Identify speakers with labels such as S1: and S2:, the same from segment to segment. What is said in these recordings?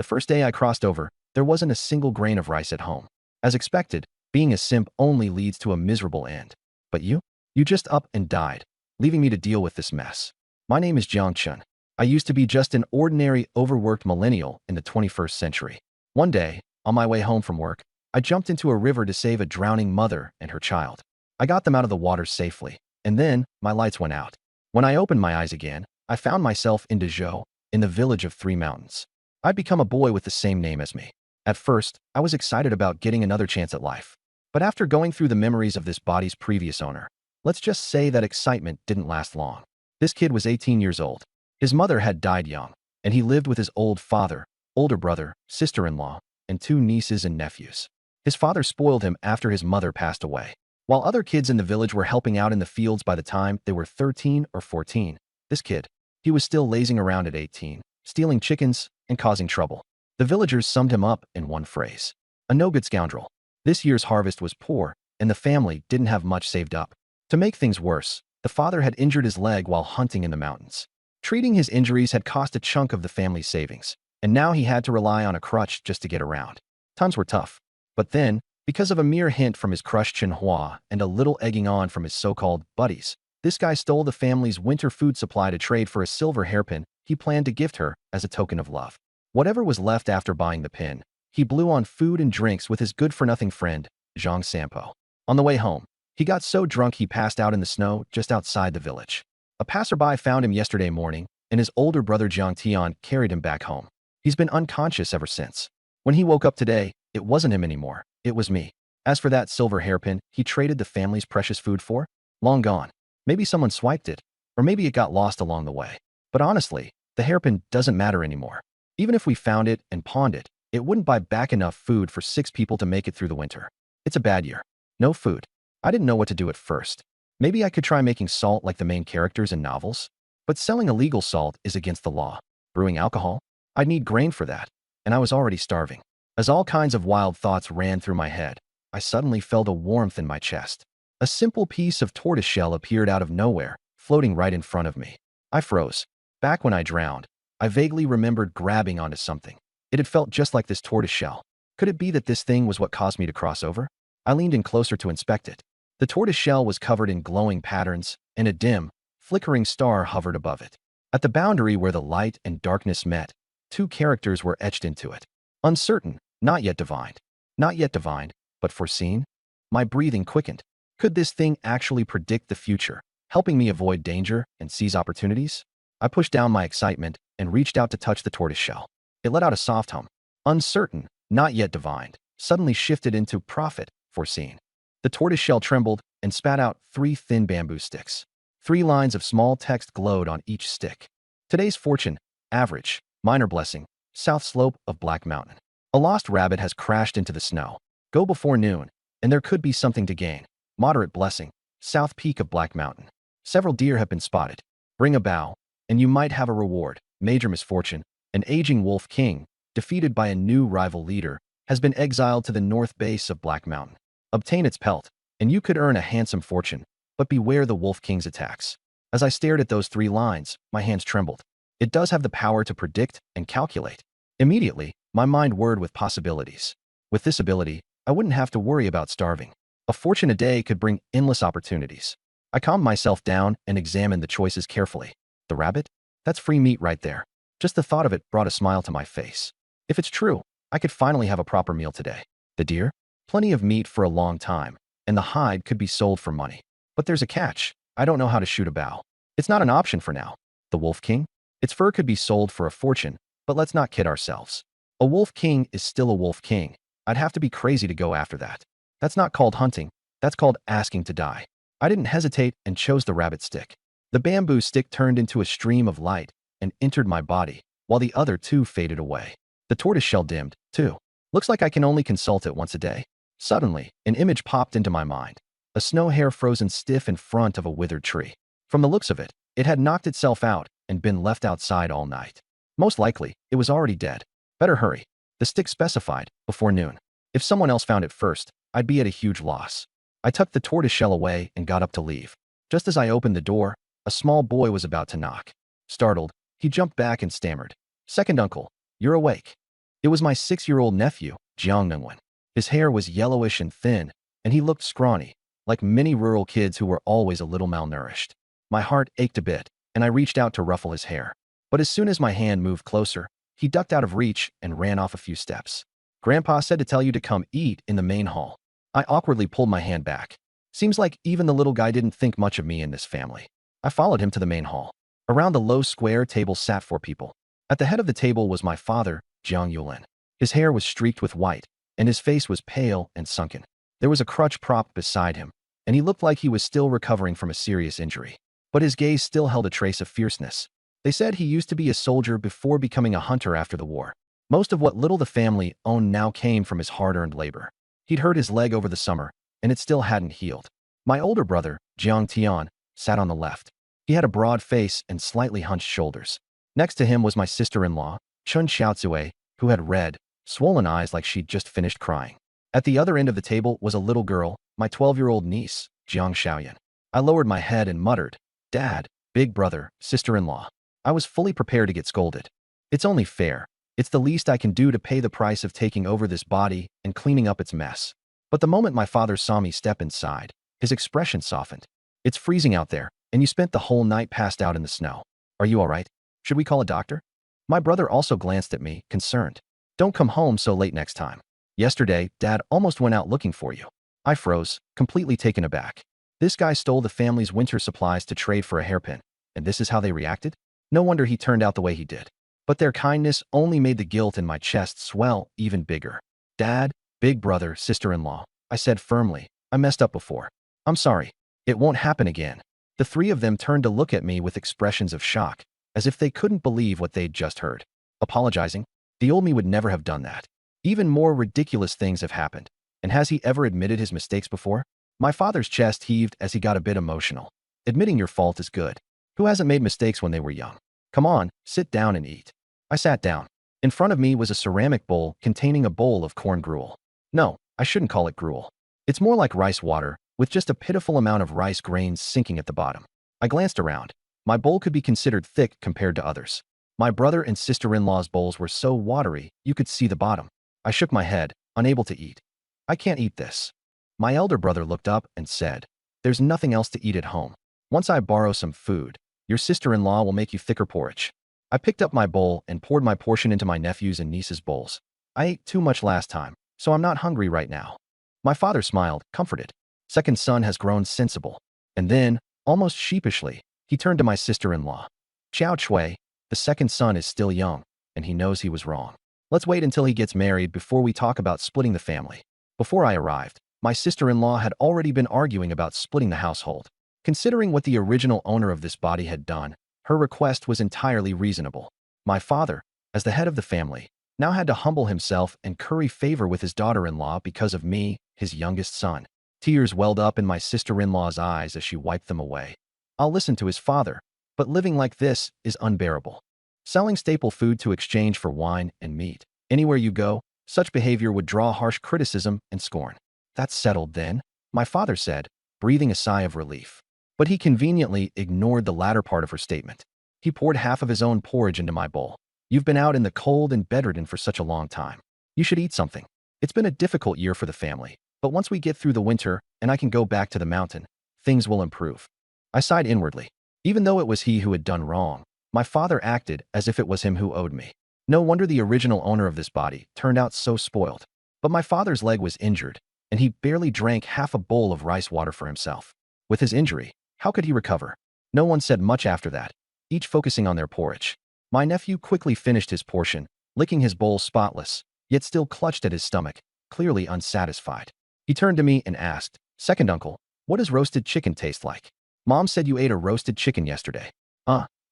S1: The first day I crossed over, there wasn't a single grain of rice at home. As expected, being a simp only leads to a miserable end. But you? You just up and died, leaving me to deal with this mess. My name is Jiang Chun. I used to be just an ordinary, overworked millennial in the 21st century. One day, on my way home from work, I jumped into a river to save a drowning mother and her child. I got them out of the water safely, and then my lights went out. When I opened my eyes again, I found myself in Dezhou, in the village of 3 mountains. I'd become a boy with the same name as me. At first, I was excited about getting another chance at life. But after going through the memories of this body's previous owner, let's just say that excitement didn't last long. This kid was 18 years old. His mother had died young, and he lived with his old father, older brother, sister-in-law, and 2 nieces and nephews. His father spoiled him after his mother passed away. While other kids in the village were helping out in the fields by the time they were 13 or 14, this kid, he was still lazing around at 18, stealing chickens and causing trouble. The villagers summed him up in one phrase: a no-good scoundrel. This year's harvest was poor, and the family didn't have much saved up. To make things worse, the father had injured his leg while hunting in the mountains. Treating his injuries had cost a chunk of the family's savings, and now he had to rely on a crutch just to get around. Times were tough. But then, because of a mere hint from his crush Chinhua and a little egging on from his so-called buddies, this guy stole the family's winter food supply to trade for a silver hairpin he planned to gift her as a token of love. Whatever was left after buying the pin, he blew on food and drinks with his good-for-nothing friend, Zhang Sampo. On the way home, he got so drunk he passed out in the snow just outside the village. A passerby found him yesterday morning, and his older brother Jiang Tian carried him back home. He's been unconscious ever since. When he woke up today, it wasn't him anymore, it was me. As for that silver hairpin he traded the family's precious food for, long gone. Maybe someone swiped it, or maybe it got lost along the way. But honestly, the hairpin doesn't matter anymore. Even if we found it and pawned it, it wouldn't buy back enough food for 6 people to make it through the winter. It's a bad year. No food. I didn't know what to do at first. Maybe I could try making salt like the main characters in novels? But selling illegal salt is against the law. Brewing alcohol? I'd need grain for that, and I was already starving. As all kinds of wild thoughts ran through my head, I suddenly felt a warmth in my chest. A simple piece of tortoiseshell appeared out of nowhere, floating right in front of me. I froze. Back when I drowned, I vaguely remembered grabbing onto something. It had felt just like this tortoiseshell. Could it be that this thing was what caused me to cross over? I leaned in closer to inspect it. The tortoiseshell was covered in glowing patterns, and a dim, flickering star hovered above it. At the boundary where the light and darkness met, 2 characters were etched into it. Uncertain, not yet divined. Not yet divined, but foreseen? My breathing quickened. Could this thing actually predict the future, helping me avoid danger and seize opportunities? I pushed down my excitement and reached out to touch the tortoiseshell. It let out a soft hum. Uncertain, not yet divined, suddenly shifted into profit, foreseen. The tortoiseshell trembled and spat out 3 thin bamboo sticks. 3 lines of small text glowed on each stick. Today's fortune, average, minor blessing, south slope of Black Mountain. A lost rabbit has crashed into the snow. Go before noon, and there could be something to gain. Moderate blessing, south peak of Black Mountain. Several deer have been spotted. Bring a bow, and you might have a reward. Major misfortune, an aging wolf king, defeated by a new rival leader, has been exiled to the north base of Black Mountain. Obtain its pelt, and you could earn a handsome fortune, but beware the wolf king's attacks. As I stared at those 3 lines, my hands trembled. It does have the power to predict and calculate. Immediately, my mind whirred with possibilities. With this ability, I wouldn't have to worry about starving. A fortune a day could bring endless opportunities. I calmed myself down and examined the choices carefully. The rabbit? That's free meat right there. Just the thought of it brought a smile to my face. If it's true, I could finally have a proper meal today. The deer? Plenty of meat for a long time, and the hide could be sold for money. But there's a catch. I don't know how to shoot a bow. It's not an option for now. The wolf king? Its fur could be sold for a fortune, but let's not kid ourselves. A wolf king is still a wolf king. I'd have to be crazy to go after that. That's not called hunting. That's called asking to die. I didn't hesitate and chose the rabbit stick. The bamboo stick turned into a stream of light and entered my body, while the other 2 faded away. The tortoiseshell dimmed, too. Looks like I can only consult it once a day. Suddenly, an image popped into my mind. A snow hare frozen stiff in front of a withered tree. From the looks of it, it had knocked itself out and been left outside all night. Most likely, it was already dead. Better hurry. The stick specified, before noon. If someone else found it first, I'd be at a huge loss. I tucked the tortoiseshell away and got up to leave. Just as I opened the door, a small boy was about to knock. Startled, he jumped back and stammered, "Second uncle, you're awake." It was my 6-year-old nephew, Jiang. His hair was yellowish and thin, and he looked scrawny, like many rural kids who were always a little malnourished. My heart ached a bit, and I reached out to ruffle his hair. But as soon as my hand moved closer, he ducked out of reach and ran off a few steps. Grandpa said to tell you to come eat in the main hall. I awkwardly pulled my hand back. Seems like even the little guy didn't think much of me in this family. I followed him to the main hall. Around the low square table sat 4 people. At the head of the table was my father, Jiang Yulin. His hair was streaked with white, and his face was pale and sunken. There was a crutch propped beside him, and he looked like he was still recovering from a serious injury. But his gaze still held a trace of fierceness. They said he used to be a soldier before becoming a hunter after the war. Most of what little the family owned now came from his hard-earned labor. He'd hurt his leg over the summer, and it still hadn't healed. My older brother, Jiang Tian, sat on the left. He had a broad face and slightly hunched shoulders. Next to him was my sister-in-law, Chun Xiaozue, who had red, swollen eyes like she'd just finished crying. At the other end of the table was a little girl, my 12-year-old niece, Jiang Xiaoyan. I lowered my head and muttered, "Dad, big brother, sister-in-law." I was fully prepared to get scolded. It's only fair. It's the least I can do to pay the price of taking over this body and cleaning up its mess. But the moment my father saw me step inside, his expression softened. "It's freezing out there, and you spent the whole night passed out in the snow. Are you all right? Should we call a doctor?" My brother also glanced at me, concerned. "Don't come home so late next time. Yesterday, Dad almost went out looking for you." I froze, completely taken aback. This guy stole the family's winter supplies to trade for a hairpin, and this is how they reacted? No wonder he turned out the way he did. But their kindness only made the guilt in my chest swell even bigger. "Dad, big brother, sister-in-law," I said firmly. "I messed up before. I'm sorry. It won't happen again." The 3 of them turned to look at me with expressions of shock, as if they couldn't believe what they'd just heard. Apologizing? The old me would never have done that. Even more ridiculous things have happened. And has he ever admitted his mistakes before? My father's chest heaved as he got a bit emotional. Admitting your fault is good. Who hasn't made mistakes when they were young? Come on, sit down and eat. I sat down. In front of me was a ceramic bowl containing a bowl of corn gruel. No, I shouldn't call it gruel. It's more like rice water, with just a pitiful amount of rice grains sinking at the bottom. I glanced around. My bowl could be considered thick compared to others. My brother and sister-in-law's bowls were so watery, you could see the bottom. I shook my head, unable to eat. "I can't eat this." My elder brother looked up and said, "There's nothing else to eat at home. Once I borrow some food, your sister-in-law will make you thicker porridge." I picked up my bowl and poured my portion into my nephew's and niece's bowls. "I ate too much last time, so I'm not hungry right now." My father smiled, comforted. Second son has grown sensible. And then, almost sheepishly, he turned to my sister-in-law. "Xiao Chui, the second son is still young, and he knows he was wrong. Let's wait until he gets married before we talk about splitting the family." Before I arrived, my sister-in-law had already been arguing about splitting the household. Considering what the original owner of this body had done, her request was entirely reasonable. My father, as the head of the family, now had to humble himself and curry favor with his daughter-in-law because of me, his youngest son. Tears welled up in my sister-in-law's eyes as she wiped them away. I'll listen to his father, but living like this is unbearable. Selling staple food to exchange for wine and meat. Anywhere you go, such behavior would draw harsh criticism and scorn. "That's settled then," my father said, breathing a sigh of relief. But he conveniently ignored the latter part of her statement. He poured half of his own porridge into my bowl. "You've been out in the cold and bedridden for such a long time. You should eat something. It's been a difficult year for the family, but once we get through the winter and I can go back to the mountain, things will improve." I sighed inwardly. Even though it was he who had done wrong, my father acted as if it was him who owed me. No wonder the original owner of this body turned out so spoiled. But my father's leg was injured, and he barely drank half a bowl of rice water for himself. With his injury, how could he recover? No one said much after that, each focusing on their porridge. My nephew quickly finished his portion, licking his bowl spotless, yet still clutched at his stomach, clearly unsatisfied. He turned to me and asked, "Second uncle, what does roasted chicken taste like?" "Mom said you ate a roasted chicken yesterday."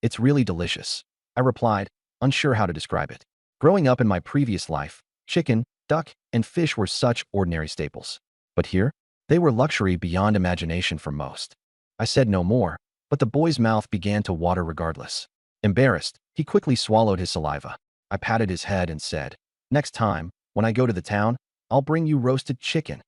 S1: It's really delicious," I replied, unsure how to describe it. Growing up in my previous life, chicken, duck, and fish were such ordinary staples. But here, they were luxury beyond imagination for most. I said no more, but the boy's mouth began to water regardless. Embarrassed, he quickly swallowed his saliva. I patted his head and said, "Next time, when I go to the town, I'll bring you roasted chicken."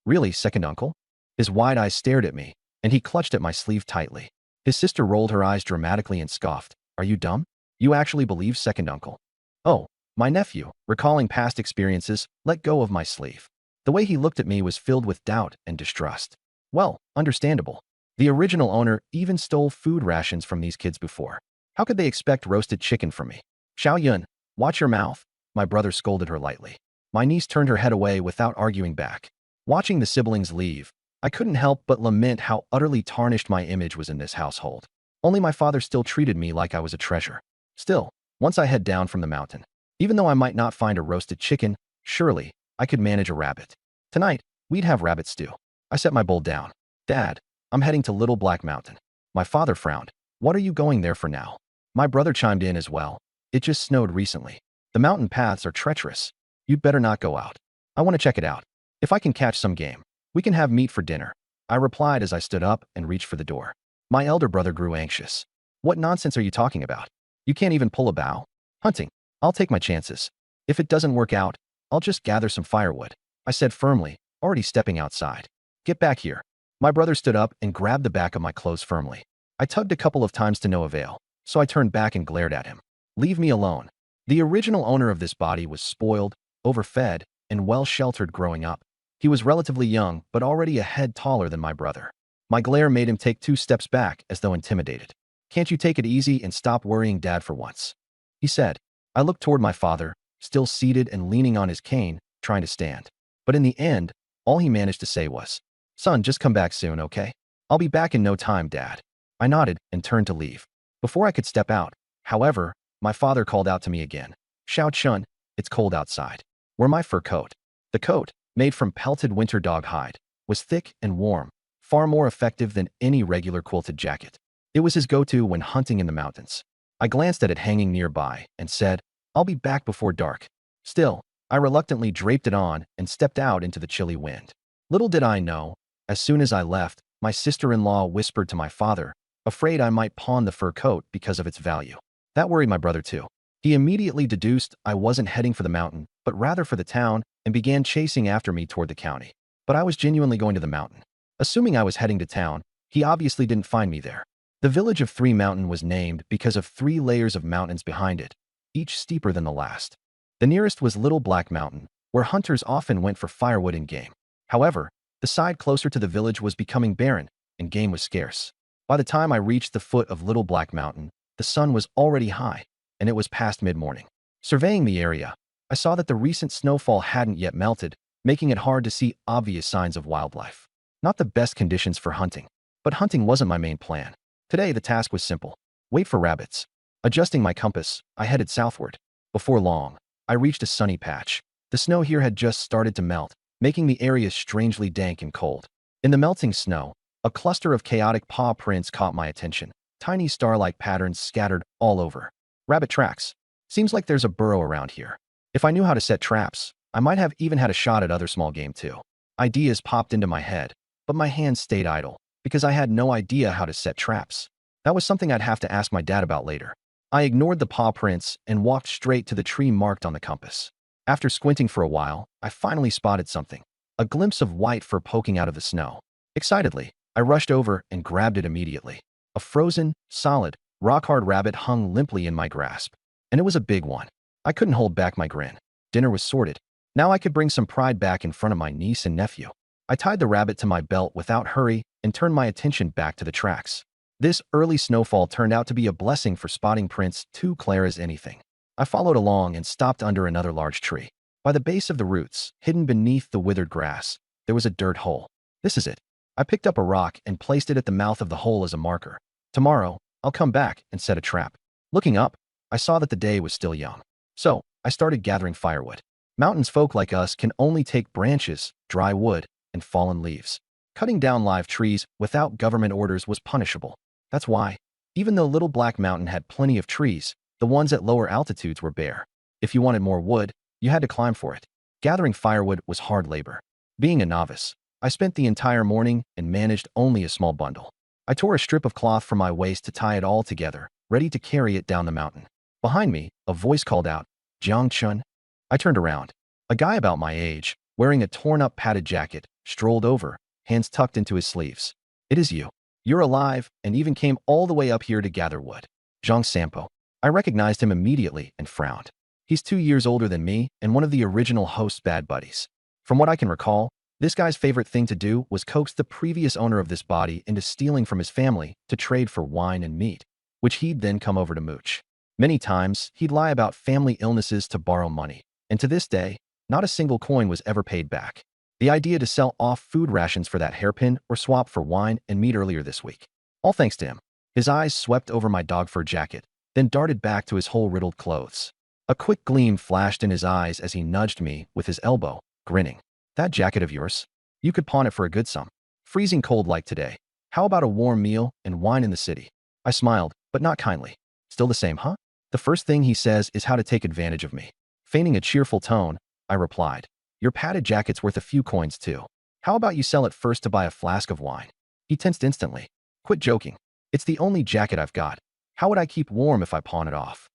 S1: "Really, second uncle?" His wide eyes stared at me, and he clutched at my sleeve tightly. His sister rolled her eyes dramatically and scoffed. "Are you dumb? You actually believe second uncle?" "Oh, My nephew, recalling past experiences, let go of my sleeve. The way he looked at me was filled with doubt and distrust. Well, understandable. The original owner even stole food rations from these kids before. How could they expect roasted chicken from me? Xiao Yun, watch your mouth, my brother scolded her lightly. My niece turned her head away without arguing back. Watching the siblings leave, I couldn't help but lament how utterly tarnished my image was in this household. Only my father still treated me like I was a treasure. Still, once I head down from the mountain, even though I might not find a roasted chicken, surely I could manage a rabbit. Tonight, we'd have rabbit stew. I set my bowl down. Dad, I'm heading to Little Black Mountain. My father frowned. What are you going there for now? My brother chimed in as well. It just snowed recently. The mountain paths are treacherous. You'd better not go out. I want to check it out. If I can catch some game, we can have meat for dinner. I replied as I stood up and reached for the door. My elder brother grew anxious. What nonsense are you talking about? You can't even pull a bow. Hunting. I'll take my chances. If it doesn't work out, I'll just gather some firewood, I said firmly, already stepping outside. Get back here. My brother stood up and grabbed the back of my clothes firmly. I tugged a couple of times to no avail, so I turned back and glared at him. Leave me alone. The original owner of this body was spoiled, overfed, and well-sheltered growing up. He was relatively young, but already a head taller than my brother. My glare made him take 2 steps back as though intimidated. Can't you take it easy and stop worrying Dad for once? He said. I looked toward my father, still seated and leaning on his cane, trying to stand. But in the end, all he managed to say was, Son, just come back soon, okay? I'll be back in no time, Dad. I nodded and turned to leave. Before I could step out, however, my father called out to me again. Xiao Chun, it's cold outside. Wear my fur coat. The coat, made from pelted winter dog hide, was thick and warm, far more effective than any regular quilted jacket. It was his go-to when hunting in the mountains. I glanced at it hanging nearby and said, I'll be back before dark. Still, I reluctantly draped it on and stepped out into the chilly wind. Little did I know, as soon as I left, my sister-in-law whispered to my father, afraid I might pawn the fur coat because of its value. That worried my brother too. He immediately deduced I wasn't heading for the mountain, but rather for the town, and began chasing after me toward the county. But I was genuinely going to the mountain. Assuming I was heading to town, he obviously didn't find me there. The village of 3 Mountain was named because of 3 layers of mountains behind it, each steeper than the last. The nearest was Little Black Mountain, where hunters often went for firewood and game. However, the side closer to the village was becoming barren, and game was scarce. By the time I reached the foot of Little Black Mountain, the sun was already high, and it was past mid-morning. Surveying the area, I saw that the recent snowfall hadn't yet melted, making it hard to see obvious signs of wildlife. Not the best conditions for hunting, but hunting wasn't my main plan. Today, the task was simple. Wait for rabbits. Adjusting my compass, I headed southward. Before long, I reached a sunny patch. The snow here had just started to melt, making the area strangely dank and cold. In the melting snow, a cluster of chaotic paw prints caught my attention. Tiny star-like patterns scattered all over. Rabbit tracks. Seems like there's a burrow around here. If I knew how to set traps, I might have even had a shot at other small game too. Ideas popped into my head, but my hands stayed idle, because I had no idea how to set traps. That was something I'd have to ask my dad about later. I ignored the paw prints and walked straight to the tree marked on the compass. After squinting for a while, I finally spotted something. A glimpse of white fur poking out of the snow. Excitedly, I rushed over and grabbed it immediately. A frozen, solid, rock-hard rabbit hung limply in my grasp. And it was a big one. I couldn't hold back my grin. Dinner was sorted. Now I could bring some pride back in front of my niece and nephew. I tied the rabbit to my belt without hurry and turned my attention back to the tracks. This early snowfall turned out to be a blessing for spotting prints too clear as anything. I followed along and stopped under another large tree. By the base of the roots, hidden beneath the withered grass, there was a dirt hole. This is it. I picked up a rock and placed it at the mouth of the hole as a marker. Tomorrow, I'll come back and set a trap. Looking up, I saw that the day was still young. So, I started gathering firewood. Mountains folk like us can only take branches, dry wood, and fallen leaves. Cutting down live trees without government orders was punishable. That's why, even though Little Black Mountain had plenty of trees, the ones at lower altitudes were bare. If you wanted more wood, you had to climb for it. Gathering firewood was hard labor. Being a novice, I spent the entire morning and managed only a small bundle. I tore a strip of cloth from my waist to tie it all together, ready to carry it down the mountain. Behind me, a voice called out, Jiang Chun. I turned around. A guy about my age, wearing a torn-up padded jacket, strolled over, hands tucked into his sleeves. It is you. You're alive and even came all the way up here to gather wood. Zhang Sampo. I recognized him immediately and frowned. He's 2 years older than me and one of the original host's bad buddies. From what I can recall, this guy's favorite thing to do was coax the previous owner of this body into stealing from his family to trade for wine and meat, which he'd then come over to mooch. Many times, he'd lie about family illnesses to borrow money, and to this day, not a single coin was ever paid back. The idea to sell off food rations for that hairpin or swap for wine and meat earlier this week. All thanks to him. His eyes swept over my dog fur jacket, then darted back to his hole-riddled clothes. A quick gleam flashed in his eyes as he nudged me with his elbow, grinning. That jacket of yours? You could pawn it for a good sum. Freezing cold like today. How about a warm meal and wine in the city? I smiled, but not kindly. Still the same, huh? The first thing he says is how to take advantage of me. Feigning a cheerful tone, I replied, your padded jacket's worth a few coins too. How about you sell it first to buy a flask of wine? He tensed instantly. Quit joking. It's the only jacket I've got. How would I keep warm if I pawn it off?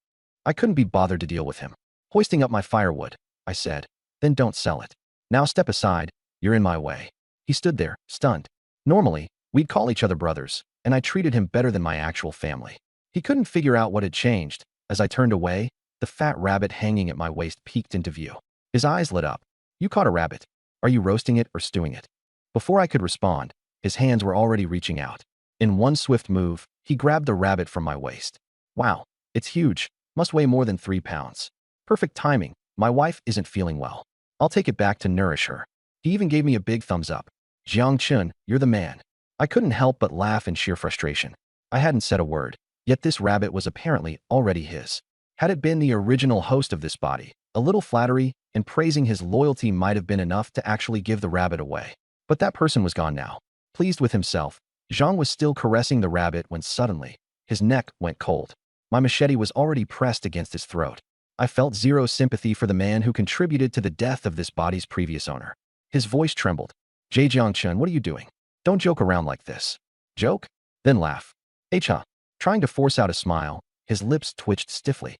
S1: I couldn't be bothered to deal with him. Hoisting up my firewood, I said, then don't sell it. Now step aside, you're in my way. He stood there, stunned. Normally, we'd call each other brothers, and I treated him better than my actual family. He couldn't figure out what had changed. As I turned away, the fat rabbit hanging at my waist peeked into view. His eyes lit up. You caught a rabbit. Are you roasting it or stewing it? Before I could respond, his hands were already reaching out. In one swift move, he grabbed the rabbit from my waist. Wow, it's huge. Must weigh more than 3 pounds. Perfect timing. My wife isn't feeling well. I'll take it back to nourish her. He even gave me a big thumbs up. Jiang Chun, you're the man. I couldn't help but laugh in sheer frustration. I hadn't said a word, yet this rabbit was apparently already his. Had it been the original host of this body, a little flattery and praising his loyalty might have been enough to actually give the rabbit away. But that person was gone now. Pleased with himself, Zhang was still caressing the rabbit when suddenly, his neck went cold. My machete was already pressed against his throat. I felt zero sympathy for the man who contributed to the death of this body's previous owner. His voice trembled. Jiangchun, what are you doing? Don't joke around like this. Joke? Then laugh. Cha. Trying to force out a smile, his lips twitched stiffly.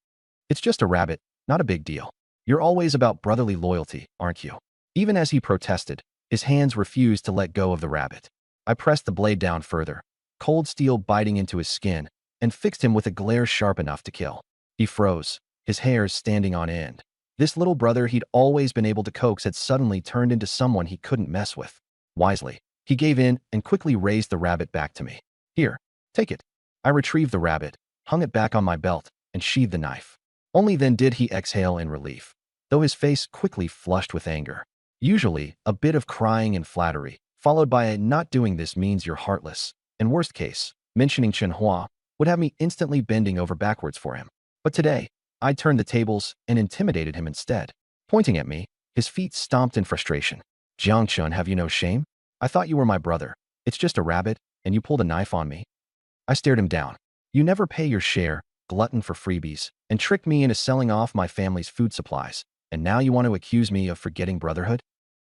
S1: It's just a rabbit, not a big deal. You're always about brotherly loyalty, aren't you? Even as he protested, his hands refused to let go of the rabbit. I pressed the blade down further, cold steel biting into his skin, and fixed him with a glare sharp enough to kill. He froze, his hairs standing on end. This little brother he'd always been able to coax had suddenly turned into someone he couldn't mess with. Wisely, he gave in and quickly raised the rabbit back to me. Here, take it. I retrieved the rabbit, hung it back on my belt, and sheathed the knife. Only then did he exhale in relief, though his face quickly flushed with anger. Usually, a bit of crying and flattery, followed by a not doing this means you're heartless, and worst case, mentioning Chenhua, would have me instantly bending over backwards for him. But today, I turned the tables and intimidated him instead. Pointing at me, his feet stomped in frustration. Jiangchun, have you no shame? I thought you were my brother. It's just a rabbit, and you pulled a knife on me. I stared him down. You never pay your share, glutton for freebies, and tricked me into selling off my family's food supplies, and now you want to accuse me of forgetting brotherhood?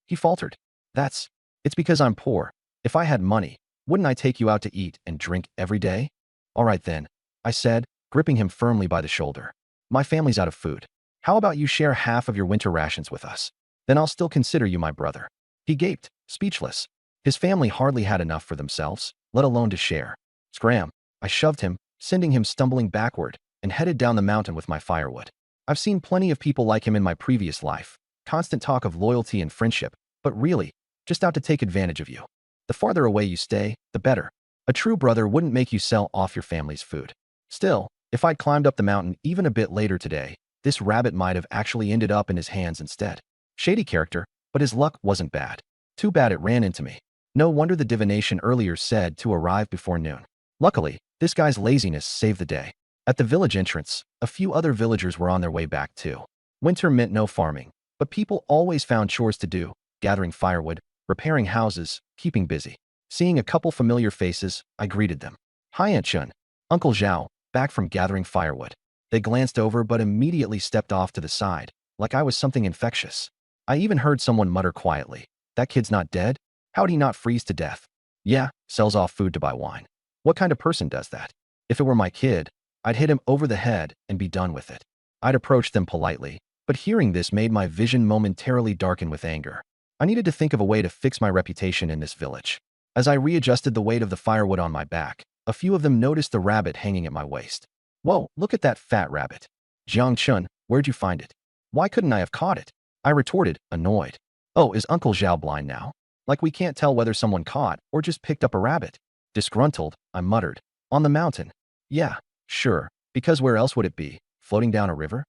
S1: He faltered. It's because I'm poor. If I had money, wouldn't I take you out to eat and drink every day? All right then, I said, gripping him firmly by the shoulder. My family's out of food. How about you share half of your winter rations with us? Then I'll still consider you my brother. He gaped, speechless. His family hardly had enough for themselves, let alone to share. Scram! I shoved him, sending him stumbling backward, and headed down the mountain with my firewood. I've seen plenty of people like him in my previous life, constant talk of loyalty and friendship, but really, just out to take advantage of you. The farther away you stay, the better. A true brother wouldn't make you sell off your family's food. Still, if I'd climbed up the mountain even a bit later today, this rabbit might have actually ended up in his hands instead. Shady character, but his luck wasn't bad. Too bad it ran into me. No wonder the divination earlier said to arrive before noon. Luckily, this guy's laziness saved the day. At the village entrance, a few other villagers were on their way back too. Winter meant no farming, but people always found chores to do, gathering firewood, repairing houses, keeping busy. Seeing a couple familiar faces, I greeted them. Hi Aunt Chun, Uncle Zhao, back from gathering firewood. They glanced over but immediately stepped off to the side, like I was something infectious. I even heard someone mutter quietly, that kid's not dead? How'd he not freeze to death? Yeah, sells off food to buy wine. What kind of person does that? If it were my kid, I'd hit him over the head and be done with it. I'd approached them politely, but hearing this made my vision momentarily darken with anger. I needed to think of a way to fix my reputation in this village. As I readjusted the weight of the firewood on my back, a few of them noticed the rabbit hanging at my waist. Whoa, look at that fat rabbit. Jiang Chun, where'd you find it? Why couldn't I have caught it? I retorted, annoyed. Oh, is Uncle Zhao blind now? Like we can't tell whether someone caught or just picked up a rabbit. Disgruntled, I muttered. On the mountain. Yeah, sure, because where else would it be? Floating down a river?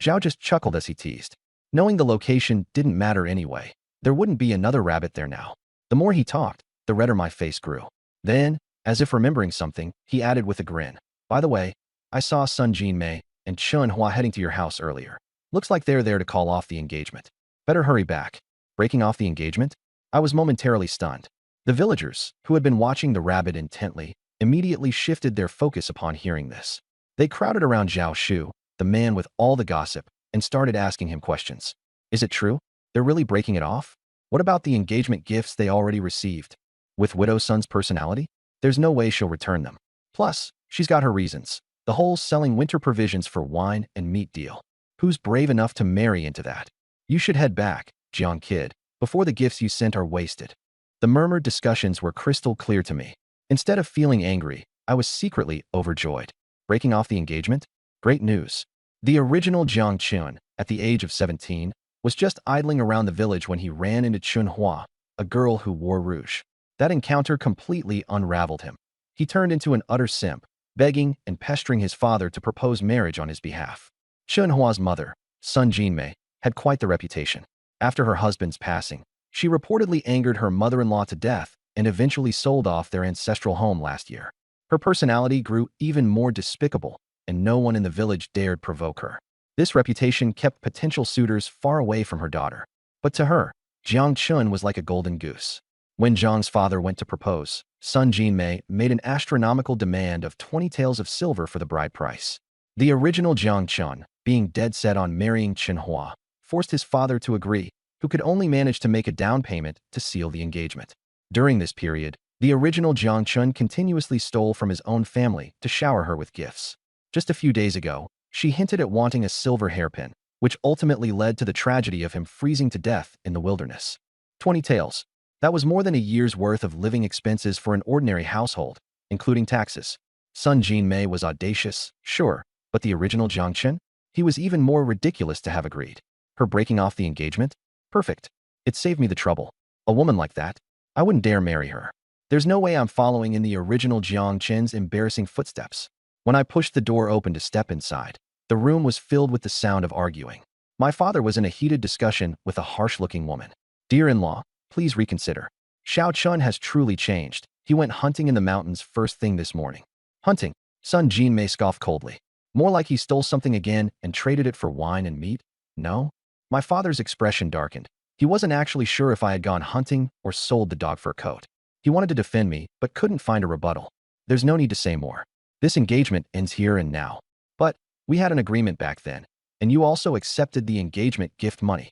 S1: Zhao just chuckled as he teased. Knowing the location didn't matter anyway. There wouldn't be another rabbit there now. The more he talked, the redder my face grew. Then, as if remembering something, he added with a grin. By the way, I saw Sun Jinmei and Chun Hua heading to your house earlier. Looks like they're there to call off the engagement. Better hurry back. Breaking off the engagement? I was momentarily stunned. The villagers, who had been watching the rabbit intently, immediately shifted their focus upon hearing this. They crowded around Zhao Shu, the man with all the gossip, and started asking him questions. Is it true? They're really breaking it off? What about the engagement gifts they already received? With Widow Sun's personality? There's no way she'll return them. Plus, she's got her reasons. The whole selling winter provisions for wine and meat deal. Who's brave enough to marry into that? You should head back, Jiang Kid, before the gifts you sent are wasted. The murmured discussions were crystal clear to me. Instead of feeling angry, I was secretly overjoyed. Breaking off the engagement? Great news. The original Jiang Chun, at the age of 17, was just idling around the village when he ran into Chun Hua, a girl who wore rouge. That encounter completely unraveled him. He turned into an utter simp, begging and pestering his father to propose marriage on his behalf. Chun Hua's mother, Sun Jinmei, had quite the reputation. After her husband's passing, she reportedly angered her mother-in-law to death and eventually sold off their ancestral home last year. Her personality grew even more despicable, and no one in the village dared provoke her. This reputation kept potential suitors far away from her daughter. But to her, Jiang Chun was like a golden goose. When Jiang's father went to propose, Sun Jinmei made an astronomical demand of 20 taels of silver for the bride price. The original Jiang Chun, being dead set on marrying Chun Hua, forced his father to agree, who could only manage to make a down payment to seal the engagement. During this period, the original Jiang Chun continuously stole from his own family to shower her with gifts. Just a few days ago, she hinted at wanting a silver hairpin, which ultimately led to the tragedy of him freezing to death in the wilderness. 20 taels. That was more than a year's worth of living expenses for an ordinary household, including taxes. Sun Jinmei was audacious, sure, but the original Jiang Chun? He was even more ridiculous to have agreed. Her breaking off the engagement? Perfect. It saved me the trouble. A woman like that? I wouldn't dare marry her. There's no way I'm following in the original Jiang Chun's embarrassing footsteps. When I pushed the door open to step inside, the room was filled with the sound of arguing. My father was in a heated discussion with a harsh-looking woman. Dear-in-law, please reconsider. Xiao Chun has truly changed. He went hunting in the mountains first thing this morning. Hunting? Sun Jinmei scoffed coldly. More like he stole something again and traded it for wine and meat? No? My father's expression darkened. He wasn't actually sure if I had gone hunting or sold the dog fur coat. He wanted to defend me, but couldn't find a rebuttal. There's no need to say more. This engagement ends here and now. But we had an agreement back then, and you also accepted the engagement gift money.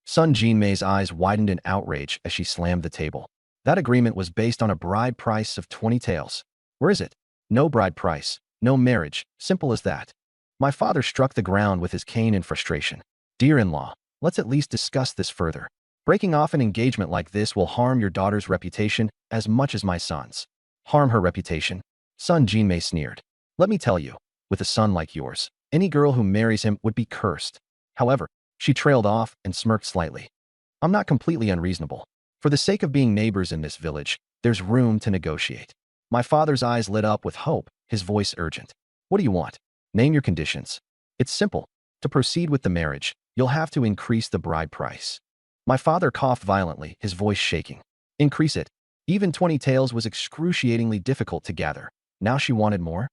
S1: Sun Jinmei's eyes widened in outrage as she slammed the table. That agreement was based on a bride price of 20 taels. Where is it? No bride price, no marriage, simple as that. My father struck the ground with his cane in frustration. Dear-in-law, let's at least discuss this further. Breaking off an engagement like this will harm your daughter's reputation as much as my son's. Harm her reputation? Sun Jinmei sneered. Let me tell you, with a son like yours, any girl who marries him would be cursed. However, she trailed off and smirked slightly. I'm not completely unreasonable. For the sake of being neighbors in this village, there's room to negotiate. My father's eyes lit up with hope, his voice urgent. What do you want? Name your conditions. It's simple. To proceed with the marriage, you'll have to increase the bride price. My father coughed violently, his voice shaking. Increase it. Even 20 taels was excruciatingly difficult to gather. Now she wanted more?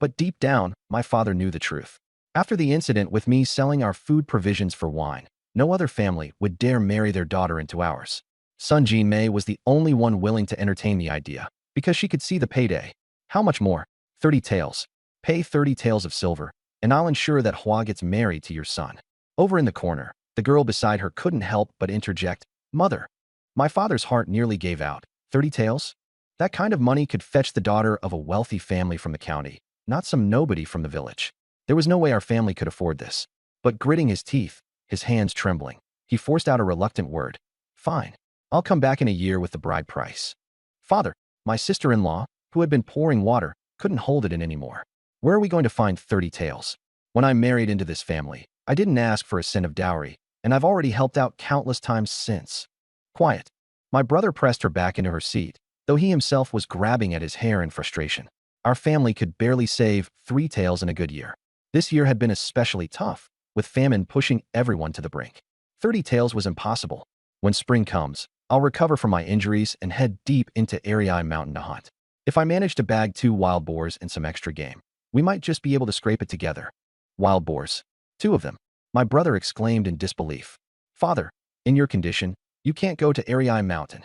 S1: But deep down, my father knew the truth. After the incident with me selling our food provisions for wine, no other family would dare marry their daughter into ours. Sun Jinmei was the only one willing to entertain the idea, because she could see the payday. How much more? 30 taels. Pay 30 taels of silver, and I'll ensure that Hua gets married to your son. Over in the corner, the girl beside her couldn't help but interject, Mother. My father's heart nearly gave out. 30 taels? That kind of money could fetch the daughter of a wealthy family from the county, not some nobody from the village. There was no way our family could afford this. But gritting his teeth, his hands trembling, he forced out a reluctant word. Fine. I'll come back in a year with the bride price. Father, my sister-in-law, who had been pouring water, couldn't hold it in anymore. Where are we going to find 30 taels? When I'm married into this family, I didn't ask for a cent of dowry, and I've already helped out countless times since. Quiet. My brother pressed her back into her seat, though he himself was grabbing at his hair in frustration. Our family could barely save 3 taels in a good year. This year had been especially tough, with famine pushing everyone to the brink. 30 taels was impossible. When spring comes, I'll recover from my injuries and head deep into Arai Mountain to hunt. If I manage to bag 2 wild boars and some extra game, we might just be able to scrape it together. Wild boars. 2 of them. My brother exclaimed in disbelief. Father, in your condition, you can't go to Arai Mountain.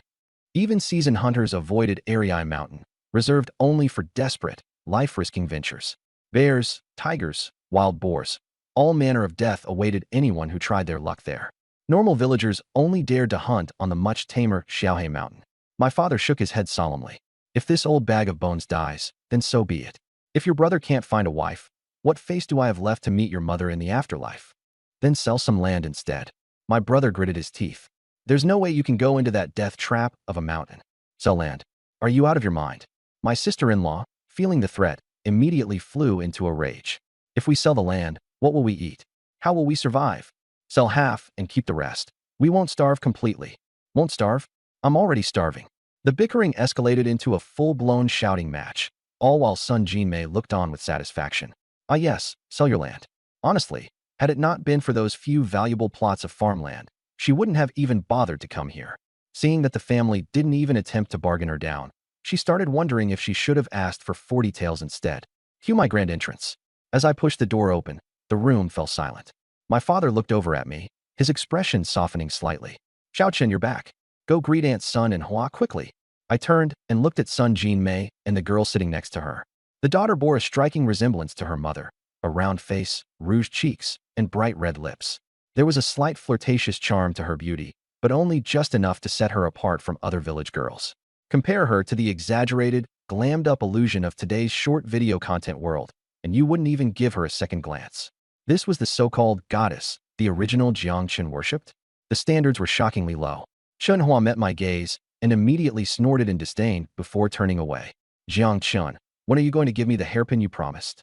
S1: Even seasoned hunters avoided Arai Mountain, reserved only for desperate, life-risking ventures. Bears, tigers, wild boars. All manner of death awaited anyone who tried their luck there. Normal villagers only dared to hunt on the much tamer Xiaohe Mountain. My father shook his head solemnly. If this old bag of bones dies, then so be it. If your brother can't find a wife, what face do I have left to meet your mother in the afterlife? Then sell some land instead. My brother gritted his teeth. There's no way you can go into that death trap of a mountain. Sell land. Are you out of your mind? My sister-in-law, feeling the threat, immediately flew into a rage. If we sell the land, what will we eat? How will we survive? Sell half and keep the rest. We won't starve completely. Won't starve? I'm already starving. The bickering escalated into a full-blown shouting match, all while Sun Jinmei looked on with satisfaction. Ah yes, sell your land. Honestly, had it not been for those few valuable plots of farmland, she wouldn't have even bothered to come here. Seeing that the family didn't even attempt to bargain her down, she started wondering if she should have asked for 40 taels instead. Cue my grand entrance. As I pushed the door open, the room fell silent. My father looked over at me, his expression softening slightly. Xiaochen, you're back. Go greet Aunt Sun and Hua quickly. I turned and looked at Sun Jinmei and the girl sitting next to her. The daughter bore a striking resemblance to her mother, a round face, rouged cheeks, and bright red lips. There was a slight flirtatious charm to her beauty, but only just enough to set her apart from other village girls. Compare her to the exaggerated, glammed-up illusion of today's short video content world, and you wouldn't even give her a second glance. This was the so-called goddess the original Jiang Chen worshipped? The standards were shockingly low. Chen Hua met my gaze and immediately snorted in disdain before turning away. Jiang Chen, when are you going to give me the hairpin you promised?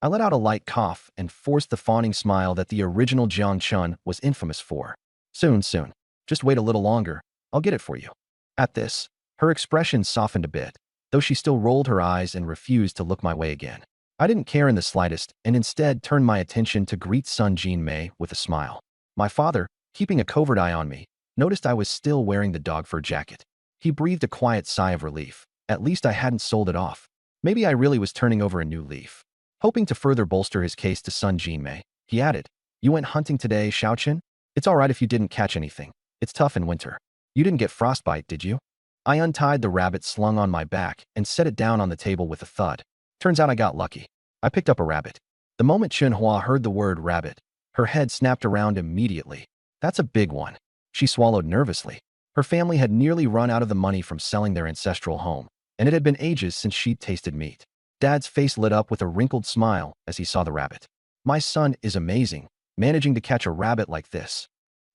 S1: I let out a light cough and forced the fawning smile that the original Jiang Chen was infamous for. Soon, soon. Just wait a little longer. I'll get it for you. At this, her expression softened a bit, though she still rolled her eyes and refused to look my way again. I didn't care in the slightest and instead turned my attention to greet Sun Jinmei with a smile. My father, keeping a covert eye on me, noticed I was still wearing the dog fur jacket. He breathed a quiet sigh of relief. At least I hadn't sold it off. Maybe I really was turning over a new leaf. Hoping to further bolster his case to Sun Jinmei, he added, You went hunting today, Xiaochen? It's all right if you didn't catch anything. It's tough in winter. You didn't get frostbite, did you? I untied the rabbit slung on my back and set it down on the table with a thud. Turns out I got lucky. I picked up a rabbit. The moment Chen Hua heard the word rabbit, her head snapped around immediately. That's a big one. She swallowed nervously. Her family had nearly run out of the money from selling their ancestral home, and it had been ages since she'd tasted meat. Dad's face lit up with a wrinkled smile as he saw the rabbit. My son is amazing, managing to catch a rabbit like this.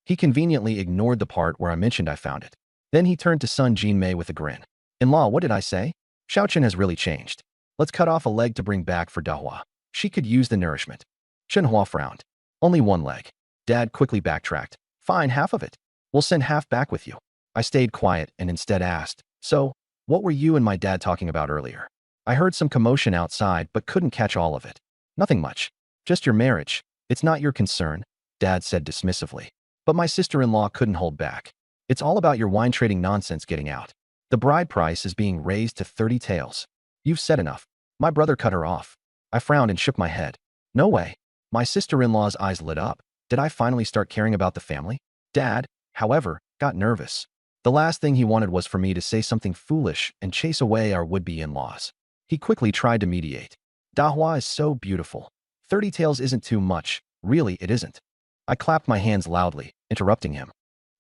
S1: He conveniently ignored the part where I mentioned I found it. Then he turned to Sun Jinmei with a grin. In-law, what did I say? Xiaochen has really changed. Let's cut off a leg to bring back for Dahua. She could use the nourishment. Chen Hua frowned. Only one leg. Dad quickly backtracked. Fine, half of it. We'll send half back with you. I stayed quiet and instead asked, So, what were you and my dad talking about earlier? I heard some commotion outside but couldn't catch all of it. Nothing much. Just your marriage. It's not your concern, Dad said dismissively. But my sister-in-law couldn't hold back. It's all about your wine trading nonsense getting out. The bride price is being raised to 30 taels. You've said enough. My brother cut her off. I frowned and shook my head. No way. My sister-in-law's eyes lit up. Did I finally start caring about the family? Dad, however, got nervous. The last thing he wanted was for me to say something foolish and chase away our would-be in-laws. He quickly tried to mediate. Dahua is so beautiful. 30 taels isn't too much. Really, it isn't. I clapped my hands loudly, interrupting him.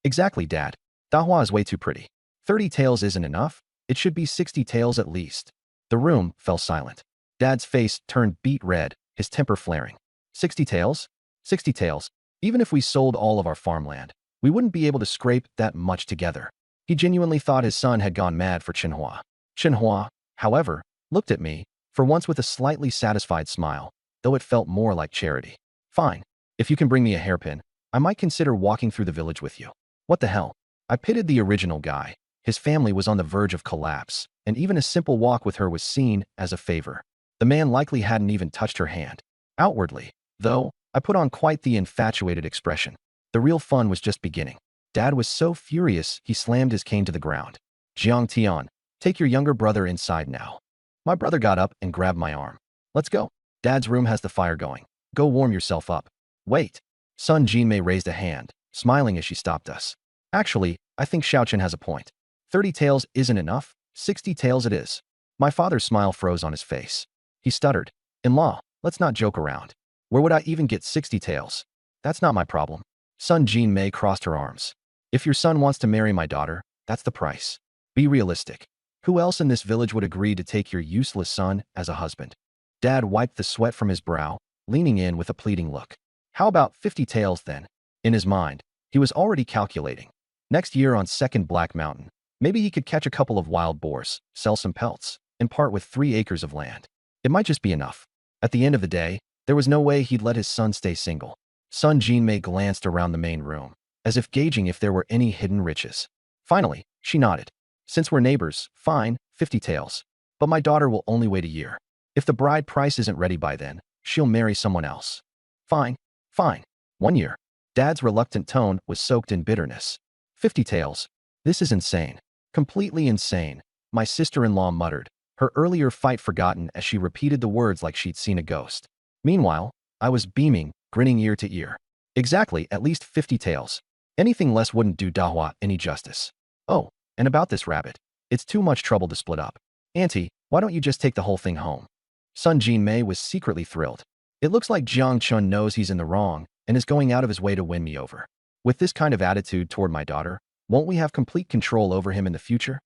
S1: Exactly, Dad. Dahua is way too pretty. 30 taels isn't enough. It should be 60 taels at least. The room fell silent. Dad's face turned beet red, his temper flaring. 60 taels? 60 taels. Even if we sold all of our farmland, we wouldn't be able to scrape that much together. He genuinely thought his son had gone mad for Chen Hua. Chen Hua, however, looked at me, for once with a slightly satisfied smile, though it felt more like charity. Fine. If you can bring me a hairpin, I might consider walking through the village with you. What the hell? I pitied the original guy. His family was on the verge of collapse, and even a simple walk with her was seen as a favor. The man likely hadn't even touched her hand. Outwardly, though, I put on quite the infatuated expression. The real fun was just beginning. Dad was so furious he slammed his cane to the ground. Jiang Tian, take your younger brother inside now. My brother got up and grabbed my arm. Let's go. Dad's room has the fire going. Go warm yourself up. Wait. Son Jinmei raised a hand, smiling as she stopped us. Actually, I think Xiaochen has a point. 30 taels isn't enough, 60 taels it is. My father's smile froze on his face. He stuttered. In-law, let's not joke around. Where would I even get 60 taels? That's not my problem. Son Jinmei crossed her arms. If your son wants to marry my daughter, that's the price. Be realistic. Who else in this village would agree to take your useless son as a husband? Dad wiped the sweat from his brow, leaning in with a pleading look. How about 50 taels then? In his mind, he was already calculating. Next year on Second Black Mountain, maybe he could catch a couple of wild boars, sell some pelts, and part with 3 acres of land. It might just be enough. At the end of the day, there was no way he'd let his son stay single. Son Jinmei glanced around the main room, as if gauging if there were any hidden riches. Finally, she nodded. Since we're neighbors, fine, 50 taels. But my daughter will only wait a year. If the bride price isn't ready by then, she'll marry someone else. Fine, fine. 1 year. Dad's reluctant tone was soaked in bitterness. 50 taels. This is insane. Completely insane, my sister-in-law muttered, her earlier fight forgotten as she repeated the words like she'd seen a ghost. Meanwhile, I was beaming, grinning ear to ear. Exactly, at least 50 taels. Anything less wouldn't do Dahua any justice. Oh, and about this rabbit. It's too much trouble to split up. Auntie, why don't you just take the whole thing home? Son Jinmei was secretly thrilled. It looks like Jiang Chun knows he's in the wrong and is going out of his way to win me over. With this kind of attitude toward my daughter, won't we have complete control over him in the future?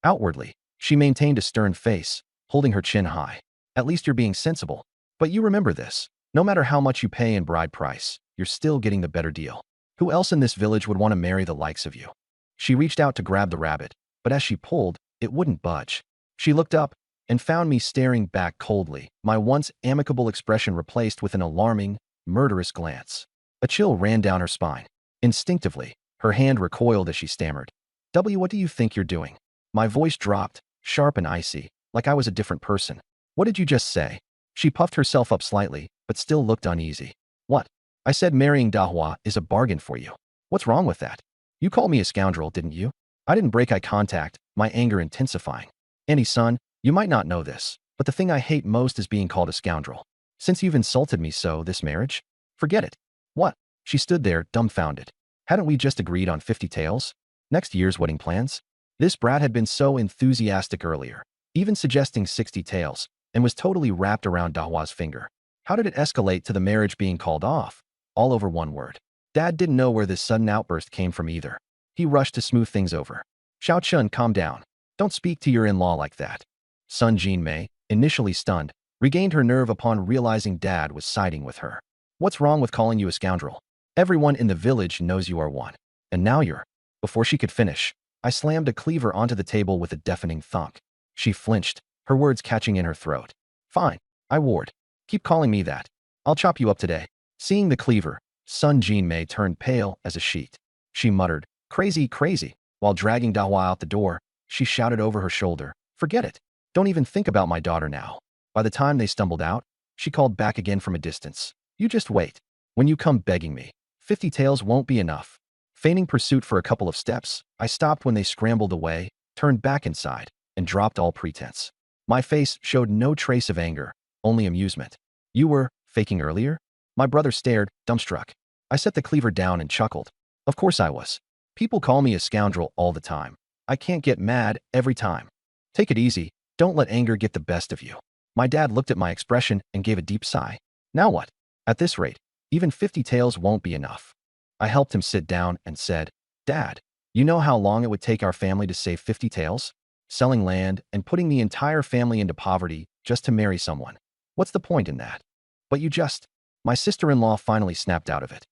S1: Outwardly, she maintained a stern face, holding her chin high. At least you're being sensible. But you remember this. No matter how much you pay in bride price, you're still getting the better deal. Who else in this village would want to marry the likes of you? She reached out to grab the rabbit, but as she pulled, it wouldn't budge. She looked up and found me staring back coldly, my once amicable expression replaced with an alarming, murderous glance. A chill ran down her spine. Instinctively, her hand recoiled as she stammered. What do you think you're doing? My voice dropped, sharp and icy, like I was a different person. What did you just say? She puffed herself up slightly, but still looked uneasy. What? I said marrying Dahua is a bargain for you. What's wrong with that? You called me a scoundrel, didn't you? I didn't break eye contact, my anger intensifying. Annie, son, you might not know this, but the thing I hate most is being called a scoundrel. Since you've insulted me so this marriage, forget it. What? She stood there, dumbfounded. Hadn't we just agreed on 50 taels? Next year's wedding plans? This brat had been so enthusiastic earlier, even suggesting 60 taels, and was totally wrapped around Dahua's finger. How did it escalate to the marriage being called off? All over one word. Dad didn't know where this sudden outburst came from either. He rushed to smooth things over. Xiao Chun, calm down. Don't speak to your in-law like that. Son Jinmei, initially stunned, regained her nerve upon realizing Dad was siding with her. What's wrong with calling you a scoundrel? Everyone in the village knows you are one. And now you're. Before she could finish, I slammed a cleaver onto the table with a deafening thunk. She flinched, her words catching in her throat. Fine, I warred. Keep calling me that. I'll chop you up today. Seeing the cleaver, Son Jinmei turned pale as a sheet. She muttered, crazy, crazy. While dragging Dahua out the door, she shouted over her shoulder, forget it. Don't even think about my daughter now. By the time they stumbled out, she called back again from a distance. You just wait. When you come begging me, 50 taels won't be enough. Feigning pursuit for a couple of steps, I stopped when they scrambled away, turned back inside, and dropped all pretense. My face showed no trace of anger, only amusement. You were faking earlier? My brother stared, dumbstruck. I set the cleaver down and chuckled. Of course I was. People call me a scoundrel all the time. I can't get mad every time. Take it easy. Don't let anger get the best of you. My dad looked at my expression and gave a deep sigh. Now what? At this rate, even 50 taels won't be enough. I helped him sit down and said, Dad, you know how long it would take our family to save 50 taels? Selling land and putting the entire family into poverty just to marry someone. What's the point in that? But you just... My sister-in-law finally snapped out of it.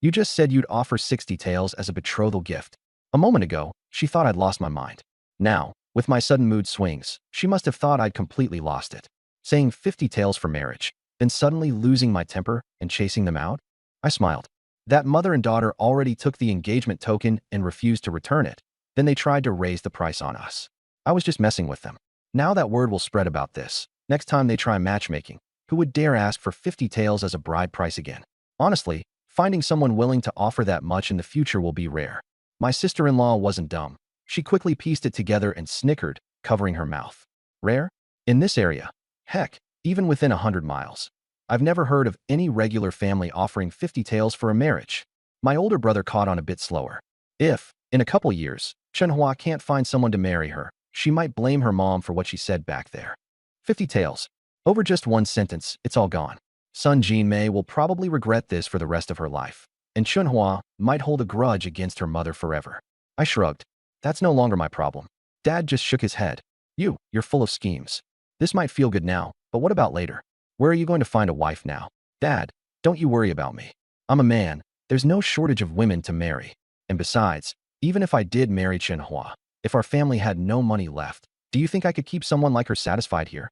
S1: You just said you'd offer 60 taels as a betrothal gift. A moment ago, she thought I'd lost my mind. Now, with my sudden mood swings, she must have thought I'd completely lost it. Saying 50 taels for marriage, then suddenly losing my temper and chasing them out? I smiled. That mother and daughter already took the engagement token and refused to return it. Then they tried to raise the price on us. I was just messing with them. Now that word will spread about this. Next time they try matchmaking, who would dare ask for 50 taels as a bride price again? Honestly, finding someone willing to offer that much in the future will be rare. My sister-in-law wasn't dumb. She quickly pieced it together and snickered, covering her mouth. Rare? In this area? Heck, even within 100 miles. I've never heard of any regular family offering 50 taels for a marriage. My older brother caught on a bit slower. If, in a couple years, Chenhua can't find someone to marry her, she might blame her mom for what she said back there. 50 taels. Over just one sentence, it's all gone. Sun Jinmei will probably regret this for the rest of her life, and Chenhua might hold a grudge against her mother forever. I shrugged. That's no longer my problem. Dad just shook his head. You're full of schemes. This might feel good now, but what about later? Where are you going to find a wife now? Dad, don't you worry about me. I'm a man. There's no shortage of women to marry. And besides, even if I did marry Chenhua, if our family had no money left, do you think I could keep someone like her satisfied here?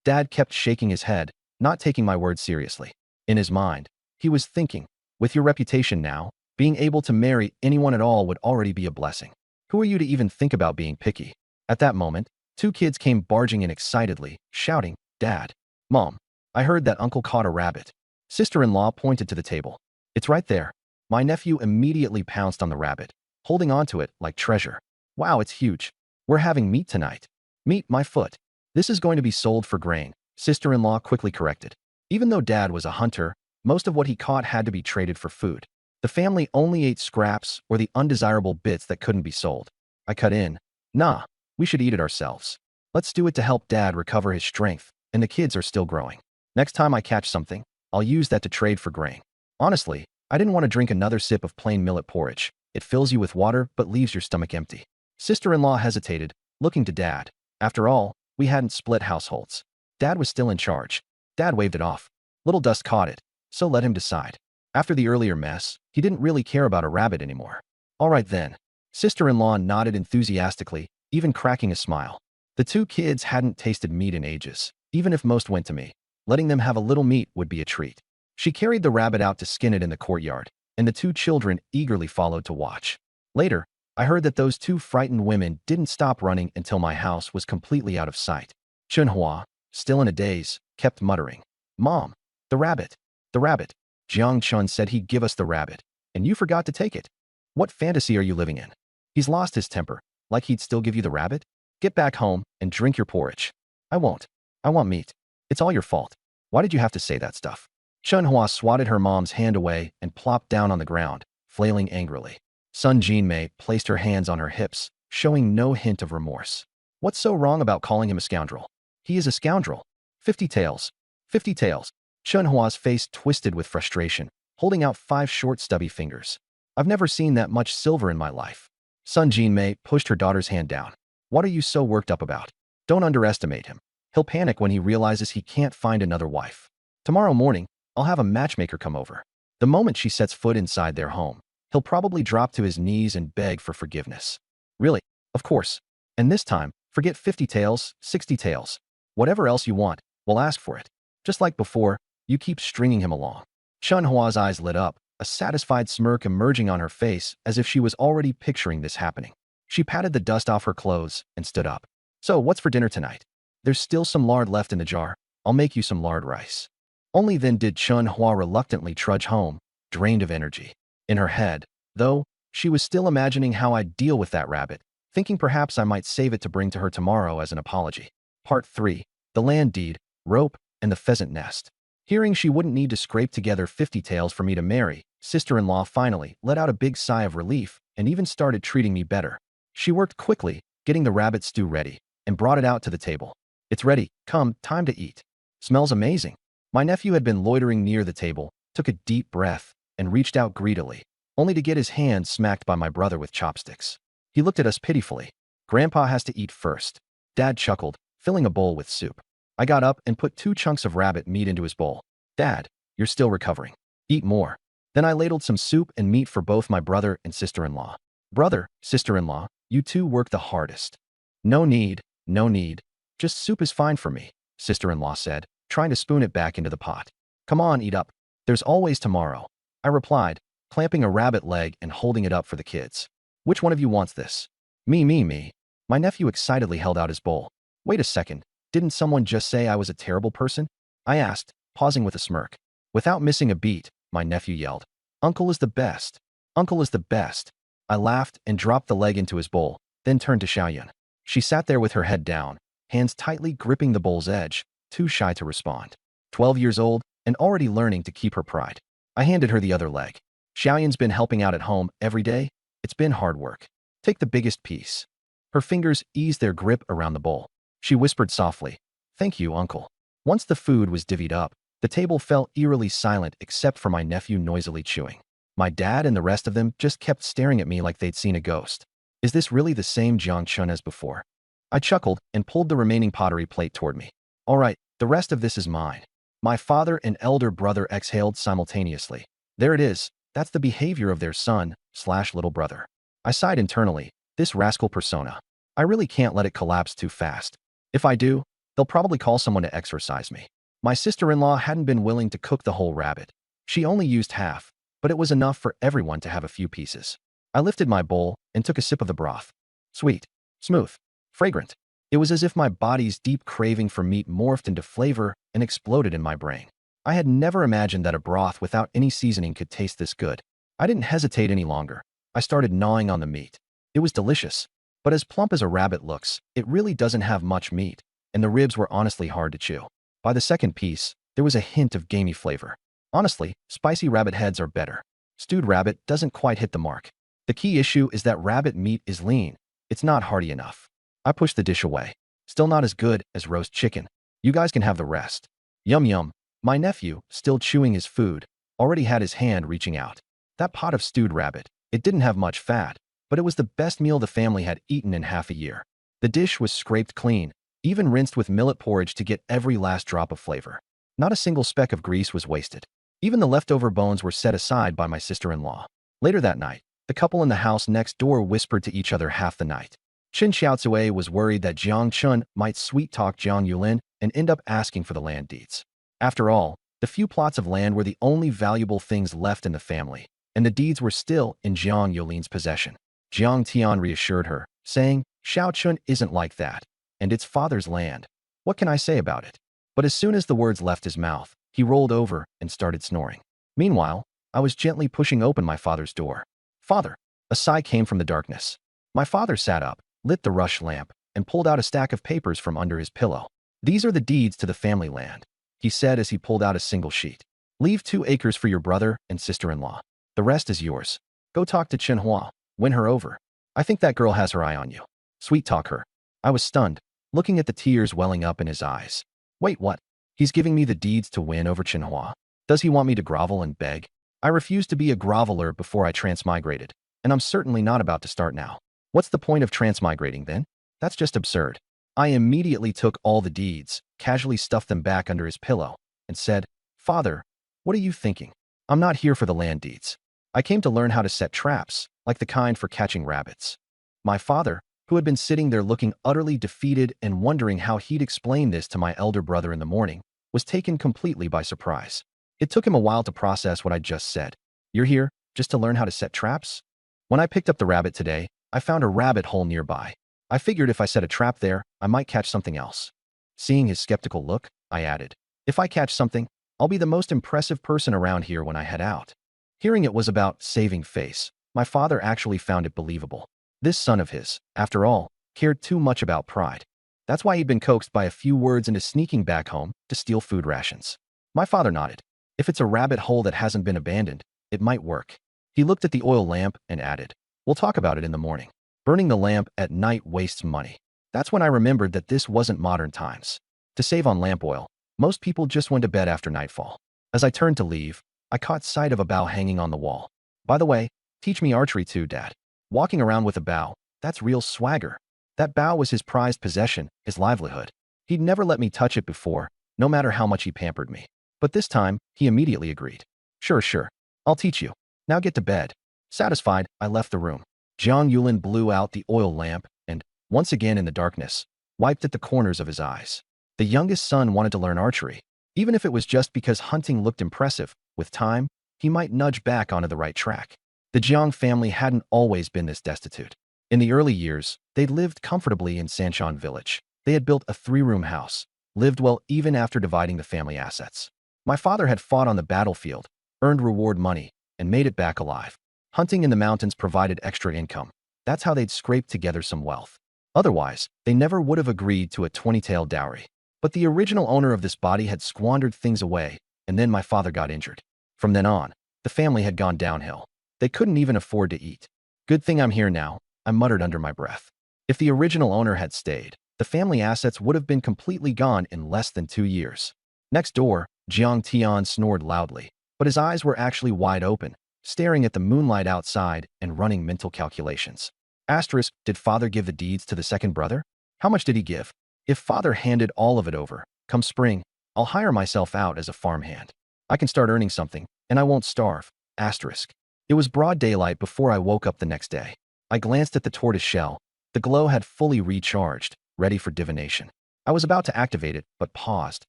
S1: Dad kept shaking his head, not taking my words seriously. In his mind, he was thinking, with your reputation now, being able to marry anyone at all would already be a blessing. Who are you to even think about being picky? At that moment, two kids came barging in excitedly, shouting, Dad, Mom, I heard that Uncle caught a rabbit. Sister-in-law pointed to the table. It's right there. My nephew immediately pounced on the rabbit, holding onto it like treasure. Wow, it's huge. We're having meat tonight. Meat, my foot. This is going to be sold for grain, sister-in-law quickly corrected. Even though Dad was a hunter, most of what he caught had to be traded for food. The family only ate scraps or the undesirable bits that couldn't be sold. I cut in. Nah, we should eat it ourselves. Let's do it to help Dad recover his strength, and the kids are still growing. Next time I catch something, I'll use that to trade for grain. Honestly, I didn't want to drink another sip of plain millet porridge. It fills you with water but leaves your stomach empty. Sister-in-law hesitated, looking to Dad. After all, we hadn't split households. Dad was still in charge. Dad waved it off. Little Dust caught it, so let him decide. After the earlier mess, he didn't really care about a rabbit anymore. All right then. Sister-in-law nodded enthusiastically, even cracking a smile. The two kids hadn't tasted meat in ages, even if most went to me. Letting them have a little meat would be a treat. She carried the rabbit out to skin it in the courtyard, and the two children eagerly followed to watch. Later, I heard that those two frightened women didn't stop running until my house was completely out of sight. Chenhua, still in a daze, kept muttering, Mom, the rabbit, the rabbit. Jiang Chun said he'd give us the rabbit, and you forgot to take it. What fantasy are you living in? He's lost his temper, like he'd still give you the rabbit? Get back home and drink your porridge. I won't. I want meat. It's all your fault. Why did you have to say that stuff? Chenhua swatted her mom's hand away and plopped down on the ground, flailing angrily. Sun Jinmei placed her hands on her hips, showing no hint of remorse. What's so wrong about calling him a scoundrel? He is a scoundrel. 50 taels. 50 taels. Chenhua's face twisted with frustration, holding out 5 short stubby fingers. I've never seen that much silver in my life. Sun Jinmei pushed her daughter's hand down. What are you so worked up about? Don't underestimate him. He'll panic when he realizes he can't find another wife. Tomorrow morning, I'll have a matchmaker come over. The moment she sets foot inside their home, he'll probably drop to his knees and beg for forgiveness. Really? Of course. And this time, forget 50 taels, 60 taels. Whatever else you want, we'll ask for it. Just like before, you keep stringing him along. Chenhua's eyes lit up, a satisfied smirk emerging on her face as if she was already picturing this happening. She patted the dust off her clothes and stood up. So, what's for dinner tonight? There's still some lard left in the jar. I'll make you some lard rice. Only then did Chenhua reluctantly trudge home, drained of energy. In her head, though, she was still imagining how I'd deal with that rabbit, thinking perhaps I might save it to bring to her tomorrow as an apology. Part 3. The land deed, rope, and the pheasant nest. Hearing she wouldn't need to scrape together 50 taels for me to marry, sister-in-law finally let out a big sigh of relief and even started treating me better. She worked quickly, getting the rabbit stew ready, and brought it out to the table. It's ready. Come, time to eat. Smells amazing. My nephew had been loitering near the table, took a deep breath, and reached out greedily, only to get his hand smacked by my brother with chopsticks. He looked at us pitifully. Grandpa has to eat first. Dad chuckled, filling a bowl with soup. I got up and put 2 chunks of rabbit meat into his bowl. Dad, you're still recovering. Eat more. Then I ladled some soup and meat for both my brother and sister-in-law. Brother, sister-in-law, you two work the hardest. No need, no need. Just soup is fine for me, sister-in-law said, trying to spoon it back into the pot. Come on, eat up. There's always tomorrow. I replied, clamping a rabbit leg and holding it up for the kids. Which one of you wants this? Me. My nephew excitedly held out his bowl. Wait a second, didn't someone just say I was a terrible person? I asked, pausing with a smirk. Without missing a beat, my nephew yelled, Uncle is the best. Uncle is the best. I laughed and dropped the leg into his bowl, then turned to Xiaoyun. She sat there with her head down, hands tightly gripping the bowl's edge, too shy to respond. 12 years old and already learning to keep her pride. I handed her the other leg. Xiaoyun's been helping out at home every day. It's been hard work. Take the biggest piece. Her fingers eased their grip around the bowl. She whispered softly, Thank you, Uncle. Once the food was divvied up, the table fell eerily silent except for my nephew noisily chewing. My dad and the rest of them just kept staring at me like they'd seen a ghost. Is this really the same Jiang Chun as before? I chuckled and pulled the remaining pottery plate toward me. All right, the rest of this is mine. My father and elder brother exhaled simultaneously. There it is. That's the behavior of their son/little brother. I sighed internally. This rascal persona. I really can't let it collapse too fast. If I do, they'll probably call someone to exorcise me. My sister-in-law hadn't been willing to cook the whole rabbit. She only used half, but it was enough for everyone to have a few pieces. I lifted my bowl and took a sip of the broth. Sweet, smooth, fragrant. It was as if my body's deep craving for meat morphed into flavor and exploded in my brain. I had never imagined that a broth without any seasoning could taste this good. I didn't hesitate any longer. I started gnawing on the meat. It was delicious, but as plump as a rabbit looks, it really doesn't have much meat, and the ribs were honestly hard to chew. By the second piece, there was a hint of gamey flavor. Honestly, spicy rabbit heads are better. Stewed rabbit doesn't quite hit the mark. The key issue is that rabbit meat is lean. It's not hearty enough. I pushed the dish away. Still not as good as roast chicken. You guys can have the rest. Yum yum. My nephew, still chewing his food, already had his hand reaching out. That pot of stewed rabbit, it didn't have much fat, but it was the best meal the family had eaten in half a year. The dish was scraped clean, even rinsed with millet porridge to get every last drop of flavor. Not a single speck of grease was wasted. Even the leftover bones were set aside by my sister-in-law. Later that night, the couple in the house next door whispered to each other half the night. Qin Xiaozue was worried that Jiang Chun might sweet-talk Jiang Yulin and end up asking for the land deeds. After all, the few plots of land were the only valuable things left in the family, and the deeds were still in Jiang Yulin's possession. Jiang Tian reassured her, saying, Xiao Chun isn't like that, and it's father's land. What can I say about it? But as soon as the words left his mouth, he rolled over and started snoring. Meanwhile, I was gently pushing open my father's door. Father! A sigh came from the darkness. My father sat up, lit the rush lamp, and pulled out a stack of papers from under his pillow. These are the deeds to the family land, he said as he pulled out a single sheet. Leave 2 acres for your brother and sister-in-law. The rest is yours. Go talk to Chenhua, win her over. I think that girl has her eye on you. Sweet talk her. I was stunned, looking at the tears welling up in his eyes. Wait, what? He's giving me the deeds to win over Chenhua. Does he want me to grovel and beg? I refused to be a groveler before I transmigrated, and I'm certainly not about to start now. What's the point of transmigrating then? That's just absurd. I immediately took all the deeds, casually stuffed them back under his pillow, and said, Father, what are you thinking? I'm not here for the land deeds. I came to learn how to set traps, like the kind for catching rabbits. My father, who had been sitting there looking utterly defeated and wondering how he'd explain this to my elder brother in the morning, was taken completely by surprise. It took him a while to process what I'd just said. You're here just to learn how to set traps? When I picked up the rabbit today, I found a rabbit hole nearby. I figured if I set a trap there, I might catch something else. Seeing his skeptical look, I added, if I catch something, I'll be the most impressive person around here when I head out. Hearing it was about saving face, my father actually found it believable. This son of his, after all, cared too much about pride. That's why he'd been coaxed by a few words into sneaking back home to steal food rations. My father nodded. If it's a rabbit hole that hasn't been abandoned, it might work. He looked at the oil lamp and added, we'll talk about it in the morning. Burning the lamp at night wastes money. That's when I remembered that this wasn't modern times. To save on lamp oil, most people just went to bed after nightfall. As I turned to leave, I caught sight of a bow hanging on the wall. By the way, teach me archery too, Dad. Walking around with a bow, that's real swagger. That bow was his prized possession, his livelihood. He'd never let me touch it before, no matter how much he pampered me. But this time, he immediately agreed. Sure. I'll teach you. Now get to bed. Satisfied, I left the room. Jiang Yulin blew out the oil lamp and, once again in the darkness, wiped at the corners of his eyes. The youngest son wanted to learn archery, even if it was just because hunting looked impressive. With time, he might nudge back onto the right track. The Jiang family hadn't always been this destitute. In the early years, they'd lived comfortably in Sanshan village. They had built a 3-room house, lived well even after dividing the family assets. My father had fought on the battlefield, earned reward money, and made it back alive. Hunting in the mountains provided extra income. That's how they'd scraped together some wealth. Otherwise, they never would have agreed to a 20-tael dowry. But the original owner of this body had squandered things away, and then my father got injured. From then on, the family had gone downhill. They couldn't even afford to eat. Good thing I'm here now, I muttered under my breath. If the original owner had stayed, the family assets would have been completely gone in less than 2 years. Next door, Jiang Tian snored loudly, but his eyes were actually wide open, staring at the moonlight outside and running mental calculations. Asterisk, did father give the deeds to the second brother? How much did he give? If father handed all of it over, come spring, I'll hire myself out as a farmhand. I can start earning something, and I won't starve. Asterisk. It was broad daylight before I woke up the next day. I glanced at the tortoise shell. The glow had fully recharged, ready for divination. I was about to activate it, but paused.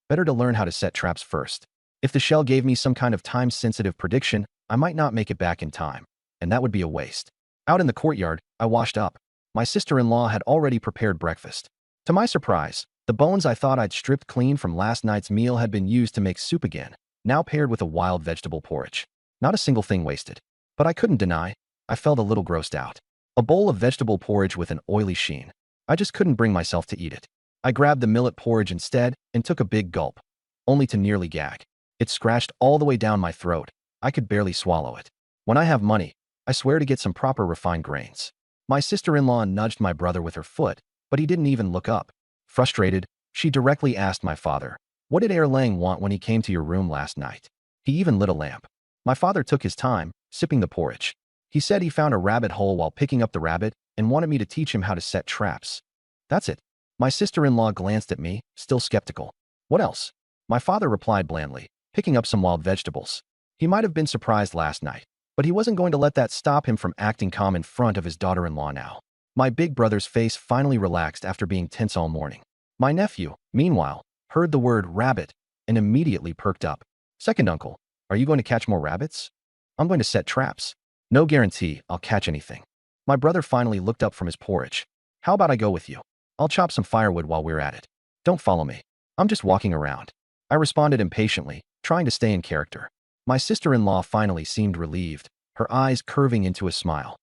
S1: Better to learn how to set traps first. If the shell gave me some kind of time-sensitive prediction, I might not make it back in time, and that would be a waste. Out in the courtyard, I washed up. My sister-in-law had already prepared breakfast. To my surprise, the bones I thought I'd stripped clean from last night's meal had been used to make soup again, now paired with a wild vegetable porridge. Not a single thing wasted. But I couldn't deny, I felt a little grossed out. A bowl of vegetable porridge with an oily sheen. I just couldn't bring myself to eat it. I grabbed the millet porridge instead and took a big gulp, only to nearly gag. It scratched all the way down my throat. I could barely swallow it. When I have money, I swear to get some proper refined grains. My sister-in-law nudged my brother with her foot, but he didn't even look up. Frustrated, she directly asked my father, "What did Lang want when he came to your room last night?" He even lit a lamp. My father took his time, sipping the porridge. He said he found a rabbit hole while picking up the rabbit and wanted me to teach him how to set traps. That's it. My sister-in-law glanced at me, still skeptical. What else? My father replied blandly, picking up some wild vegetables. He might have been surprised last night, but he wasn't going to let that stop him from acting calm in front of his daughter-in-law now. My big brother's face finally relaxed after being tense all morning. My nephew, meanwhile, heard the word rabbit and immediately perked up. "Second uncle, are you going to catch more rabbits?" "I'm going to set traps. No guarantee I'll catch anything." My brother finally looked up from his porridge. "How about I go with you? I'll chop some firewood while we're at it. Don't follow me. I'm just walking around." I responded impatiently, trying to stay in character. My sister-in-law finally seemed relieved, her eyes curving into a smile.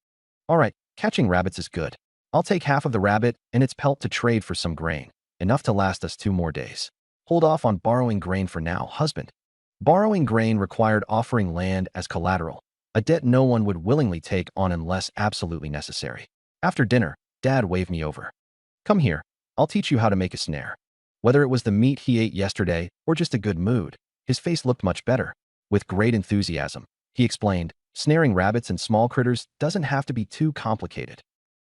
S1: "All right, catching rabbits is good. I'll take half of the rabbit and its pelt to trade for some grain, enough to last us 2 more days. Hold off on borrowing grain for now, husband." Borrowing grain required offering land as collateral, a debt no one would willingly take on unless absolutely necessary. After dinner, Dad waved me over. "Come here, I'll teach you how to make a snare." Whether it was the meat he ate yesterday or just a good mood, his face looked much better. With great enthusiasm, he explained, "Snaring rabbits and small critters doesn't have to be too complicated."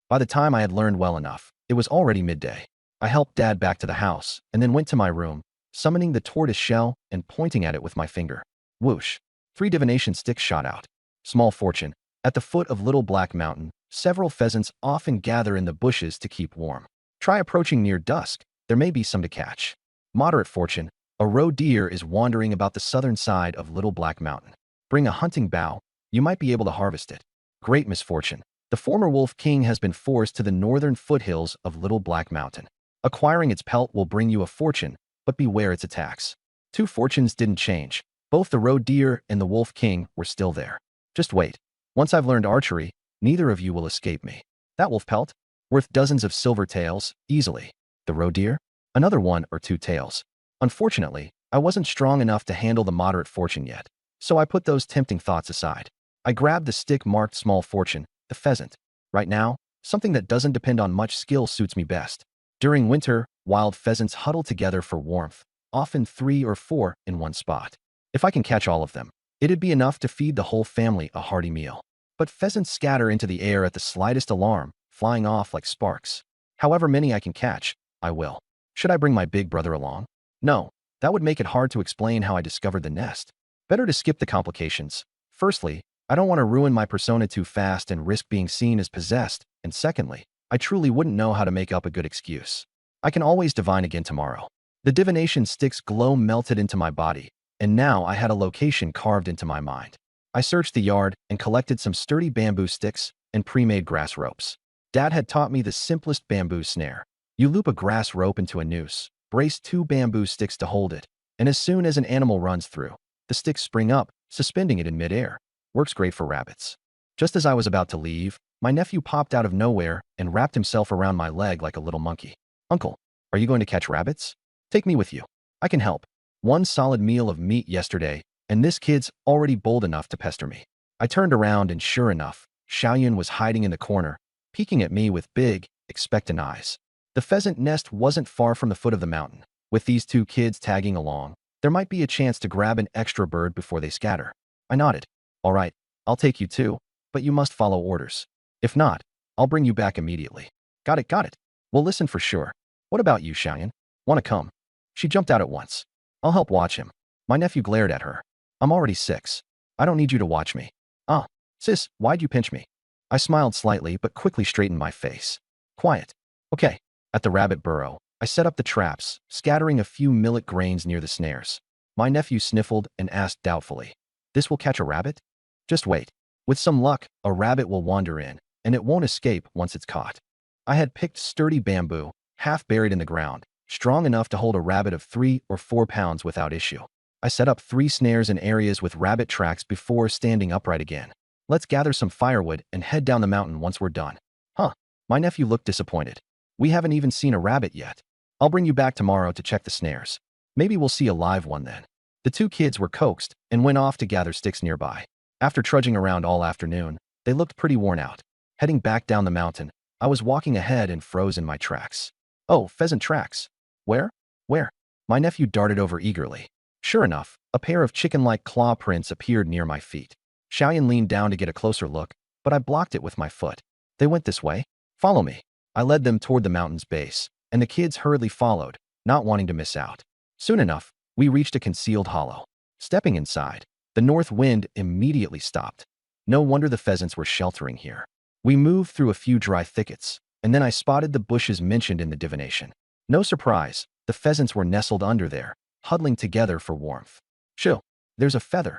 S1: By the time I had learned well enough, it was already midday. I helped Dad back to the house and then went to my room, summoning the tortoise shell and pointing at it with my finger. Whoosh! 3 divination sticks shot out. Small fortune. At the foot of Little Black Mountain, several pheasants often gather in the bushes to keep warm. Try approaching near dusk. There may be some to catch. Moderate fortune. A roe deer is wandering about the southern side of Little Black Mountain. Bring a hunting bow. You might be able to harvest it. Great misfortune. The former wolf king has been forced to the northern foothills of Little Black Mountain. Acquiring its pelt will bring you a fortune, but beware its attacks. 2 fortunes didn't change. Both the roe deer and the wolf king were still there. Just wait. Once I've learned archery, neither of you will escape me. That wolf pelt? Worth dozens of silver taels, easily. The roe deer? Another 1 or 2 taels. Unfortunately, I wasn't strong enough to handle the moderate fortune yet, so I put those tempting thoughts aside. I grabbed the stick marked small fortune, the pheasant. Right now, something that doesn't depend on much skill suits me best. During winter, wild pheasants huddle together for warmth, often 3 or 4 in one spot. If I can catch all of them, it'd be enough to feed the whole family a hearty meal. But pheasants scatter into the air at the slightest alarm, flying off like sparks. However many I can catch, I will. Should I bring my big brother along? No, that would make it hard to explain how I discovered the nest. Better to skip the complications. Firstly, I don't want to ruin my persona too fast and risk being seen as possessed, and secondly, I truly wouldn't know how to make up a good excuse. I can always divine again tomorrow. The divination stick's glow melted into my body, and now I had a location carved into my mind. I searched the yard and collected some sturdy bamboo sticks and pre-made grass ropes. Dad had taught me the simplest bamboo snare. You loop a grass rope into a noose, brace 2 bamboo sticks to hold it, and as soon as an animal runs through, the sticks spring up, suspending it in midair. Works great for rabbits. Just as I was about to leave, my nephew popped out of nowhere and wrapped himself around my leg like a little monkey. Uncle, are you going to catch rabbits? Take me with you. I can help. One solid meal of meat yesterday, and this kid's already bold enough to pester me. I turned around and sure enough, Xiaoyun was hiding in the corner, peeking at me with big, expectant eyes. The pheasant nest wasn't far from the foot of the mountain. With these 2 kids tagging along, there might be a chance to grab an extra bird before they scatter. I nodded. All right, I'll take you too, but you must follow orders. If not, I'll bring you back immediately. Got it, got it. We'll listen for sure. What about you, Xiaoyan? Want to come? She jumped out at once. I'll help watch him. My nephew glared at her. I'm already 6. I don't need you to watch me. Ah, sis, why'd you pinch me? I smiled slightly but quickly straightened my face. Quiet. Okay. At the rabbit burrow, I set up the traps, scattering a few millet grains near the snares. My nephew sniffled and asked doubtfully, "This will catch a rabbit?" Just wait. With some luck, a rabbit will wander in, and it won't escape once it's caught. I had picked sturdy bamboo, half buried in the ground, strong enough to hold a rabbit of 3 or 4 pounds without issue. I set up 3 snares in areas with rabbit tracks before standing upright again. Let's gather some firewood and head down the mountain once we're done. Huh. My nephew looked disappointed. We haven't even seen a rabbit yet. I'll bring you back tomorrow to check the snares. Maybe we'll see a live one then. The 2 kids were coaxed and went off to gather sticks nearby. After trudging around all afternoon, they looked pretty worn out. Heading back down the mountain, I was walking ahead and froze in my tracks. Oh, pheasant tracks. Where? Where? My nephew darted over eagerly. Sure enough, a pair of chicken-like claw prints appeared near my feet. Xiaoyan leaned down to get a closer look, but I blocked it with my foot. They went this way. Follow me. I led them toward the mountain's base, and the kids hurriedly followed, not wanting to miss out. Soon enough, we reached a concealed hollow. Stepping inside, the north wind immediately stopped. No wonder the pheasants were sheltering here. We moved through a few dry thickets, and then I spotted the bushes mentioned in the divination. No surprise, the pheasants were nestled under there, huddling together for warmth. Shoo, there's a feather.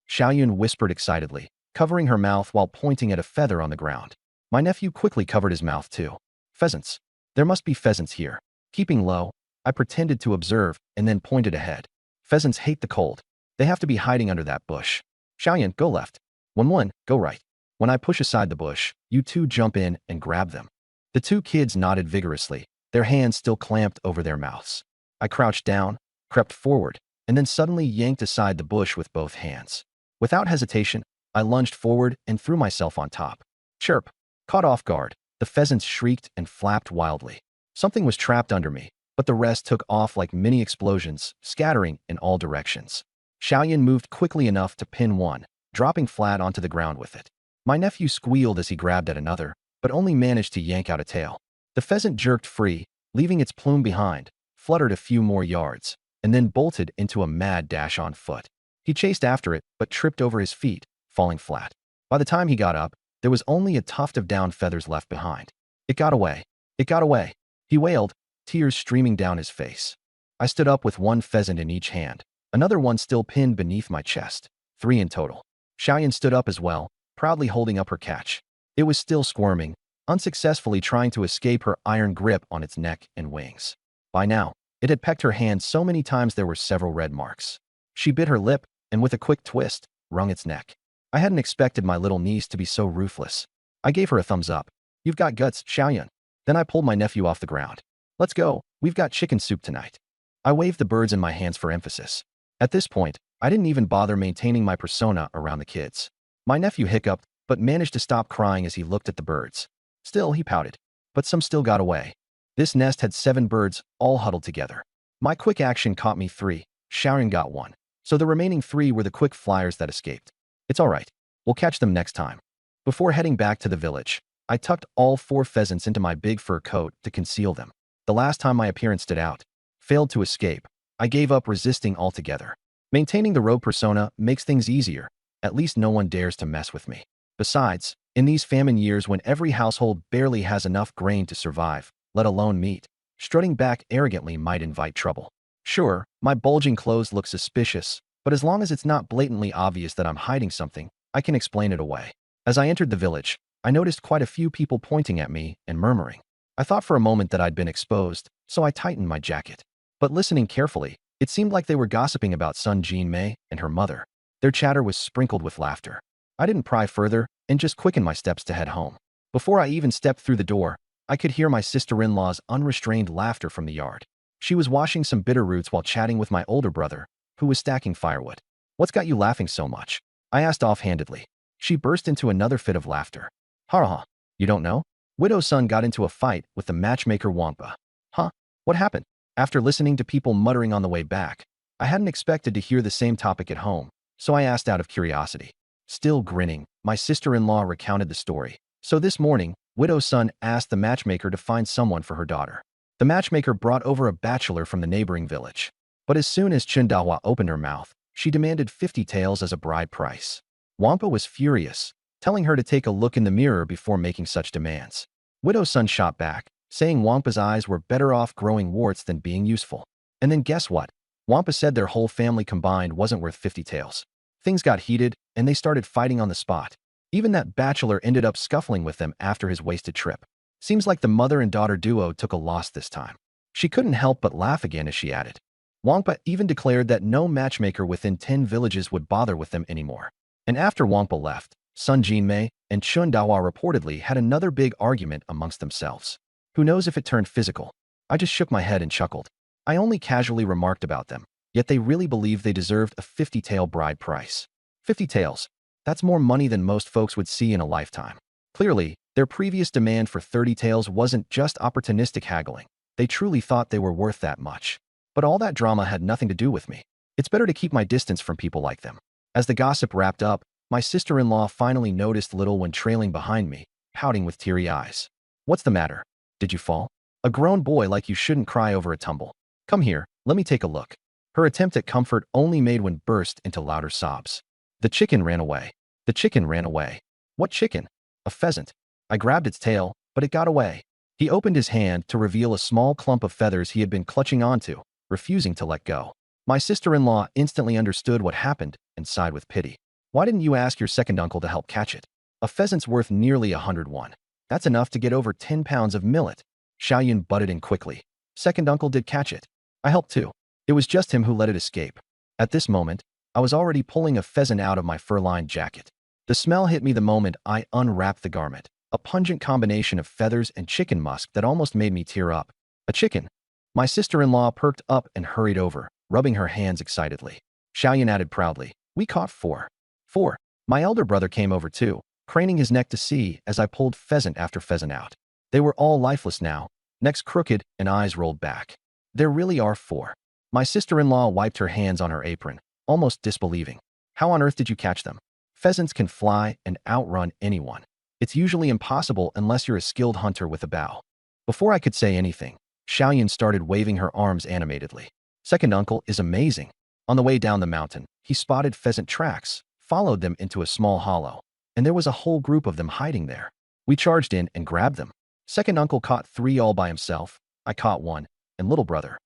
S1: Xiaoyun whispered excitedly, covering her mouth while pointing at a feather on the ground. My nephew quickly covered his mouth too. Pheasants. There must be pheasants here. Keeping low, I pretended to observe and then pointed ahead. Pheasants hate the cold. They have to be hiding under that bush. Xiaoyan, go left. 1-1, go right. When I push aside the bush, you 2 jump in and grab them. The 2 kids nodded vigorously, their hands still clamped over their mouths. I crouched down, crept forward, and then suddenly yanked aside the bush with both hands. Without hesitation, I lunged forward and threw myself on top. Chirp. Caught off guard, the pheasants shrieked and flapped wildly. Something was trapped under me, but the rest took off like mini explosions, scattering in all directions. Xiaoyan moved quickly enough to pin one, dropping flat onto the ground with it. My nephew squealed as he grabbed at another, but only managed to yank out a tail. The pheasant jerked free, leaving its plume behind, fluttered a few more yards, and then bolted into a mad dash on foot. He chased after it, but tripped over his feet, falling flat. By the time he got up, there was only a tuft of down feathers left behind. It got away. It got away. He wailed, tears streaming down his face. I stood up with 1 pheasant in each hand, another one still pinned beneath my chest. 3 in total. Xiaoyan stood up as well, proudly holding up her catch. It was still squirming, unsuccessfully trying to escape her iron grip on its neck and wings. By now, it had pecked her hand so many times there were several red marks. She bit her lip, and with a quick twist, wrung its neck. I hadn't expected my little niece to be so ruthless. I gave her a thumbs up. You've got guts, Xiaoyan. Then I pulled my nephew off the ground. Let's go, we've got chicken soup tonight. I waved the birds in my hands for emphasis. At this point, I didn't even bother maintaining my persona around the kids. My nephew hiccuped, but managed to stop crying as he looked at the birds. Still, he pouted. But some still got away. This nest had 7 birds, all huddled together. My quick action caught me 3. Xiaoyan got 1. So the remaining 3 were the quick flyers that escaped. It's all right. We'll catch them next time. Before heading back to the village, I tucked all 4 pheasants into my big fur coat to conceal them. The last time my appearance stood out, failed to escape, I gave up resisting altogether. Maintaining the rogue persona makes things easier. At least no one dares to mess with me. Besides, in these famine years when every household barely has enough grain to survive, let alone meat, strutting back arrogantly might invite trouble. Sure, my bulging clothes look suspicious, but as long as it's not blatantly obvious that I'm hiding something, I can explain it away. As I entered the village, I noticed quite a few people pointing at me and murmuring. I thought for a moment that I'd been exposed, so I tightened my jacket. But listening carefully, it seemed like they were gossiping about Sun Jin-mei and her mother. Their chatter was sprinkled with laughter. I didn't pry further and just quickened my steps to head home. Before I even stepped through the door, I could hear my sister-in-law's unrestrained laughter from the yard. She was washing some bitter roots while chatting with my older brother, who was stacking firewood. "What's got you laughing so much?" I asked offhandedly. She burst into another fit of laughter. "Ha ha, you don't know? Widow's son got into a fight with the matchmaker Wampa." "Huh? What happened?" After listening to people muttering on the way back, I hadn't expected to hear the same topic at home, so I asked out of curiosity. Still grinning, my sister-in-law recounted the story. So this morning, Widow's son asked the matchmaker to find someone for her daughter. The matchmaker brought over a bachelor from the neighboring village. But as soon as Chundawa opened her mouth, she demanded 50 taels as a bride price. Wampa was furious, telling her to take a look in the mirror before making such demands. Widow's son shot back, saying Wampa's eyes were better off growing warts than being useful. And then guess what? Wampa said their whole family combined wasn't worth 50 taels. Things got heated, and they started fighting on the spot. Even that bachelor ended up scuffling with them after his wasted trip. Seems like the mother and daughter duo took a loss this time. She couldn't help but laugh again as she added. Wampa even declared that no matchmaker within 10 villages would bother with them anymore. And after Wampa left, Sun Jinmei and Chun Dawa reportedly had another big argument amongst themselves. Who knows if it turned physical? I just shook my head and chuckled. I only casually remarked about them, yet they really believed they deserved a 50-tael bride price. 50 taels. That's more money than most folks would see in a lifetime. Clearly, their previous demand for 30 taels wasn't just opportunistic haggling. They truly thought they were worth that much. But all that drama had nothing to do with me. It's better to keep my distance from people like them. As the gossip wrapped up, my sister-in-law finally noticed Little One trailing behind me, pouting with teary eyes. "What's the matter? Did you fall? A grown boy like you shouldn't cry over a tumble. Come here, let me take a look." Her attempt at comfort only made one burst into louder sobs. "The chicken ran away. The chicken ran away." "What chicken?" "A pheasant. I grabbed its tail, but it got away." He opened his hand to reveal a small clump of feathers he had been clutching onto, refusing to let go. My sister-in-law instantly understood what happened and sighed with pity. "Why didn't you ask your second uncle to help catch it? A pheasant's worth nearly 101. That's enough to get over 10 pounds of millet." Xiaoyun butted in quickly. "Second uncle did catch it. I helped too. It was just him who let it escape." At this moment, I was already pulling a pheasant out of my fur-lined jacket. The smell hit me the moment I unwrapped the garment, a pungent combination of feathers and chicken musk that almost made me tear up. "A chicken?" My sister-in-law perked up and hurried over, rubbing her hands excitedly. Xiaoyun added proudly, "We caught 4. 4. My elder brother came over too, craning his neck to see as I pulled pheasant after pheasant out. They were all lifeless now, necks crooked and eyes rolled back. "There really are 4. My sister-in-law wiped her hands on her apron, almost disbelieving. "How on earth did you catch them?" "Pheasants can fly and outrun anyone. It's usually impossible unless you're a skilled hunter with a bow." Before I could say anything, Xiaoyun started waving her arms animatedly. "Second uncle is amazing." On the way down the mountain, he spotted pheasant tracks, followed them into a small hollow, and there was a whole group of them hiding there. We charged in and grabbed them. Second uncle caught 3 all by himself, I caught 1, and little brother,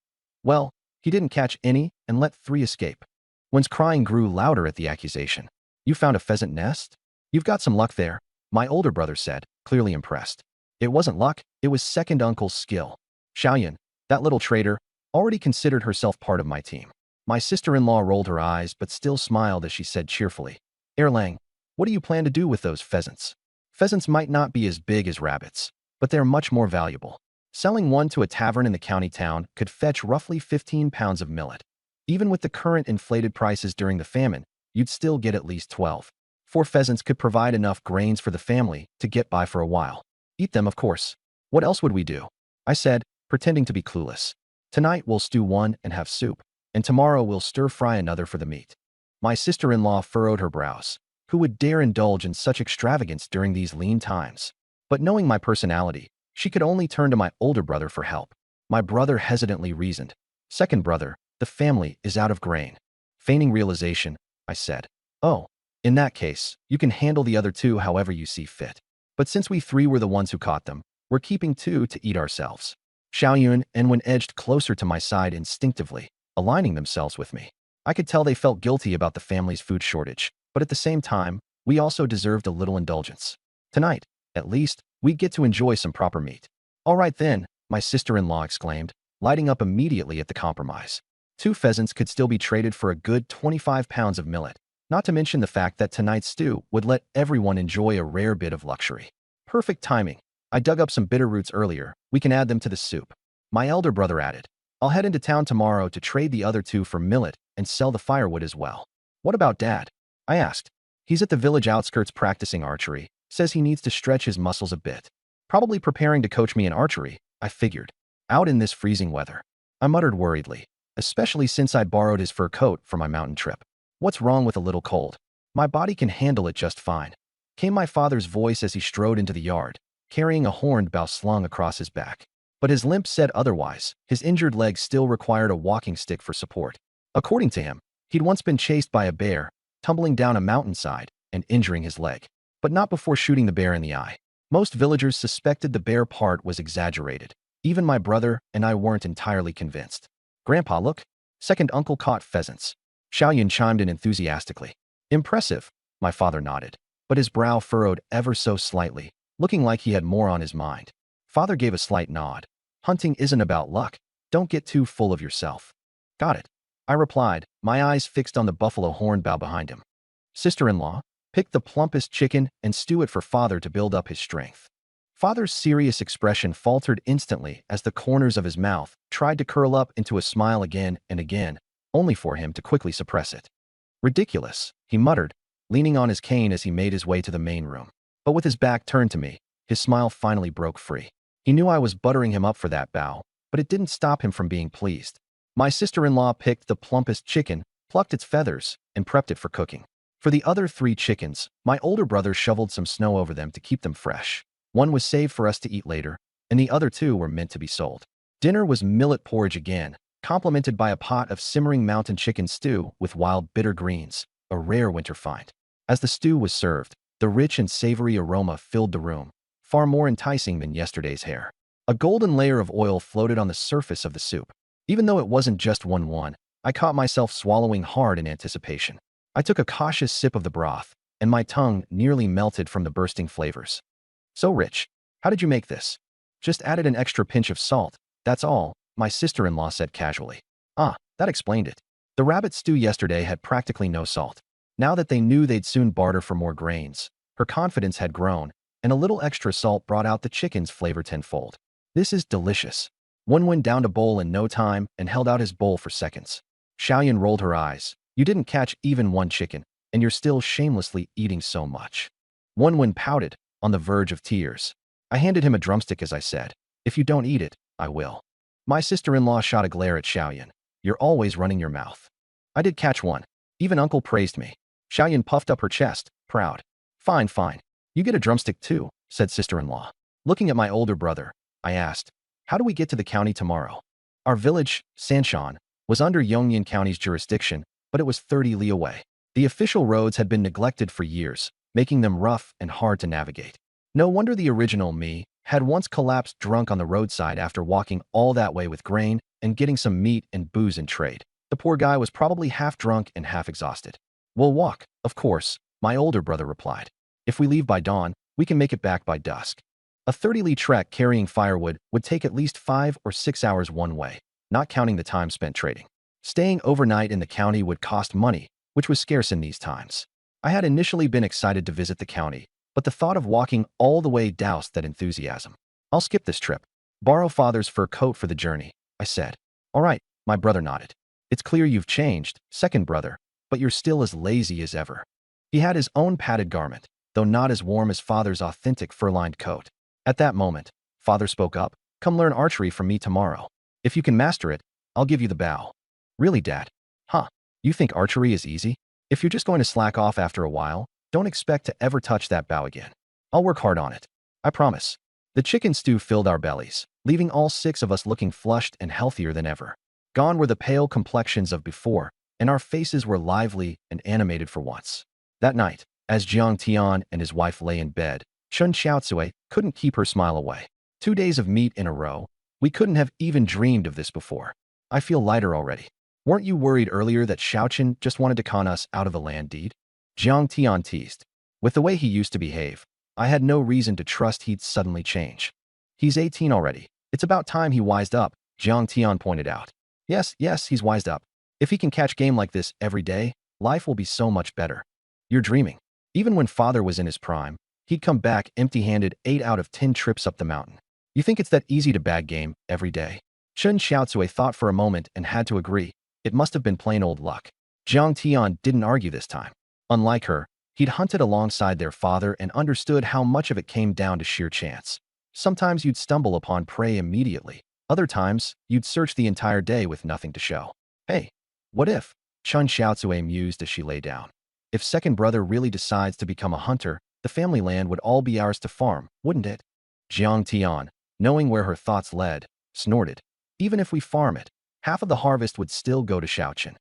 S1: well, he didn't catch any and let 3 escape. One's crying grew louder at the accusation. "You found a pheasant nest? You've got some luck there," my older brother said, clearly impressed. "It wasn't luck, it was second uncle's skill." Xiaoyun, that little traitor, already considered herself part of my team. My sister-in-law rolled her eyes but still smiled as she said cheerfully, "Erlang, what do you plan to do with those pheasants?" "Pheasants might not be as big as rabbits, but they're much more valuable. Selling one to a tavern in the county town could fetch roughly 15 pounds of millet. Even with the current inflated prices during the famine, you'd still get at least 12. 4 pheasants could provide enough grains for the family to get by for a while. Eat them, of course. What else would we do?" I said, pretending to be clueless. "Tonight we'll stew one and have soup, and tomorrow we'll stir-fry another for the meat." My sister-in-law furrowed her brows. Who would dare indulge in such extravagance during these lean times? But knowing my personality, she could only turn to my older brother for help. My brother hesitantly reasoned. "Second brother, the family is out of grain." Feigning realization, I said, "Oh, in that case, you can handle the other 2 however you see fit. But since we 3 were the ones who caught them, we're keeping 2 to eat ourselves." Xiaoyun and Wen edged closer to my side instinctively, aligning themselves with me. I could tell they felt guilty about the family's food shortage, but at the same time, we also deserved a little indulgence. Tonight, at least, we get to enjoy some proper meat. All right then, my sister-in-law exclaimed, lighting up immediately at the compromise. 2 pheasants could still be traded for a good 25 pounds of millet, not to mention the fact that tonight's stew would let everyone enjoy a rare bit of luxury. Perfect timing. I dug up some bitter roots earlier. We can add them to the soup. My elder brother added. I'll head into town tomorrow to trade the other 2 for millet and sell the firewood as well. What about Dad? I asked. He's at the village outskirts practicing archery. Says he needs to stretch his muscles a bit. Probably preparing to coach me in archery, I figured. Out in this freezing weather. I muttered worriedly, especially since I'd borrowed his fur coat for my mountain trip. What's wrong with a little cold? My body can handle it just fine. Came my father's voice as he strode into the yard, carrying a horned bow slung across his back. But his limp said otherwise. His injured leg still required a walking stick for support. According to him, he'd once been chased by a bear, tumbling down a mountainside and injuring his leg. But not before shooting the bear in the eye. Most villagers suspected the bear part was exaggerated. Even my brother and I weren't entirely convinced. Grandpa, look. Second uncle caught pheasants. Xiaoyan chimed in enthusiastically. Impressive, my father nodded, but his brow furrowed ever so slightly, looking like he had more on his mind. Father gave a slight nod. Hunting isn't about luck. Don't get too full of yourself. Got it, I replied, my eyes fixed on the buffalo horn bow behind him. Sister-in-law, pick the plumpest chicken and stew it for father to build up his strength. Father's serious expression faltered instantly as the corners of his mouth tried to curl up into a smile again and again, only for him to quickly suppress it. Ridiculous, he muttered, leaning on his cane as he made his way to the main room. But with his back turned to me, his smile finally broke free. He knew I was buttering him up for that bow, but it didn't stop him from being pleased. My sister-in-law picked the plumpest chicken, plucked its feathers, and prepped it for cooking. For the other 3 chickens, my older brother shoveled some snow over them to keep them fresh. One was saved for us to eat later, and the other 2 were meant to be sold. Dinner was millet porridge again, complemented by a pot of simmering mountain chicken stew with wild bitter greens, a rare winter find. As the stew was served, the rich and savory aroma filled the room, far more enticing than yesterday's hare. A golden layer of oil floated on the surface of the soup. Even though it wasn't just one, I caught myself swallowing hard in anticipation. I took a cautious sip of the broth, and my tongue nearly melted from the bursting flavors. So rich. How did you make this? Just added an extra pinch of salt, that's all, my sister-in-law said casually. Ah, that explained it. The rabbit stew yesterday had practically no salt. Now that they knew they'd soon barter for more grains, her confidence had grown, and a little extra salt brought out the chicken's flavor tenfold. This is delicious. Wen downed a bowl in no time and held out his bowl for seconds. Xiaoyan rolled her eyes. You didn't catch even 1 chicken, and you're still shamelessly eating so much. Wen pouted, on the verge of tears. I handed him a drumstick as I said, if you don't eat it, I will. My sister-in-law shot a glare at Xiaoyan. You're always running your mouth. I did catch 1. Even uncle praised me. Xiaoyan puffed up her chest, proud. Fine. You get a drumstick too, said sister-in-law. Looking at my older brother, I asked, how do we get to the county tomorrow? Our village, Sanshan, was under Yongnian County's jurisdiction, but it was 30 li away. The official roads had been neglected for years, making them rough and hard to navigate. No wonder the original me had once collapsed drunk on the roadside after walking all that way with grain and getting some meat and booze in trade. The poor guy was probably half drunk and half exhausted. We'll walk, of course, my older brother replied. If we leave by dawn, we can make it back by dusk. A 30-li trek carrying firewood would take at least 5 or 6 hours one way, not counting the time spent trading. Staying overnight in the county would cost money, which was scarce in these times. I had initially been excited to visit the county, but the thought of walking all the way doused that enthusiasm. I'll skip this trip. Borrow father's fur coat for the journey, I said. All right, my brother nodded. It's clear you've changed, second brother, but you're still as lazy as ever. He had his own padded garment, though not as warm as father's authentic fur-lined coat. At that moment, father spoke up. Come learn archery from me tomorrow. If you can master it, I'll give you the bow. Really, Dad? Huh, you think archery is easy? If you're just going to slack off after a while, don't expect to ever touch that bow again. I'll work hard on it. I promise. The chicken stew filled our bellies, leaving all 6 of us looking flushed and healthier than ever. Gone were the pale complexions of before, and our faces were lively and animated for once. That night, as Jiang Tian and his wife lay in bed, Chun Xiaotsui couldn't keep her smile away. 2 days of meat in a row. We couldn't have even dreamed of this before. I feel lighter already. Weren't you worried earlier that Xiaochen just wanted to con us out of the land deed? Jiang Tian teased. With the way he used to behave, I had no reason to trust he'd suddenly change. He's 18 already. It's about time he wised up, Jiang Tian pointed out. Yes, he's wised up. If he can catch game like this every day, life will be so much better. You're dreaming. Even when father was in his prime, he'd come back empty-handed 8 out of 10 trips up the mountain. You think it's that easy to bag game every day? Chen Xiaotsui thought for a moment and had to agree. It must have been plain old luck. Jiang Tian didn't argue this time. Unlike her, he'd hunted alongside their father and understood how much of it came down to sheer chance. Sometimes you'd stumble upon prey immediately. Other times, you'd search the entire day with nothing to show. Hey, what if? Chen Xiaotsui mused as she lay down. If second brother really decides to become a hunter, the family land would all be ours to farm, wouldn't it? Jiang Tian, knowing where her thoughts led, snorted. Even if we farm it, half of the harvest would still go to Shaoqin.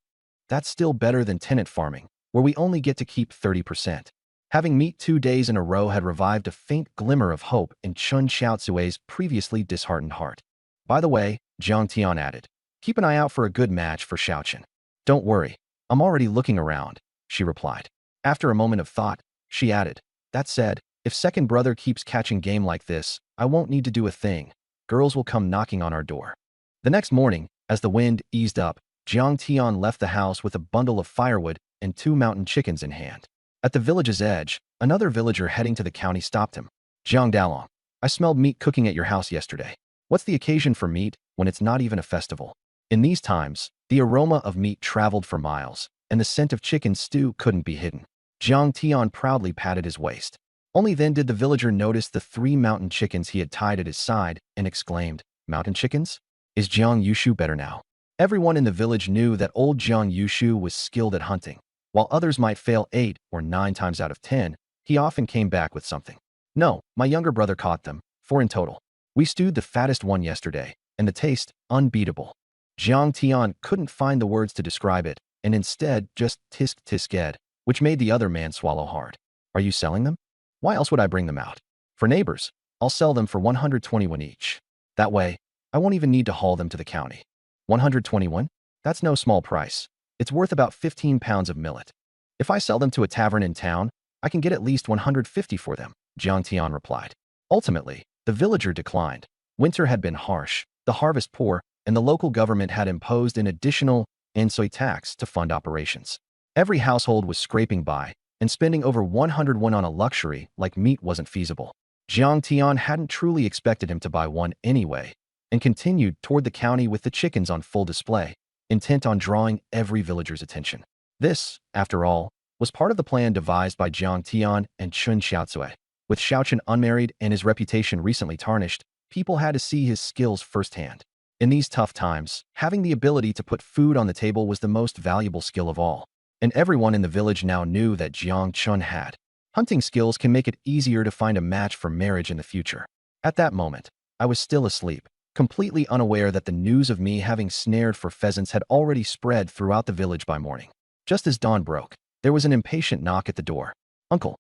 S1: That's still better than tenant farming, where we only get to keep 30%. Having meat 2 days in a row had revived a faint glimmer of hope in Chen Xiaotsui's previously disheartened heart. By the way, Jiang Tian added, keep an eye out for a good match for Shaoqin. Don't worry, I'm already looking around, she replied. After a moment of thought, she added, that said, if second brother keeps catching game like this, I won't need to do a thing. Girls will come knocking on our door. The next morning, as the wind eased up, Jiang Tian left the house with a bundle of firewood and 2 mountain chickens in hand. At the village's edge, another villager heading to the county stopped him. Jiang Dalong, I smelled meat cooking at your house yesterday. What's the occasion for meat when it's not even a festival? In these times, the aroma of meat traveled for miles, and the scent of chicken stew couldn't be hidden. Jiang Tian proudly patted his waist. Only then did the villager notice the 3 mountain chickens he had tied at his side and exclaimed, mountain chickens? Is Jiang Yushu better now? Everyone in the village knew that old Jiang Yushu was skilled at hunting. While others might fail 8 or 9 times out of 10, he often came back with something. No, my younger brother caught them, 4 in total. We stewed the fattest one yesterday, and the taste, unbeatable. Jiang Tian couldn't find the words to describe it, and instead just tisked, which made the other man swallow hard. Are you selling them? Why else would I bring them out? For neighbors, I'll sell them for 121 each. That way, I won't even need to haul them to the county. 121? That's no small price. It's worth about 15 pounds of millet. If I sell them to a tavern in town, I can get at least 150 for them, Jiang Tian replied. Ultimately, the villager declined. Winter had been harsh, the harvest poor, and the local government had imposed an additional ensoi tax to fund operations. Every household was scraping by, and spending over 101 on a luxury like meat wasn't feasible. Jiang Tian hadn't truly expected him to buy one anyway, and continued toward the county with the chickens on full display, intent on drawing every villager's attention. This, after all, was part of the plan devised by Jiang Tian and Chen Xiaotsui. With Shaoqin unmarried and his reputation recently tarnished, people had to see his skills firsthand. In these tough times, having the ability to put food on the table was the most valuable skill of all, and everyone in the village now knew that Jiang Chun had. Hunting skills can make it easier to find a match for marriage in the future. At that moment, I was still asleep, completely unaware that the news of me having snared for pheasants had already spread throughout the village by morning. Just as dawn broke, there was an impatient knock at the door. Uncle,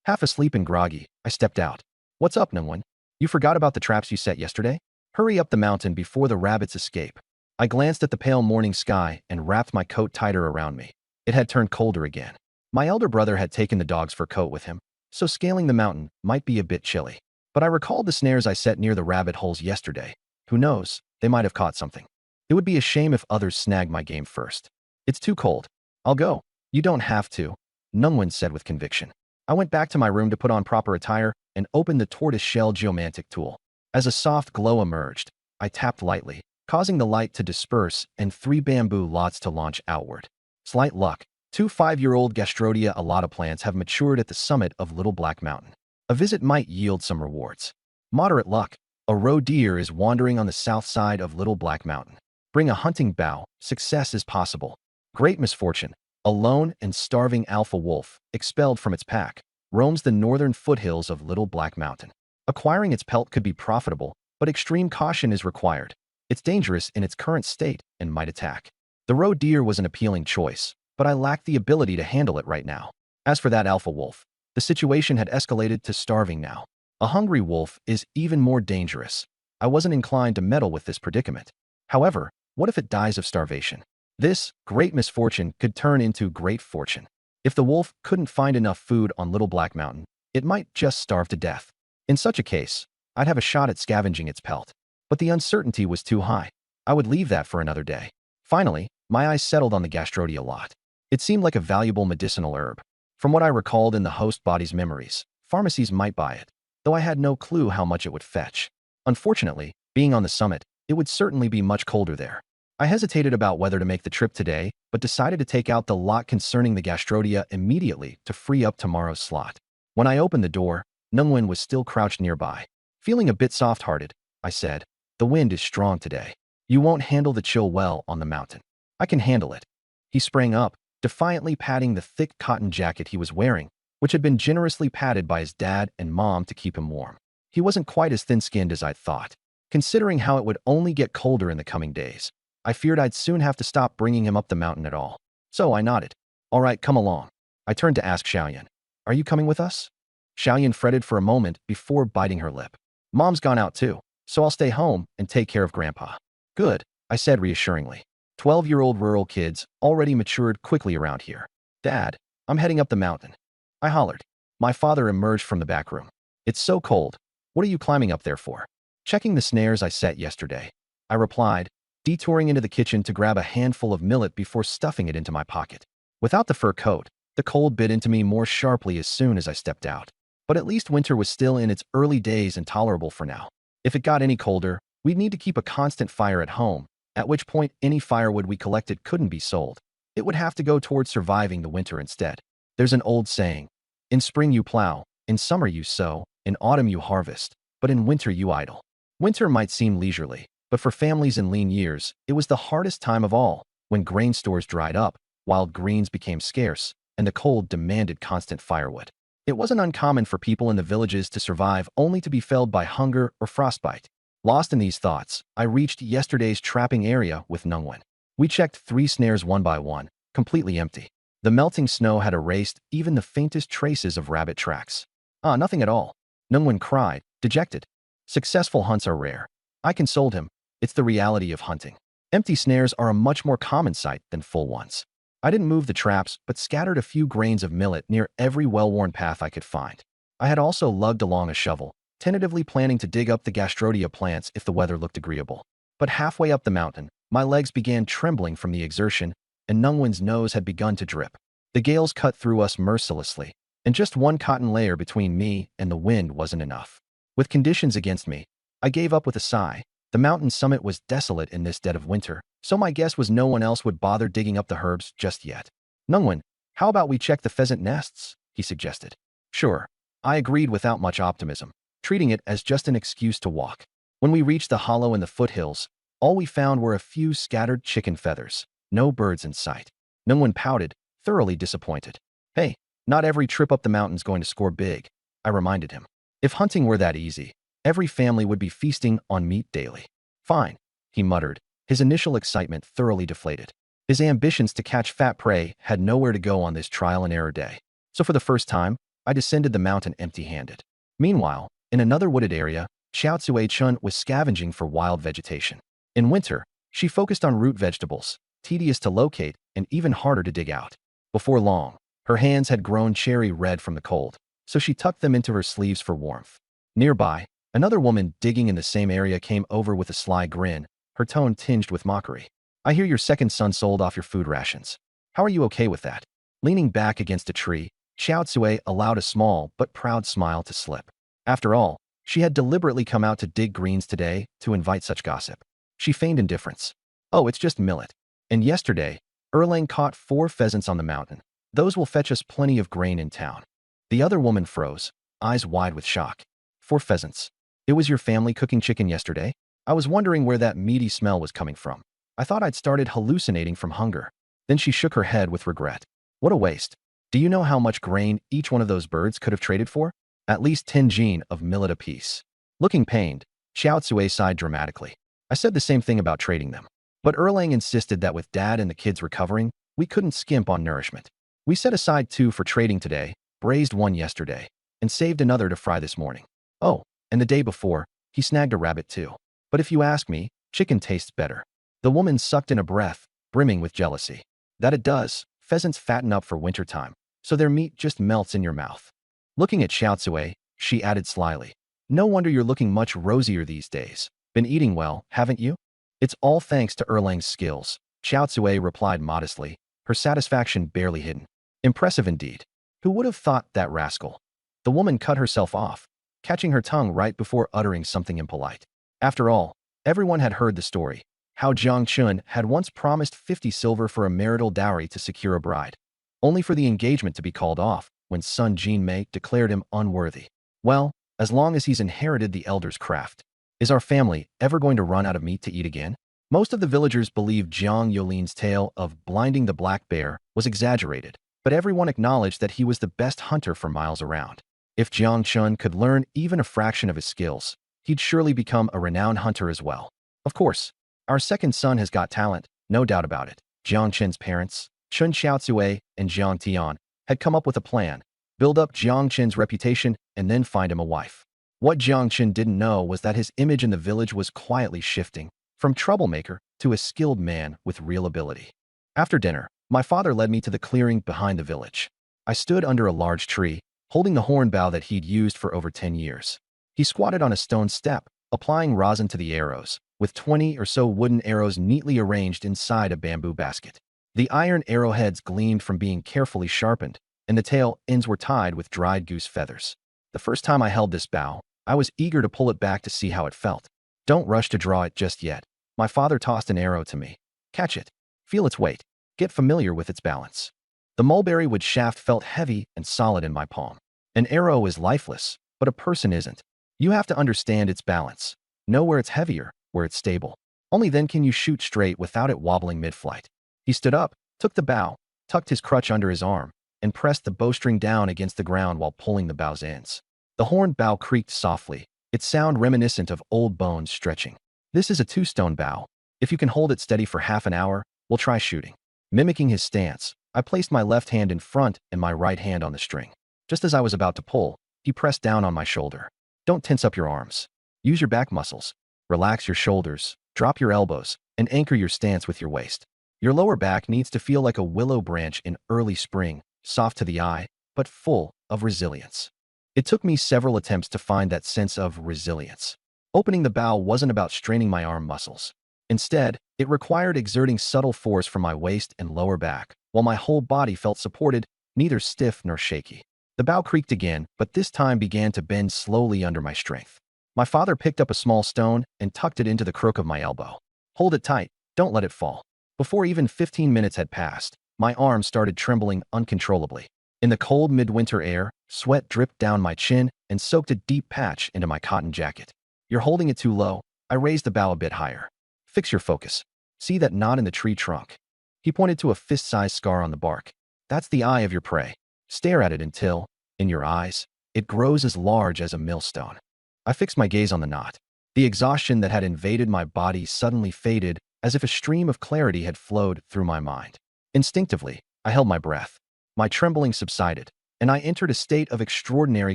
S1: half asleep and groggy, I stepped out. What's up, Nungwen? You forgot about the traps you set yesterday? Hurry up the mountain before the rabbits escape. I glanced at the pale morning sky and wrapped my coat tighter around me. It had turned colder again. My elder brother had taken the dog's fur coat with him, so scaling the mountain might be a bit chilly. But I recalled the snares I set near the rabbit holes yesterday. Who knows, they might have caught something. It would be a shame if others snagged my game first. It's too cold. I'll go. You don't have to, Nungwen said with conviction. I went back to my room to put on proper attire and opened the tortoise-shell geomantic tool. As a soft glow emerged, I tapped lightly, causing the light to disperse and 3 bamboo lots to launch outward. Slight luck. 2 5-year-old Gastrodia alata plants have matured at the summit of Little Black Mountain. A visit might yield some rewards. Moderate luck. A roe deer is wandering on the south side of Little Black Mountain. Bring a hunting bow. Success is possible. Great misfortune. A lone and starving alpha wolf, expelled from its pack, roams the northern foothills of Little Black Mountain. Acquiring its pelt could be profitable, but extreme caution is required. It's dangerous in its current state and might attack. The roe deer was an appealing choice, but I lacked the ability to handle it right now. As for that alpha wolf, the situation had escalated to starving now. A hungry wolf is even more dangerous. I wasn't inclined to meddle with this predicament. However, what if it dies of starvation? This great misfortune could turn into great fortune. If the wolf couldn't find enough food on Little Black Mountain, it might just starve to death. In such a case, I'd have a shot at scavenging its pelt. But the uncertainty was too high. I would leave that for another day. Finally, my eyes settled on the gastrodia lot. It seemed like a valuable medicinal herb. From what I recalled in the host body's memories, pharmacies might buy it, though I had no clue how much it would fetch. Unfortunately, being on the summit, it would certainly be much colder there. I hesitated about whether to make the trip today, but decided to take out the lot concerning the gastrodia immediately to free up tomorrow's slot. When I opened the door, Nungwen was still crouched nearby. Feeling a bit soft-hearted, I said, "The wind is strong today. You won't handle the chill well on the mountain." "I can handle it." He sprang up, defiantly patting the thick cotton jacket he was wearing, which had been generously padded by his dad and mom to keep him warm. He wasn't quite as thin-skinned as I'd thought. Considering how it would only get colder in the coming days, I feared I'd soon have to stop bringing him up the mountain at all. So I nodded. "All right, come along." I turned to ask Xiaoyan, "Are you coming with us?" Xiaoyan fretted for a moment before biting her lip. "Mom's gone out too, so I'll stay home and take care of Grandpa." "Good," I said reassuringly. 12-year-old rural kids already matured quickly around here. "Dad, I'm heading up the mountain," I hollered. My father emerged from the back room. "It's so cold. What are you climbing up there for?" "Checking the snares I set yesterday," I replied, detouring into the kitchen to grab a handful of millet before stuffing it into my pocket. Without the fur coat, the cold bit into me more sharply as soon as I stepped out. But at least winter was still in its early days and tolerable for now. If it got any colder, we'd need to keep a constant fire at home, at which point any firewood we collected couldn't be sold. It would have to go towards surviving the winter instead. There's an old saying, "In spring you plow, in summer you sow, in autumn you harvest, but in winter you idle." Winter might seem leisurely, but for families in lean years, it was the hardest time of all, when grain stores dried up, wild greens became scarce, and the cold demanded constant firewood. It wasn't uncommon for people in the villages to survive only to be felled by hunger or frostbite. Lost in these thoughts, I reached yesterday's trapping area with Nungwen. We checked 3 snares one by one, completely empty. The melting snow had erased even the faintest traces of rabbit tracks. "Ah, nothing at all," Nungwen cried, dejected. "Successful hunts are rare." I consoled him. "It's the reality of hunting. Empty snares are a much more common sight than full ones." I didn't move the traps, but scattered a few grains of millet near every well-worn path I could find. I had also lugged along a shovel, tentatively planning to dig up the gastrodia plants if the weather looked agreeable. But halfway up the mountain, my legs began trembling from the exertion, and Nungwen's nose had begun to drip. The gales cut through us mercilessly, and just one cotton layer between me and the wind wasn't enough. With conditions against me, I gave up with a sigh. The mountain summit was desolate in this dead of winter, so my guess was no one else would bother digging up the herbs just yet. "Nungwen, how about we check the pheasant nests?" he suggested. "Sure." I agreed without much optimism, treating it as just an excuse to walk. When we reached the hollow in the foothills, all we found were a few scattered chicken feathers, no birds in sight. Nungwen pouted, thoroughly disappointed. "Hey, not every trip up the mountain's going to score big," I reminded him. "If hunting were that easy, every family would be feasting on meat daily." "Fine," he muttered, his initial excitement thoroughly deflated. His ambitions to catch fat prey had nowhere to go on this trial-and-error day. So for the first time, I descended the mountain empty-handed. Meanwhile, in another wooded area, Xiao Chun was scavenging for wild vegetation. In winter, she focused on root vegetables, tedious to locate and even harder to dig out. Before long, her hands had grown cherry red from the cold, so she tucked them into her sleeves for warmth. Nearby, another woman digging in the same area came over with a sly grin, her tone tinged with mockery. "I hear your second son sold off your food rations. How are you okay with that?" Leaning back against a tree, Xiao Tsue allowed a small but proud smile to slip. After all, she had deliberately come out to dig greens today to invite such gossip. She feigned indifference. "Oh, it's just millet. And yesterday, Erlang caught 4 pheasants on the mountain. Those will fetch us plenty of grain in town." The other woman froze, eyes wide with shock. 4 pheasants. It was your family cooking chicken yesterday? I was wondering where that meaty smell was coming from. I thought I'd started hallucinating from hunger. Then she shook her head with regret. "What a waste. Do you know how much grain each one of those birds could have traded for? At least 10 jin of millet apiece." Looking pained, Xiao Tsue sighed dramatically. "I said the same thing about trading them. But Erlang insisted that with Dad and the kids recovering, we couldn't skimp on nourishment. We set aside 2 for trading today, braised 1 yesterday, and saved another to fry this morning. Oh, and the day before, he snagged a rabbit too. But if you ask me, chicken tastes better." The woman sucked in a breath, brimming with jealousy. "That it does. Pheasants fatten up for wintertime. so their meat just melts in your mouth. Looking at Xiaotsue, she added slyly, "No wonder you're looking much rosier these days. Been eating well, haven't you?" "It's all thanks to Erlang's skills," Xiaotsue replied modestly, her satisfaction barely hidden. "Impressive indeed. Who would have thought that rascal?" The woman cut herself off, catching her tongue right before uttering something impolite. After all, everyone had heard the story, how Jiang Chun had once promised 50 silver for a marital dowry to secure a bride, only for the engagement to be called off when Sun Jinmei declared him unworthy. Well, as long as he's inherited the elder's craft, is our family ever going to run out of meat to eat again? Most of the villagers believed Jiang Yolin's tale of blinding the black bear was exaggerated, but everyone acknowledged that he was the best hunter for miles around. If Jiang Chun could learn even a fraction of his skills, he'd surely become a renowned hunter as well. Of course, our second son has got talent, no doubt about it. Jiang Chen's parents, Chun Xiaotsue and Jiang Tian, had come up with a plan: build up Jiang Chen's reputation and then find him a wife. What Jiang Chen didn't know was that his image in the village was quietly shifting from troublemaker to a skilled man with real ability. After dinner, my father led me to the clearing behind the village. I stood under a large tree, holding the horn bow that he'd used for over 10 years. He squatted on a stone step, applying rosin to the arrows, with 20 or so wooden arrows neatly arranged inside a bamboo basket. The iron arrowheads gleamed from being carefully sharpened, and the tail ends were tied with dried goose feathers. The first time I held this bow, I was eager to pull it back to see how it felt. "Don't rush to draw it just yet." My father tossed an arrow to me. "Catch it. Feel its weight. Get familiar with its balance." The mulberry wood shaft felt heavy and solid in my palm. An arrow is lifeless, but a person isn't. You have to understand its balance. Know where it's heavier, where it's stable. Only then can you shoot straight without it wobbling mid-flight. He stood up, took the bow, tucked his crutch under his arm, and pressed the bowstring down against the ground while pulling the bow's ends. The horned bow creaked softly, its sound reminiscent of old bones stretching. "This is a two-stone bow. If you can hold it steady for half an hour, we'll try shooting." Mimicking his stance, I placed my left hand in front and my right hand on the string. Just as I was about to pull, he pressed down on my shoulder. "Don't tense up your arms. Use your back muscles. Relax your shoulders, drop your elbows, and anchor your stance with your waist. Your lower back needs to feel like a willow branch in early spring, soft to the eye, but full of resilience." It took me several attempts to find that sense of resilience. Opening the bow wasn't about straining my arm muscles. Instead, it required exerting subtle force from my waist and lower back, while my whole body felt supported, neither stiff nor shaky. The bow creaked again, but this time began to bend slowly under my strength. My father picked up a small stone and tucked it into the crook of my elbow. "Hold it tight, don't let it fall." Before even 15 minutes had passed, my arm started trembling uncontrollably. In the cold midwinter air, sweat dripped down my chin and soaked a deep patch into my cotton jacket. "You're holding it too low." I raised the bow a bit higher. "Fix your focus. See that knot in the tree trunk?" He pointed to a fist-sized scar on the bark. "That's the eye of your prey. Stare at it until, in your eyes, it grows as large as a millstone." I fixed my gaze on the knot. The exhaustion that had invaded my body suddenly faded, as if a stream of clarity had flowed through my mind. Instinctively, I held my breath. My trembling subsided, and I entered a state of extraordinary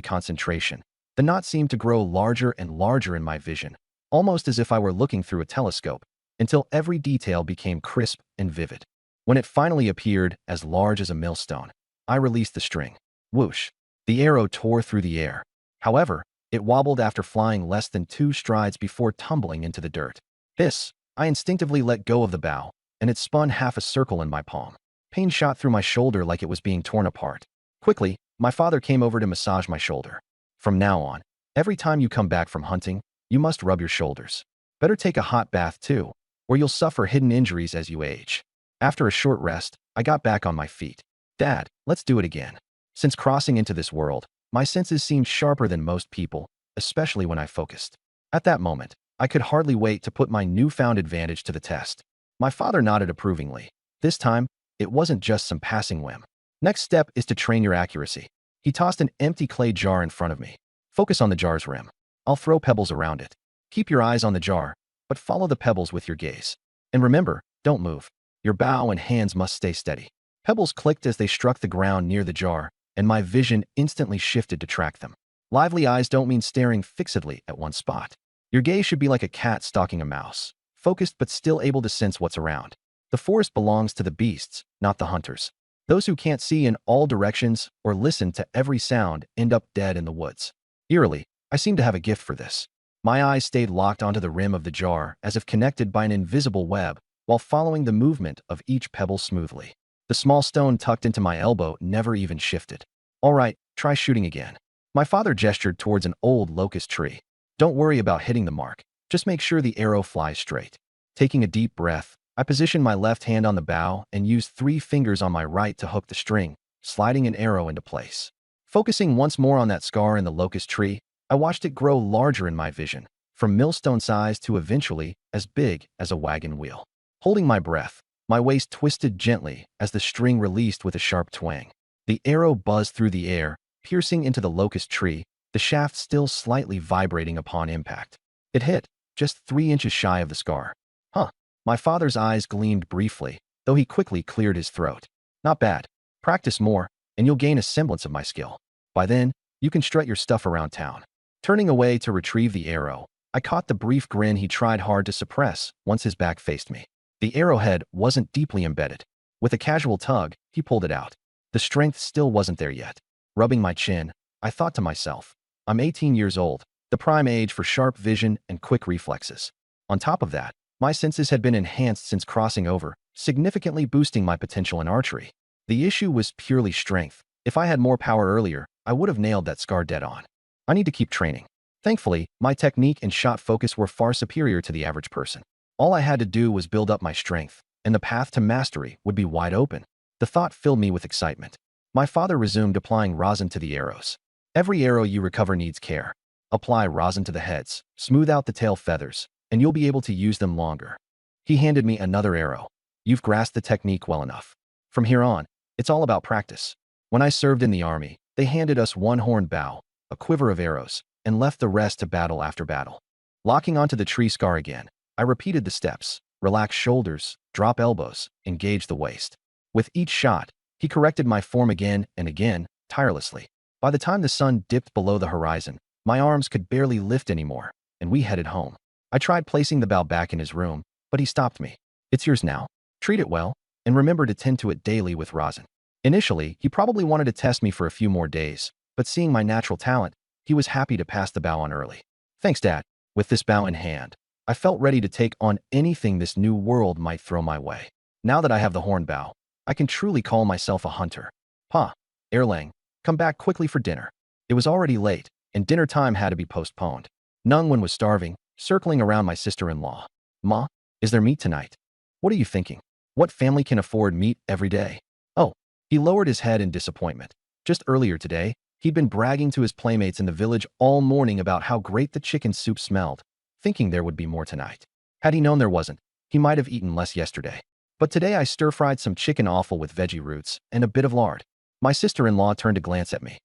S1: concentration. The knot seemed to grow larger and larger in my vision, almost as if I were looking through a telescope, until every detail became crisp and vivid. When it finally appeared as large as a millstone, I released the string. Whoosh! The arrow tore through the air. However, it wobbled after flying less than 2 strides before tumbling into the dirt. Hiss! I instinctively let go of the bow, and it spun half a circle in my palm. Pain shot through my shoulder like it was being torn apart. Quickly, my father came over to massage my shoulder. "From now on, every time you come back from hunting, you must rub your shoulders. Better take a hot bath too, or you'll suffer hidden injuries as you age." After a short rest, I got back on my feet. "Dad, let's do it again." Since crossing into this world, my senses seemed sharper than most people, especially when I focused. At that moment, I could hardly wait to put my newfound advantage to the test. My father nodded approvingly. This time, it wasn't just some passing whim. "Next step is to train your accuracy." He tossed an empty clay jar in front of me. "Focus on the jar's rim. I'll throw pebbles around it. Keep your eyes on the jar, but follow the pebbles with your gaze. And remember, don't move. Your bow and hands must stay steady." Pebbles clicked as they struck the ground near the jar, and my vision instantly shifted to track them. Lively eyes don't mean staring fixedly at one spot. Your gaze should be like a cat stalking a mouse, focused but still able to sense what's around. The forest belongs to the beasts, not the hunters. Those who can't see in all directions or listen to every sound end up dead in the woods. Eerily, I seem to have a gift for this. My eyes stayed locked onto the rim of the jar as if connected by an invisible web, while following the movement of each pebble smoothly. The small stone tucked into my elbow never even shifted. All right, try shooting again. My father gestured towards an old locust tree. Don't worry about hitting the mark. Just make sure the arrow flies straight. Taking a deep breath, I positioned my left hand on the bow and used 3 fingers on my right to hook the string, sliding an arrow into place. Focusing once more on that scar in the locust tree, I watched it grow larger in my vision, from millstone size to eventually as big as a wagon wheel. Holding my breath, my waist twisted gently as the string released with a sharp twang. The arrow buzzed through the air, piercing into the locust tree, the shaft still slightly vibrating upon impact. It hit, just 3 inches shy of the scar. Huh. My father's eyes gleamed briefly, though he quickly cleared his throat. Not bad. Practice more, and you'll gain a semblance of my skill. By then, you can strut your stuff around town. Turning away to retrieve the arrow, I caught the brief grin he tried hard to suppress once his back faced me. The arrowhead wasn't deeply embedded. With a casual tug, he pulled it out. The strength still wasn't there yet. Rubbing my chin, I thought to myself, I'm 18 years old, the prime age for sharp vision and quick reflexes. On top of that, my senses had been enhanced since crossing over, significantly boosting my potential in archery. The issue was purely strength. If I had more power earlier, I would have nailed that scar dead on. I need to keep training. Thankfully, my technique and shot focus were far superior to the average person. All I had to do was build up my strength, and the path to mastery would be wide open. The thought filled me with excitement. My father resumed applying rosin to the arrows. Every arrow you recover needs care. Apply rosin to the heads, smooth out the tail feathers, and you'll be able to use them longer. He handed me another arrow. You've grasped the technique well enough. From here on, it's all about practice. When I served in the army, they handed us 1 horn bow, a quiver of arrows, and left the rest to battle after battle. Locking onto the tree scar again, I repeated the steps, relax shoulders, drop elbows, engage the waist. With each shot, he corrected my form again and again, tirelessly. By the time the sun dipped below the horizon, my arms could barely lift anymore, and we headed home. I tried placing the bow back in his room, but he stopped me. It's yours now. Treat it well, and remember to tend to it daily with rosin. Initially, he probably wanted to test me for a few more days, but seeing my natural talent, he was happy to pass the bow on early. Thanks, Dad. With this bow in hand, I felt ready to take on anything this new world might throw my way. Now that I have the horn bow, I can truly call myself a hunter. Pa, Erlang, come back quickly for dinner. It was already late, and dinner time had to be postponed. Nungwen was starving, circling around my sister-in-law. Ma, is there meat tonight? What are you thinking? What family can afford meat every day? Oh, he lowered his head in disappointment. Just earlier today, he'd been bragging to his playmates in the village all morning about how great the chicken soup smelled, thinking there would be more tonight. Had he known there wasn't, he might have eaten less yesterday. But today I stir-fried some chicken offal with veggie roots and a bit of lard. My sister-in-law turned to glance at me.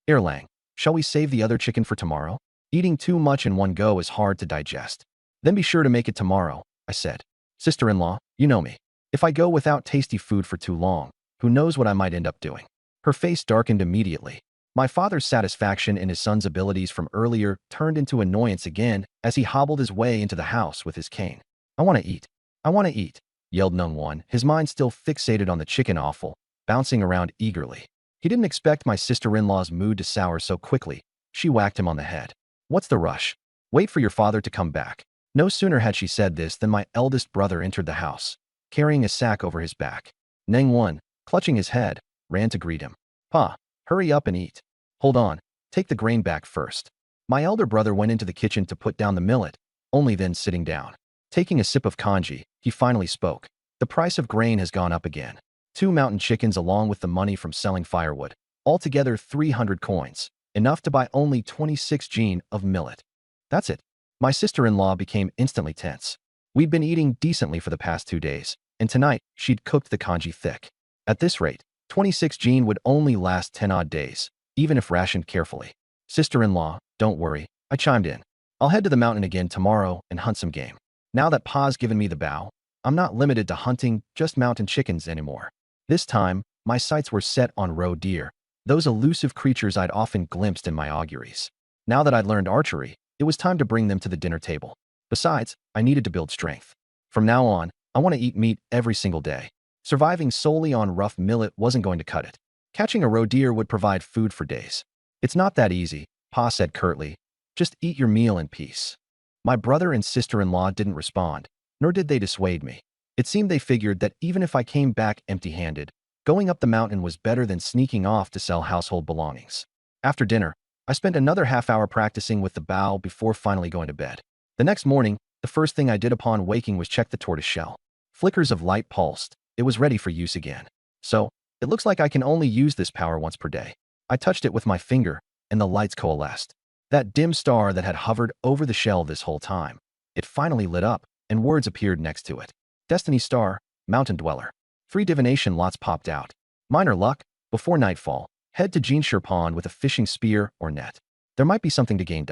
S1: Erlang, shall we save the other chicken for tomorrow? Eating too much in one go is hard to digest. Then be sure to make it tomorrow, I said. Sister-in-law, you know me. If I go without tasty food for too long, who knows what I might end up doing? Her face darkened immediately. My father's satisfaction in his son's abilities from earlier turned into annoyance again as he hobbled his way into the house with his cane. I want to eat. I want to eat, yelled Nungwon, his mind still fixated on the chicken offal, bouncing around eagerly. He didn't expect my sister-in-law's mood to sour so quickly. She whacked him on the head. What's the rush? Wait for your father to come back. No sooner had she said this than my eldest brother entered the house, carrying a sack over his back. Nengwon, clutching his head, ran to greet him. Pa, hurry up and eat. Hold on, take the grain back first. My elder brother went into the kitchen to put down the millet, only then sitting down. Taking a sip of kanji, he finally spoke. The price of grain has gone up again. 2 mountain chickens along with the money from selling firewood. Altogether 300 coins, enough to buy only 26 jin of millet. That's it. My sister-in-law became instantly tense. We'd been eating decently for the past 2 days, and tonight she'd cooked the kanji thick. At this rate, 26 jin would only last 10 odd days, even if rationed carefully. Sister-in-law, don't worry, I chimed in. I'll head to the mountain again tomorrow and hunt some game. Now that Pa's given me the bow, I'm not limited to hunting just mountain chickens anymore. This time, my sights were set on roe deer, those elusive creatures I'd often glimpsed in my auguries. Now that I'd learned archery, it was time to bring them to the dinner table. Besides, I needed to build strength. From now on, I want to eat meat every single day. Surviving solely on rough millet wasn't going to cut it. Catching a roe deer would provide food for days. It's not that easy, Pa said curtly. Just eat your meal in peace. My brother and sister-in-law didn't respond, nor did they dissuade me. It seemed they figured that even if I came back empty-handed, going up the mountain was better than sneaking off to sell household belongings. After dinner, I spent another half-hour practicing with the bow before finally going to bed. The next morning, the first thing I did upon waking was check the tortoise shell. Flickers of light pulsed. It was ready for use again. So, it looks like I can only use this power once per day. I touched it with my finger, and the lights coalesced. That dim star that had hovered over the shell this whole time. It finally lit up, and words appeared next to it. Destiny Star, Mountain Dweller. 3 divination lots popped out. Minor luck, before nightfall, head to Jinshire Pond with a fishing spear or net. There might be something to gain.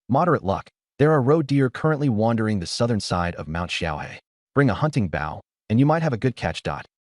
S1: Moderate luck, there are roe deer currently wandering the southern side of Mount Xiaohe. Bring a hunting bow, and you might have a good catch.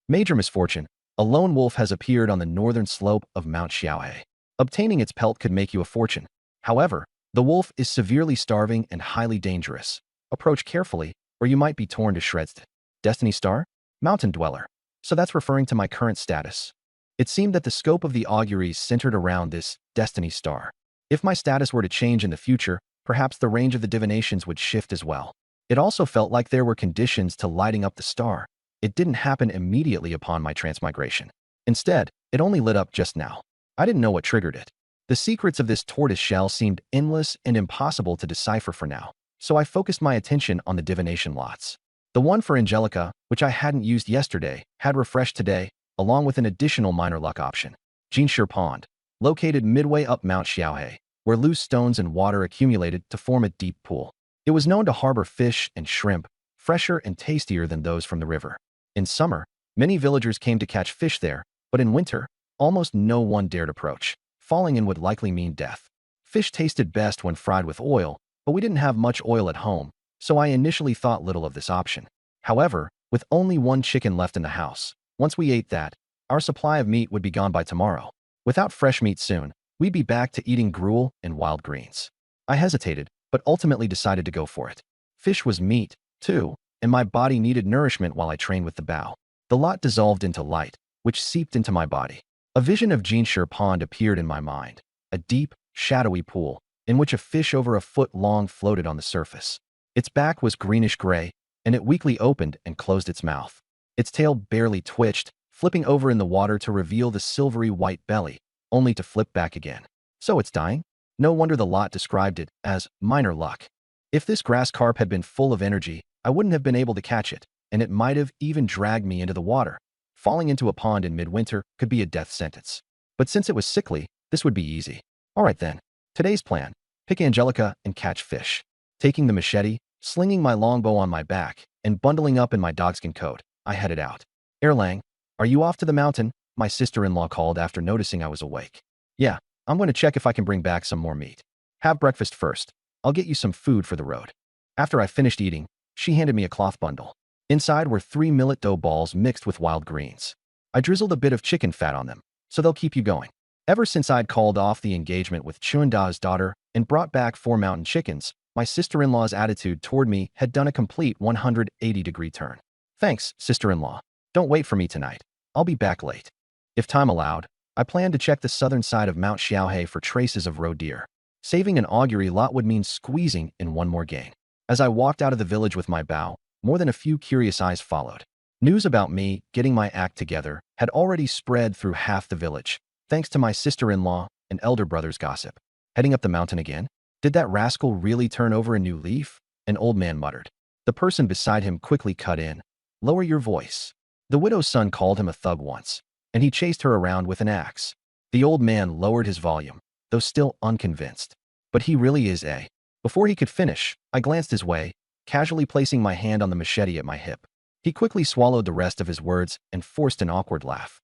S1: Major misfortune, a lone wolf has appeared on the northern slope of Mount Xiaohe. Obtaining its pelt could make you a fortune. However, the wolf is severely starving and highly dangerous. Approach carefully, or you might be torn to shreds. Destiny Star? Mountain Dweller. So that's referring to my current status. It seemed that the scope of the auguries centered around this Destiny Star. If my status were to change in the future, perhaps the range of the divinations would shift as well. It also felt like there were conditions to lighting up the star. It didn't happen immediately upon my transmigration. Instead, it only lit up just now. I didn't know what triggered it. The secrets of this tortoise shell seemed endless and impossible to decipher for now, so I focused my attention on the divination lots. The one for Angelica, which I hadn't used yesterday, had refreshed today, along with an additional minor luck option. Jinshire Pond, located midway up Mount Xiaohe, where loose stones and water accumulated to form a deep pool. It was known to harbor fish and shrimp, fresher and tastier than those from the river. In summer, many villagers came to catch fish there, but in winter, almost no one dared approach. Falling in would likely mean death. Fish tasted best when fried with oil, but we didn't have much oil at home, so I initially thought little of this option. However, with only 1 chicken left in the house, once we ate that, our supply of meat would be gone by tomorrow. Without fresh meat soon, we'd be back to eating gruel and wild greens. I hesitated, but ultimately decided to go for it. Fish was meat, too, and my body needed nourishment while I trained with the bow. The lot dissolved into light, which seeped into my body. A vision of Jinshire Pond appeared in my mind, a deep, shadowy pool, in which a fish over a foot long floated on the surface. Its back was greenish-gray, and it weakly opened and closed its mouth. Its tail barely twitched, flipping over in the water to reveal the silvery white belly, only to flip back again. So it's dying? No wonder the lot described it as minor luck. If this grass carp had been full of energy, I wouldn't have been able to catch it, and it might have even dragged me into the water. Falling into a pond in midwinter could be a death sentence. But since it was sickly, this would be easy. Alright then. Today's plan. Pick Angelica and catch fish. Taking the machete, slinging my longbow on my back, and bundling up in my dogskin coat, I headed out. Erlang, are you off to the mountain? My sister-in-law called after noticing I was awake. Yeah, I'm going to check if I can bring back some more meat. Have breakfast first. I'll get you some food for the road. After I finished eating, she handed me a cloth bundle. Inside were 3 millet dough balls mixed with wild greens. I drizzled a bit of chicken fat on them, so they'll keep you going. Ever since I'd called off the engagement with Chuanda's daughter and brought back 4 mountain chickens, my sister-in-law's attitude toward me had done a complete 180-degree turn. Thanks, sister-in-law. Don't wait for me tonight. I'll be back late. If time allowed, I planned to check the southern side of Mount Xiaohe for traces of roe deer. Saving an augury lot would mean squeezing in one more gain. As I walked out of the village with my bow, more than a few curious eyes followed. News about me getting my act together had already spread through half the village, thanks to my sister-in-law and elder brother's gossip. Heading up the mountain again? Did that rascal really turn over a new leaf? An old man muttered. The person beside him quickly cut in. Lower your voice. The widow's son called him a thug once, and he chased her around with an axe. The old man lowered his volume, though still unconvinced. But he really is a. Before he could finish, I glanced his way, casually placing my hand on the machete at my hip. He quickly swallowed the rest of his words and forced an awkward laugh.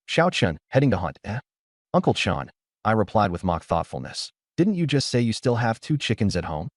S1: Xiao Chun, heading to hunt, eh? Uncle Chan, I replied with mock thoughtfulness. Didn't you just say you still have 2 chickens at home?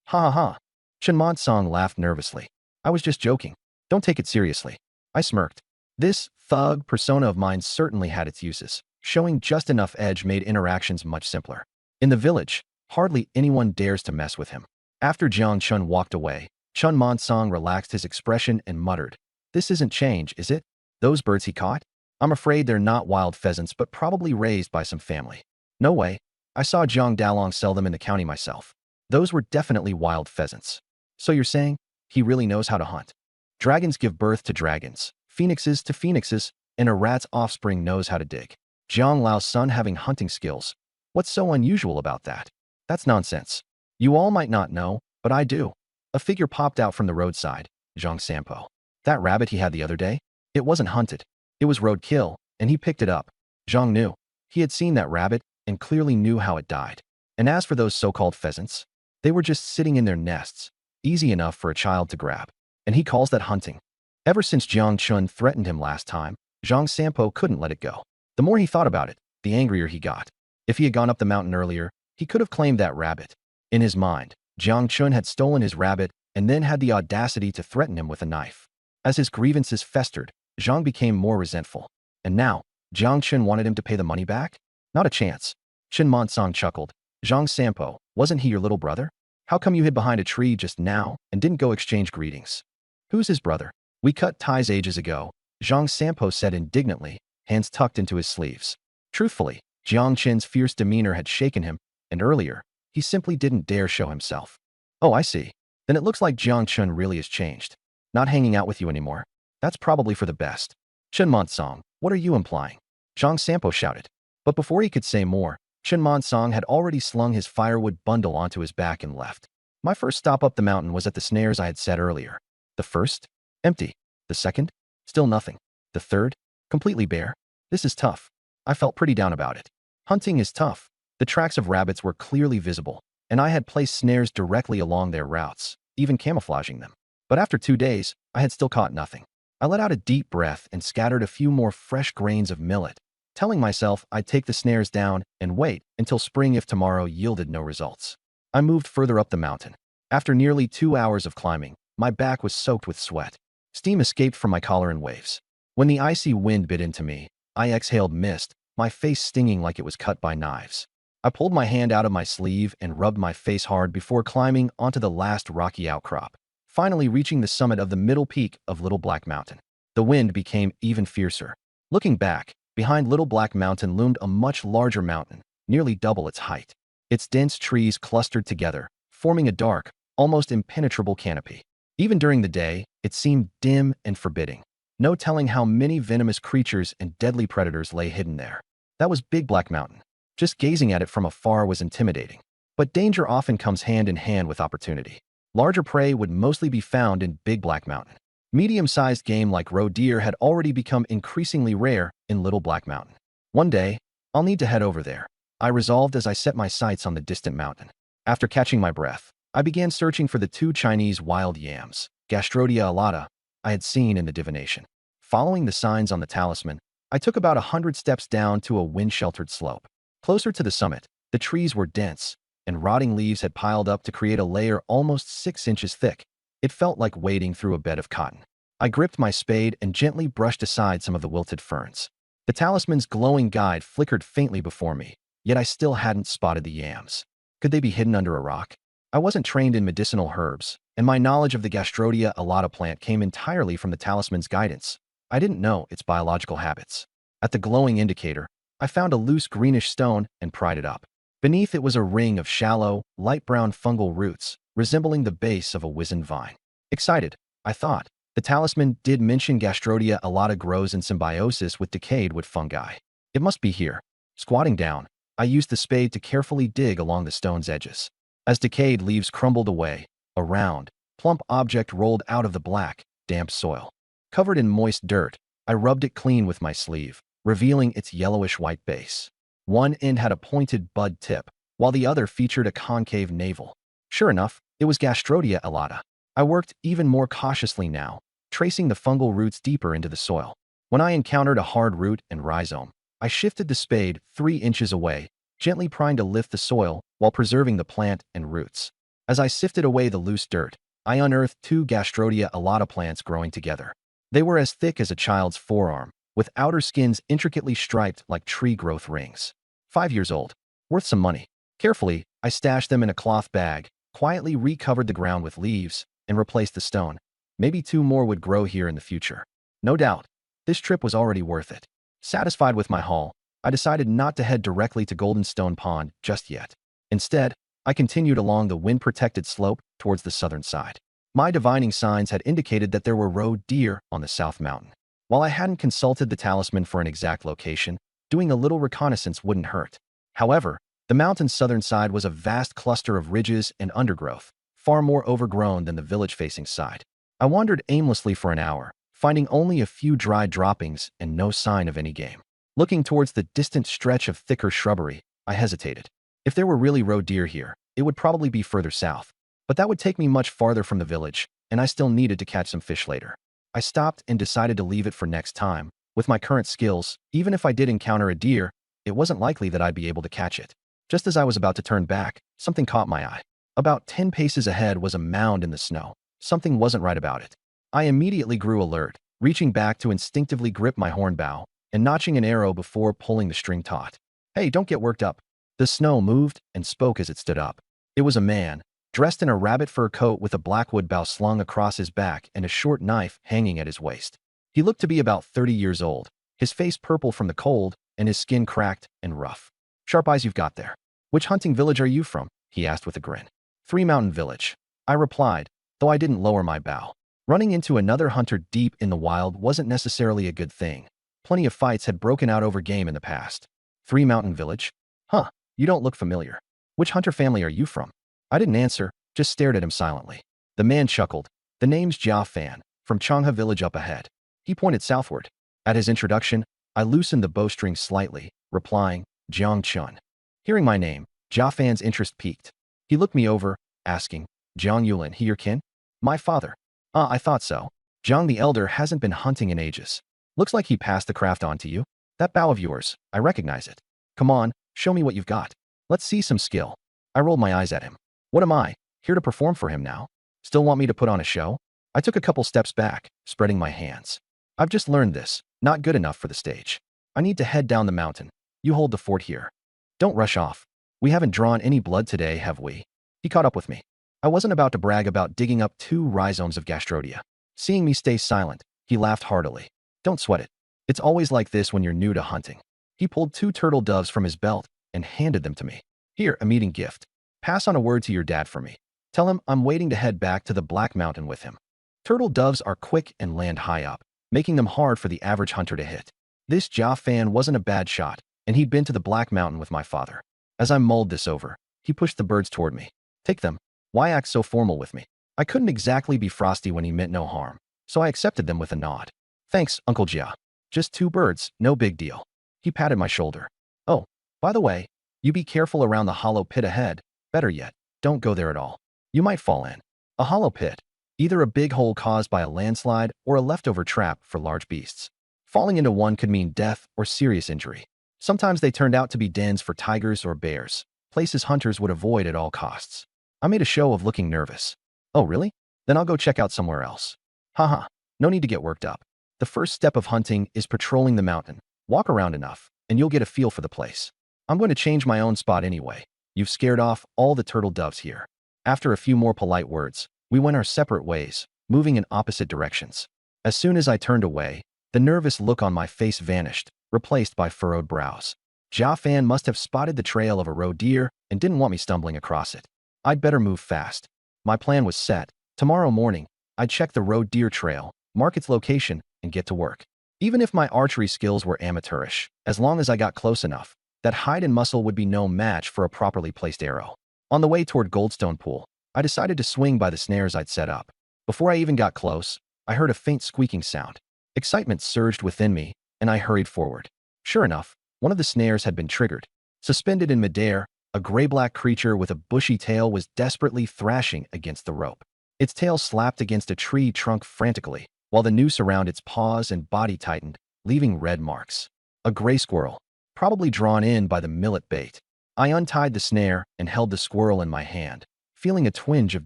S1: Ha ha ha. Chen Song laughed nervously. I was just joking. Don't take it seriously. I smirked. This thug persona of mine certainly had its uses. Showing just enough edge made interactions much simpler. In the village, hardly anyone dares to mess with him. After Jiang Chun walked away, Chun Song relaxed his expression and muttered, This isn't change, is it? Those birds he caught? I'm afraid they're not wild pheasants, but probably raised by some family. No way. I saw Jiang Dalong sell them in the county myself. Those were definitely wild pheasants. So you're saying he really knows how to hunt? Dragons give birth to dragons, phoenixes to phoenixes, and a rat's offspring knows how to dig. Jiang Lao's son having hunting skills. What's so unusual about that? That's nonsense. You all might not know, but I do. A figure popped out from the roadside, Zhang Sampo. That rabbit he had the other day? It wasn't hunted. It was roadkill, and he picked it up. Zhang knew. He had seen that rabbit and clearly knew how it died. And as for those so-called pheasants, they were just sitting in their nests, easy enough for a child to grab. And he calls that hunting. Ever since Jiang Chun threatened him last time, Zhang Sampo couldn't let it go. The more he thought about it, the angrier he got. If he had gone up the mountain earlier, he could have claimed that rabbit. In his mind, Jiang Chun had stolen his rabbit and then had the audacity to threaten him with a knife. As his grievances festered, Zhang became more resentful. And now, Jiang Chun wanted him to pay the money back? Not a chance. Chen Monsong chuckled. Zhang Sampo, wasn't he your little brother? How come you hid behind a tree just now and didn't go exchange greetings? Who's his brother? We cut ties ages ago, Zhang Sampo said indignantly, hands tucked into his sleeves. Truthfully, Jiang Chen's fierce demeanor had shaken him, and earlier, he simply didn't dare show himself. Oh, I see. Then it looks like Jiang Chun really has changed. Not hanging out with you anymore. That's probably for the best. Chen Monsong, what are you implying? Zhang Sampo shouted. But before he could say more, Chen Monsong had already slung his firewood bundle onto his back and left. My first stop up the mountain was at the snares I had set earlier. The first? Empty. The second? Still nothing. The third? Completely bare. This is tough. I felt pretty down about it. Hunting is tough. The tracks of rabbits were clearly visible, and I had placed snares directly along their routes, even camouflaging them. But after 2 days, I had still caught nothing. I let out a deep breath and scattered a few more fresh grains of millet, telling myself I'd take the snares down and wait until spring if tomorrow yielded no results. I moved further up the mountain. After nearly 2 hours of climbing, my back was soaked with sweat. Steam escaped from my collar in waves. When the icy wind bit into me, I exhaled mist, my face stinging like it was cut by knives. I pulled my hand out of my sleeve and rubbed my face hard before climbing onto the last rocky outcrop, finally reaching the summit of the middle peak of Little Black Mountain. The wind became even fiercer. Looking back, behind Little Black Mountain loomed a much larger mountain, nearly double its height. Its dense trees clustered together, forming a dark, almost impenetrable canopy. Even during the day, it seemed dim and forbidding. No telling how many venomous creatures and deadly predators lay hidden there. That was Big Black Mountain. Just gazing at it from afar was intimidating. But danger often comes hand in hand with opportunity. Larger prey would mostly be found in Big Black Mountain. Medium-sized game like roe deer had already become increasingly rare in Little Black Mountain. One day, I'll need to head over there, I resolved as I set my sights on the distant mountain. After catching my breath, I began searching for the 2 Chinese wild yams, Gastrodia alata, I had seen in the divination. Following the signs on the talisman, I took about 100 steps down to a wind-sheltered slope. Closer to the summit, the trees were dense, and rotting leaves had piled up to create a layer almost 6 inches thick. It felt like wading through a bed of cotton. I gripped my spade and gently brushed aside some of the wilted ferns. The talisman's glowing guide flickered faintly before me, yet I still hadn't spotted the yams. Could they be hidden under a rock? I wasn't trained in medicinal herbs, and my knowledge of the Gastrodia alata plant came entirely from the talisman's guidance. I didn't know its biological habits. At the glowing indicator, I found a loose greenish stone and pried it up. Beneath it was a ring of shallow, light brown fungal roots, resembling the base of a wizened vine. Excited, I thought. The talisman did mention Gastrodia alata grows in symbiosis with decayed wood fungi. It must be here. Squatting down, I used the spade to carefully dig along the stone's edges. As decayed leaves crumbled away, a round, plump object rolled out of the black, damp soil. Covered in moist dirt, I rubbed it clean with my sleeve, revealing its yellowish-white base. One end had a pointed bud tip, while the other featured a concave navel. Sure enough, it was Gastrodia alata. I worked even more cautiously now, tracing the fungal roots deeper into the soil. When I encountered a hard root and rhizome, I shifted the spade 3 inches away, gently prying to lift the soil while preserving the plant and roots. As I sifted away the loose dirt, I unearthed 2 Gastrodia alata plants growing together. They were as thick as a child's forearm, with outer skins intricately striped like tree growth rings. 5 years old. Worth some money. Carefully, I stashed them in a cloth bag, quietly recovered the ground with leaves, and replaced the stone. Maybe 2 more would grow here in the future. No doubt. This trip was already worth it. Satisfied with my haul, I decided not to head directly to Golden Stone Pond just yet. Instead, I continued along the wind-protected slope towards the southern side. My divining signs had indicated that there were roe deer on the South Mountain. While I hadn't consulted the talisman for an exact location, doing a little reconnaissance wouldn't hurt. However, the mountain's southern side was a vast cluster of ridges and undergrowth, far more overgrown than the village-facing side. I wandered aimlessly for an hour, finding only a few dry droppings and no sign of any game. Looking towards the distant stretch of thicker shrubbery, I hesitated. If there were really roe deer here, it would probably be further south. But that would take me much farther from the village, and I still needed to catch some fish later. I stopped and decided to leave it for next time. With my current skills, even if I did encounter a deer, it wasn't likely that I'd be able to catch it. Just as I was about to turn back, something caught my eye. About 10 paces ahead was a mound in the snow. Something wasn't right about it. I immediately grew alert, reaching back to instinctively grip my horn bow and notching an arrow before pulling the string taut. Hey, don't get worked up. The snow moved and spoke as it stood up. It was a man, dressed in a rabbit fur coat with a blackwood bough slung across his back and a short knife hanging at his waist. He looked to be about 30 years old, his face purple from the cold and his skin cracked and rough. Sharp eyes you've got there. Which hunting village are you from? He asked with a grin. 3 Mountain Village, I replied, though I didn't lower my bow. Running into another hunter deep in the wild wasn't necessarily a good thing. Plenty of fights had broken out over game in the past. 3 Mountain Village? Huh, you don't look familiar. Which hunter family are you from? I didn't answer, just stared at him silently. The man chuckled. The name's Jia Fan, from Changha Village up ahead. He pointed southward. At his introduction, I loosened the bowstring slightly, replying, Jiang Chun. Hearing my name, Jia Fan's interest piqued. He looked me over, asking, Jiang Yulin, he your kin? My father. I thought so. Jiang the Elder hasn't been hunting in ages. Looks like he passed the craft on to you. That bow of yours, I recognize it. Come on, show me what you've got. Let's see some skill. I rolled my eyes at him. What am I, here to perform for him now? Still want me to put on a show? I took a couple steps back, spreading my hands. I've just learned this, not good enough for the stage. I need to head down the mountain. You hold the fort here. Don't rush off. We haven't drawn any blood today, have we? He caught up with me. I wasn't about to brag about digging up 2 rhizomes of gastrodia. Seeing me stay silent, he laughed heartily. Don't sweat it. It's always like this when you're new to hunting. He pulled 2 turtle doves from his belt and handed them to me. Here, a meeting gift. Pass on a word to your dad for me. Tell him I'm waiting to head back to the Black Mountain with him. Turtle doves are quick and land high up, making them hard for the average hunter to hit. This Jia Fan wasn't a bad shot, and he'd been to the Black Mountain with my father. As I mulled this over, he pushed the birds toward me. Take them. Why act so formal with me? I couldn't exactly be frosty when he meant no harm, so I accepted them with a nod. Thanks, Uncle Jia. Just 2 birds, no big deal. He patted my shoulder. Oh, by the way, you be careful around the hollow pit ahead. Better yet, don't go there at all. You might fall in. A hollow pit. Either a big hole caused by a landslide or a leftover trap for large beasts. Falling into one could mean death or serious injury. Sometimes they turned out to be dens for tigers or bears, places hunters would avoid at all costs. I made a show of looking nervous. Oh, really? Then I'll go check out somewhere else. Haha, no need to get worked up. The first step of hunting is patrolling the mountain. Walk around enough, and you'll get a feel for the place. I'm going to change my own spot anyway. You've scared off all the turtle doves here. After a few more polite words, we went our separate ways, moving in opposite directions. As soon as I turned away, the nervous look on my face vanished, replaced by furrowed brows. Jia Fan must have spotted the trail of a roe deer and didn't want me stumbling across it. I'd better move fast. My plan was set. Tomorrow morning, I'd check the roe deer trail, mark its location, and get to work. Even if my archery skills were amateurish, as long as I got close enough, that hide and muscle would be no match for a properly placed arrow. On the way toward Goldstone Pool, I decided to swing by the snares I'd set up. Before I even got close, I heard a faint squeaking sound. Excitement surged within me, and I hurried forward. Sure enough, one of the snares had been triggered. Suspended in midair, a gray-black creature with a bushy tail was desperately thrashing against the rope. Its tail slapped against a tree trunk frantically, while the noose around its paws and body tightened, leaving red marks. A gray squirrel, probably drawn in by the millet bait. I untied the snare and held the squirrel in my hand, feeling a twinge of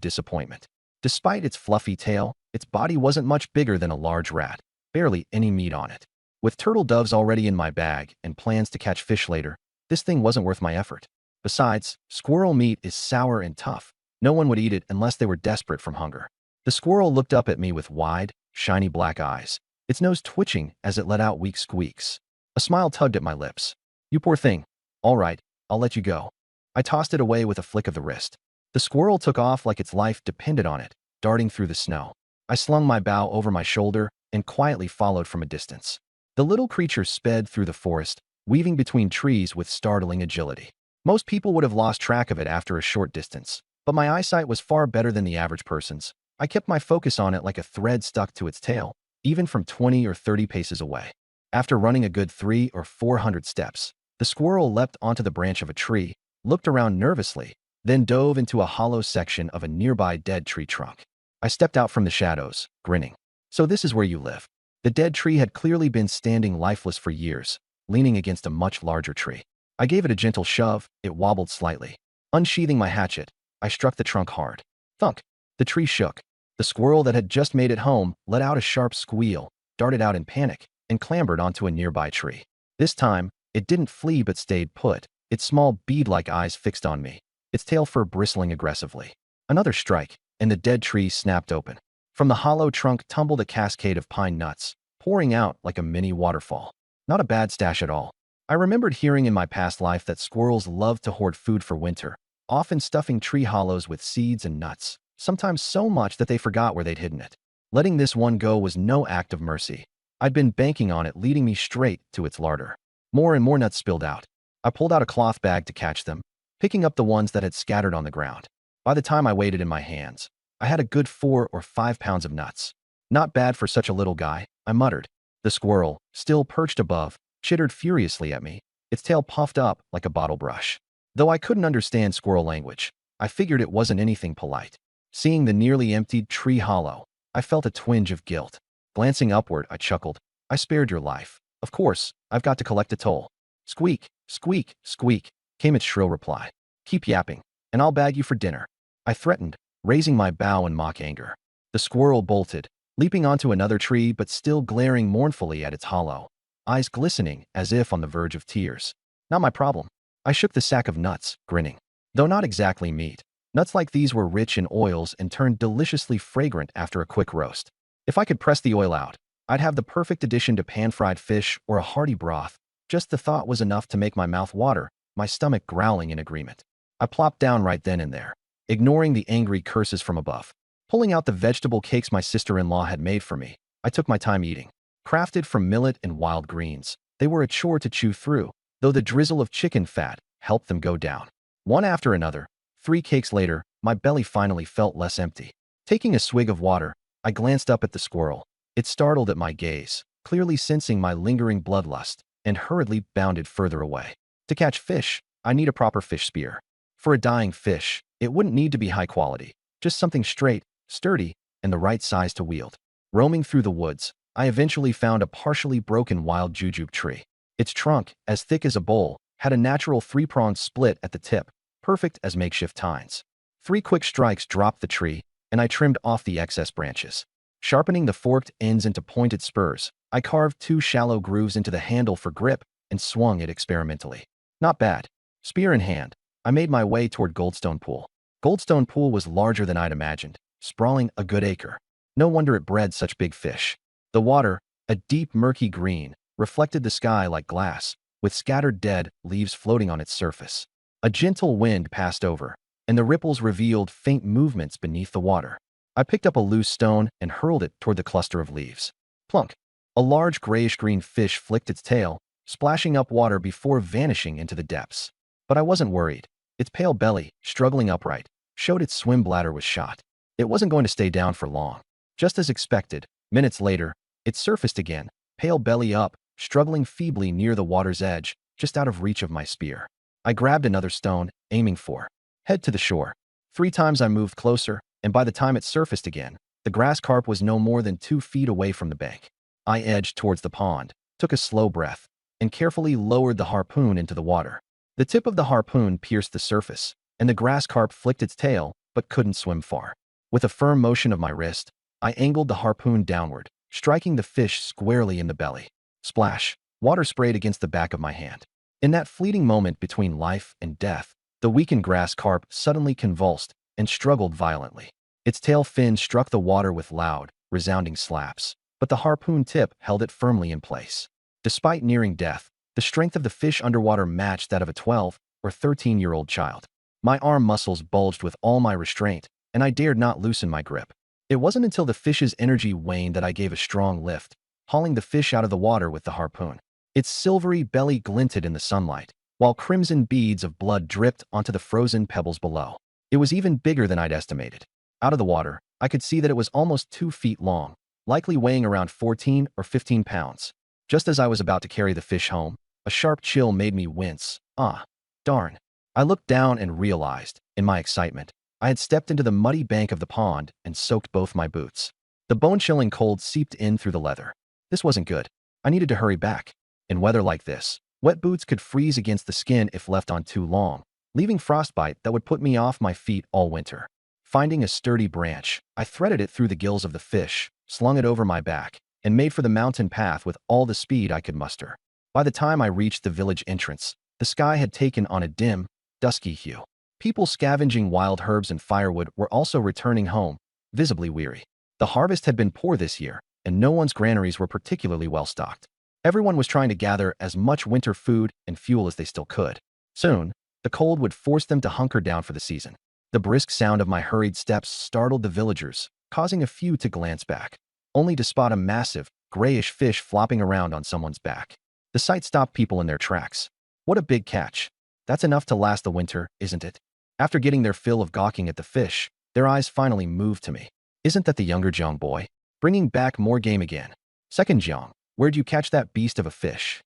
S1: disappointment. Despite its fluffy tail, its body wasn't much bigger than a large rat, barely any meat on it. With turtle doves already in my bag and plans to catch fish later, this thing wasn't worth my effort. Besides, squirrel meat is sour and tough. No one would eat it unless they were desperate from hunger. The squirrel looked up at me with wide, shiny black eyes, its nose twitching as it let out weak squeaks. A smile tugged at my lips. You poor thing. All right, I'll let you go. I tossed it away with a flick of the wrist. The squirrel took off like its life depended on it, darting through the snow. I slung my bow over my shoulder and quietly followed from a distance. The little creature sped through the forest, weaving between trees with startling agility. Most people would have lost track of it after a short distance, but my eyesight was far better than the average person's. I kept my focus on it like a thread stuck to its tail, even from 20 or 30 paces away. After running a good 300 or 400 steps, the squirrel leapt onto the branch of a tree, looked around nervously, then dove into a hollow section of a nearby dead tree trunk. I stepped out from the shadows, grinning. So this is where you live. The dead tree had clearly been standing lifeless for years, leaning against a much larger tree. I gave it a gentle shove, it wobbled slightly. Unsheathing my hatchet, I struck the trunk hard. Thunk! The tree shook. The squirrel that had just made it home let out a sharp squeal, darted out in panic, and clambered onto a nearby tree. This time, it didn't flee but stayed put, its small bead-like eyes fixed on me, its tail fur bristling aggressively. Another strike, and the dead tree snapped open. From the hollow trunk tumbled a cascade of pine nuts, pouring out like a mini waterfall. Not a bad stash at all. I remembered hearing in my past life that squirrels loved to hoard food for winter, often stuffing tree hollows with seeds and nuts, sometimes so much that they forgot where they'd hidden it. Letting this one go was no act of mercy. I'd been banking on it leading me straight to its larder. More and more nuts spilled out. I pulled out a cloth bag to catch them, picking up the ones that had scattered on the ground. By the time I weighed it in my hands, I had a good 4 or 5 pounds of nuts. Not bad for such a little guy, I muttered. The squirrel, still perched above, chittered furiously at me, its tail puffed up like a bottle brush. Though I couldn't understand squirrel language, I figured it wasn't anything polite. Seeing the nearly emptied tree hollow, I felt a twinge of guilt. Glancing upward, I chuckled. I spared your life. Of course, I've got to collect a toll. Squeak, squeak, squeak, came its shrill reply. Keep yapping, and I'll bag you for dinner. I threatened, raising my bow in mock anger. The squirrel bolted, leaping onto another tree but still glaring mournfully at its hollow, eyes glistening as if on the verge of tears. Not my problem. I shook the sack of nuts, grinning. Though not exactly meat, nuts like these were rich in oils and turned deliciously fragrant after a quick roast. If I could press the oil out, I'd have the perfect addition to pan-fried fish or a hearty broth. Just the thought was enough to make my mouth water, my stomach growling in agreement. I plopped down right then and there, ignoring the angry curses from above. Pulling out the vegetable cakes my sister-in-law had made for me, I took my time eating. Crafted from millet and wild greens, they were a chore to chew through, though the drizzle of chicken fat helped them go down. One after another, 3 cakes later, my belly finally felt less empty. Taking a swig of water, I glanced up at the squirrel. It startled at my gaze, clearly sensing my lingering bloodlust, and hurriedly bounded further away. To catch fish, I need a proper fish spear. For a dying fish, it wouldn't need to be high quality, just something straight, sturdy, and the right size to wield. Roaming through the woods, I eventually found a partially broken wild jujube tree. Its trunk, as thick as a bowl, had a natural 3-pronged split at the tip, perfect as makeshift tines. 3 quick strikes dropped the tree, and I trimmed off the excess branches. Sharpening the forked ends into pointed spurs, I carved 2 shallow grooves into the handle for grip and swung it experimentally. Not bad. Spear in hand, I made my way toward Goldstone Pool. Goldstone Pool was larger than I'd imagined, sprawling a good acre. No wonder it bred such big fish. The water, a deep murky green, reflected the sky like glass, with scattered dead leaves floating on its surface. A gentle wind passed over, and the ripples revealed faint movements beneath the water. I picked up a loose stone and hurled it toward the cluster of leaves. Plunk! A large grayish-green fish flicked its tail, splashing up water before vanishing into the depths. But I wasn't worried. Its pale belly, struggling upright, showed its swim bladder was shot. It wasn't going to stay down for long. Just as expected, minutes later, it surfaced again, pale belly up, struggling feebly near the water's edge, just out of reach of my spear. I grabbed another stone, aiming for head to the shore. 3 times I moved closer, and by the time it surfaced again, the grass carp was no more than 2 feet away from the bank. I edged towards the pond, took a slow breath, and carefully lowered the harpoon into the water. The tip of the harpoon pierced the surface, and the grass carp flicked its tail, but couldn't swim far. With a firm motion of my wrist, I angled the harpoon downward, striking the fish squarely in the belly. Splash! Water sprayed against the back of my hand. In that fleeting moment between life and death, the weakened grass carp suddenly convulsed and struggled violently. Its tail fin struck the water with loud, resounding slaps. but the harpoon tip held it firmly in place. Despite nearing death, the strength of the fish underwater matched that of a 12 or 13-year-old child. My arm muscles bulged with all my restraint, and I dared not loosen my grip. It wasn't until the fish's energy waned that I gave a strong lift, hauling the fish out of the water with the harpoon. Its silvery belly glinted in the sunlight, while crimson beads of blood dripped onto the frozen pebbles below. It was even bigger than I'd estimated. Out of the water, I could see that it was almost 2 feet long, likely weighing around 14 or 15 pounds. Just as I was about to carry the fish home, a sharp chill made me wince. Ah, darn. I looked down and realized, in my excitement, I had stepped into the muddy bank of the pond and soaked both my boots. The bone-chilling cold seeped in through the leather. This wasn't good. I needed to hurry back. In weather like this, wet boots could freeze against the skin if left on too long, leaving frostbite that would put me off my feet all winter. Finding a sturdy branch, I threaded it through the gills of the fish, slung it over my back, and made for the mountain path with all the speed I could muster. By the time I reached the village entrance, the sky had taken on a dim, dusky hue. People scavenging wild herbs and firewood were also returning home, visibly weary. The harvest had been poor this year, and no one's granaries were particularly well stocked. Everyone was trying to gather as much winter food and fuel as they still could. Soon, the cold would force them to hunker down for the season. The brisk sound of my hurried steps startled the villagers, causing a few to glance back, only to spot a massive, grayish fish flopping around on someone's back. The sight stopped people in their tracks. What a big catch. That's enough to last the winter, isn't it? After getting their fill of gawking at the fish, their eyes finally moved to me. Isn't that the younger Jiang boy? Bringing back more game again. Second Jiang, where'd you catch that beast of a fish?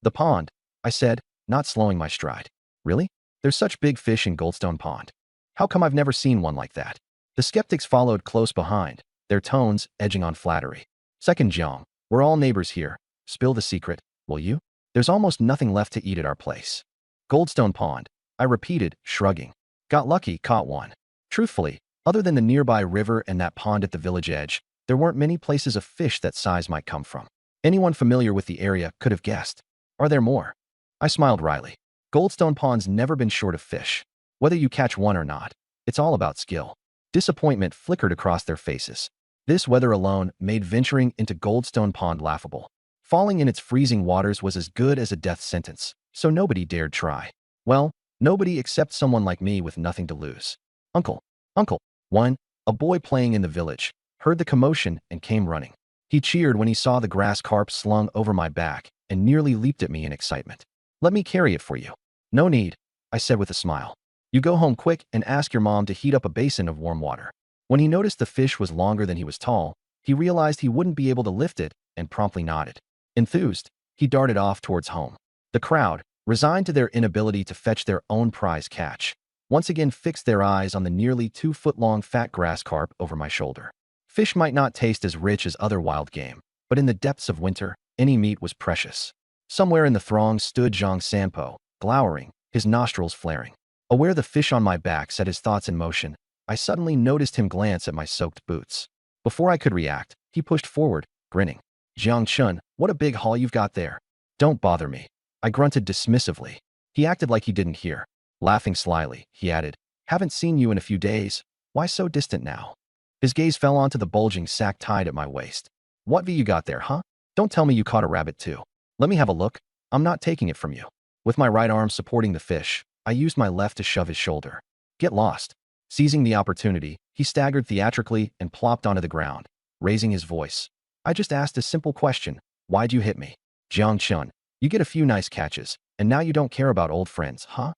S1: The pond, I said, not slowing my stride. Really? There's such big fish in Goldstone Pond. How come I've never seen one like that? The skeptics followed close behind, their tones edging on flattery. Second Jiang, we're all neighbors here. Spill the secret, will you? There's almost nothing left to eat at our place. Goldstone Pond, I repeated, shrugging. Got lucky, caught one. Truthfully, other than the nearby river and that pond at the village edge, there weren't many places a fish that size might come from. Anyone familiar with the area could have guessed. Are there more? I smiled wryly. Goldstone Pond's never been short of fish. Whether you catch one or not, it's all about skill. Disappointment flickered across their faces. This weather alone made venturing into Goldstone Pond laughable. Falling in its freezing waters was as good as a death sentence, so nobody dared try. Well, nobody except someone like me with nothing to lose. Uncle, one, a boy playing in the village, heard the commotion and came running. He cheered when he saw the grass carp slung over my back and nearly leaped at me in excitement. Let me carry it for you. No need, I said with a smile. You go home quick and ask your mom to heat up a basin of warm water. When he noticed the fish was longer than he was tall, he realized he wouldn't be able to lift it and promptly nodded. Enthused, he darted off towards home. The crowd, resigned to their inability to fetch their own prize catch, once again fixed their eyes on the nearly 2-foot-long fat grass carp over my shoulder. Fish might not taste as rich as other wild game, but in the depths of winter, any meat was precious. Somewhere in the throng stood Zhang Sanpo, glowering, his nostrils flaring. Aware the fish on my back set his thoughts in motion, I suddenly noticed him glance at my soaked boots. Before I could react, he pushed forward, grinning. Jiang Chun, what a big haul you've got there. Don't bother me. I grunted dismissively. He acted like he didn't hear. Laughing slyly, he added, haven't seen you in a few days. Why so distant now? His gaze fell onto the bulging sack tied at my waist. What you got there, huh? Don't tell me you caught a rabbit too. Let me have a look. I'm not taking it from you. With my right arm supporting the fish, I used my left to shove his shoulder. Get lost. Seizing the opportunity, he staggered theatrically and plopped onto the ground, raising his voice. I just asked a simple question. Why'd you hit me? Jiang Chun, you get a few nice catches, and now you don't care about old friends, huh?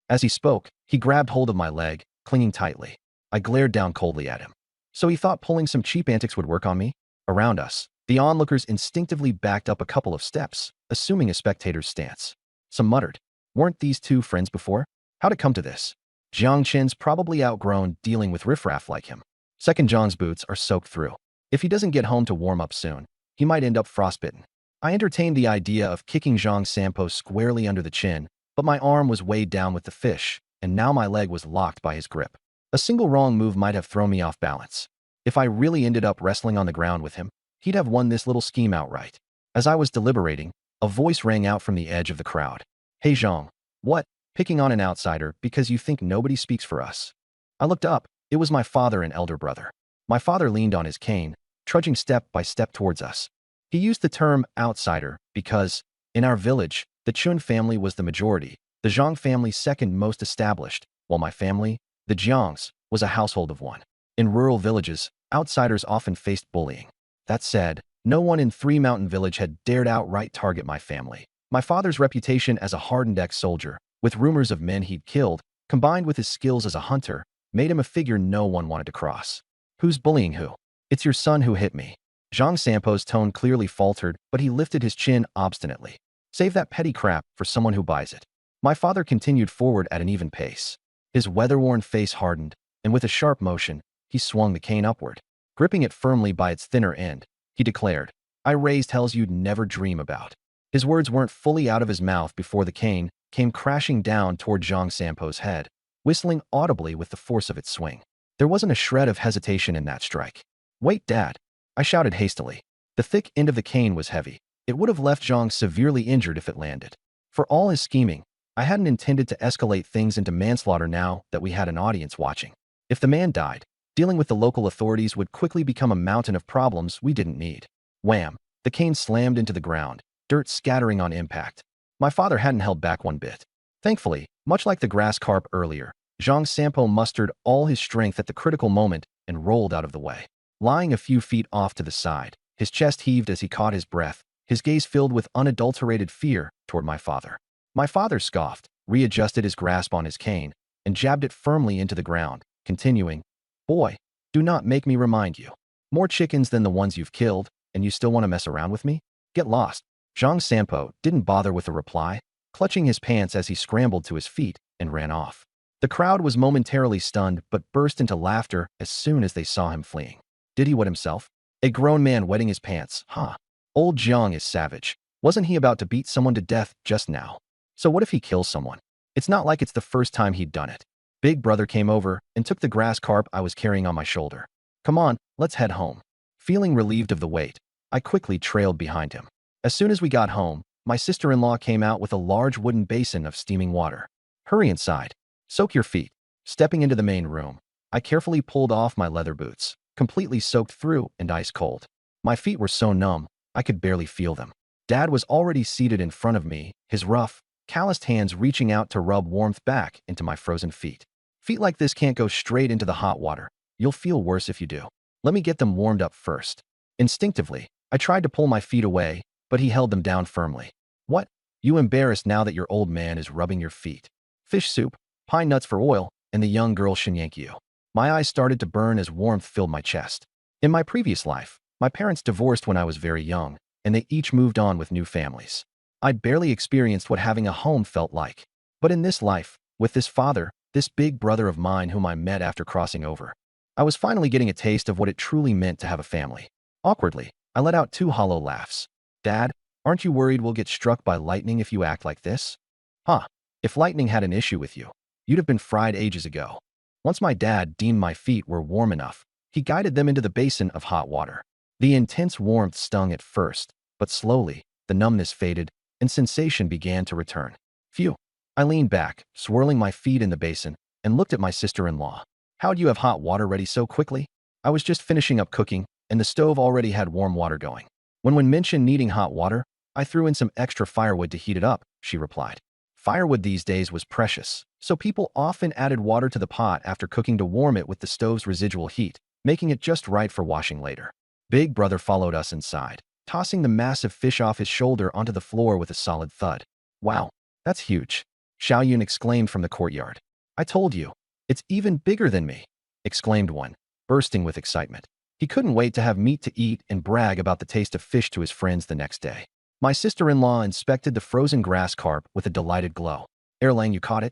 S1: As he spoke, he grabbed hold of my leg, clinging tightly. I glared down coldly at him. So he thought pulling some cheap antics would work on me? Around us, the onlookers instinctively backed up a couple of steps, assuming a spectator's stance. Some muttered, weren't these two friends before? How'd it come to this? Jiang Chin's probably outgrown dealing with riffraff like him. Second Jiang's boots are soaked through. If he doesn't get home to warm up soon, he might end up frostbitten. I entertained the idea of kicking Zhang Sampo squarely under the chin, but my arm was weighed down with the fish, and now my leg was locked by his grip. A single wrong move might have thrown me off balance. If I really ended up wrestling on the ground with him, he'd have won this little scheme outright. As I was deliberating, a voice rang out from the edge of the crowd. Hey Zhang, what? Picking on an outsider because you think nobody speaks for us? I looked up. It was my father and elder brother. My father leaned on his cane, trudging step by step towards us. He used the term outsider because, in our village, the Chun family was the majority, the Zhang family second most established, while my family, the Jiangs, was a household of one. In rural villages, outsiders often faced bullying. That said, no one in Three Mountain Village had dared outright target my family. My father's reputation as a hardened ex-soldier, with rumors of men he'd killed, combined with his skills as a hunter, made him a figure no one wanted to cross. Who's bullying who? It's your son who hit me. Zhang Sampo's tone clearly faltered, but he lifted his chin obstinately. Save that petty crap for someone who buys it. My father continued forward at an even pace. His weather-worn face hardened, and with a sharp motion, he swung the cane upward. Gripping it firmly by its thinner end, he declared, I raised hells you'd never dream about. His words weren't fully out of his mouth before the cane came crashing down toward Zhang Sampo's head, whistling audibly with the force of its swing. There wasn't a shred of hesitation in that strike. Wait, Dad, I shouted hastily. The thick end of the cane was heavy. It would have left Zhang severely injured if it landed. For all his scheming, I hadn't intended to escalate things into manslaughter now that we had an audience watching. If the man died, dealing with the local authorities would quickly become a mountain of problems we didn't need. Wham! The cane slammed into the ground, dirt scattering on impact. My father hadn't held back one bit. Thankfully, much like the grass carp earlier, Zhang Sampo mustered all his strength at the critical moment and rolled out of the way. Lying a few feet off to the side, his chest heaved as he caught his breath, his gaze filled with unadulterated fear toward my father. My father scoffed, readjusted his grasp on his cane, and jabbed it firmly into the ground, continuing, Boy, do not make me remind you. More chickens than the ones you've killed, and you still want to mess around with me? Get lost. Zhang Sampo didn't bother with a reply, clutching his pants as he scrambled to his feet and ran off. The crowd was momentarily stunned but burst into laughter as soon as they saw him fleeing. Did he wet himself? A grown man wetting his pants, huh? Old Jiang is savage. Wasn't he about to beat someone to death just now? So what if he kills someone? It's not like it's the first time he'd done it. Big brother came over and took the grass carp I was carrying on my shoulder. Come on, let's head home. Feeling relieved of the weight, I quickly trailed behind him. As soon as we got home, my sister-in-law came out with a large wooden basin of steaming water. Hurry inside. Soak your feet. Stepping into the main room, I carefully pulled off my leather boots, completely soaked through and ice cold. My feet were so numb, I could barely feel them. Dad was already seated in front of me, his rough, calloused hands reaching out to rub warmth back into my frozen feet. Feet like this can't go straight into the hot water. You'll feel worse if you do. Let me get them warmed up first. Instinctively, I tried to pull my feet away, but he held them down firmly. What? You embarrassed now that your old man is rubbing your feet? Fish soup, pine nuts for oil, and the young girl shenyank you. My eyes started to burn as warmth filled my chest. In my previous life, my parents divorced when I was very young, and they each moved on with new families. I'd barely experienced what having a home felt like. But in this life, with this father, this big brother of mine whom I met after crossing over, I was finally getting a taste of what it truly meant to have a family. Awkwardly, I let out 2 hollow laughs. Dad, aren't you worried we'll get struck by lightning if you act like this? Huh. If lightning had an issue with you, you'd have been fried ages ago. Once my dad deemed my feet were warm enough, he guided them into the basin of hot water. The intense warmth stung at first, but slowly, the numbness faded, and sensation began to return. Phew. I leaned back, swirling my feet in the basin, and looked at my sister-in-law. How'd you have hot water ready so quickly? I was just finishing up cooking, and the stove already had warm water going. When mentioned needing hot water, I threw in some extra firewood to heat it up, she replied. Firewood these days was precious, so people often added water to the pot after cooking to warm it with the stove's residual heat, making it just right for washing later. Big brother followed us inside, tossing the massive fish off his shoulder onto the floor with a solid thud. Wow, that's huge, Xiao Yun exclaimed from the courtyard. I told you, it's even bigger than me, exclaimed one, bursting with excitement. He couldn't wait to have meat to eat and brag about the taste of fish to his friends the next day. My sister-in-law inspected the frozen grass carp with a delighted glow. Erlang, you caught it?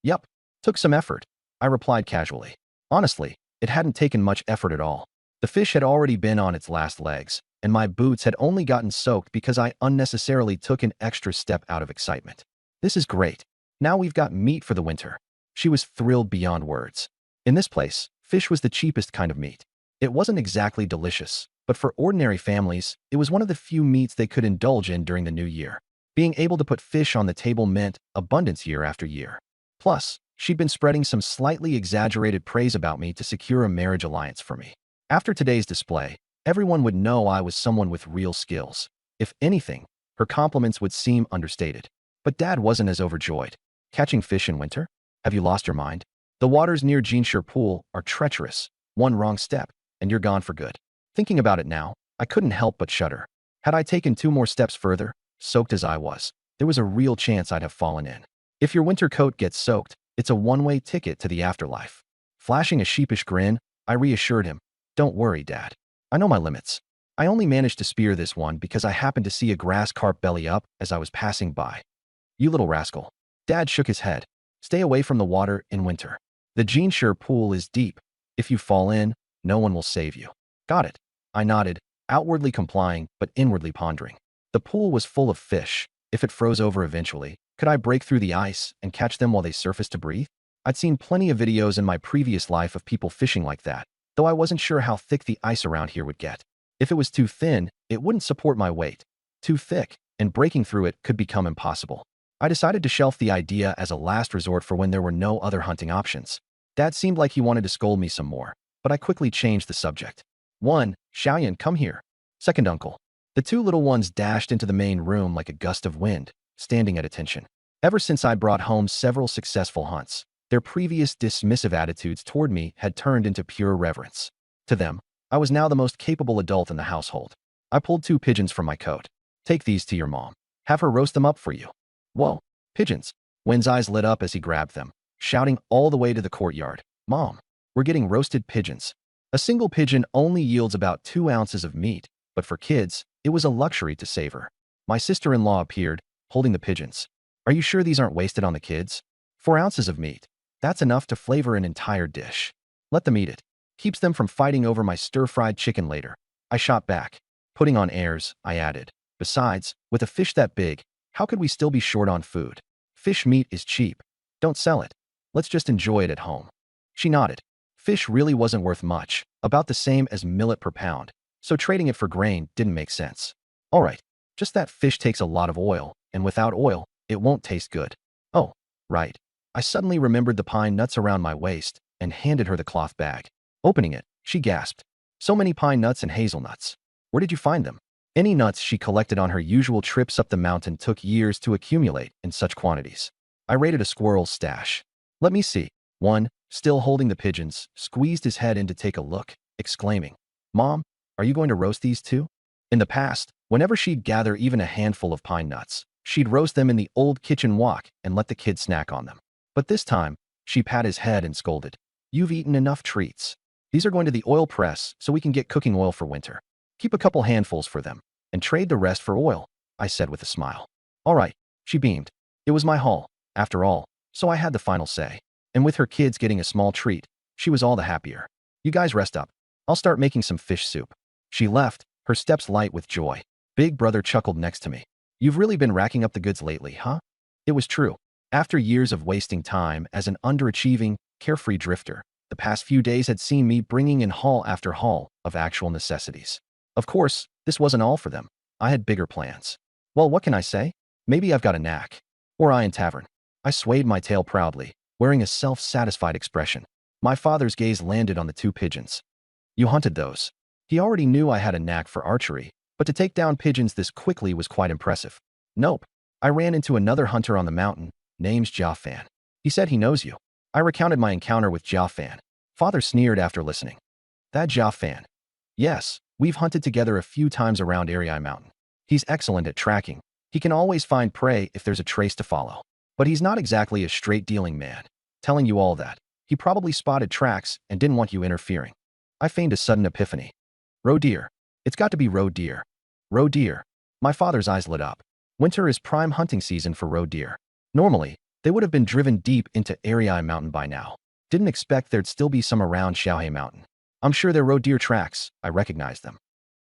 S1: Yup. Took some effort, I replied casually. Honestly, it hadn't taken much effort at all. The fish had already been on its last legs, and my boots had only gotten soaked because I unnecessarily took an extra step out of excitement. This is great. Now we've got meat for the winter. She was thrilled beyond words. In this place, fish was the cheapest kind of meat. It wasn't exactly delicious, but for ordinary families, it was one of the few meats they could indulge in during the new year. Being able to put fish on the table meant abundance year after year. Plus, she'd been spreading some slightly exaggerated praise about me to secure a marriage alliance for me. After today's display, Everyone would know I was someone with real skills. If anything, her compliments would seem understated. But Dad wasn't as overjoyed. Catching fish in winter? Have you lost your mind? The waters near Jeanshire Pool are treacherous. One wrong step, and you're gone for good. Thinking about it now, I couldn't help but shudder. Had I taken 2 more steps further, soaked as I was, there was a real chance I'd have fallen in. If your winter coat gets soaked, it's a one-way ticket to the afterlife. Flashing a sheepish grin, I reassured him, "Don't worry, Dad. I know my limits." I only managed to spear this one because I happened to see a grass carp belly up as I was passing by. "You little rascal." Dad shook his head. "Stay away from the water in winter. The Jeanshire Pool is deep. If you fall in, no one will save you." "Got it." I nodded, outwardly complying but inwardly pondering. The pool was full of fish. If it froze over eventually, could I break through the ice and catch them while they surfaced to breathe? I'd seen plenty of videos in my previous life of people fishing like that, though I wasn't sure how thick the ice around here would get. If it was too thin, it wouldn't support my weight. Too thick, and breaking through it could become impossible. I decided to shelf the idea as a last resort for when there were no other hunting options. Dad seemed like he wanted to scold me some more, but I quickly changed the subject. "1, Xiaoyan, come here." "Second, Uncle." The 2 little ones dashed into the main room like a gust of wind, standing at attention. Ever since I brought home several successful hunts, their previous dismissive attitudes toward me had turned into pure reverence. To them, I was now the most capable adult in the household. I pulled 2 pigeons from my coat. "Take these to your mom. Have her roast them up for you." "Whoa, pigeons." Wen's eyes lit up as he grabbed them, shouting all the way to the courtyard, "Mom, we're getting roasted pigeons." A single pigeon only yields about 2 ounces of meat, but for kids, it was a luxury to savor. My sister-in-law appeared, holding the pigeons. "Are you sure these aren't wasted on the kids? 4 ounces of meat. That's enough to flavor an entire dish. Let them eat it. Keeps them from fighting over my stir-fried chicken later." I shot back. Putting on airs, I added, "Besides, with a fish that big, how could we still be short on food? Fish meat is cheap. Don't sell it. Let's just enjoy it at home." She nodded. Fish really wasn't worth much, about the same as millet per pound, so trading it for grain didn't make sense. "All right, just that fish takes a lot of oil, and without oil, it won't taste good." "Oh, right." I suddenly remembered the pine nuts around my waist and handed her the cloth bag. Opening it, she gasped. "So many pine nuts and hazelnuts. Where did you find them?" Any nuts she collected on her usual trips up the mountain took years to accumulate in such quantities. I raided a squirrel's stash. "Let me see." One, still holding the pigeons, squeezed his head in to take a look, exclaiming, "Mom, are you going to roast these too?" In the past, whenever she'd gather even a handful of pine nuts, she'd roast them in the old kitchen wok and let the kids snack on them. But this time, she pat his head and scolded, "You've eaten enough treats. These are going to the oil press so we can get cooking oil for winter. Keep a couple handfuls for them, and trade the rest for oil," I said with a smile. "All right," she beamed. It was my haul, after all, so I had the final say. And with her kids getting a small treat, she was all the happier. "You guys rest up. I'll start making some fish soup." She left, her steps light with joy. Big brother chuckled next to me. "You've really been racking up the goods lately, huh?" It was true. After years of wasting time as an underachieving, carefree drifter, the past few days had seen me bringing in haul after haul of actual necessities. Of course, this wasn't all for them. I had bigger plans. Well, what can I say? Maybe I've got a knack. Or I in tavern. I swayed my tail proudly, wearing a self-satisfied expression. My father's gaze landed on the 2 pigeons. "You hunted those." He already knew I had a knack for archery, but to take down pigeons this quickly was quite impressive. "Nope. I ran into another hunter on the mountain, name's Jiafan. He said he knows you." I recounted my encounter with Jiafan. Father sneered after listening. "That Jiafan? Yes, we've hunted together a few times around Ariai Mountain. He's excellent at tracking. He can always find prey if there's a trace to follow. But he's not exactly a straight-dealing man. Telling you all that, he probably spotted tracks and didn't want you interfering." I feigned a sudden epiphany. "Roe deer. It's got to be roe deer." "Roe deer." My father's eyes lit up. Winter is prime hunting season for roe deer. Normally, they would have been driven deep into Ariai Mountain by now. Didn't expect there'd still be some around Xiaohe Mountain. "I'm sure they're roe deer tracks." I recognized them.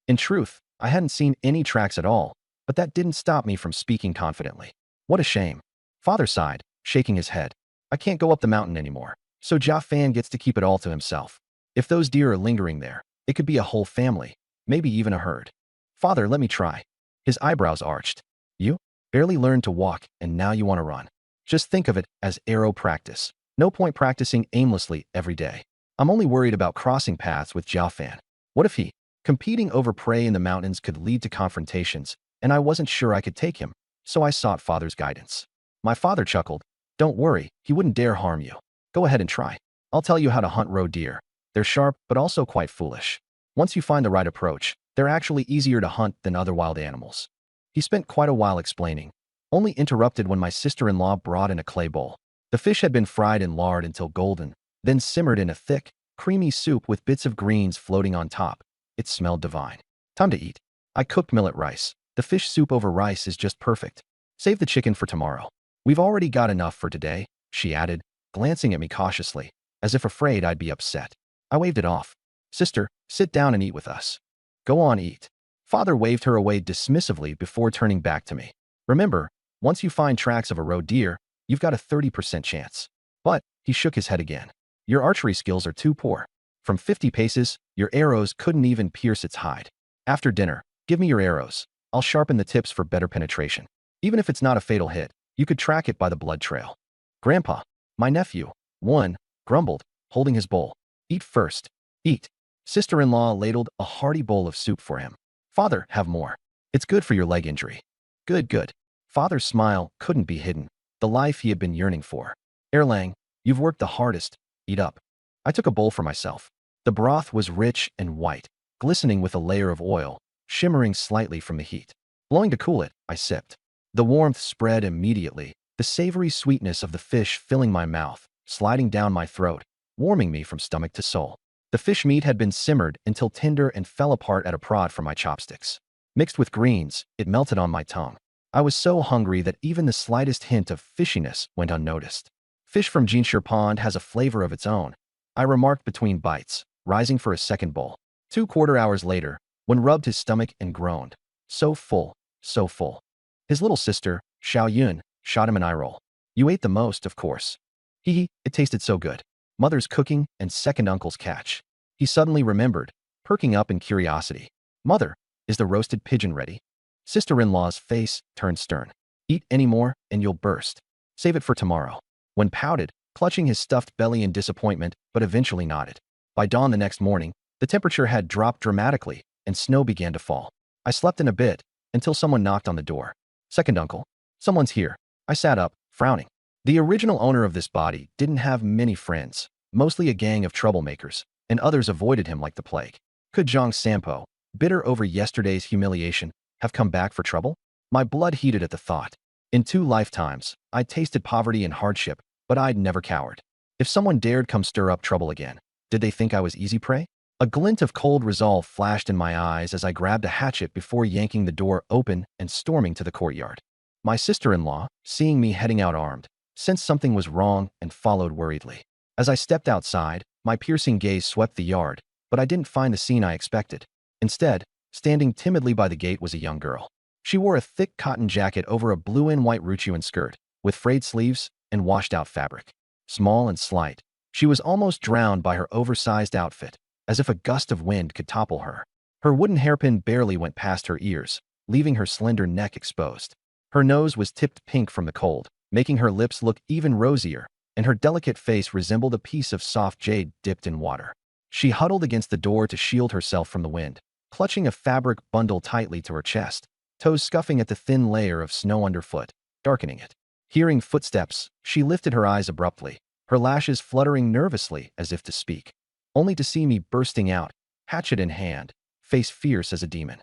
S1: In truth, I hadn't seen any tracks at all, but that didn't stop me from speaking confidently. "What a shame." Father sighed, shaking his head. "I can't go up the mountain anymore, so Jiafan gets to keep it all to himself. If those deer are lingering there, it could be a whole family, maybe even a herd." "Father, let me try." His eyebrows arched. "You? Barely learned to walk, and now you want to run. Just think of it as arrow practice. No point practicing aimlessly every day. I'm only worried about crossing paths with Jiafan. What if he..." Competing over prey in the mountains could lead to confrontations, and I wasn't sure I could take him, so I sought father's guidance. My father chuckled. Don't worry, he wouldn't dare harm you. Go ahead and try. I'll tell you how to hunt roe deer. They're sharp, but also quite foolish. Once you find the right approach, they're actually easier to hunt than other wild animals. He spent quite a while explaining, only interrupted when my sister-in-law brought in a clay bowl. The fish had been fried in lard until golden, then simmered in a thick, creamy soup with bits of greens floating on top. It smelled divine. Time to eat. I cooked millet rice. The fish soup over rice is just perfect. Save the chicken for tomorrow. We've already got enough for today, she added, glancing at me cautiously, as if afraid I'd be upset. I waved it off. Sister, sit down and eat with us. Go on, eat. Father waved her away dismissively before turning back to me. Remember, once you find tracks of a roe deer, you've got a 30% chance. But, he shook his head again. Your archery skills are too poor. From 50 paces, your arrows couldn't even pierce its hide. After dinner, give me your arrows. I'll sharpen the tips for better penetration. Even if it's not a fatal hit, you could track it by the blood trail. Grandpa, my nephew, one, grumbled, holding his bowl. Eat first. Eat. Sister-in-law ladled a hearty bowl of soup for him. Father, have more. It's good for your leg injury. Good, good. Father's smile couldn't be hidden, the life he had been yearning for. Erlang, you've worked the hardest. Eat up. I took a bowl for myself. The broth was rich and white, glistening with a layer of oil, shimmering slightly from the heat. Blowing to cool it, I sipped. The warmth spread immediately, the savory sweetness of the fish filling my mouth, sliding down my throat, warming me from stomach to soul. The fish meat had been simmered until tender and fell apart at a prod from my chopsticks. Mixed with greens, it melted on my tongue. I was so hungry that even the slightest hint of fishiness went unnoticed. Fish from Jinshir Pond has a flavor of its own, I remarked between bites, rising for a second bowl. 2/4 hours later, when rubbed his stomach and groaned. So full, so full. His little sister, Xiao Yun, shot him an eye roll. You ate the most, of course. Hee hee, it tasted so good. Mother's cooking and second uncle's catch. He suddenly remembered, perking up in curiosity. Mother, is the roasted pigeon ready? Sister-in-law's face turned stern. Eat any more and you'll burst. Save it for tomorrow. When pouted, clutching his stuffed belly in disappointment, but eventually nodded. By dawn the next morning, the temperature had dropped dramatically, and snow began to fall. I slept in a bit, until someone knocked on the door. Second uncle. Someone's here. I sat up, frowning. The original owner of this body didn't have many friends, mostly a gang of troublemakers, and others avoided him like the plague. Could Zhang Sampo, bitter over yesterday's humiliation, have come back for trouble? My blood heated at the thought. In 2 lifetimes, I'd tasted poverty and hardship, but I'd never cowered. If someone dared come stir up trouble again, did they think I was easy prey? A glint of cold resolve flashed in my eyes as I grabbed a hatchet before yanking the door open and storming to the courtyard. My sister-in-law, seeing me heading out armed, sensed something was wrong and followed worriedly. As I stepped outside, my piercing gaze swept the yard, but I didn't find the scene I expected. Instead, standing timidly by the gate was a young girl. She wore a thick cotton jacket over a blue and white Ruchuan skirt, with frayed sleeves and washed-out fabric. Small and slight, she was almost drowned by her oversized outfit, as if a gust of wind could topple her. Her wooden hairpin barely went past her ears, leaving her slender neck exposed. Her nose was tipped pink from the cold, making her lips look even rosier, and her delicate face resembled a piece of soft jade dipped in water. She huddled against the door to shield herself from the wind, clutching a fabric bundle tightly to her chest, toes scuffing at the thin layer of snow underfoot, darkening it. Hearing footsteps, she lifted her eyes abruptly, her lashes fluttering nervously as if to speak, only to see me bursting out, hatchet in hand, face fierce as a demon.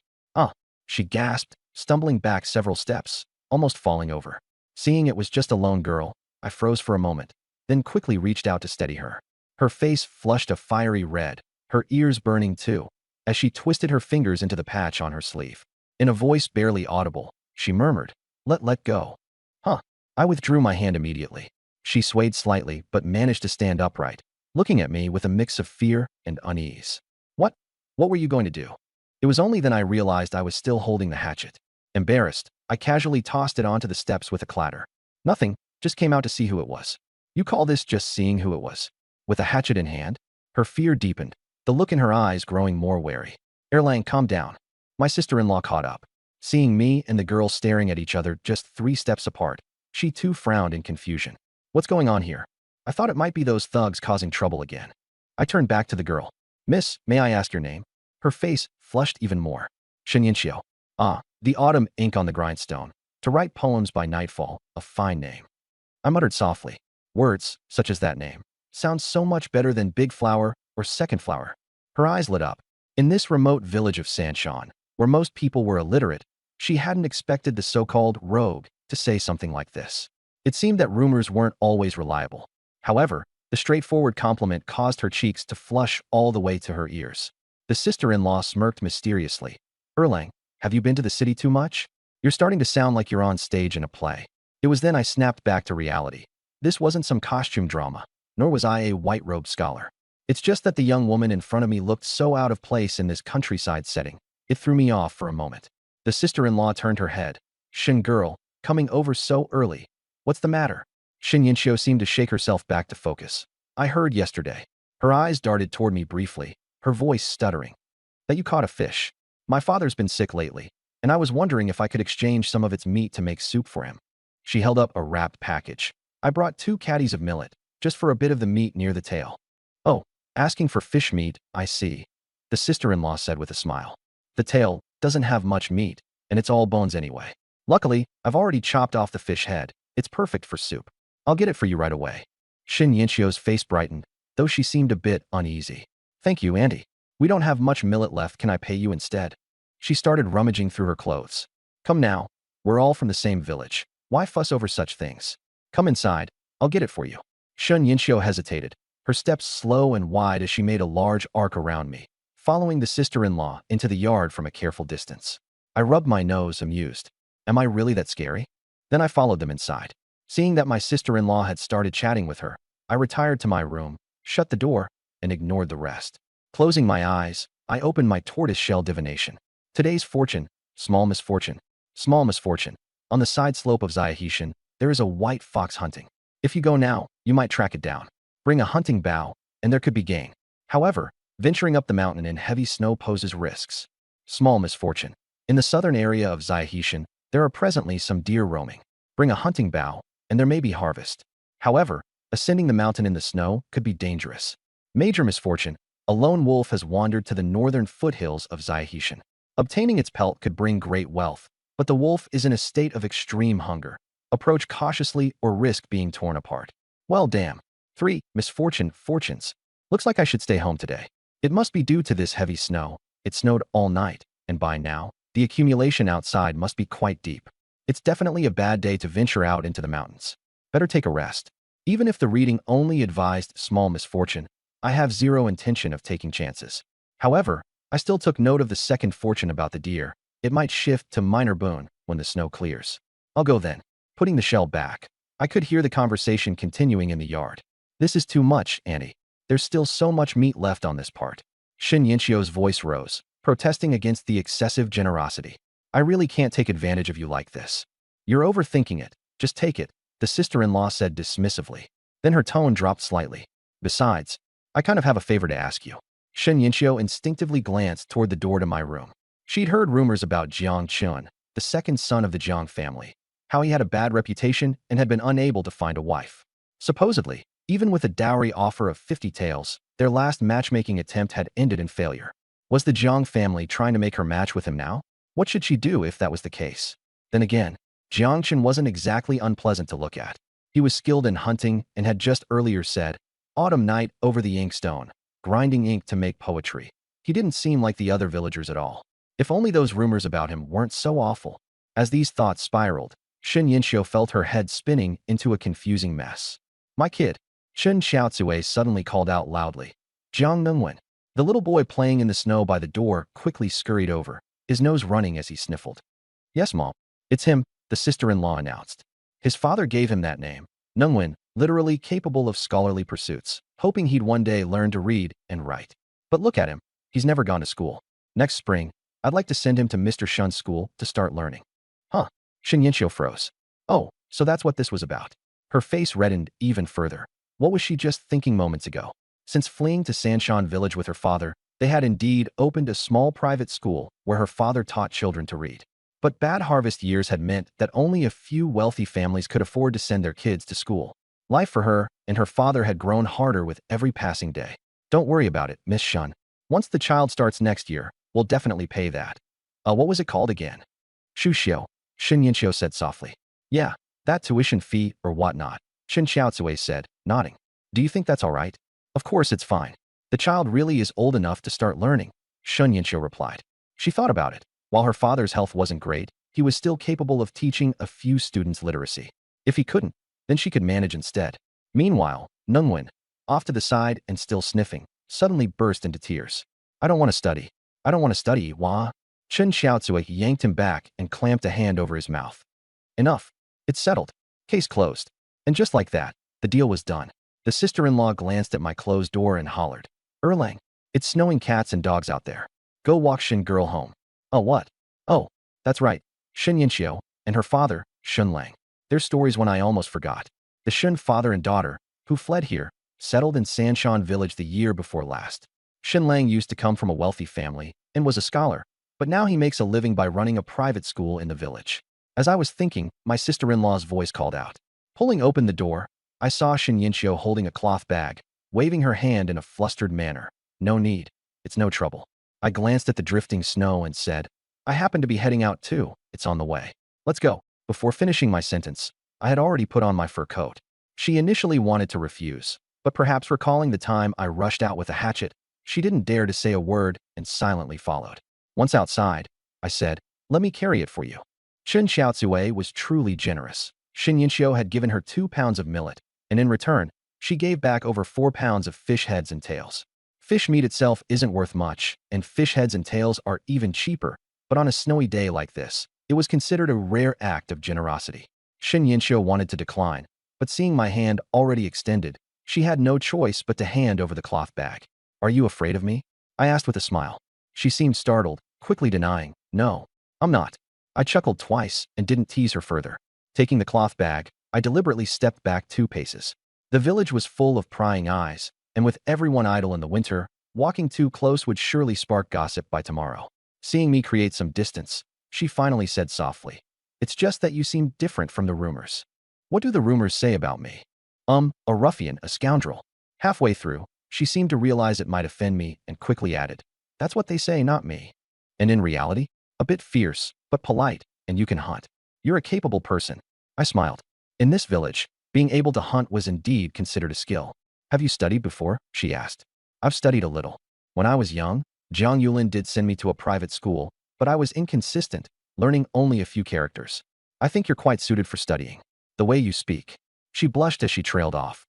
S1: She gasped, stumbling back several steps, almost falling over. Seeing it was just a lone girl, I froze for a moment, then quickly reached out to steady her. Her face flushed a fiery red, her ears burning too, as she twisted her fingers into the patch on her sleeve. In a voice barely audible, she murmured, Let go. I withdrew my hand immediately. She swayed slightly but managed to stand upright, looking at me with a mix of fear and unease. What were you going to do? It was only then I realized I was still holding the hatchet. Embarrassed, I casually tossed it onto the steps with a clatter. Nothing, just came out to see who it was. You call this just seeing who it was? With a hatchet in hand? Her fear deepened, the look in her eyes growing more wary. Erlang, calm down. My sister-in-law caught up. Seeing me and the girl staring at each other just 3 steps apart, she too frowned in confusion. What's going on here? I thought it might be those thugs causing trouble again. I turned back to the girl. Miss, may I ask your name? Her face flushed even more. Shinyanshio. Ah, the autumn ink on the grindstone. To write poems by nightfall, a fine name. I muttered softly. Words, such as that name, sound so much better than big flower or second flower. Her eyes lit up. In this remote village of Sanshan, where most people were illiterate, she hadn't expected the so-called rogue to say something like this. It seemed that rumors weren't always reliable. However, the straightforward compliment caused her cheeks to flush all the way to her ears. The sister-in-law smirked mysteriously. Erlang, have you been to the city too much? You're starting to sound like you're on stage in a play. It was then I snapped back to reality. This wasn't some costume drama, nor was I a white-robed scholar. It's just that the young woman in front of me looked so out of place in this countryside setting. It threw me off for a moment. The sister-in-law turned her head. Shin girl, coming over so early. What's the matter? Shin Yinshio seemed to shake herself back to focus. I heard yesterday. Her eyes darted toward me briefly, her voice stuttering. That you caught a fish. My father's been sick lately, and I was wondering if I could exchange some of its meat to make soup for him. She held up a wrapped package. I brought 2 caddies of millet, just for a bit of the meat near the tail. Oh, asking for fish meat, I see. The sister-in-law said with a smile. The tail doesn't have much meat, and it's all bones anyway. Luckily, I've already chopped off the fish head. It's perfect for soup. I'll get it for you right away. Shin Yinshio's face brightened, though she seemed a bit uneasy. Thank you, Andy. We don't have much millet left. Can I pay you instead? She started rummaging through her clothes. Come now. We're all from the same village. Why fuss over such things? Come inside. I'll get it for you. Shun Yinshio hesitated, her steps slow and wide as she made a large arc around me, following the sister-in-law into the yard from a careful distance. I rubbed my nose, amused. Am I really that scary? Then I followed them inside. Seeing that my sister-in-law had started chatting with her, I retired to my room, shut the door, and ignored the rest. Closing my eyes, I opened my tortoise-shell divination. Today's fortune, small misfortune. Small misfortune. On the side slope of Xiahishan, there is a white fox hunting. If you go now, you might track it down. Bring a hunting bow, and there could be gain. However, venturing up the mountain in heavy snow poses risks. Small misfortune. In the southern area of Xiahishan, there are presently some deer roaming. Bring a hunting bow, and there may be harvest. However, ascending the mountain in the snow could be dangerous. Major misfortune. A lone wolf has wandered to the northern foothills of Xiahishan. Obtaining its pelt could bring great wealth, but the wolf is in a state of extreme hunger. Approach cautiously or risk being torn apart. Well, damn. 3. Misfortune, fortunes. Looks like I should stay home today. It must be due to this heavy snow. It snowed all night, and by now, the accumulation outside must be quite deep. It's definitely a bad day to venture out into the mountains. Better take a rest. Even if the reading only advised small misfortune, I have zero intention of taking chances. However, I still took note of the second fortune about the deer. It might shift to minor boon when the snow clears. I'll go then. Putting the shell back, I could hear the conversation continuing in the yard. This is too much, Annie. There's still so much meat left on this part. Shin Yinshio's voice rose, protesting against the excessive generosity. I really can't take advantage of you like this. You're overthinking it. Just take it, the sister-in-law said dismissively. Then her tone dropped slightly. Besides, I kind of have a favor to ask you. Shin Yinshio instinctively glanced toward the door to my room. She'd heard rumors about Jiang Chun, the second son of the Jiang family, how he had a bad reputation and had been unable to find a wife. Supposedly, even with a dowry offer of 50 taels, their last matchmaking attempt had ended in failure. Was the Jiang family trying to make her match with him now? What should she do if that was the case? Then again, Jiang Chun wasn't exactly unpleasant to look at. He was skilled in hunting and had just earlier said, "Autumn night over the inkstone, grinding ink to make poetry." He didn't seem like the other villagers at all. If only those rumors about him weren't so awful. As these thoughts spiraled, Shin Yinshio felt her head spinning into a confusing mess. My kid, Chen Xiaotsue suddenly called out loudly. Jiang Nungwen. The little boy playing in the snow by the door quickly scurried over, his nose running as he sniffled. Yes, Mom. It's him, the sister-in-law announced. His father gave him that name, Nungwen, literally capable of scholarly pursuits, hoping he'd one day learn to read and write. But look at him. He's never gone to school. Next spring, I'd like to send him to Mr. Shun's school to start learning. Huh. Shin Yinshio froze. Oh, so that's what this was about. Her face reddened even further. What was she just thinking moments ago? Since fleeing to Sanshan village with her father, they had indeed opened a small private school where her father taught children to read. But bad harvest years had meant that only a few wealthy families could afford to send their kids to school. Life for her and her father had grown harder with every passing day. Don't worry about it, Miss Shun. Once the child starts next year, we'll definitely pay that. What was it called again? Shuxiu, Shin Yinxiu said softly. Yeah, that tuition fee or whatnot, Shin Xiaozue said, nodding. Do you think that's all right? Of course it's fine. The child really is old enough to start learning, Shun Yinxiu replied. She thought about it. While her father's health wasn't great, he was still capable of teaching a few students literacy. If he couldn't, then she could manage instead. Meanwhile, Nungwen, off to the side and still sniffing, suddenly burst into tears. I don't want to study. I don't want to study, Wah. Chen Xiaozue yanked him back and clamped a hand over his mouth. Enough. It's settled. Case closed. And just like that, the deal was done. The sister-in-law glanced at my closed door and hollered. Erlang, it's snowing cats and dogs out there. Go walk Shin girl home. Oh, what? Oh, that's right. Shin Yinxiu and her father, Shun Lang. Their stories one I almost forgot. The Shun father and daughter, who fled here, settled in Sanshan village the year before last. Shin Lang used to come from a wealthy family and was a scholar, but now he makes a living by running a private school in the village. As I was thinking, my sister-in-law's voice called out. Pulling open the door, I saw Shin Yinxiu holding a cloth bag, waving her hand in a flustered manner. No need. It's no trouble. I glanced at the drifting snow and said, I happen to be heading out too. It's on the way. Let's go. Before finishing my sentence, I had already put on my fur coat. She initially wanted to refuse, but perhaps recalling the time I rushed out with a hatchet, she didn't dare to say a word and silently followed. Once outside, I said, let me carry it for you. Chen Xiaozue was truly generous. Shin Yinxiu had given her 2 pounds of millet, and in return, she gave back over 4 pounds of fish heads and tails. Fish meat itself isn't worth much, and fish heads and tails are even cheaper, but on a snowy day like this, it was considered a rare act of generosity. Shin Yinxiu wanted to decline, but seeing my hand already extended, she had no choice but to hand over the cloth bag. Are you afraid of me? I asked with a smile. She seemed startled, quickly denying, no, I'm not. I chuckled twice and didn't tease her further. Taking the cloth bag, I deliberately stepped back 2 paces. The village was full of prying eyes, and with everyone idle in the winter, walking too close would surely spark gossip by tomorrow. Seeing me create some distance, she finally said softly, it's just that you seem different from the rumors. What do the rumors say about me? A ruffian, a scoundrel. Halfway through, she seemed to realize it might offend me and quickly added, that's what they say, not me. And in reality, a bit fierce, but polite, and you can hunt. You're a capable person. I smiled. In this village, being able to hunt was indeed considered a skill. Have you studied before? She asked. I've studied a little. When I was young, Jiang Yulin did send me to a private school, but I was inconsistent, learning only a few characters. I think you're quite suited for studying. The way you speak. She blushed as she trailed off.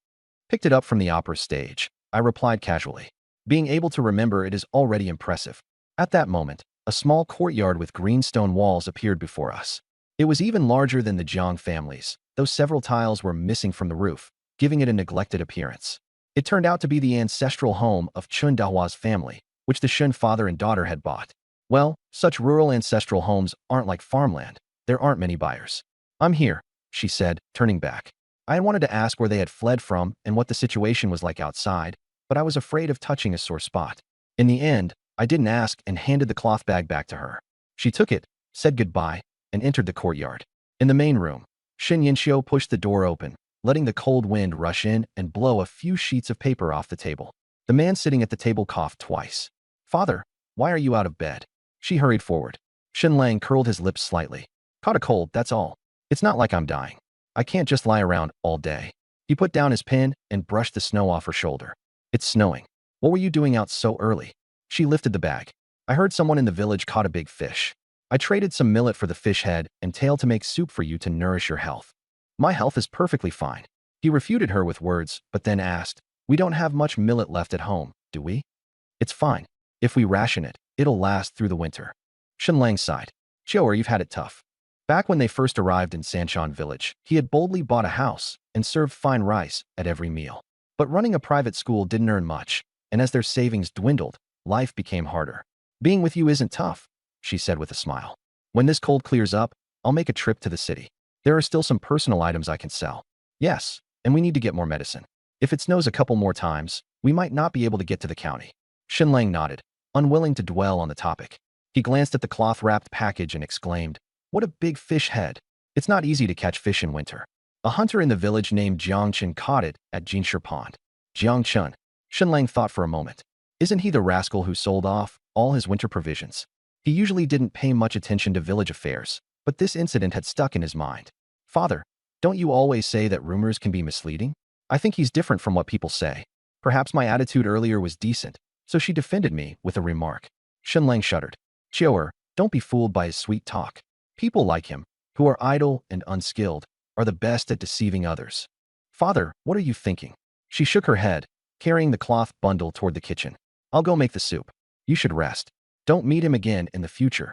S1: Picked it up from the opera stage. I replied casually. Being able to remember it is already impressive. At that moment, a small courtyard with green stone walls appeared before us. It was even larger than the Jiang family's, though several tiles were missing from the roof, giving it a neglected appearance. It turned out to be the ancestral home of Chun Dahua's family, which the Shun father and daughter had bought. Well, such rural ancestral homes aren't like farmland. There aren't many buyers. I'm here, she said, turning back. I had wanted to ask where they had fled from and what the situation was like outside, but I was afraid of touching a sore spot. In the end, I didn't ask and handed the cloth bag back to her. She took it, said goodbye, and entered the courtyard. In the main room, Shin Yinxiu pushed the door open, letting the cold wind rush in and blow a few sheets of paper off the table. The man sitting at the table coughed twice. Father, why are you out of bed? She hurried forward. Shin Lang curled his lips slightly. Caught a cold, that's all. It's not like I'm dying. I can't just lie around all day. He put down his pen and brushed the snow off her shoulder. It's snowing. What were you doing out so early? She lifted the bag. I heard someone in the village caught a big fish. I traded some millet for the fish head and tail to make soup for you to nourish your health. My health is perfectly fine. He refuted her with words, but then asked, we don't have much millet left at home, do we? It's fine. If we ration it, it'll last through the winter. Shen Lang sighed. Joer, you've had it tough. Back when they first arrived in Sanshan village, he had boldly bought a house and served fine rice at every meal. But running a private school didn't earn much, and as their savings dwindled, life became harder. Being with you isn't tough, she said with a smile. When this cold clears up, I'll make a trip to the city. There are still some personal items I can sell. Yes, and we need to get more medicine. If it snows a couple more times, we might not be able to get to the county. Shin Lang nodded, unwilling to dwell on the topic. He glanced at the cloth-wrapped package and exclaimed, what a big fish head. It's not easy to catch fish in winter. A hunter in the village named Jiang Chen caught it at Jinshi Pond. Jiang Chen. Shin Lang thought for a moment. Isn't he the rascal who sold off all his winter provisions? He usually didn't pay much attention to village affairs, but this incident had stuck in his mind. Father, don't you always say that rumors can be misleading? I think he's different from what people say. Perhaps my attitude earlier was decent, so she defended me with a remark. Shenlang shuddered. Chioer, don't be fooled by his sweet talk. People like him, who are idle and unskilled, are the best at deceiving others. Father, what are you thinking? She shook her head, carrying the cloth bundle toward the kitchen. I'll go make the soup. You should rest. Don't meet him again in the future.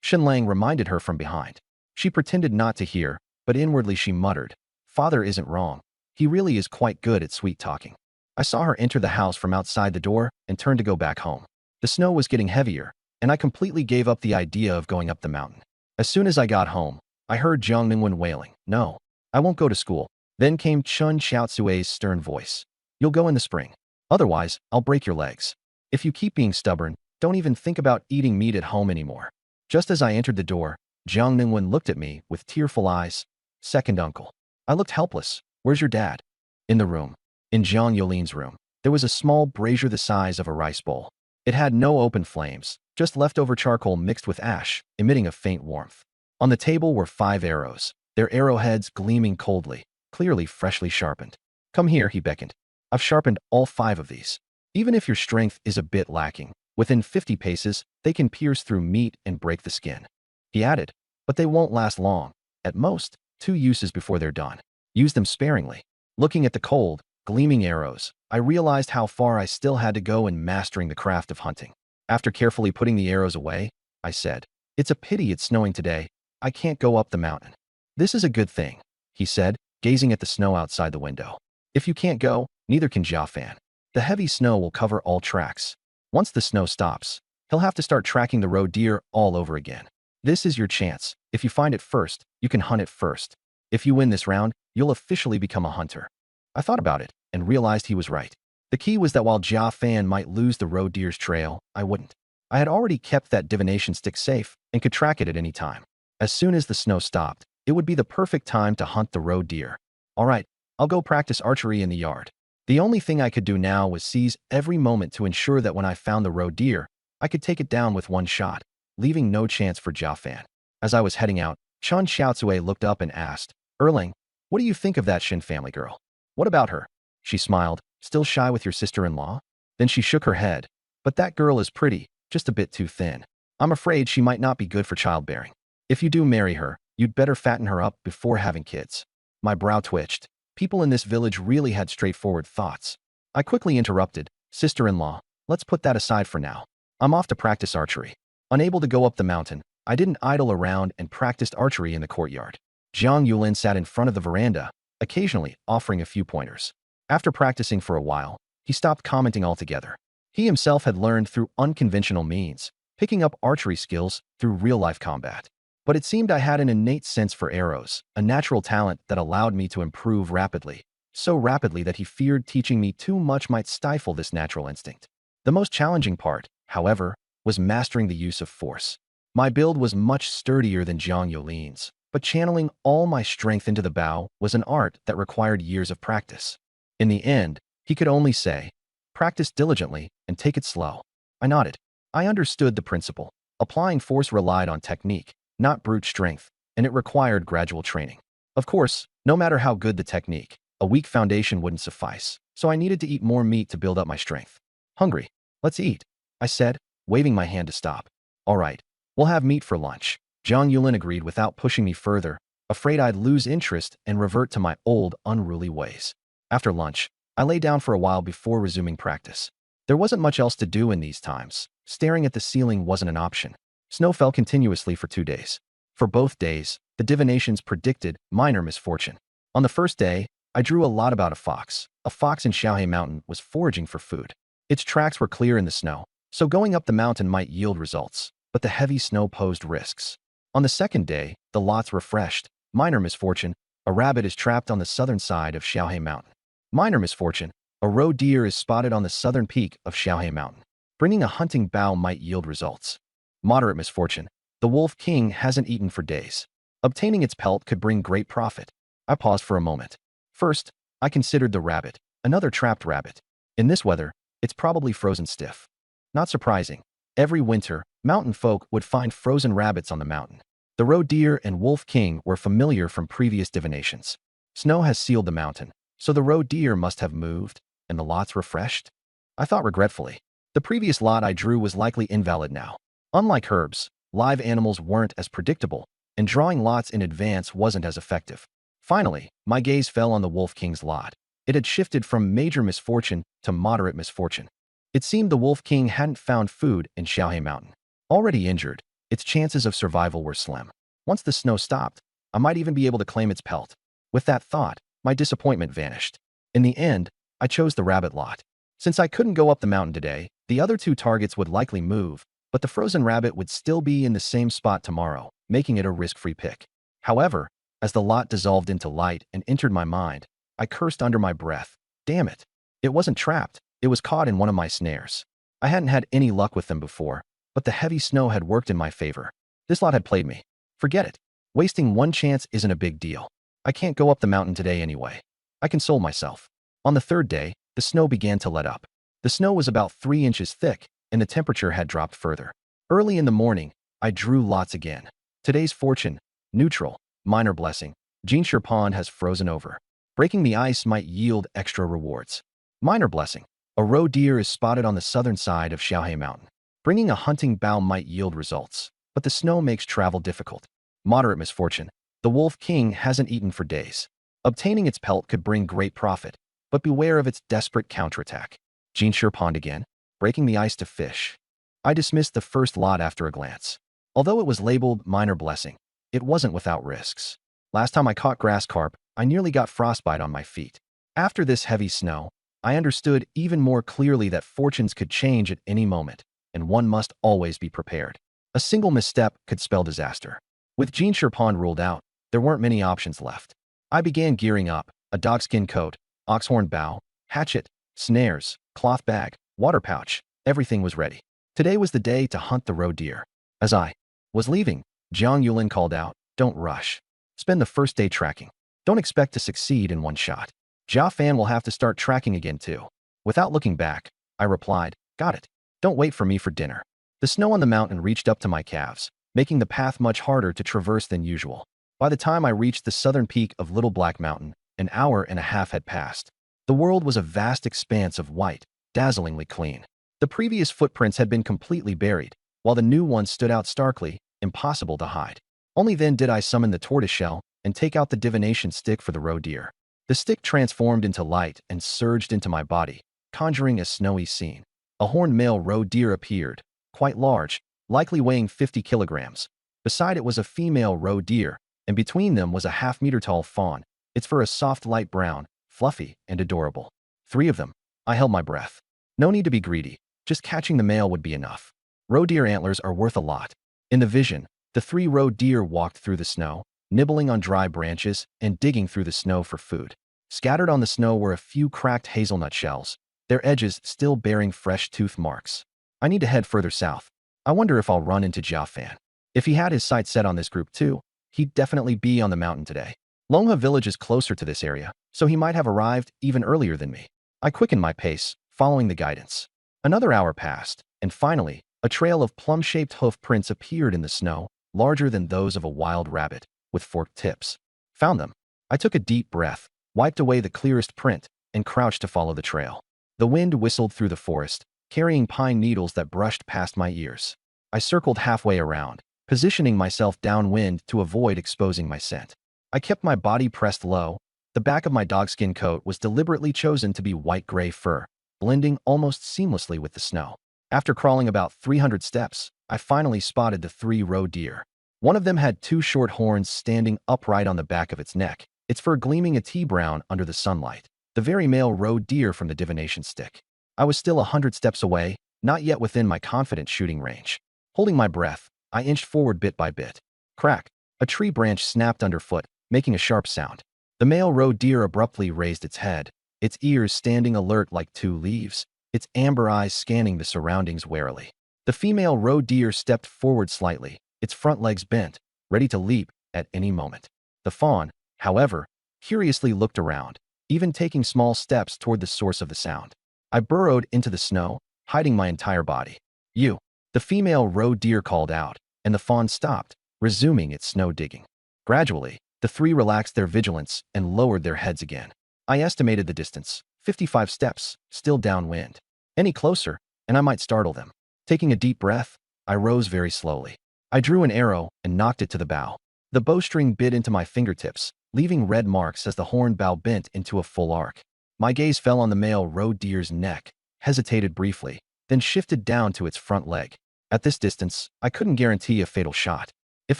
S1: Shenlang reminded her from behind. She pretended not to hear, but inwardly she muttered, Father isn't wrong. He really is quite good at sweet talking. I saw her enter the house from outside the door and turn to go back home. The snow was getting heavier, and I completely gave up the idea of going up the mountain. As soon as I got home, I heard Jiang Ningwen wailing, No, I won't go to school. Then came Chun Xiaozui's stern voice. You'll go in the spring. Otherwise, I'll break your legs. If you keep being stubborn, don't even think about eating meat at home anymore. Just as I entered the door, Jiang Ningwen looked at me with tearful eyes. Second uncle. I looked helpless. Where's your dad? In the room. In Jiang Yolin's room, there was a small brazier the size of a rice bowl. It had no open flames, just leftover charcoal mixed with ash, emitting a faint warmth. On the table were 5 arrows, their arrowheads gleaming coldly, clearly freshly sharpened. Come here, he beckoned. I've sharpened all 5 of these. Even if your strength is a bit lacking, within 50 paces, they can pierce through meat and break the skin. He added, but they won't last long. At most, 2 uses before they're done. Use them sparingly. Looking at the cold, gleaming arrows, I realized how far I still had to go in mastering the craft of hunting. After carefully putting the arrows away, I said, It's a pity it's snowing today. I can't go up the mountain. This is a good thing, he said, gazing at the snow outside the window. If you can't go, neither can Jia Fan. The heavy snow will cover all tracks. Once the snow stops, he'll have to start tracking the roe deer all over again. This is your chance. If you find it first, you can hunt it first. If you win this round, you'll officially become a hunter. I thought about it and realized he was right. The key was that while Jia Fan might lose the roe deer's trail, I wouldn't. I had already kept that divination stick safe and could track it at any time. As soon as the snow stopped, it would be the perfect time to hunt the roe deer. All right, I'll go practice archery in the yard. The only thing I could do now was seize every moment to ensure that when I found the roe deer, I could take it down with one shot, leaving no chance for Jia Fan. As I was heading out, Chun Xiaozui looked up and asked, Erling, what do you think of that Shin family girl? What about her? She smiled, still shy with your sister-in-law? Then she shook her head. But that girl is pretty, just a bit too thin. I'm afraid she might not be good for childbearing. If you do marry her, you'd better fatten her up before having kids. My brow twitched. People in this village really had straightforward thoughts. I quickly interrupted, Sister-in-law, let's put that aside for now. I'm off to practice archery. Unable to go up the mountain, I didn't idle around and practiced archery in the courtyard. Jiang Yulin sat in front of the veranda, occasionally offering a few pointers. After practicing for a while, he stopped commenting altogether. He himself had learned through unconventional means, picking up archery skills through real-life combat. But it seemed I had an innate sense for arrows, a natural talent that allowed me to improve rapidly, so rapidly that he feared teaching me too much might stifle this natural instinct. The most challenging part, however, was mastering the use of force. My build was much sturdier than Jiang Yolin's, but channeling all my strength into the bow was an art that required years of practice. In the end, he could only say, practice diligently and take it slow. I nodded. I understood the principle. Applying force relied on technique, not brute strength, and it required gradual training. Of course, no matter how good the technique, a weak foundation wouldn't suffice, so I needed to eat more meat to build up my strength. Hungry. Let's eat, I said, waving my hand to stop. All right, we'll have meat for lunch. Jiang Yulin agreed without pushing me further, afraid I'd lose interest and revert to my old, unruly ways. After lunch, I lay down for a while before resuming practice. There wasn't much else to do in these times. Staring at the ceiling wasn't an option. Snow fell continuously for 2 days. For both days, the divinations predicted minor misfortune. On the first day, I drew a lot about a fox. A fox in Xiaohe Mountain was foraging for food. Its tracks were clear in the snow, so going up the mountain might yield results, but the heavy snow posed risks. On the second day, the lots refreshed. Minor misfortune, a rabbit is trapped on the southern side of Xiaohe Mountain. Minor misfortune, a roe deer is spotted on the southern peak of Xiaohe Mountain. Bringing a hunting bow might yield results. Moderate misfortune, the wolf king hasn't eaten for days. Obtaining its pelt could bring great profit. I paused for a moment. First, I considered the rabbit, another trapped rabbit. In this weather, it's probably frozen stiff. Not surprising. Every winter, mountain folk would find frozen rabbits on the mountain. The roe deer and wolf king were familiar from previous divinations. Snow has sealed the mountain, so the roe deer must have moved, and the lots refreshed? I thought regretfully. The previous lot I drew was likely invalid now. Unlike herbs, live animals weren't as predictable, and drawing lots in advance wasn't as effective. Finally, my gaze fell on the wolf king's lot. It had shifted from major misfortune to moderate misfortune. It seemed the wolf king hadn't found food in Xiaohe Mountain. Already injured, its chances of survival were slim. Once the snow stopped, I might even be able to claim its pelt. With that thought, my disappointment vanished. In the end, I chose the rabbit lot. Since I couldn't go up the mountain today, the other two targets would likely move, but the frozen rabbit would still be in the same spot tomorrow, making it a risk-free pick. However, as the lot dissolved into light and entered my mind, I cursed under my breath. Damn it. It wasn't trapped, it was caught in one of my snares. I hadn't had any luck with them before, but the heavy snow had worked in my favor. This lot had played me. Forget it. Wasting one chance isn't a big deal. I can't go up the mountain today anyway. I consoled myself. On the third day, the snow began to let up. The snow was about 3 inches thick, and the temperature had dropped further. Early in the morning, I drew lots again. Today's fortune, neutral, minor blessing. Jinshi Pond has frozen over. Breaking the ice might yield extra rewards. Minor blessing. A roe deer is spotted on the southern side of Xiaohe Mountain. Bringing a hunting bow might yield results, but the snow makes travel difficult. Moderate misfortune. The wolf king hasn't eaten for days. Obtaining its pelt could bring great profit, but beware of its desperate counterattack. Jinshi Pond again, breaking the ice to fish. I dismissed the first lot after a glance. Although it was labeled minor blessing, it wasn't without risks. Last time I caught grass carp, I nearly got frostbite on my feet. After this heavy snow, I understood even more clearly that fortunes could change at any moment, and one must always be prepared. A single misstep could spell disaster. With Jinshi Pond ruled out, there weren't many options left. I began gearing up: a dogskin coat, oxhorn bow, hatchet, snares, cloth bag, water pouch. Everything was ready. Today was the day to hunt the roe deer. As I was leaving, Jiang Yulin called out, "Don't rush. Spend the first day tracking. Don't expect to succeed in one shot. Jia Fan will have to start tracking again too." Without looking back, I replied, "Got it. Don't wait for me for dinner." The snow on the mountain reached up to my calves, making the path much harder to traverse than usual. By the time I reached the southern peak of Little Black Mountain, an hour and a half had passed. The world was a vast expanse of white, dazzlingly clean. The previous footprints had been completely buried, while the new ones stood out starkly, impossible to hide. Only then did I summon the tortoiseshell and take out the divination stick for the roe deer. The stick transformed into light and surged into my body, conjuring a snowy scene. A horned male roe deer appeared, quite large, likely weighing 50 kilograms. Beside it was a female roe deer, and between them was a half-meter-tall fawn, its fur a soft light brown, fluffy and adorable. 3 of them. I held my breath. No need to be greedy, just catching the male would be enough. Roe deer antlers are worth a lot. In the vision, the 3 roe deer walked through the snow, nibbling on dry branches and digging through the snow for food. Scattered on the snow were a few cracked hazelnut shells, their edges still bearing fresh tooth marks. I need to head further south. I wonder if I'll run into Jia Fan. If he had his sights set on this group too, he'd definitely be on the mountain today. Longhe village is closer to this area, so he might have arrived even earlier than me. I quickened my pace, following the guidance. Another hour passed, and finally, a trail of plum-shaped hoof prints appeared in the snow, larger than those of a wild rabbit, with forked tips. Found them. I took a deep breath, wiped away the clearest print, and crouched to follow the trail. The wind whistled through the forest, carrying pine needles that brushed past my ears. I circled halfway around, positioning myself downwind to avoid exposing my scent. I kept my body pressed low. The back of my dogskin coat was deliberately chosen to be white-gray fur, blending almost seamlessly with the snow. After crawling about 300 steps, I finally spotted the 3 roe deer. One of them had 2 short horns standing upright on the back of its neck, its fur gleaming a tea-brown under the sunlight. The very male roe deer from the divination stick. I was still 100 steps away, not yet within my confident shooting range. Holding my breath, I inched forward bit by bit. Crack! A tree branch snapped underfoot, making a sharp sound. The male roe deer abruptly raised its head, its ears standing alert like 2 leaves, its amber eyes scanning the surroundings warily. The female roe deer stepped forward slightly, its front legs bent, ready to leap at any moment. The fawn, however, curiously looked around, even taking small steps toward the source of the sound. I burrowed into the snow, hiding my entire body. You. The female roe deer called out, and the fawn stopped, resuming its snow digging. Gradually, the three relaxed their vigilance and lowered their heads again. I estimated the distance, 55 steps, still downwind. Any closer, and I might startle them. Taking a deep breath, I rose very slowly. I drew an arrow and knocked it to the bow. The bowstring bit into my fingertips, leaving red marks as the horn bow bent into a full arc. My gaze fell on the male roe deer's neck, hesitated briefly, then shifted down to its front leg. At this distance, I couldn't guarantee a fatal shot. If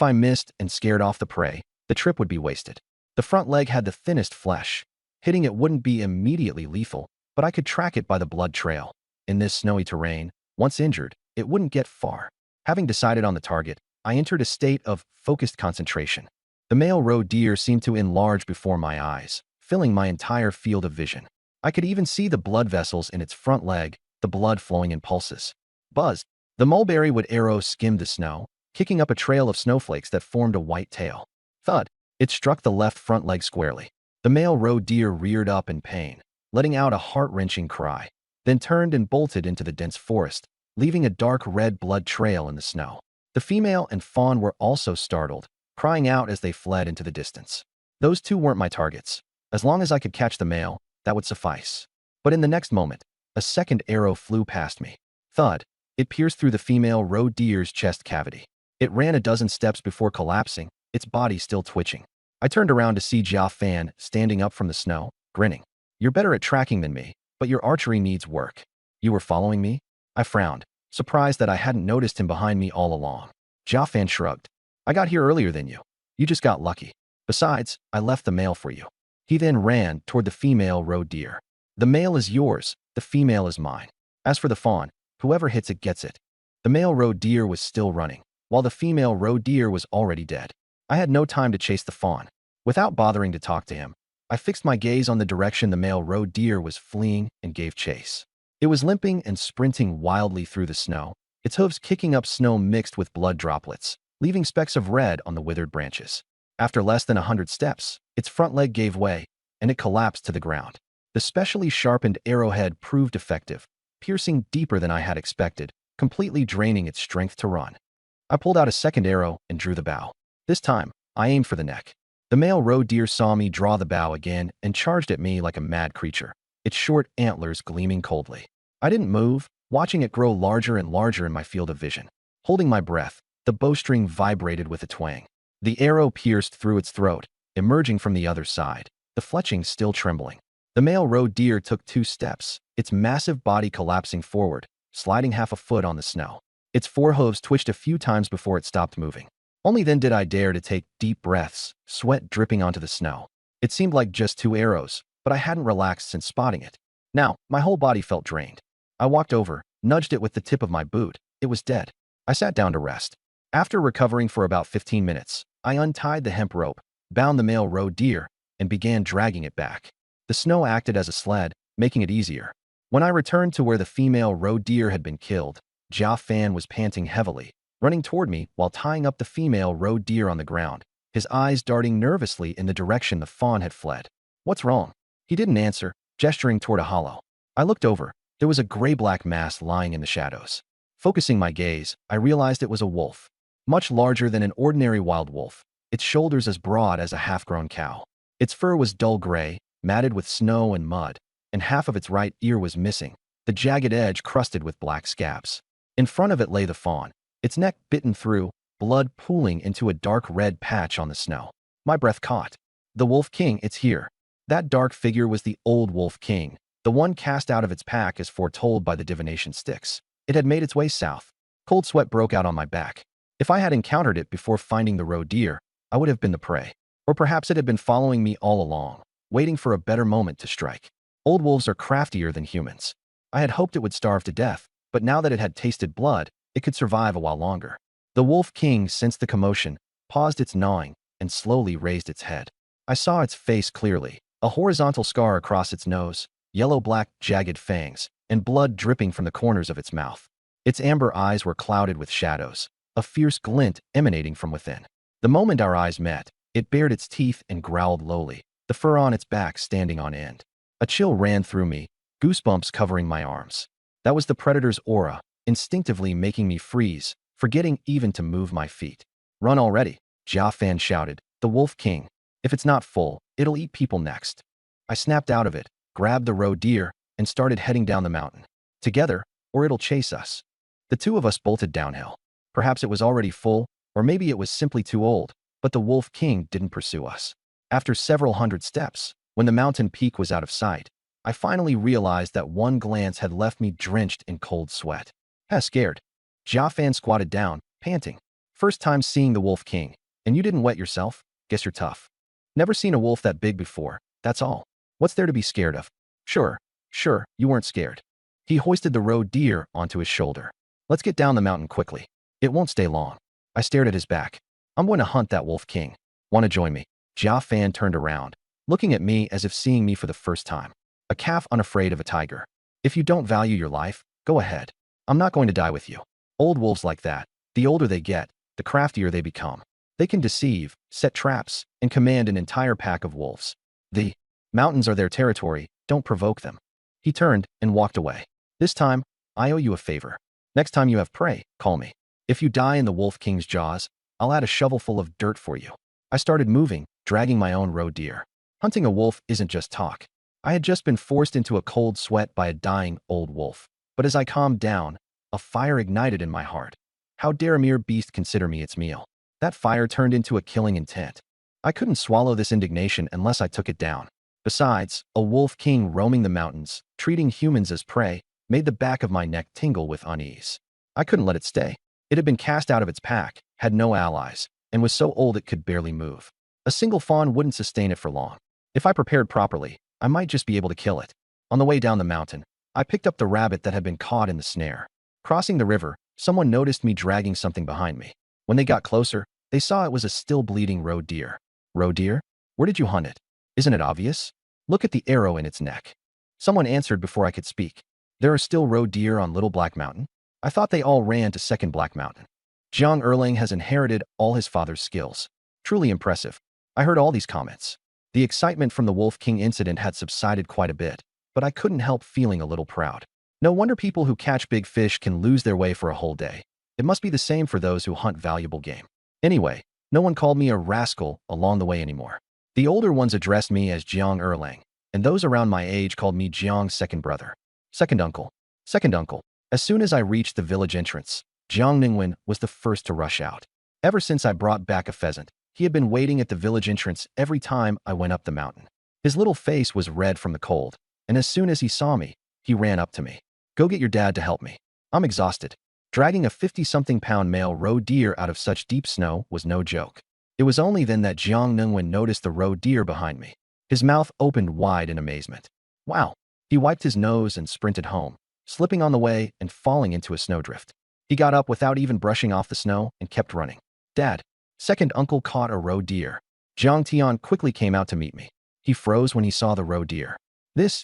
S1: I missed and scared off the prey, the trip would be wasted. The front leg had the thinnest flesh. Hitting it wouldn't be immediately lethal, but I could track it by the blood trail. In this snowy terrain, once injured, it wouldn't get far. Having decided on the target, I entered a state of focused concentration. The male roe deer seemed to enlarge before my eyes, filling my entire field of vision. I could even see the blood vessels in its front leg, the blood flowing in pulses. Buzz! The mulberry wood arrow skimmed the snow, kicking up a trail of snowflakes that formed a white tail. Thud! It struck the left front leg squarely. The male roe deer reared up in pain, letting out a heart-wrenching cry, then turned and bolted into the dense forest, leaving a dark red blood trail in the snow. The female and fawn were also startled, crying out as they fled into the distance. Those two weren't my targets. As long as I could catch the male, that would suffice. But in the next moment, a second arrow flew past me. Thud! It pierced through the female roe deer's chest cavity. It ran a dozen steps before collapsing, its body still twitching. I turned around to see Jia Fan standing up from the snow, grinning. You're better at tracking than me, but your archery needs work. You were following me? I frowned, surprised that I hadn't noticed him behind me all along. Jia Fan shrugged. I got here earlier than you. You just got lucky. Besides, I left the male for you. He then ran toward the female roe deer. The male is yours, the female is mine. As for the fawn, whoever hits it gets it. The male roe deer was still running, while the female roe deer was already dead. I had no time to chase the fawn. Without bothering to talk to him, I fixed my gaze on the direction the male roe deer was fleeing and gave chase. It was limping and sprinting wildly through the snow, its hooves kicking up snow mixed with blood droplets, leaving specks of red on the withered branches. After less than 100 steps, its front leg gave way, and it collapsed to the ground. The specially sharpened arrowhead proved effective, piercing deeper than I had expected, completely draining its strength to run. I pulled out a second arrow and drew the bow. This time, I aimed for the neck. The male roe deer saw me draw the bow again and charged at me like a mad creature, its short antlers gleaming coldly. I didn't move, watching it grow larger and larger in my field of vision. Holding my breath, the bowstring vibrated with a twang. The arrow pierced through its throat, emerging from the other side, the fletching still trembling. The male roe deer took 2 steps, its massive body collapsing forward, sliding half a foot on the snow. Its forehooves twitched a few times before it stopped moving. Only then did I dare to take deep breaths, sweat dripping onto the snow. It seemed like just 2 arrows, but I hadn't relaxed since spotting it. Now, my whole body felt drained. I walked over, nudged it with the tip of my boot. It was dead. I sat down to rest. After recovering for about 15 minutes, I untied the hemp rope, bound the male roe deer, and began dragging it back. The snow acted as a sled, making it easier. When I returned to where the female roe deer had been killed, Jia Fan was panting heavily, running toward me while tying up the female roe deer on the ground, his eyes darting nervously in the direction the fawn had fled. What's wrong? He didn't answer, gesturing toward a hollow. I looked over. There was a gray-black mass lying in the shadows. Focusing my gaze, I realized it was a wolf. Much larger than an ordinary wild wolf, its shoulders as broad as a half-grown cow. Its fur was dull gray, matted with snow and mud, and half of its right ear was missing, the jagged edge crusted with black scabs. In front of it lay the fawn, its neck bitten through, blood pooling into a dark red patch on the snow. My breath caught. The Wolf King, it's here. That dark figure was the old Wolf King, the one cast out of its pack as foretold by the divination sticks. It had made its way south. Cold sweat broke out on my back. If I had encountered it before finding the roe deer, I would have been the prey. Or perhaps it had been following me all along, waiting for a better moment to strike. Old wolves are craftier than humans. I had hoped it would starve to death, but now that it had tasted blood, it could survive a while longer. The Wolf King sensed the commotion, paused its gnawing, and slowly raised its head. I saw its face clearly, a horizontal scar across its nose, yellow-black jagged fangs, and blood dripping from the corners of its mouth. Its amber eyes were clouded with shadows, a fierce glint emanating from within. The moment our eyes met, it bared its teeth and growled lowly, the fur on its back standing on end. A chill ran through me, goosebumps covering my arms. That was the predator's aura, instinctively making me freeze, forgetting even to move my feet. Run already, Jia Fan shouted. The Wolf King. If it's not full, it'll eat people next. I snapped out of it, grabbed the roe deer, and started heading down the mountain. Together, or it'll chase us. The two of us bolted downhill. Perhaps it was already full, or maybe it was simply too old, but the Wolf King didn't pursue us. After several hundred steps, when the mountain peak was out of sight, I finally realized that one glance had left me drenched in cold sweat. Scared. Jia Fan squatted down, panting. First time seeing the Wolf King, and you didn't wet yourself? Guess you're tough. Never seen a wolf that big before, that's all. What's there to be scared of? Sure, you weren't scared. He hoisted the roe deer onto his shoulder. Let's get down the mountain quickly. It won't stay long. I stared at his back. I'm going to hunt that Wolf King. Want to join me? Jia Fan turned around, looking at me as if seeing me for the first time. A calf unafraid of a tiger. If you don't value your life, go ahead. I'm not going to die with you. Old wolves like that, the older they get, the craftier they become. They can deceive, set traps, and command an entire pack of wolves. The mountains are their territory, don't provoke them. He turned and walked away. This time, I owe you a favor. Next time you have prey, call me. If you die in the Wolf King's jaws, I'll add a shovelful of dirt for you. I started moving, dragging my own roe deer. Hunting a wolf isn't just talk. I had just been forced into a cold sweat by a dying old wolf. But as I calmed down, a fire ignited in my heart. How dare a mere beast consider me its meal? That fire turned into a killing intent. I couldn't swallow this indignation unless I took it down. Besides, a Wolf King roaming the mountains, treating humans as prey, made the back of my neck tingle with unease. I couldn't let it stay. It had been cast out of its pack, had no allies, and was so old it could barely move. A single fawn wouldn't sustain it for long. If I prepared properly, I might just be able to kill it. On the way down the mountain, I picked up the rabbit that had been caught in the snare. Crossing the river, someone noticed me dragging something behind me. When they got closer, they saw it was a still bleeding roe deer. Roe deer? Where did you hunt it? Isn't it obvious? Look at the arrow in its neck. Someone answered before I could speak. There are still roe deer on Little Black Mountain? I thought they all ran to Second Black Mountain. Jiang Erlang has inherited all his father's skills. Truly impressive. I heard all these comments. The excitement from the Wolf King incident had subsided quite a bit, but I couldn't help feeling a little proud. No wonder people who catch big fish can lose their way for a whole day. It must be the same for those who hunt valuable game. Anyway, no one called me a rascal along the way anymore. The older ones addressed me as Jiang Erlang, and those around my age called me Jiang's second brother. Second uncle. Second uncle. As soon as I reached the village entrance, Jiang Ningwen was the first to rush out. Ever since I brought back a pheasant, he had been waiting at the village entrance every time I went up the mountain. His little face was red from the cold, and as soon as he saw me, he ran up to me. Go get your dad to help me. I'm exhausted. Dragging a 50-something-pound male roe deer out of such deep snow was no joke. It was only then that Jiang Ningwen noticed the roe deer behind me. His mouth opened wide in amazement. Wow! He wiped his nose and sprinted home, slipping on the way and falling into a snowdrift. He got up without even brushing off the snow and kept running. Dad, second uncle caught a roe deer. Jiang Tian quickly came out to meet me. He froze when he saw the roe deer.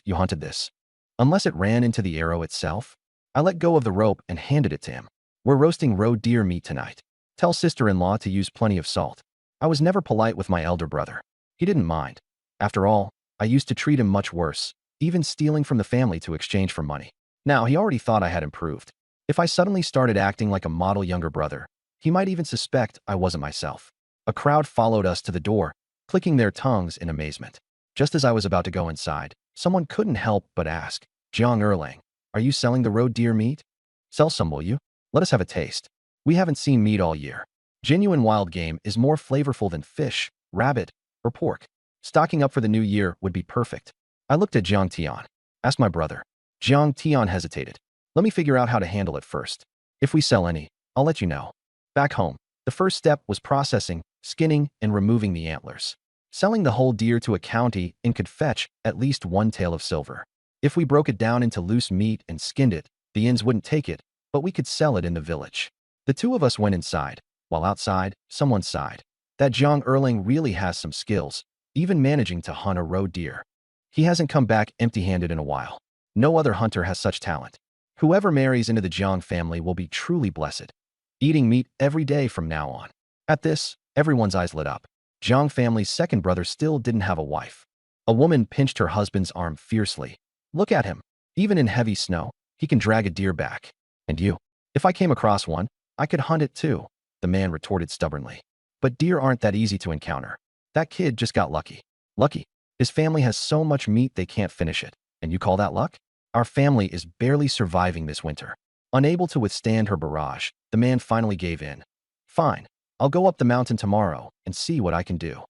S1: You hunted this? Unless it ran into the arrow itself? I let go of the rope and handed it to him. We're roasting roe deer meat tonight. Tell sister-in-law to use plenty of salt. I was never polite with my elder brother. He didn't mind. After all, I used to treat him much worse, even stealing from the family to exchange for money. Now, he already thought I had improved. If I suddenly started acting like a model younger brother, he might even suspect I wasn't myself. A crowd followed us to the door, clicking their tongues in amazement. Just as I was about to go inside, someone couldn't help but ask, Jiang Erlang, are you selling the roe deer meat? Sell some, will you? Let us have a taste. We haven't seen meat all year. Genuine wild game is more flavorful than fish, rabbit, or pork. Stocking up for the new year would be perfect. I looked at Jiang Tian. Asked my brother. Jiang Tian hesitated. Let me figure out how to handle it first. If we sell any, I'll let you know. Back home, the first step was processing, skinning, and removing the antlers. Selling the whole deer to a county and could fetch at least one tael of silver. If we broke it down into loose meat and skinned it, the inns wouldn't take it, but we could sell it in the village. The two of us went inside, while outside, someone sighed. That Jiang Erlang really has some skills, even managing to hunt a roe deer. He hasn't come back empty-handed in a while. No other hunter has such talent. Whoever marries into the Jiang family will be truly blessed. Eating meat every day from now on. At this, everyone's eyes lit up. Jiang family's second brother still didn't have a wife. A woman pinched her husband's arm fiercely. Look at him. Even in heavy snow, he can drag a deer back. And you? If I came across one, I could hunt it too, the man retorted stubbornly. But deer aren't that easy to encounter. That kid just got lucky. Lucky? His family has so much meat they can't finish it. And you call that luck? Our family is barely surviving this winter. Unable to withstand her barrage, the man finally gave in. Fine, I'll go up the mountain tomorrow and see what I can do.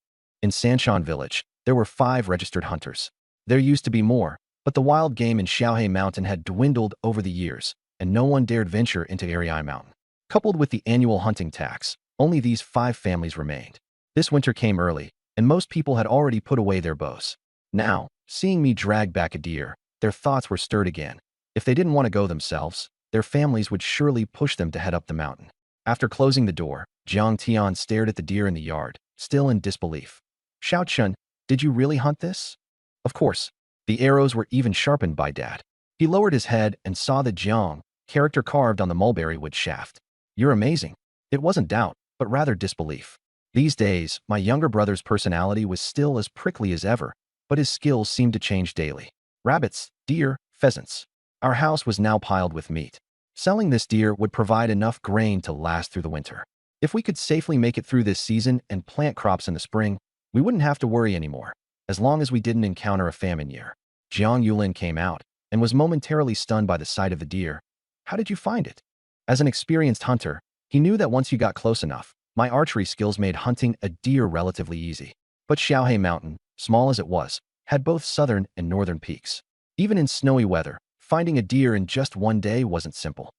S1: In Sanshan village, there were 5 registered hunters. There used to be more, but the wild game in Xiaohe Mountain had dwindled over the years, and no one dared venture into Ariai Mountain. Coupled with the annual hunting tax, only these 5 families remained. This winter came early, and most people had already put away their bows. Now, seeing me drag back a deer, their thoughts were stirred again. If they didn't want to go themselves, their families would surely push them to head up the mountain. After closing the door, Jiang Tian stared at the deer in the yard, still in disbelief. Xiao Chun, did you really hunt this? Of course. The arrows were even sharpened by Dad. He lowered his head and saw the Jiang character carved on the mulberry wood shaft. You're amazing. It wasn't doubt, but rather disbelief. These days, my younger brother's personality was still as prickly as ever, but his skills seemed to change daily. Rabbits, deer, pheasants. Our house was now piled with meat. Selling this deer would provide enough grain to last through the winter. If we could safely make it through this season and plant crops in the spring, we wouldn't have to worry anymore, as long as we didn't encounter a famine year. Jiang Yulin came out and was momentarily stunned by the sight of the deer. How did you find it? As an experienced hunter, he knew that once you got close enough, my archery skills made hunting a deer relatively easy. But Xiaohe Mountain, small as it was, had both southern and northern peaks. Even in snowy weather, finding a deer in just one day wasn't simple.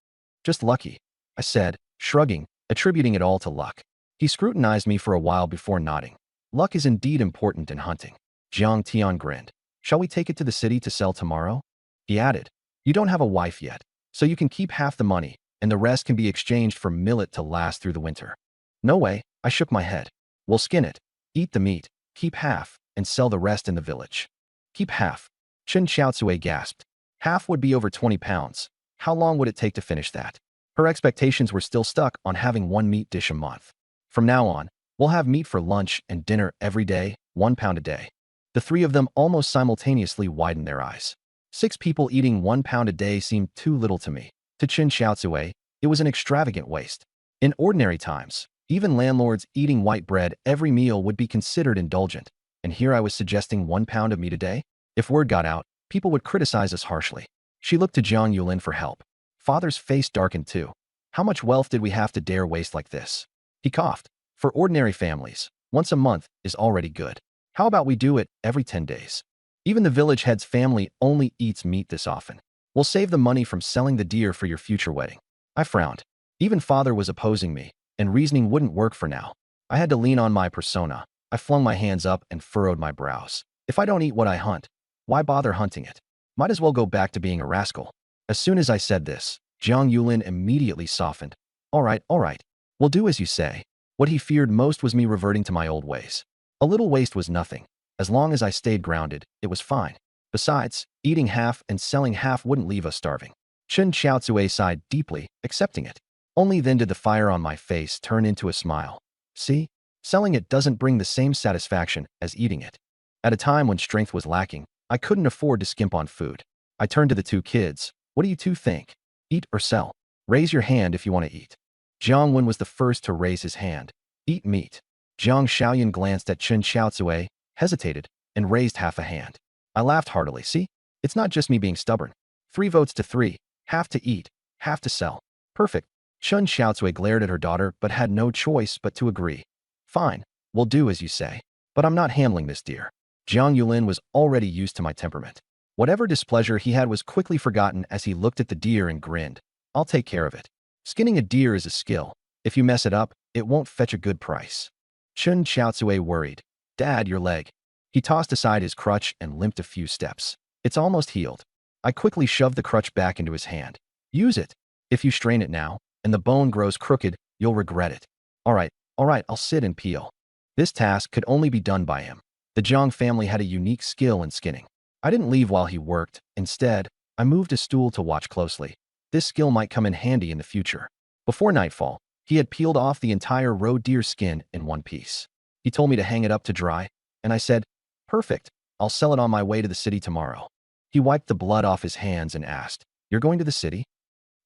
S1: Just lucky, I said, shrugging, attributing it all to luck. He scrutinized me for a while before nodding. Luck is indeed important in hunting. Jiang Tian grinned. Shall we take it to the city to sell tomorrow? He added, you don't have a wife yet, so you can keep half the money, and the rest can be exchanged for millet to last through the winter. No way, I shook my head. We'll skin it, eat the meat, keep half, and sell the rest in the village. Keep half. Chen Xiaotsue gasped. Half would be over 20 pounds. How long would it take to finish that? Her expectations were still stuck on having one meat dish a month. From now on, we'll have meat for lunch and dinner every day, 1 pound a day. The 3 of them almost simultaneously widened their eyes. 6 people eating 1 pound a day seemed too little to me. To Chen Xiaotsue, it was an extravagant waste. In ordinary times, even landlords eating white bread every meal would be considered indulgent. And here I was suggesting 1 pound of meat a day? If word got out, people would criticize us harshly. She looked to Jiang Yulin for help. Father's face darkened too. How much wealth did we have to dare waste like this? He coughed. For ordinary families, once a month is already good. How about we do it every 10 days? Even the village head's family only eats meat this often. We'll save the money from selling the deer for your future wedding. I frowned. Even father was opposing me, and reasoning wouldn't work for now. I had to lean on my persona. I flung my hands up and furrowed my brows. If I don't eat what I hunt, why bother hunting it? Might as well go back to being a rascal. As soon as I said this, Jiang Yulin immediately softened. All right, we'll do as you say. What he feared most was me reverting to my old ways. A little waste was nothing. As long as I stayed grounded, it was fine. Besides, eating half and selling half wouldn't leave us starving. Chen Xiaotsue sighed deeply, accepting it. Only then did the fire on my face turn into a smile. See? Selling it doesn't bring the same satisfaction as eating it. At a time when strength was lacking, I couldn't afford to skimp on food. I turned to the 2 kids. What do you 2 think? Eat or sell? Raise your hand if you want to eat. Jiang Wen was the first to raise his hand. Eat meat. Jiang Xiaoyan glanced at Chen Xiaotsue, hesitated, and raised half a hand. I laughed heartily. See? It's not just me being stubborn. 3 votes to 3. Half to eat, half to sell. Perfect. Chen Xiaotsue glared at her daughter but had no choice but to agree. Fine, we'll do as you say. But I'm not handling this deer. Jiang Yulin was already used to my temperament. Whatever displeasure he had was quickly forgotten as he looked at the deer and grinned. I'll take care of it. Skinning a deer is a skill. If you mess it up, it won't fetch a good price. Chen Xiaotsue worried. Dad, your leg. He tossed aside his crutch and limped a few steps. It's almost healed. I quickly shoved the crutch back into his hand. Use it. If you strain it now, and the bone grows crooked, you'll regret it. All right, I'll sit and peel. This task could only be done by him. The Zhang family had a unique skill in skinning. I didn't leave while he worked. Instead, I moved a stool to watch closely. This skill might come in handy in the future. Before nightfall, he had peeled off the entire roe deer skin in one piece. He told me to hang it up to dry, and I said, perfect, I'll sell it on my way to the city tomorrow. He wiped the blood off his hands and asked, You're going to the city?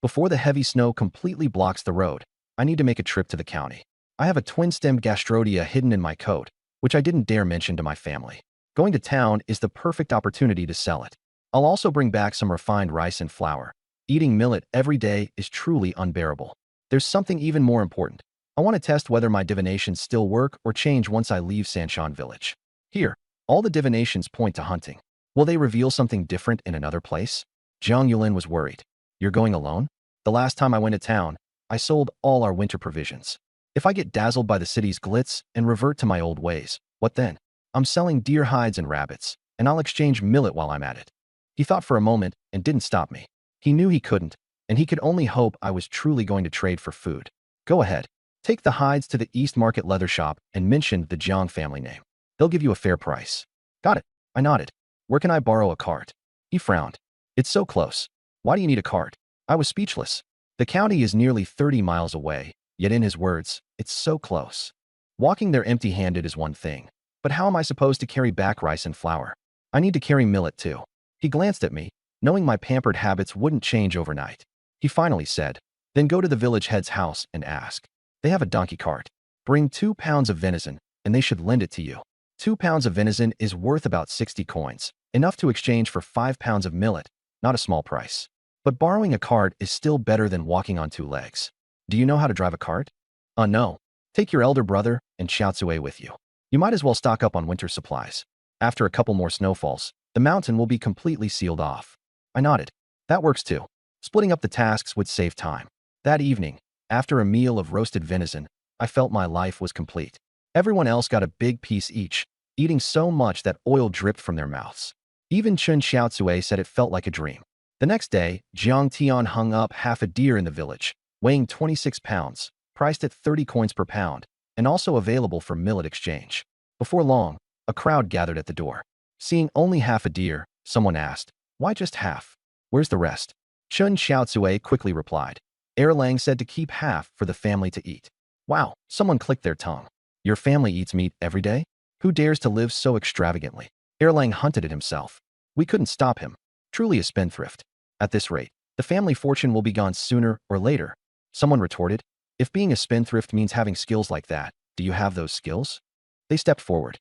S1: Before the heavy snow completely blocks the road, I need to make a trip to the county. I have a twin-stemmed gastrodia hidden in my coat, which I didn't dare mention to my family. Going to town is the perfect opportunity to sell it. I'll also bring back some refined rice and flour. Eating millet every day is truly unbearable. There's something even more important. I want to test whether my divinations still work or change once I leave Sanshan village. Here, all the divinations point to hunting. Will they reveal something different in another place? Jiang Yulin was worried. You're going alone? The last time I went to town, I sold all our winter provisions. If I get dazzled by the city's glitz and revert to my old ways, what then? I'm selling deer hides and rabbits, and I'll exchange millet while I'm at it. He thought for a moment and didn't stop me. He knew he couldn't, and he could only hope I was truly going to trade for food. Go ahead. Take the hides to the East Market leather shop and mention the Jiang family name. They'll give you a fair price. Got it. I nodded. Where can I borrow a cart? He frowned. It's so close. Why do you need a cart? I was speechless. The county is nearly 30 miles away, yet in his words, it's so close. Walking there empty-handed is one thing, but how am I supposed to carry back rice and flour? I need to carry millet too. He glanced at me, knowing my pampered habits wouldn't change overnight. He finally said, then go to the village head's house and ask. They have a donkey cart. Bring 2 pounds of venison, and they should lend it to you. 2 pounds of venison is worth about 60 coins, enough to exchange for 5 pounds of millet, not a small price. But borrowing a cart is still better than walking on 2 legs. Do you know how to drive a cart? No. Take your elder brother and Xiaotsue with you. You might as well stock up on winter supplies. After a couple more snowfalls, the mountain will be completely sealed off. I nodded. That works too. Splitting up the tasks would save time. That evening, after a meal of roasted venison, I felt my life was complete. Everyone else got a big piece each, eating so much that oil dripped from their mouths. Even Chun Xiaotsue said it felt like a dream. The next day, Jiang Tian hung up half a deer in the village, weighing 26 pounds, priced at 30 coins per pound, and also available for millet exchange. Before long, a crowd gathered at the door. Seeing only half a deer, someone asked, why just half? Where's the rest? Chun Xiaotsue quickly replied. Erlang said to keep half for the family to eat. Wow, someone clicked their tongue. Your family eats meat every day? Who dares to live so extravagantly? Erlang hunted it himself. We couldn't stop him. Truly a spendthrift. At this rate, the family fortune will be gone sooner or later. Someone retorted. If being a spendthrift means having skills like that, do you have those skills? They stepped forward.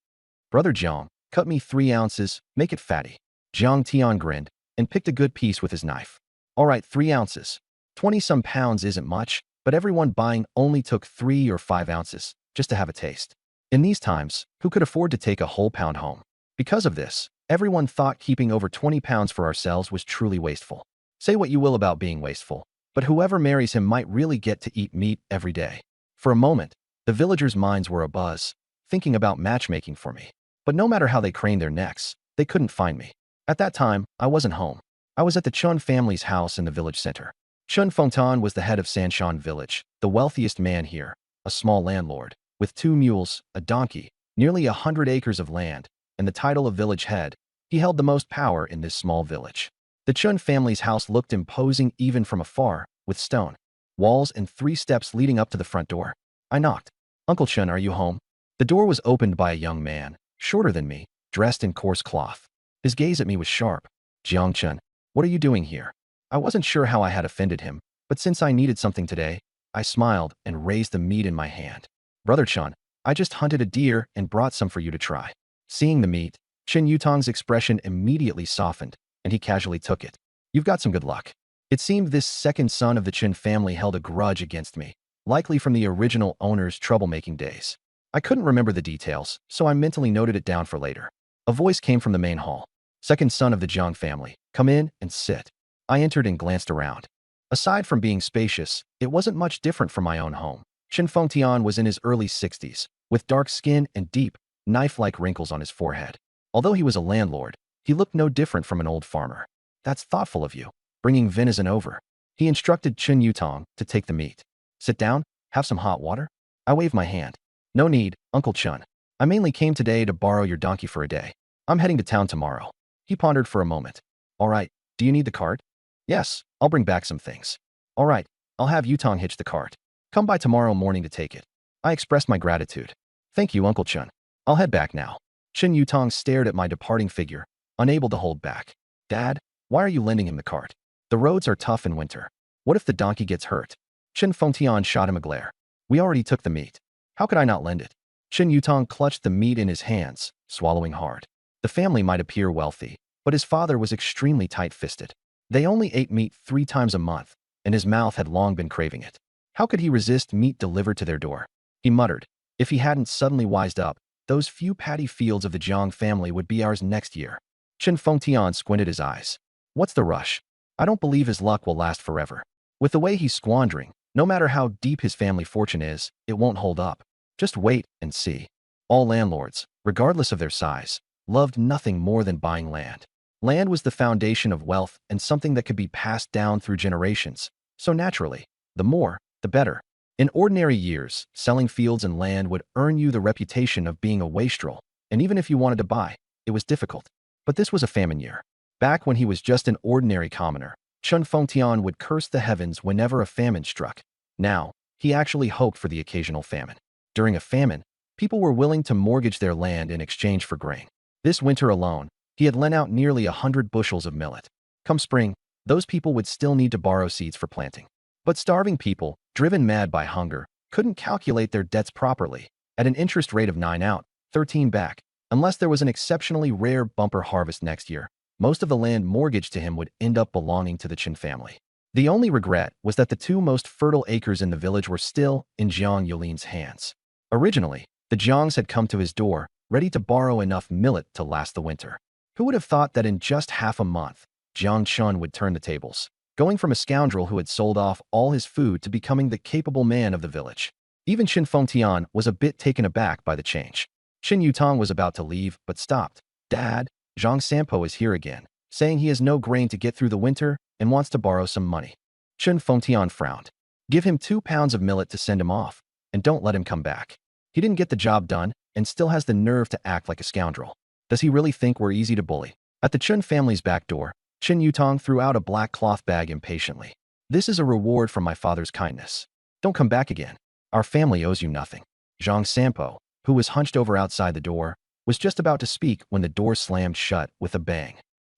S1: Brother Jiang, cut me 3 ounces, make it fatty. Jiang Tian grinned and picked a good piece with his knife. All right, 3 ounces. 20-some pounds isn't much, but everyone buying only took 3 or 5 ounces, just to have a taste. In these times, who could afford to take a whole pound home? Because of this, everyone thought keeping over 20 pounds for ourselves was truly wasteful. Say what you will about being wasteful, but whoever marries him might really get to eat meat every day. For a moment, the villagers' minds were abuzz, thinking about matchmaking for me. But no matter how they craned their necks, they couldn't find me. At that time, I wasn't home. I was at the Chun family's house in the village center. Chun Fengtan was the head of Sanshan village, the wealthiest man here, a small landlord, with 2 mules, a donkey, nearly 100 acres of land, and the title of village head. He held the most power in this small village. The Chun family's house looked imposing even from afar, with stone walls and 3 steps leading up to the front door. I knocked. Uncle Chun, are you home? The door was opened by a young man, shorter than me, dressed in coarse cloth. His gaze at me was sharp. Jiang Chun, what are you doing here? I wasn't sure how I had offended him, but since I needed something today, I smiled and raised the meat in my hand. Brother Chun, I just hunted a deer and brought some for you to try. Seeing the meat, Chen Yutong's expression immediately softened, and he casually took it. You've got some good luck. It seemed this second son of the Chen family held a grudge against me, likely from the original owner's troublemaking days. I couldn't remember the details, so I mentally noted it down for later. A voice came from the main hall. Second son of the Jiang family, come in and sit. I entered and glanced around. Aside from being spacious, it wasn't much different from my own home. Chen Fengtian was in his early 60s, with dark skin and deep, knife-like wrinkles on his forehead. Although he was a landlord, he looked no different from an old farmer. That's thoughtful of you, bringing venison over. He instructed Chen Yutong to take the meat. Sit down, have some hot water? I waved my hand. No need, Uncle Chun. I mainly came today to borrow your donkey for a day. I'm heading to town tomorrow. He pondered for a moment. All right, do you need the cart? Yes, I'll bring back some things. All right, I'll have Yutong hitch the cart. Come by tomorrow morning to take it. I expressed my gratitude. Thank you, Uncle Chun. I'll head back now. Chen Yutong stared at my departing figure, unable to hold back. Dad, why are you lending him the cart? The roads are tough in winter. What if the donkey gets hurt? Chen Fengtian shot him a glare. We already took the meat. How could I not lend it? Chen Yutong clutched the meat in his hands, swallowing hard. The family might appear wealthy, but his father was extremely tight-fisted. They only ate meat 3 times a month, and his mouth had long been craving it. How could he resist meat delivered to their door? He muttered. If he hadn't suddenly wised up, those few paddy fields of the Jiang family would be ours next year. Chen Fengtian squinted his eyes. What's the rush? I don't believe his luck will last forever. With the way he's squandering, no matter how deep his family fortune is, it won't hold up. Just wait and see. All landlords, regardless of their size, loved nothing more than buying land. Land was the foundation of wealth and something that could be passed down through generations. So naturally, the more, the better. In ordinary years, selling fields and land would earn you the reputation of being a wastrel, and even if you wanted to buy, it was difficult. But this was a famine year. Back when he was just an ordinary commoner, Chen Fengtian would curse the heavens whenever a famine struck. Now, he actually hoped for the occasional famine. During a famine, people were willing to mortgage their land in exchange for grain. This winter alone, he had lent out nearly 100 bushels of millet. Come spring, those people would still need to borrow seeds for planting. But starving people, driven mad by hunger, couldn't calculate their debts properly. At an interest rate of 9 out, 13 back, unless there was an exceptionally rare bumper harvest next year, most of the land mortgaged to him would end up belonging to the Qin family. The only regret was that the 2 most fertile acres in the village were still in Jiang Yulin's hands. Originally, the Jiangs had come to his door, ready to borrow enough millet to last the winter. Who would have thought that in just half a month, Jiang Chun would turn the tables, going from a scoundrel who had sold off all his food to becoming the capable man of the village. Even Chen Fengtian was a bit taken aback by the change. Chen Yutong was about to leave, but stopped. Dad, Zhang Sampo is here again, saying he has no grain to get through the winter and wants to borrow some money. Chen Fengtian frowned. Give him 2 pounds of millet to send him off, and don't let him come back. He didn't get the job done and still has the nerve to act like a scoundrel. Does he really think we're easy to bully? At the Chun family's back door, Chen Yutong threw out a black cloth bag impatiently. This is a reward for my father's kindness. Don't come back again. Our family owes you nothing. Zhang Sampo, who was hunched over outside the door, was just about to speak when the door slammed shut with a bang.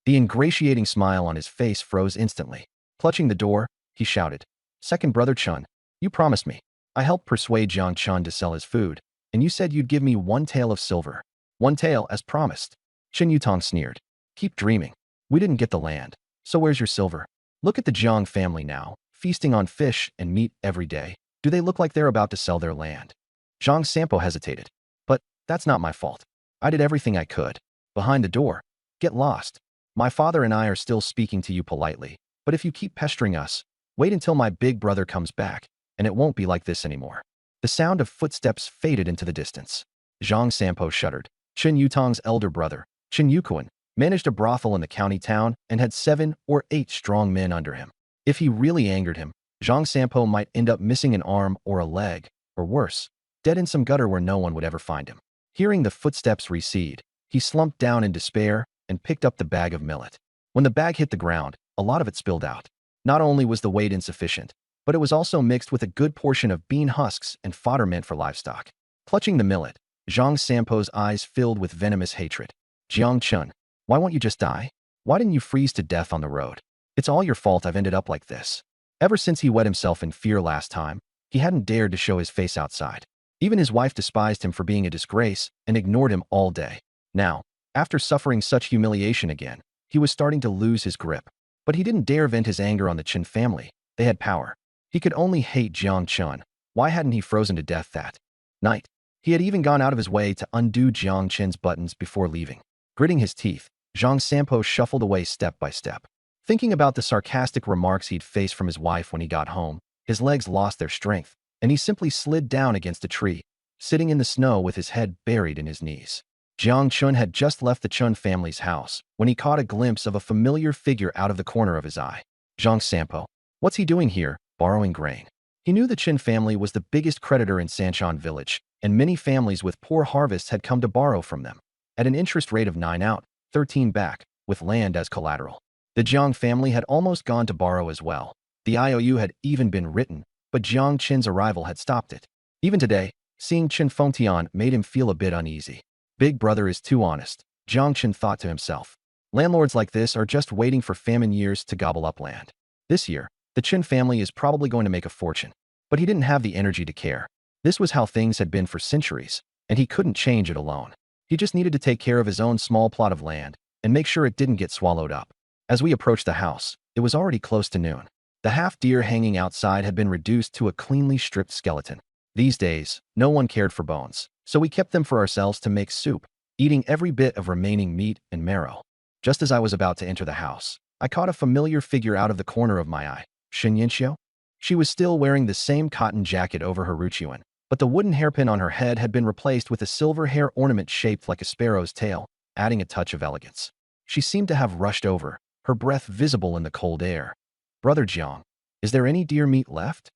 S1: The ingratiating smile on his face froze instantly. Clutching the door, he shouted, Second brother Chun, you promised me. I helped persuade Jiang Chun to sell his food, and you said you'd give me 1 tael of silver. 1 tael, as promised. Chen Yutong sneered. Keep dreaming. We didn't get the land, so where's your silver? Look at the Jiang family now, feasting on fish and meat every day. Do they look like they're about to sell their land? Zhang Sampo hesitated. But that's not my fault. I did everything I could. Behind the door. Get lost. My father and I are still speaking to you politely, but if you keep pestering us, wait until my big brother comes back, and it won't be like this anymore. The sound of footsteps faded into the distance. Zhang Sampo shuddered. Chen Yutong's elder brother, Chen Yukuan, managed a brothel in the county town and had 7 or 8 strong men under him. If he really angered him, Zhang Sampo might end up missing an arm or a leg, or worse, dead in some gutter where no one would ever find him. Hearing the footsteps recede, he slumped down in despair and picked up the bag of millet. When the bag hit the ground, a lot of it spilled out. Not only was the weight insufficient, but it was also mixed with a good portion of bean husks and fodder meant for livestock. Clutching the millet, Zhang Sampo's eyes filled with venomous hatred. Jiang Chun, why won't you just die? Why didn't you freeze to death on the road? It's all your fault I've ended up like this. Ever since he wet himself in fear last time, he hadn't dared to show his face outside. Even his wife despised him for being a disgrace and ignored him all day. Now, after suffering such humiliation again, he was starting to lose his grip. But he didn't dare vent his anger on the Qin family. They had power. He could only hate Jiang Chun. Why hadn't he frozen to death that night? He had even gone out of his way to undo Jiang Chen's buttons before leaving. Gritting his teeth, Zhang Sampo shuffled away step by step. Thinking about the sarcastic remarks he'd face from his wife when he got home, his legs lost their strength, and he simply slid down against a tree, sitting in the snow with his head buried in his knees. Jiang Chun had just left the Chun family's house when he caught a glimpse of a familiar figure out of the corner of his eye. Zhang Sampo. What's he doing here, borrowing grain? He knew the Qin family was the biggest creditor in Sanshan village, and many families with poor harvests had come to borrow from them, at an interest rate of 9 out, 13 back, with land as collateral. The Jiang family had almost gone to borrow as well. The IOU had even been written, but Jiang Qin's arrival had stopped it. Even today, seeing Chen Fengtian made him feel a bit uneasy. Big brother is too honest, Jiang Qin thought to himself. Landlords like this are just waiting for famine years to gobble up land. This year, the Chen family is probably going to make a fortune. But he didn't have the energy to care. This was how things had been for centuries, and he couldn't change it alone. He just needed to take care of his own small plot of land and make sure it didn't get swallowed up. As we approached the house, it was already close to noon. The half-deer hanging outside had been reduced to a cleanly stripped skeleton. These days, no one cared for bones, so we kept them for ourselves to make soup, eating every bit of remaining meat and marrow. Just as I was about to enter the house, I caught a familiar figure out of the corner of my eye. Shin Yinxiu? She was still wearing the same cotton jacket over her ruchuan, but the wooden hairpin on her head had been replaced with a silver hair ornament shaped like a sparrow's tail, adding a touch of elegance. She seemed to have rushed over, her breath visible in the cold air. Brother Jiang, is there any deer meat left?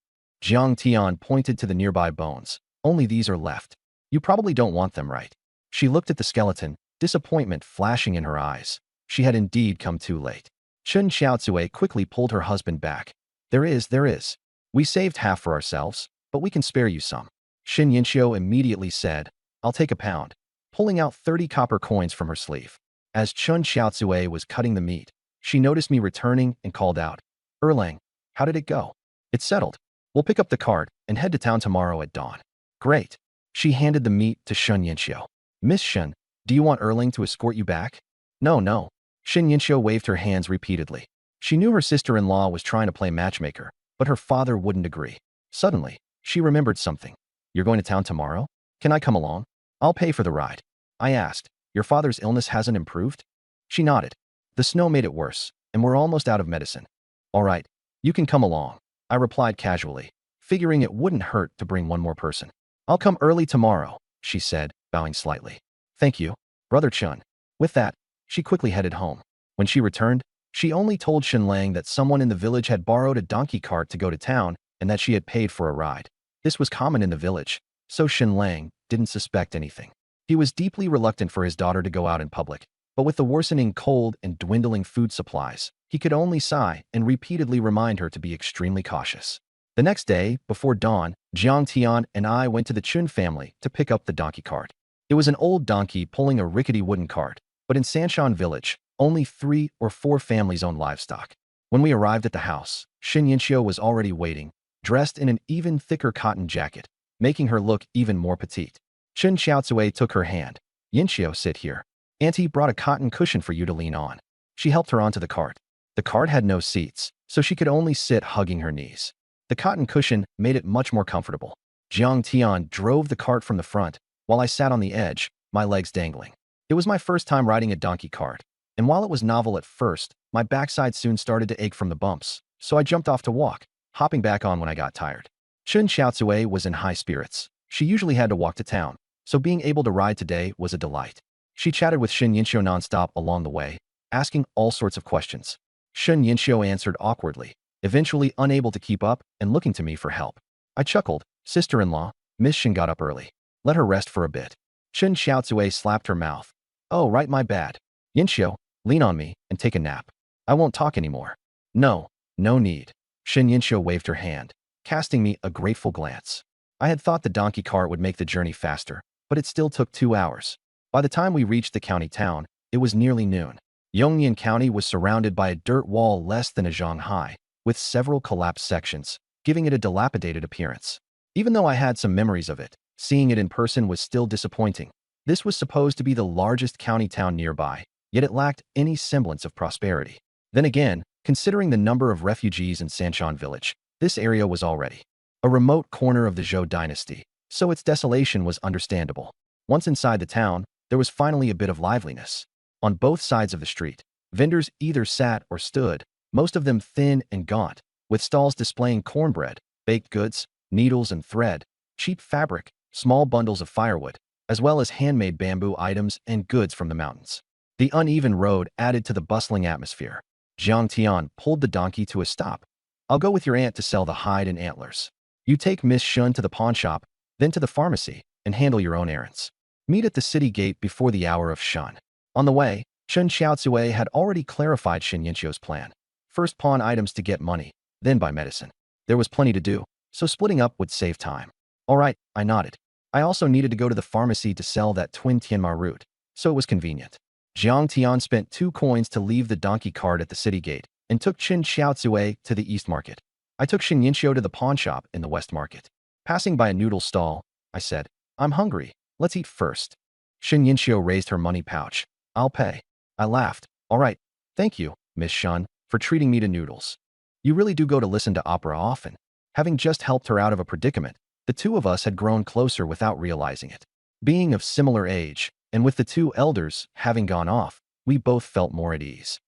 S1: Jiang Tian pointed to the nearby bones. Only these are left. You probably don't want them, right? She looked at the skeleton, disappointment flashing in her eyes. She had indeed come too late. Chen Xiaozue quickly pulled her husband back. There is. We saved half for ourselves, but we can spare you some. Shin Yinxiu immediately said, I'll take a pound, pulling out 30 copper coins from her sleeve. As Chen Xiaozue was cutting the meat, she noticed me returning and called out, Erlang, how did it go? It's settled. We'll pick up the cart and head to town tomorrow at dawn. Great. She handed the meat to Shin Yinxiu. Miss Shen, do you want Erlang to escort you back? No. Shin Yinxiu waved her hands repeatedly. She knew her sister-in-law was trying to play matchmaker, but her father wouldn't agree. Suddenly, she remembered something. You're going to town tomorrow? Can I come along? I'll pay for the ride. I asked, your father's illness hasn't improved? She nodded. The snow made it worse, and we're almost out of medicine. All right, you can come along, I replied casually, figuring it wouldn't hurt to bring one more person. I'll come early tomorrow, she said, bowing slightly. Thank you, Brother Chun. With that, she quickly headed home. When she returned, she only told Shen Lang that someone in the village had borrowed a donkey cart to go to town and that she had paid for a ride. This was common in the village, so Shen Lang didn't suspect anything. He was deeply reluctant for his daughter to go out in public, but with the worsening cold and dwindling food supplies, he could only sigh and repeatedly remind her to be extremely cautious. The next day, before dawn, Jiang Tian and I went to the Chun family to pick up the donkey cart. It was an old donkey pulling a rickety wooden cart, but in Sanshan village, only 3 or 4 families owned livestock. When we arrived at the house, Shin Yinxiu was already waiting, dressed in an even thicker cotton jacket, making her look even more petite. Chen Xiaozue took her hand. Yinxiu, sit here. Auntie brought a cotton cushion for you to lean on. She helped her onto the cart. The cart had no seats, so she could only sit hugging her knees. The cotton cushion made it much more comfortable. Jiang Tian drove the cart from the front, while I sat on the edge, my legs dangling. It was my first time riding a donkey cart, and while it was novel at first, my backside soon started to ache from the bumps, so I jumped off to walk, hopping back on when I got tired. Chen Xiaozue was in high spirits. She usually had to walk to town, so being able to ride today was a delight. She chatted with Shin Yinxiu nonstop along the way, asking all sorts of questions. Shin Yinxiu answered awkwardly, eventually unable to keep up and looking to me for help. I chuckled. Sister-in-law, Miss Shin got up early. Let her rest for a bit. Chen Xiaozue slapped her mouth. Oh, right, my bad. Yinxiu, lean on me and take a nap. I won't talk anymore. No need. Shin Yinxiu waved her hand, casting me a grateful glance. I had thought the donkey cart would make the journey faster, but it still took 2 hours. By the time we reached the county town, it was nearly noon. Yongnian County was surrounded by a dirt wall less than a zhang high, with several collapsed sections, giving it a dilapidated appearance. Even though I had some memories of it, seeing it in person was still disappointing. This was supposed to be the largest county town nearby, yet it lacked any semblance of prosperity. Then again, considering the number of refugees in Sanshan village, this area was already a remote corner of the Zhou dynasty, so its desolation was understandable. Once inside the town, there was finally a bit of liveliness. On both sides of the street, vendors either sat or stood, most of them thin and gaunt, with stalls displaying cornbread, baked goods, needles and thread, cheap fabric, small bundles of firewood, as well as handmade bamboo items and goods from the mountains. The uneven road added to the bustling atmosphere. Jiang Tian pulled the donkey to a stop. I'll go with your aunt to sell the hide and antlers. You take Miss Shun to the pawn shop, then to the pharmacy, and handle your own errands. Meet at the city gate before the hour of Shun. On the way, Chen Xiaozue had already clarified Shin Yinxiu's plan. First pawn items to get money, then buy medicine. There was plenty to do, so splitting up would save time. All right, I nodded. I also needed to go to the pharmacy to sell that twin Tianma root, so it was convenient. Jiang Tian spent 2 coins to leave the donkey cart at the city gate, and took Qin Xiaozue to the East Market. I took Xin Yinxiu to the pawn shop in the West Market. Passing by a noodle stall, I said, "I'm hungry. Let's eat first." Xin Yinxiu raised her money pouch. "I'll pay." I laughed. "All right. Thank you, Miss Shun, for treating me to noodles. You really do go to listen to opera often." Having just helped her out of a predicament, the two of us had grown closer without realizing it. Being of similar age, and with the two elders having gone off, we both felt more at ease.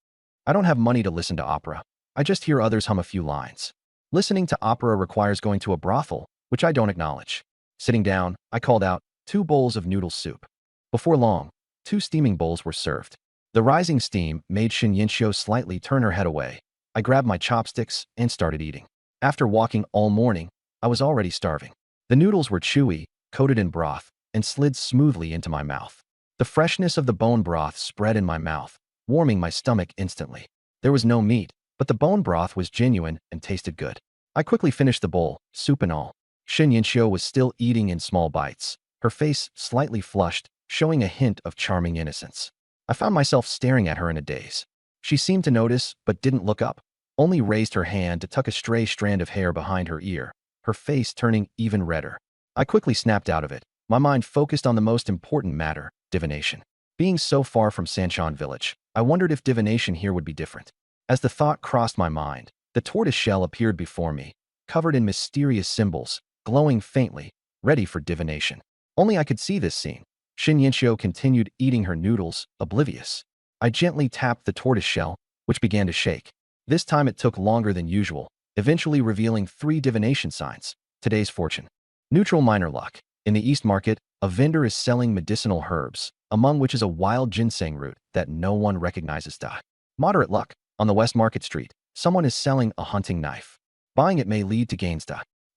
S1: I don't have money to listen to opera. I just hear others hum a few lines. Listening to opera requires going to a brothel, which I don't acknowledge. Sitting down, I called out, 2 bowls of noodle soup. Before long, 2 steaming bowls were served. The rising steam made Xin Yinxiu slightly turn her head away. I grabbed my chopsticks and started eating. After walking all morning, I was already starving. The noodles were chewy, coated in broth, and slid smoothly into my mouth. The freshness of the bone broth spread in my mouth, warming my stomach instantly. There was no meat, but the bone broth was genuine and tasted good. I quickly finished the bowl, soup and all. Xin Yinxiu was still eating in small bites, her face slightly flushed, showing a hint of charming innocence. I found myself staring at her in a daze. She seemed to notice, but didn't look up, only raised her hand to tuck a stray strand of hair behind her ear, her face turning even redder. I quickly snapped out of it, my mind focused on the most important matter, divination. Being so far from Sanshan village, I wondered if divination here would be different. As the thought crossed my mind, the tortoise shell appeared before me, covered in mysterious symbols, glowing faintly, ready for divination. Only I could see this scene. Xin Yinxiu continued eating her noodles, oblivious. I gently tapped the tortoise shell, which began to shake. This time it took longer than usual, eventually revealing 3 divination signs. Today's fortune. Neutral minor luck. In the East Market, a vendor is selling medicinal herbs, among which is a wild ginseng root that no one recognizes. Moderate luck. On the West Market Street, someone is selling a hunting knife. Buying it may lead to gains.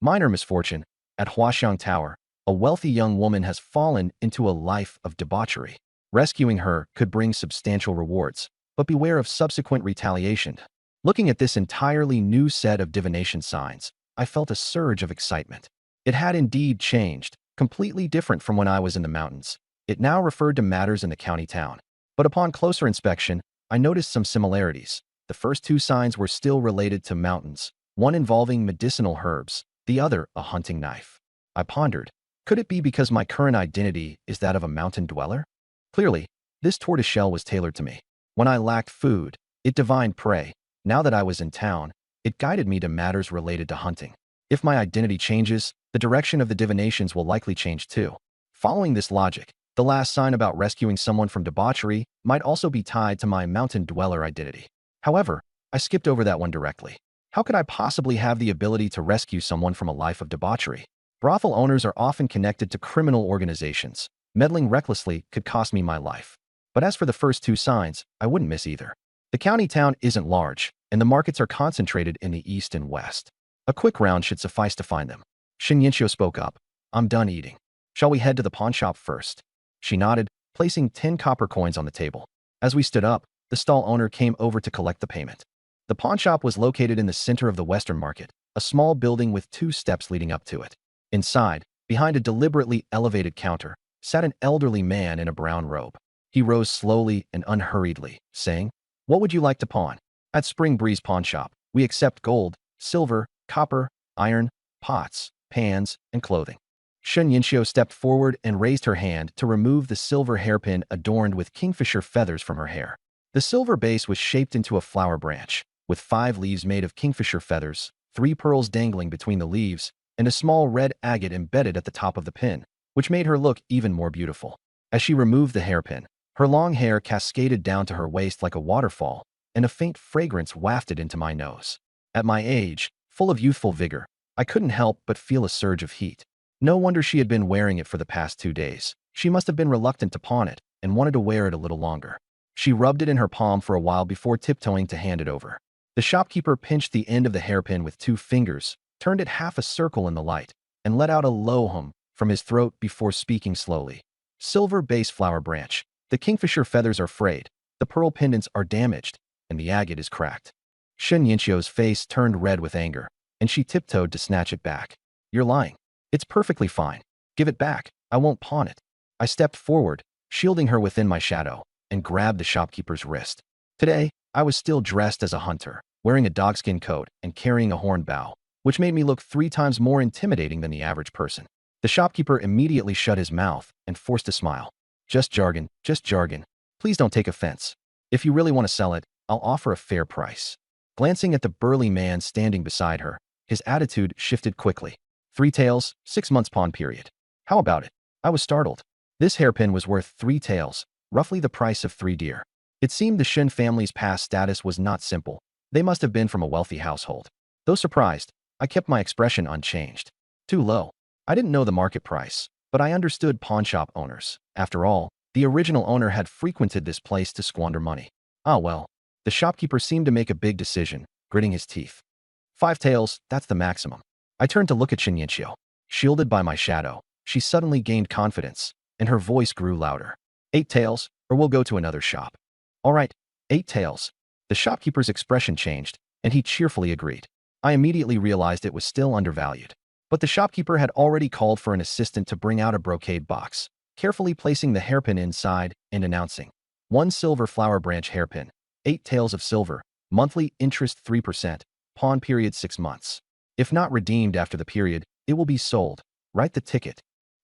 S1: Minor misfortune. At Huaxiang Tower, a wealthy young woman has fallen into a life of debauchery. Rescuing her could bring substantial rewards, but beware of subsequent retaliation. Looking at this entirely new set of divination signs, I felt a surge of excitement. It had indeed changed, completely different from when I was in the mountains. It now referred to matters in the county town. But upon closer inspection, I noticed some similarities. The first 2 signs were still related to mountains, one involving medicinal herbs, the other a hunting knife. I pondered, could it be because my current identity is that of a mountain dweller? Clearly, this tortoise shell was tailored to me. When I lacked food, it divined prey. Now that I was in town, it guided me to matters related to hunting. If my identity changes, the direction of the divinations will likely change too. Following this logic, the last sign about rescuing someone from debauchery might also be tied to my mountain dweller identity. However, I skipped over that one directly. How could I possibly have the ability to rescue someone from a life of debauchery? Brothel owners are often connected to criminal organizations. Meddling recklessly could cost me my life. But as for the first 2 signs, I wouldn't miss either. The county town isn't large, and the markets are concentrated in the east and west. A quick round should suffice to find them. Xin Yinxiu spoke up. "I'm done eating. Shall we head to the pawn shop first?" She nodded, placing 10 copper coins on the table. As we stood up, the stall owner came over to collect the payment. The pawn shop was located in the center of the Western Market, a small building with 2 steps leading up to it. Inside, behind a deliberately elevated counter, sat an elderly man in a brown robe. He rose slowly and unhurriedly, saying, "What would you like to pawn?" "At Spring Breeze Pawn Shop, we accept gold, silver, copper, iron, pots, pans, and clothing." Xin Yinxiu stepped forward and raised her hand to remove the silver hairpin adorned with kingfisher feathers from her hair. The silver base was shaped into a flower branch, with 5 leaves made of kingfisher feathers, 3 pearls dangling between the leaves, and a small red agate embedded at the top of the pin, which made her look even more beautiful. As she removed the hairpin, her long hair cascaded down to her waist like a waterfall, and a faint fragrance wafted into my nose. At my age, full of youthful vigor, I couldn't help but feel a surge of heat. No wonder she had been wearing it for the past 2 days. She must have been reluctant to pawn it and wanted to wear it a little longer. She rubbed it in her palm for a while before tiptoeing to hand it over. The shopkeeper pinched the end of the hairpin with 2 fingers, turned it half a circle in the light, and let out a low hum from his throat before speaking slowly. "Silver base flower branch. The kingfisher feathers are frayed, the pearl pendants are damaged, and the agate is cracked." Xin Yinxiu's face turned red with anger, and she tiptoed to snatch it back. "You're lying. It's perfectly fine. Give it back. I won't pawn it." I stepped forward, shielding her within my shadow, and grabbed the shopkeeper's wrist. Today, I was still dressed as a hunter. wearing a dogskin coat and carrying a horned bow, which made me look 3 times more intimidating than the average person. The shopkeeper immediately shut his mouth and forced a smile. Just jargon, just jargon. Please don't take offense. If you really want to sell it, I'll offer a fair price. Glancing at the burly man standing beside her, his attitude shifted quickly. 3 taels, 6 months pawn period. How about it? I was startled. This hairpin was worth 3 taels, roughly the price of 3 deer. It seemed the Shin family's past status was not simple. They must have been from a wealthy household. Though surprised, I kept my expression unchanged. Too low. I didn't know the market price, but I understood pawnshop owners. After all, the original owner had frequented this place to squander money. Ah well. The shopkeeper seemed to make a big decision, gritting his teeth. 5 taels, that's the maximum. I turned to look at Shin Yinxiu. Shielded by my shadow, she suddenly gained confidence, and her voice grew louder. 8 taels, or we'll go to another shop. All right, 8 taels. The shopkeeper's expression changed, and he cheerfully agreed. I immediately realized it was still undervalued. But the shopkeeper had already called for an assistant to bring out a brocade box, carefully placing the hairpin inside and announcing, 1 silver flower branch hairpin, 8 taels of silver, monthly interest 3%, pawn period 6 months. If not redeemed after the period, it will be sold. Write the ticket.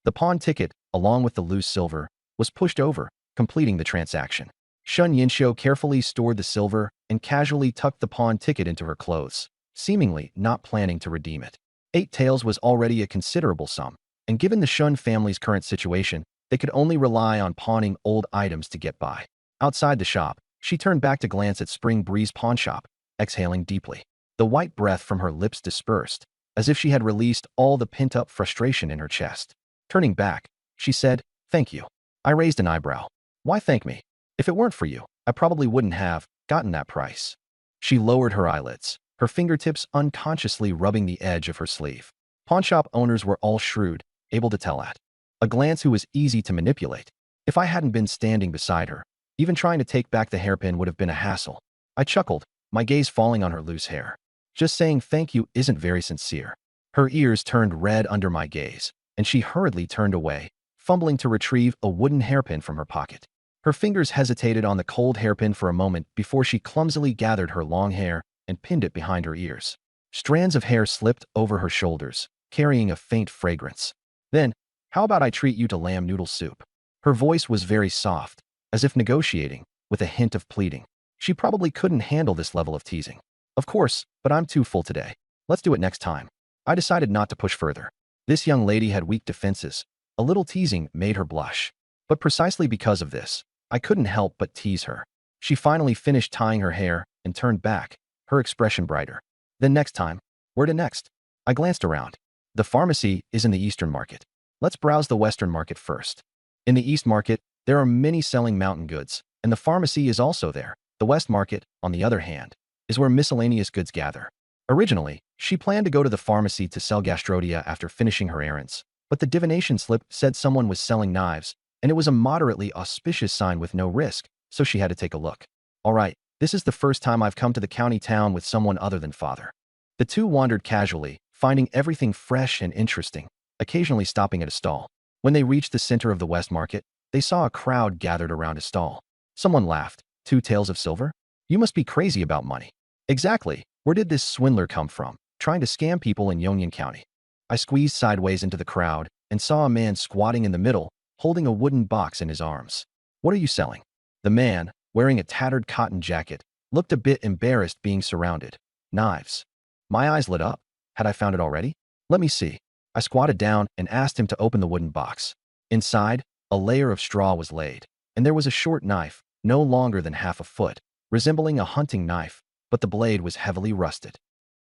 S1: The pawn ticket, along with the loose silver, was pushed over, completing the transaction. Shun Yinxiu carefully stored the silver and casually tucked the pawn ticket into her clothes, seemingly not planning to redeem it. 8 taels was already a considerable sum, and given the Shun family's current situation, they could only rely on pawning old items to get by. Outside the shop, she turned back to glance at Spring Breeze Pawnshop, exhaling deeply. The white breath from her lips dispersed, as if she had released all the pent-up frustration in her chest. Turning back, she said, "Thank you." I raised an eyebrow. "Why thank me? If it weren't for you, I probably wouldn't have gotten that price." She lowered her eyelids, her fingertips unconsciously rubbing the edge of her sleeve. Pawnshop owners were all shrewd, able to tell at a glance who was easy to manipulate. If I hadn't been standing beside her, even trying to take back the hairpin would have been a hassle. I chuckled, my gaze falling on her loose hair. Just saying thank you isn't very sincere. Her ears turned red under my gaze, and she hurriedly turned away, fumbling to retrieve a wooden hairpin from her pocket. Her fingers hesitated on the cold hairpin for a moment before she clumsily gathered her long hair and pinned it behind her ears. Strands of hair slipped over her shoulders, carrying a faint fragrance. Then, how about I treat you to lamb noodle soup? Her voice was very soft, as if negotiating, with a hint of pleading. She probably couldn't handle this level of teasing. Of course, but I'm too full today. Let's do it next time. I decided not to push further. This young lady had weak defenses. A little teasing made her blush. But precisely because of this, I couldn't help but tease her. She finally finished tying her hair and turned back, her expression brighter. Then next time, where to next? I glanced around. The pharmacy is in the Eastern Market. Let's browse the Western Market first. In the East Market, there are many selling mountain goods, and the pharmacy is also there. The West Market, on the other hand, is where miscellaneous goods gather. Originally, she planned to go to the pharmacy to sell gastrodia after finishing her errands, but the divination slip said someone was selling knives, and it was a moderately auspicious sign with no risk, so she had to take a look. All right, this is the first time I've come to the county town with someone other than father. The two wandered casually, finding everything fresh and interesting, occasionally stopping at a stall. When they reached the center of the West Market, they saw a crowd gathered around a stall. Someone laughed. 2 taels of silver? You must be crazy about money. Exactly. Where did this swindler come from, trying to scam people in Yongyan County? I squeezed sideways into the crowd and saw a man squatting in the middle, holding a wooden box in his arms. What are you selling? The man, wearing a tattered cotton jacket, looked a bit embarrassed being surrounded. Knives. My eyes lit up. Had I found it already? Let me see. I squatted down and asked him to open the wooden box. Inside, a layer of straw was laid, and there was a short knife, no longer than half a foot, resembling a hunting knife, but the blade was heavily rusted.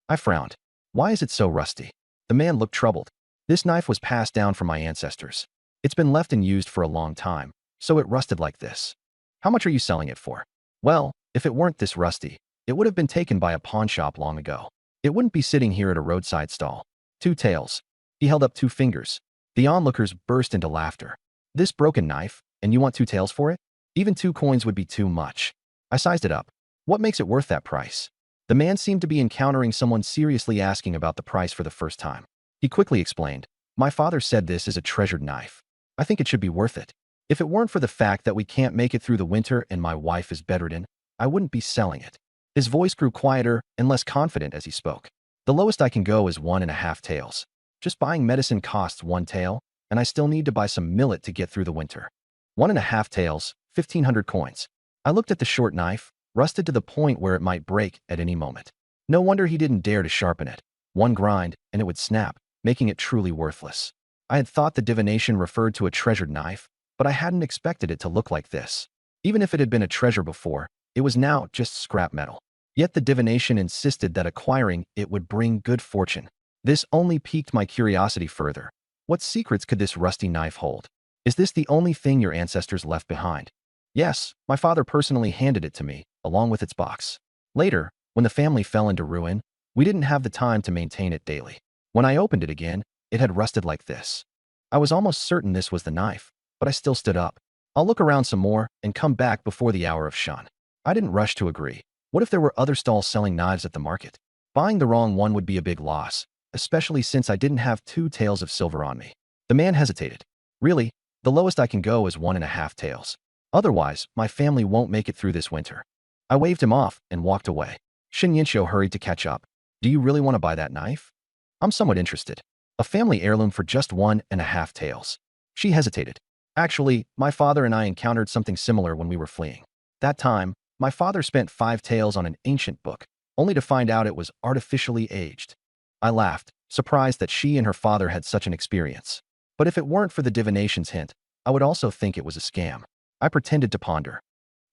S1: I frowned. Why is it so rusty? The man looked troubled. This knife was passed down from my ancestors. It's been left and used for a long time, so it rusted like this. How much are you selling it for? Well, if it weren't this rusty, it would have been taken by a pawn shop long ago. It wouldn't be sitting here at a roadside stall. 2 taels. He held up 2 fingers. The onlookers burst into laughter. This broken knife, and you want 2 taels for it? Even 2 coins would be too much. I sized it up. What makes it worth that price? The man seemed to be encountering someone seriously asking about the price for the first time. He quickly explained, my father said this is a treasured knife. I think it should be worth it. If it weren't for the fact that we can't make it through the winter and my wife is bedridden, I wouldn't be selling it. His voice grew quieter and less confident as he spoke. The lowest I can go is 1.5 taels. Just buying medicine costs 1 tael, and I still need to buy some millet to get through the winter. 1.5 taels, 1,500 coins. I looked at the short knife, rusted to the point where it might break at any moment. No wonder he didn't dare to sharpen it. One grind, and it would snap, making it truly worthless. I had thought the divination referred to a treasured knife, but I hadn't expected it to look like this. Even if it had been a treasure before, it was now just scrap metal. Yet the divination insisted that acquiring it would bring good fortune. This only piqued my curiosity further. What secrets could this rusty knife hold? Is this the only thing your ancestors left behind? Yes, my father personally handed it to me, along with its box. Later, when the family fell into ruin, we didn't have the time to maintain it daily. When I opened it again, it had rusted like this. I was almost certain this was the knife, but I still stood up. I'll look around some more and come back before the hour of shun. I didn't rush to agree. What if there were other stalls selling knives at the market? Buying the wrong one would be a big loss, especially since I didn't have 2 taels of silver on me. The man hesitated. Really, the lowest I can go is 1.5 taels. Otherwise, my family won't make it through this winter. I waved him off and walked away. Shin Yinsho hurried to catch up. Do you really want to buy that knife? I'm somewhat interested. A family heirloom for just 1.5 taels. She hesitated. Actually, my father and I encountered something similar when we were fleeing. That time, my father spent 5 taels on an ancient book, only to find out it was artificially aged. I laughed, surprised that she and her father had such an experience. But if it weren't for the divination's hint, I would also think it was a scam. I pretended to ponder.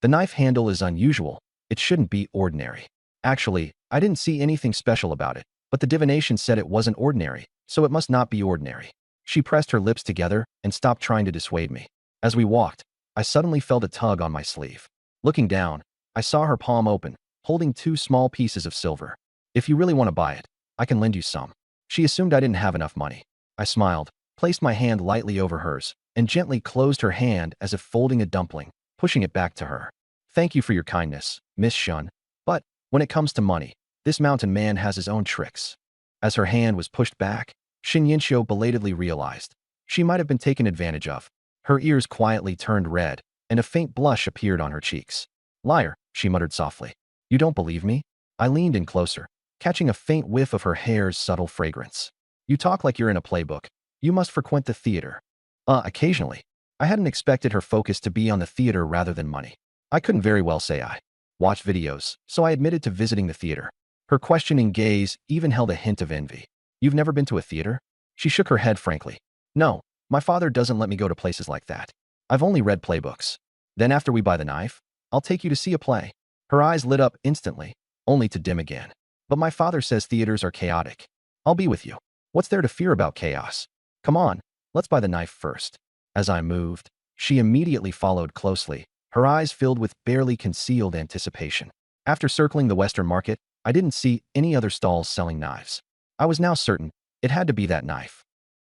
S1: The knife handle is unusual. It shouldn't be ordinary. Actually, I didn't see anything special about it, but the divination said it wasn't ordinary, so it must not be ordinary. She pressed her lips together and stopped trying to dissuade me. As we walked, I suddenly felt a tug on my sleeve. Looking down, I saw her palm open, holding 2 small pieces of silver. If you really want to buy it, I can lend you some. She assumed I didn't have enough money. I smiled, placed my hand lightly over hers, and gently closed her hand as if folding a dumpling, pushing it back to her. Thank you for your kindness, Miss Shun. But, when it comes to money, this mountain man has his own tricks. As her hand was pushed back, Shin Yinsho belatedly realized she might have been taken advantage of. Her ears quietly turned red, and a faint blush appeared on her cheeks. Liar, she muttered softly. You don't believe me? I leaned in closer, catching a faint whiff of her hair's subtle fragrance. You talk like you're in a playbook. You must frequent the theater. Occasionally. I hadn't expected her focus to be on the theater rather than money. I couldn't very well say I watched videos, so I admitted to visiting the theater. Her questioning gaze even held a hint of envy. You've never been to a theater? She shook her head frankly. No, my father doesn't let me go to places like that. I've only read playbooks. Then after we buy the knife, I'll take you to see a play. Her eyes lit up instantly, only to dim again. But my father says theaters are chaotic. I'll be with you. What's there to fear about chaos? Come on, let's buy the knife first. As I moved, she immediately followed closely, her eyes filled with barely concealed anticipation. After circling the Western market, I didn't see any other stalls selling knives. I was now certain it had to be that knife.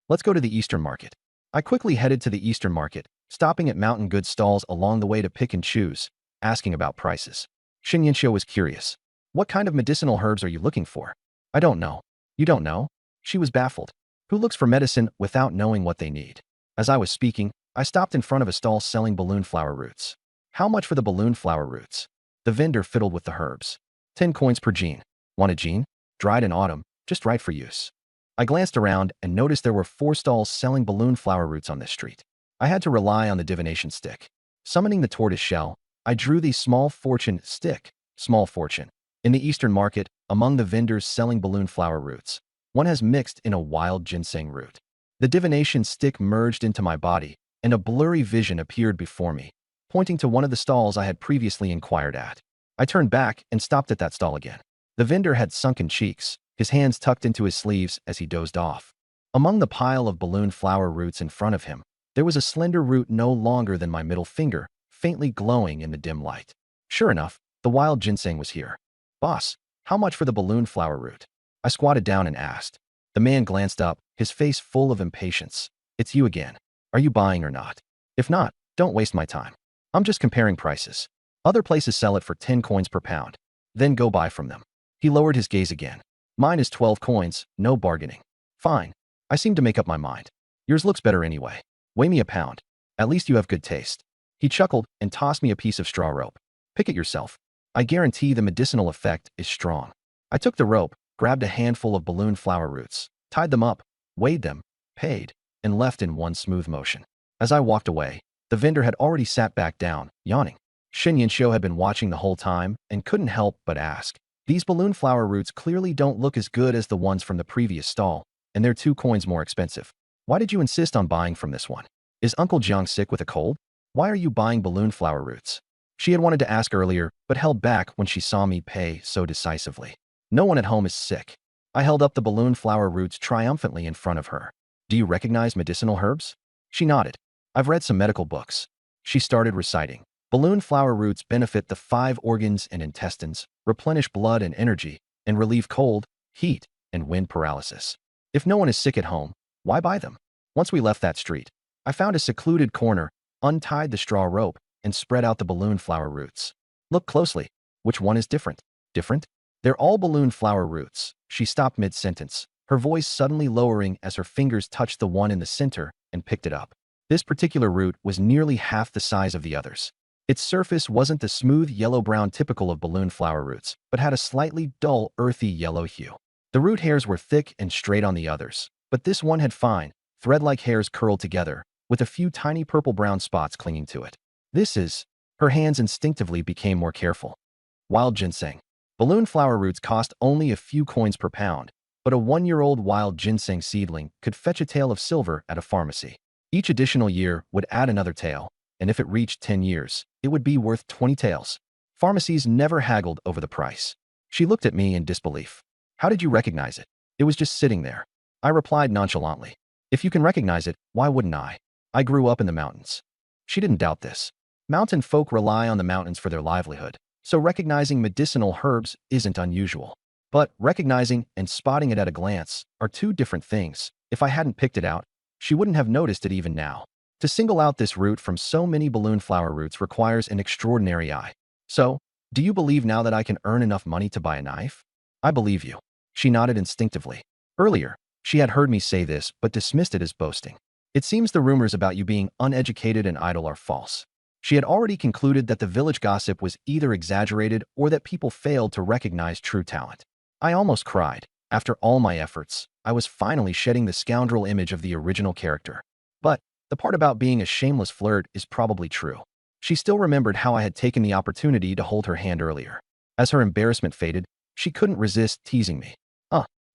S1: Let's go to the Eastern market. I quickly headed to the Eastern market, stopping at mountain goods stalls along the way to pick and choose, asking about prices. Shin Yinsho was curious. What kind of medicinal herbs are you looking for? I don't know. You don't know? She was baffled. Who looks for medicine without knowing what they need? As I was speaking, I stopped in front of a stall selling balloon flower roots. How much for the balloon flower roots? The vendor fiddled with the herbs. 10 coins per gene. Want a gene? Dried in autumn, just right for use. I glanced around and noticed there were 4 stalls selling balloon flower roots on this street. I had to rely on the divination stick. Summoning the tortoise shell, I drew the small fortune stick, small fortune. In the Eastern market, among the vendors selling balloon flower roots, one has mixed in a wild ginseng root. The divination stick merged into my body, and a blurry vision appeared before me, pointing to one of the stalls I had previously inquired at. I turned back and stopped at that stall again. The vendor had sunken cheeks, his hands tucked into his sleeves as he dozed off. Among the pile of balloon flower roots in front of him, there was a slender root no longer than my middle finger, faintly glowing in the dim light. Sure enough, the wild ginseng was here. Boss, how much for the balloon flower root? I squatted down and asked. The man glanced up, his face full of impatience. It's you again. Are you buying or not? If not, don't waste my time. I'm just comparing prices. Other places sell it for 10 coins per pound. Then go buy from them. He lowered his gaze again. Mine is 12 coins, no bargaining. Fine. I seem to make up my mind. Yours looks better anyway. Weigh me a pound. At least you have good taste. He chuckled and tossed me a piece of straw rope. Pick it yourself. I guarantee the medicinal effect is strong. I took the rope, grabbed a handful of balloon flower roots, tied them up, weighed them, paid, and left in one smooth motion. As I walked away, the vendor had already sat back down, yawning. Shin Yinxiu had been watching the whole time and couldn't help but ask. These balloon flower roots clearly don't look as good as the ones from the previous stall, and they're 2 coins more expensive. Why did you insist on buying from this one? Is Uncle Jiang sick with a cold? Why are you buying balloon flower roots? She had wanted to ask earlier, but held back when she saw me pay so decisively. No one at home is sick. I held up the balloon flower roots triumphantly in front of her. Do you recognize medicinal herbs? She nodded. I've read some medical books. She started reciting. Balloon flower roots benefit the 5 organs and intestines, replenish blood and energy, and relieve cold, heat, and wind paralysis. If no one is sick at home, why buy them? Once we left that street, I found a secluded corner, untied the straw rope, and spread out the balloon flower roots. Look closely. Which one is different? Different? They're all balloon flower roots. She stopped mid-sentence, her voice suddenly lowering as her fingers touched the one in the center and picked it up. This particular root was nearly half the size of the others. Its surface wasn't the smooth yellow-brown typical of balloon flower roots, but had a slightly dull, earthy yellow hue. The root hairs were thick and straight on the others, but this one had fine, thread-like hairs curled together, with a few tiny purple-brown spots clinging to it. This is... Her hands instinctively became more careful. Wild ginseng. Balloon flower roots cost only a few coins per pound, but a 1-year-old wild ginseng seedling could fetch a tael of silver at a pharmacy. Each additional year would add another tael, and if it reached 10 years, it would be worth 20 taels. Pharmacies never haggled over the price. She looked at me in disbelief. How did you recognize it? It was just sitting there. I replied nonchalantly. If you can recognize it, why wouldn't I? I grew up in the mountains. She didn't doubt this. Mountain folk rely on the mountains for their livelihood, so recognizing medicinal herbs isn't unusual. But recognizing and spotting it at a glance are 2 different things. If I hadn't picked it out, she wouldn't have noticed it even now. To single out this root from so many balloon flower roots requires an extraordinary eye. So, do you believe now that I can earn enough money to buy a knife? I believe you. She nodded instinctively. Earlier, she had heard me say this but dismissed it as boasting. It seems the rumors about you being uneducated and idle are false. She had already concluded that the village gossip was either exaggerated or that people failed to recognize true talent. I almost cried. After all my efforts, I was finally shedding the scoundrel image of the original character. But the part about being a shameless flirt is probably true. She still remembered how I had taken the opportunity to hold her hand earlier. As her embarrassment faded, she couldn't resist teasing me.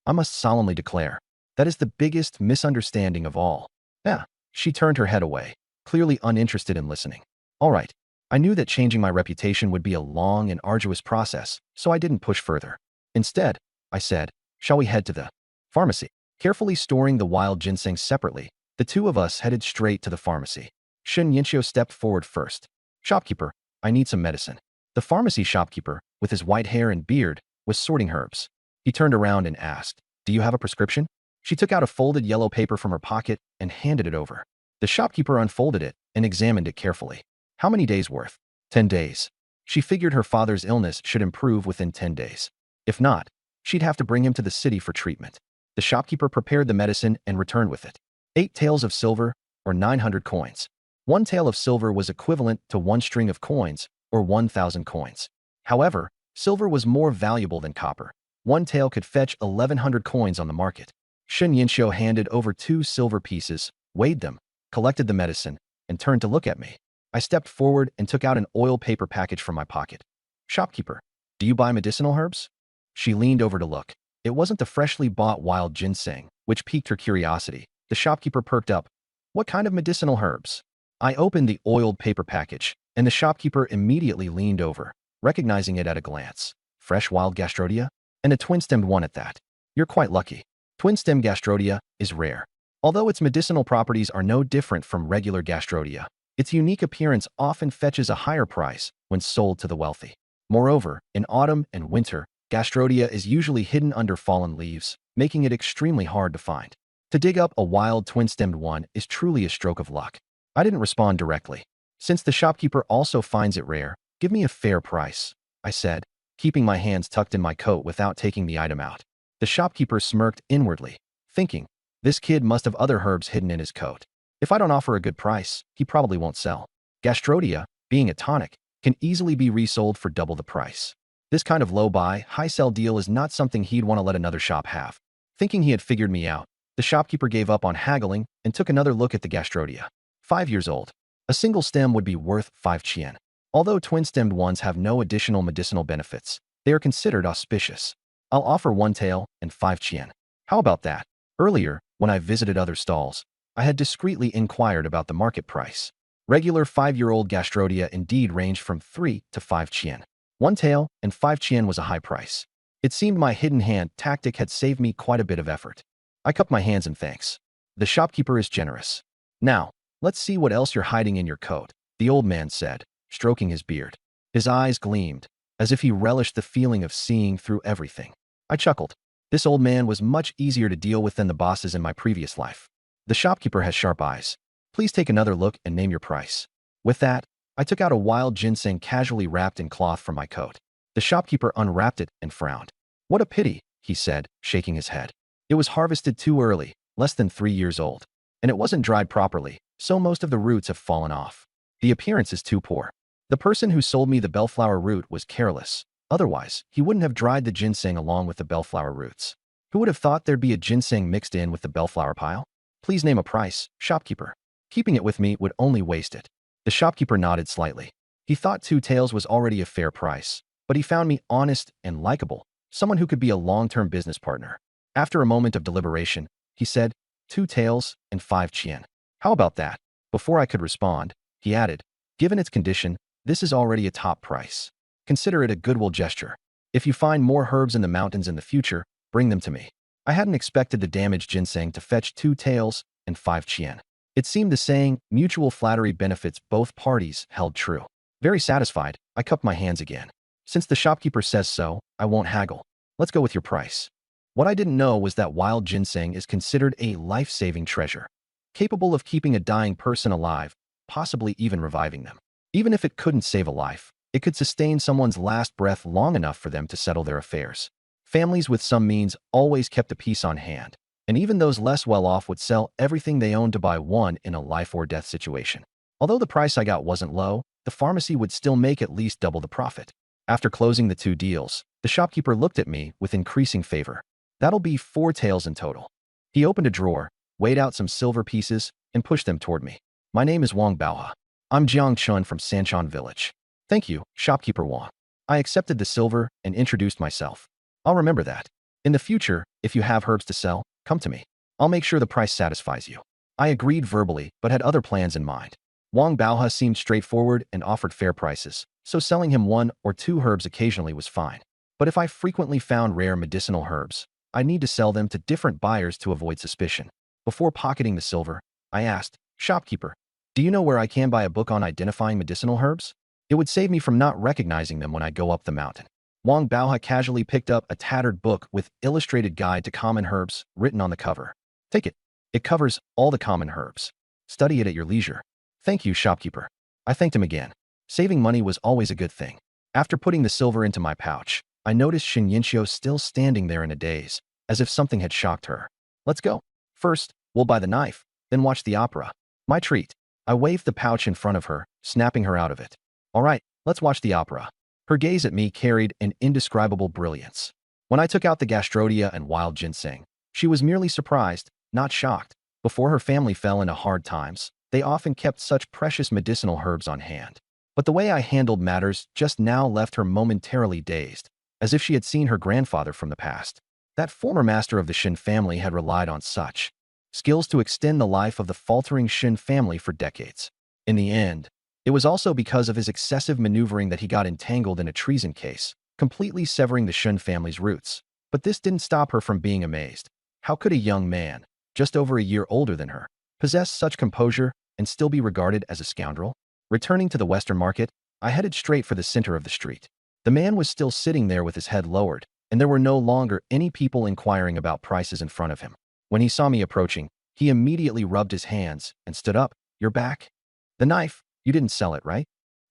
S1: I must solemnly declare, that is the biggest misunderstanding of all. Yeah, she turned her head away, clearly uninterested in listening. All right, I knew that changing my reputation would be a long and arduous process, so I didn't push further. Instead, I said, shall we head to the pharmacy? Carefully storing the wild ginseng separately, the 2 of us headed straight to the pharmacy. Shin Yinxiu stepped forward first. Shopkeeper, I need some medicine. The pharmacy shopkeeper, with his white hair and beard, was sorting herbs. He turned around and asked, do you have a prescription? She took out a folded yellow paper from her pocket and handed it over. The shopkeeper unfolded it and examined it carefully. How many days worth? 10 days. She figured her father's illness should improve within 10 days. If not, she'd have to bring him to the city for treatment. The shopkeeper prepared the medicine and returned with it. 8 taels of silver, or 900 coins. 1 tael of silver was equivalent to 1 string of coins, or 1,000 coins. However, silver was more valuable than copper. 1 tael could fetch 1,100 coins on the market. Shin Yinxiu handed over 2 silver pieces, weighed them, collected the medicine, and turned to look at me. I stepped forward and took out an oil paper package from my pocket. Shopkeeper, do you buy medicinal herbs? She leaned over to look. It wasn't the freshly bought wild ginseng, which piqued her curiosity. The shopkeeper perked up. What kind of medicinal herbs? I opened the oiled paper package, and the shopkeeper immediately leaned over, recognizing it at a glance. Fresh wild gastrodia? And a twin-stemmed one at that. You're quite lucky. Twin-stem gastrodia is rare. Although its medicinal properties are no different from regular gastrodia, its unique appearance often fetches a higher price when sold to the wealthy. Moreover, in autumn and winter, gastrodia is usually hidden under fallen leaves, making it extremely hard to find. To dig up a wild twin-stemmed one is truly a stroke of luck. I didn't respond directly. Since the shopkeeper also finds it rare, give me a fair price, I said, keeping my hands tucked in my coat without taking the item out. The shopkeeper smirked inwardly, thinking, this kid must have other herbs hidden in his coat. If I don't offer a good price, he probably won't sell. Gastrodia, being a tonic, can easily be resold for double the price. This kind of low buy, high sell deal is not something he'd want to let another shop have. Thinking he had figured me out, the shopkeeper gave up on haggling and took another look at the gastrodia. 5 years old. A single stem would be worth 5 chien. Although twin-stemmed ones have no additional medicinal benefits, they are considered auspicious. I'll offer 1 tael and 5 chien. How about that? Earlier, when I visited other stalls, I had discreetly inquired about the market price. Regular 5-year-old gastrodia indeed ranged from 3 to 5 chien. 1 tael and 5 chien was a high price. It seemed my hidden hand tactic had saved me quite a bit of effort. I cupped my hands in thanks. The shopkeeper is generous. Now, let's see what else you're hiding in your coat, the old man said, stroking his beard. His eyes gleamed, as if he relished the feeling of seeing through everything. I chuckled. This old man was much easier to deal with than the bosses in my previous life. The shopkeeper has sharp eyes. Please take another look and name your price. With that, I took out a wild ginseng casually wrapped in cloth from my coat. The shopkeeper unwrapped it and frowned. What a pity, he said, shaking his head. It was harvested too early, less than 3 years old, and it wasn't dried properly, so most of the roots have fallen off. The appearance is too poor. The person who sold me the bellflower root was careless. Otherwise, he wouldn't have dried the ginseng along with the bellflower roots. Who would have thought there'd be a ginseng mixed in with the bellflower pile? Please name a price, shopkeeper. Keeping it with me would only waste it. The shopkeeper nodded slightly. He thought 2 taels was already a fair price, but he found me honest and likable, someone who could be a long-term business partner. After a moment of deliberation, he said, 2 taels and 5 chien. How about that? Before I could respond, he added, given its condition, this is already a top price. Consider it a goodwill gesture. If you find more herbs in the mountains in the future, bring them to me. I hadn't expected the damaged ginseng to fetch 2 taels and 5 chien. It seemed the saying, mutual flattery benefits both parties, held true. Very satisfied, I cupped my hands again. Since the shopkeeper says so, I won't haggle. Let's go with your price. What I didn't know was that wild ginseng is considered a life-saving treasure, capable of keeping a dying person alive, possibly even reviving them. Even if it couldn't save a life, it could sustain someone's last breath long enough for them to settle their affairs. Families with some means always kept a piece on hand, and even those less well-off would sell everything they owned to buy one in a life-or-death situation. Although the price I got wasn't low, the pharmacy would still make at least double the profit. After closing the 2 deals, the shopkeeper looked at me with increasing favor. That'll be 4 taels in total. He opened a drawer, weighed out some silver pieces, and pushed them toward me. My name is Wang Baoha. I'm Jiang Chun from Sanchon Village. Thank you, shopkeeper Wang. I accepted the silver and introduced myself. I'll remember that. In the future, if you have herbs to sell, come to me. I'll make sure the price satisfies you. I agreed verbally, but had other plans in mind. Wang Baoha seemed straightforward and offered fair prices, so selling him 1 or 2 herbs occasionally was fine. But if I frequently found rare medicinal herbs, I need to sell them to different buyers to avoid suspicion. Before pocketing the silver, I asked, shopkeeper, do you know where I can buy a book on identifying medicinal herbs? It would save me from not recognizing them when I go up the mountain. Wang Baoha casually picked up a tattered book with illustrated guide to common herbs written on the cover. Take it. It covers all the common herbs. Study it at your leisure. Thank you, shopkeeper. I thanked him again. Saving money was always a good thing. After putting the silver into my pouch, I noticed Shin Yinxiu still standing there in a daze, as if something had shocked her. Let's go. First, we'll buy the knife, then watch the opera. My treat. I waved the pouch in front of her, snapping her out of it. All right, let's watch the opera. Her gaze at me carried an indescribable brilliance. When I took out the gastrodia and wild ginseng, she was merely surprised, not shocked. Before her family fell into hard times, they often kept such precious medicinal herbs on hand. But the way I handled matters just now left her momentarily dazed, as if she had seen her grandfather from the past. That former master of the Shin family had relied on such skills to extend the life of the faltering Shin family for decades. In the end, it was also because of his excessive maneuvering that he got entangled in a treason case, completely severing the Shin family's roots. But this didn't stop her from being amazed. How could a young man, just over a year older than her, possess such composure and still be regarded as a scoundrel? Returning to the Western Market, I headed straight for the center of the street. The man was still sitting there with his head lowered, and there were no longer any people inquiring about prices in front of him. When he saw me approaching, he immediately rubbed his hands and stood up. You're back? The knife, you didn't sell it, right?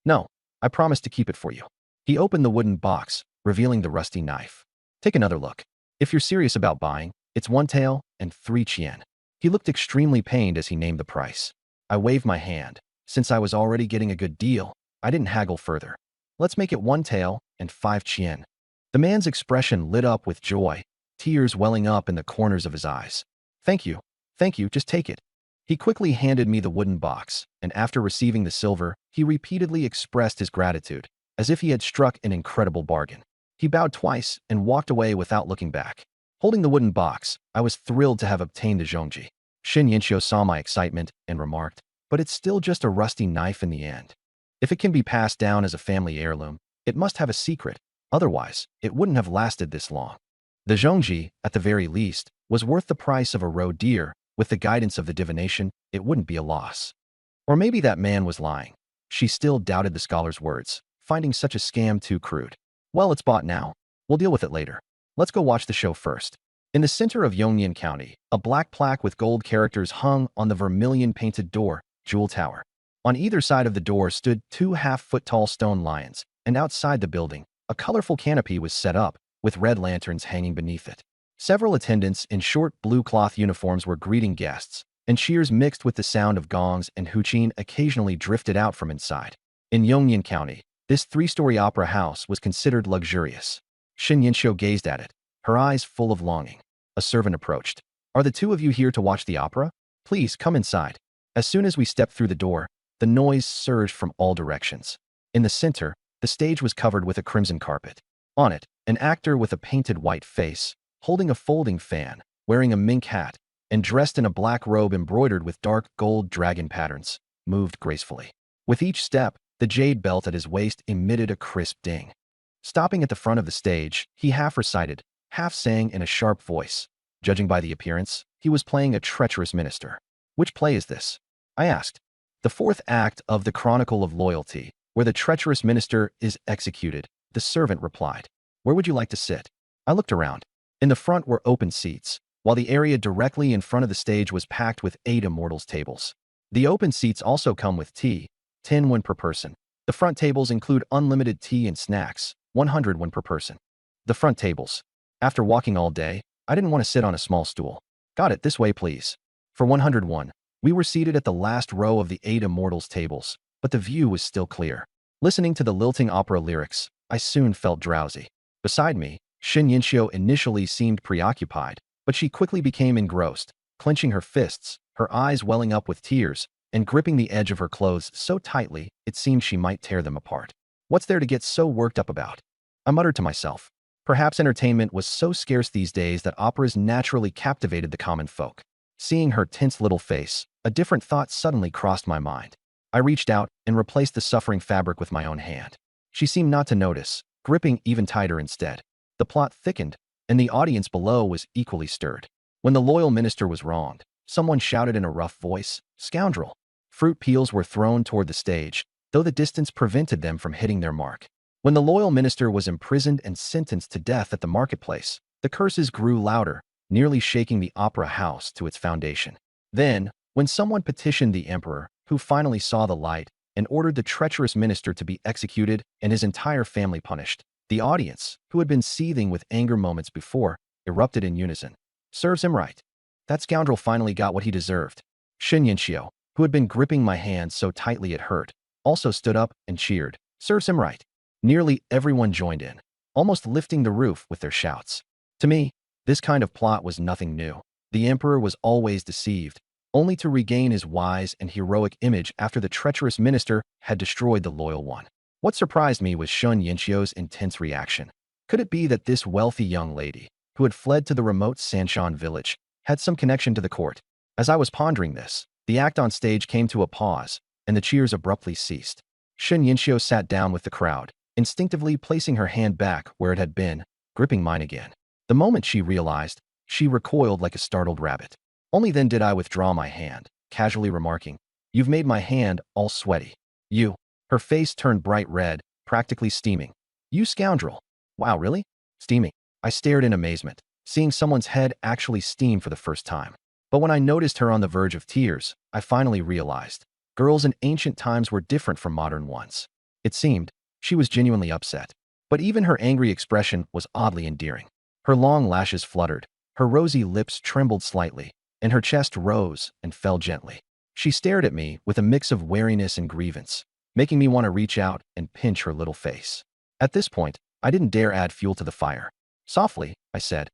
S1: No, I promised to keep it for you. He opened the wooden box, revealing the rusty knife. Take another look. If you're serious about buying, it's 1 tael and 3 chien. He looked extremely pained as he named the price. I waved my hand. Since I was already getting a good deal, I didn't haggle further. Let's make it 1 tael and 5 chien. The man's expression lit up with joy, tears welling up in the corners of his eyes. Thank you, just take it. He quickly handed me the wooden box, and after receiving the silver, he repeatedly expressed his gratitude, as if he had struck an incredible bargain. He bowed twice and walked away without looking back. Holding the wooden box, I was thrilled to have obtained the zhongji. Shin Yinxiu saw my excitement and remarked, but it's still just a rusty knife in the end. If it can be passed down as a family heirloom, it must have a secret, otherwise it wouldn't have lasted this long. The zhongji, at the very least, was worth the price of a roe deer. With the guidance of the divination, it wouldn't be a loss. Or maybe that man was lying. She still doubted the scholar's words, finding such a scam too crude. Well, it's bought now. We'll deal with it later. Let's go watch the show first. In the center of Yongnian County, a black plaque with gold characters hung on the vermilion-painted door, Jewel Tower. On either side of the door stood 2 half-foot-tall stone lions, and outside the building, a colorful canopy was set up, with red lanterns hanging beneath it. Several attendants in short blue cloth uniforms were greeting guests, and cheers mixed with the sound of gongs and huqin occasionally drifted out from inside. In Yongnian County, this 3-story opera house was considered luxurious. Shin Yinxiu gazed at it, her eyes full of longing. A servant approached. Are the 2 of you here to watch the opera? Please come inside. As soon as we stepped through the door, the noise surged from all directions. In the center, the stage was covered with a crimson carpet. On it, an actor with a painted white face, holding a folding fan, wearing a mink hat, and dressed in a black robe embroidered with dark gold dragon patterns, moved gracefully. With each step, the jade belt at his waist emitted a crisp ding. Stopping at the front of the stage, he half recited, half sang in a sharp voice. Judging by the appearance, he was playing a treacherous minister. Which play is this? I asked. The 4th act of The Chronicle of Loyalty, where the treacherous minister is executed, the servant replied. Where would you like to sit? I looked around. In the front were open seats, while the area directly in front of the stage was packed with 8 immortals tables. The open seats also come with tea, 10 won per person. The front tables include unlimited tea and snacks, 100 won per person. The front tables. After walking all day, I didn't want to sit on a small stool. Got it, this way please. For 100 won, we were seated at the last row of the 8 immortals tables, but the view was still clear. Listening to the lilting opera lyrics, I soon felt drowsy. Beside me, Shin Yinxiu initially seemed preoccupied, but she quickly became engrossed, clenching her fists, her eyes welling up with tears, and gripping the edge of her clothes so tightly it seemed she might tear them apart. What's there to get so worked up about? I muttered to myself. Perhaps entertainment was so scarce these days that operas naturally captivated the common folk. Seeing her tense little face, a different thought suddenly crossed my mind. I reached out and replaced the suffering fabric with my own hand. She seemed not to notice, gripping even tighter instead. The plot thickened, and the audience below was equally stirred. When the loyal minister was wronged, someone shouted in a rough voice, "Scoundrel!" Fruit peels were thrown toward the stage, though the distance prevented them from hitting their mark. When the loyal minister was imprisoned and sentenced to death at the marketplace, the curses grew louder, nearly shaking the opera house to its foundation. Then, when someone petitioned the emperor, who finally saw the light, and ordered the treacherous minister to be executed and his entire family punished, the audience, who had been seething with anger moments before, erupted in unison. Serves him right. That scoundrel finally got what he deserved. Shin Yinxiu, who had been gripping my hand so tightly it hurt, also stood up and cheered. Serves him right. Nearly everyone joined in, almost lifting the roof with their shouts. To me, this kind of plot was nothing new. The emperor was always deceived, only to regain his wise and heroic image after the treacherous minister had destroyed the loyal one. What surprised me was Shun Yinxiu's intense reaction. Could it be that this wealthy young lady, who had fled to the remote Sanshan village, had some connection to the court? As I was pondering this, the act on stage came to a pause, and the cheers abruptly ceased. Shun Yinxiu sat down with the crowd, instinctively placing her hand back where it had been, gripping mine again. The moment she realized, she recoiled like a startled rabbit. Only then did I withdraw my hand, casually remarking, "You've made my hand all sweaty." "You." Her face turned bright red, practically steaming. "You scoundrel." "Wow, really? Steaming?" I stared in amazement, seeing someone's head actually steam for the first time. But when I noticed her on the verge of tears, I finally realized. Girls in ancient times were different from modern ones. It seemed she was genuinely upset. But even her angry expression was oddly endearing. Her long lashes fluttered, her rosy lips trembled slightly, and her chest rose and fell gently. She stared at me with a mix of wariness and grievance. making me want to reach out and pinch her little face. At this point, I didn't dare add fuel to the fire. Softly, I said,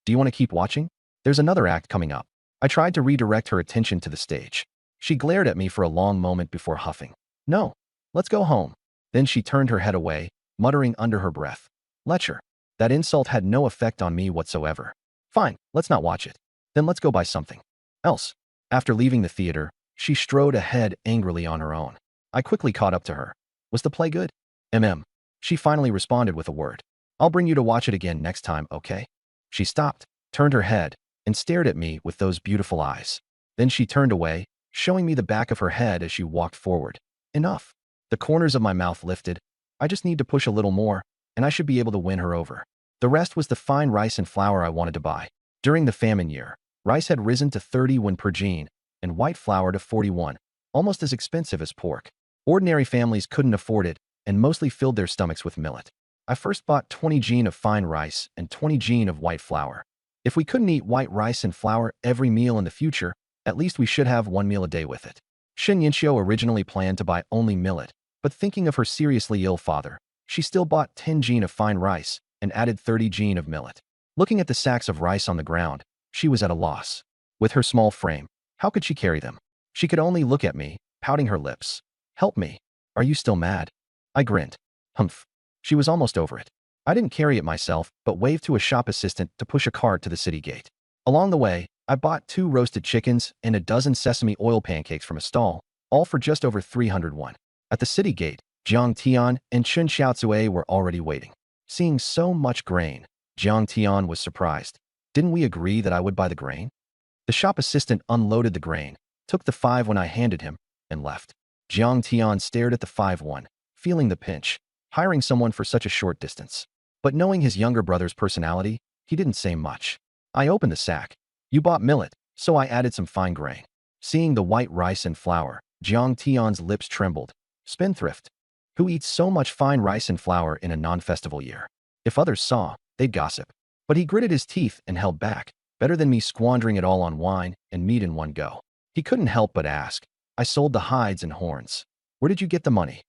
S1: do you want to keep watching? There's another act coming up. I tried to redirect her attention to the stage. She glared at me for a long moment before huffing. No, let's go home. Then she turned her head away, muttering under her breath. Lecher. That insult had no effect on me whatsoever. Fine, let's not watch it. Then let's go buy something else. After leaving the theater, she strode ahead angrily on her own. I quickly caught up to her. Was the play good? She finally responded with a word. I'll bring you to watch it again next time, okay? She stopped, turned her head, and stared at me with those beautiful eyes. Then she turned away, showing me the back of her head as she walked forward. Enough. The corners of my mouth lifted. I just need to push a little more, and I should be able to win her over. The rest was the fine rice and flour I wanted to buy. During the famine year, rice had risen to 30 per jean, and white flour to 41, almost as expensive as pork. Ordinary families couldn't afford it, and mostly filled their stomachs with millet. I first bought 20 jean of fine rice and 20 jean of white flour. If we couldn't eat white rice and flour every meal in the future, at least we should have one meal a day with it. Shin Yinxiu originally planned to buy only millet, but thinking of her seriously ill father, she still bought 10 jean of fine rice and added 30 jean of millet. Looking at the sacks of rice on the ground, she was at a loss. With her small frame, how could she carry them? She could only look at me, pouting her lips. Help me. Are you still mad? I grinned. Humph. She was almost over it. I didn't carry it myself, but waved to a shop assistant to push a cart to the city gate. Along the way, I bought 2 roasted chickens and a dozen sesame oil pancakes from a stall, all for just over 300 won. At the city gate, Jiang Tian and Chun Xiaozue were already waiting. Seeing so much grain, Jiang Tian was surprised. Didn't we agree that I would buy the grain? The shop assistant unloaded the grain, took the 5 when I handed him, and left. Jiang Tian stared at the 5 won, feeling the pinch, hiring someone for such a short distance. But knowing his younger brother's personality, he didn't say much. I opened the sack. You bought millet, so I added some fine grain. Seeing the white rice and flour, Jiang Tian's lips trembled. Spendthrift. Who eats so much fine rice and flour in a non-festival year? If others saw, they'd gossip. But he gritted his teeth and held back. Better than me squandering it all on wine and meat in one go. He couldn't help but ask. I sold the hides and horns. Where did you get the money?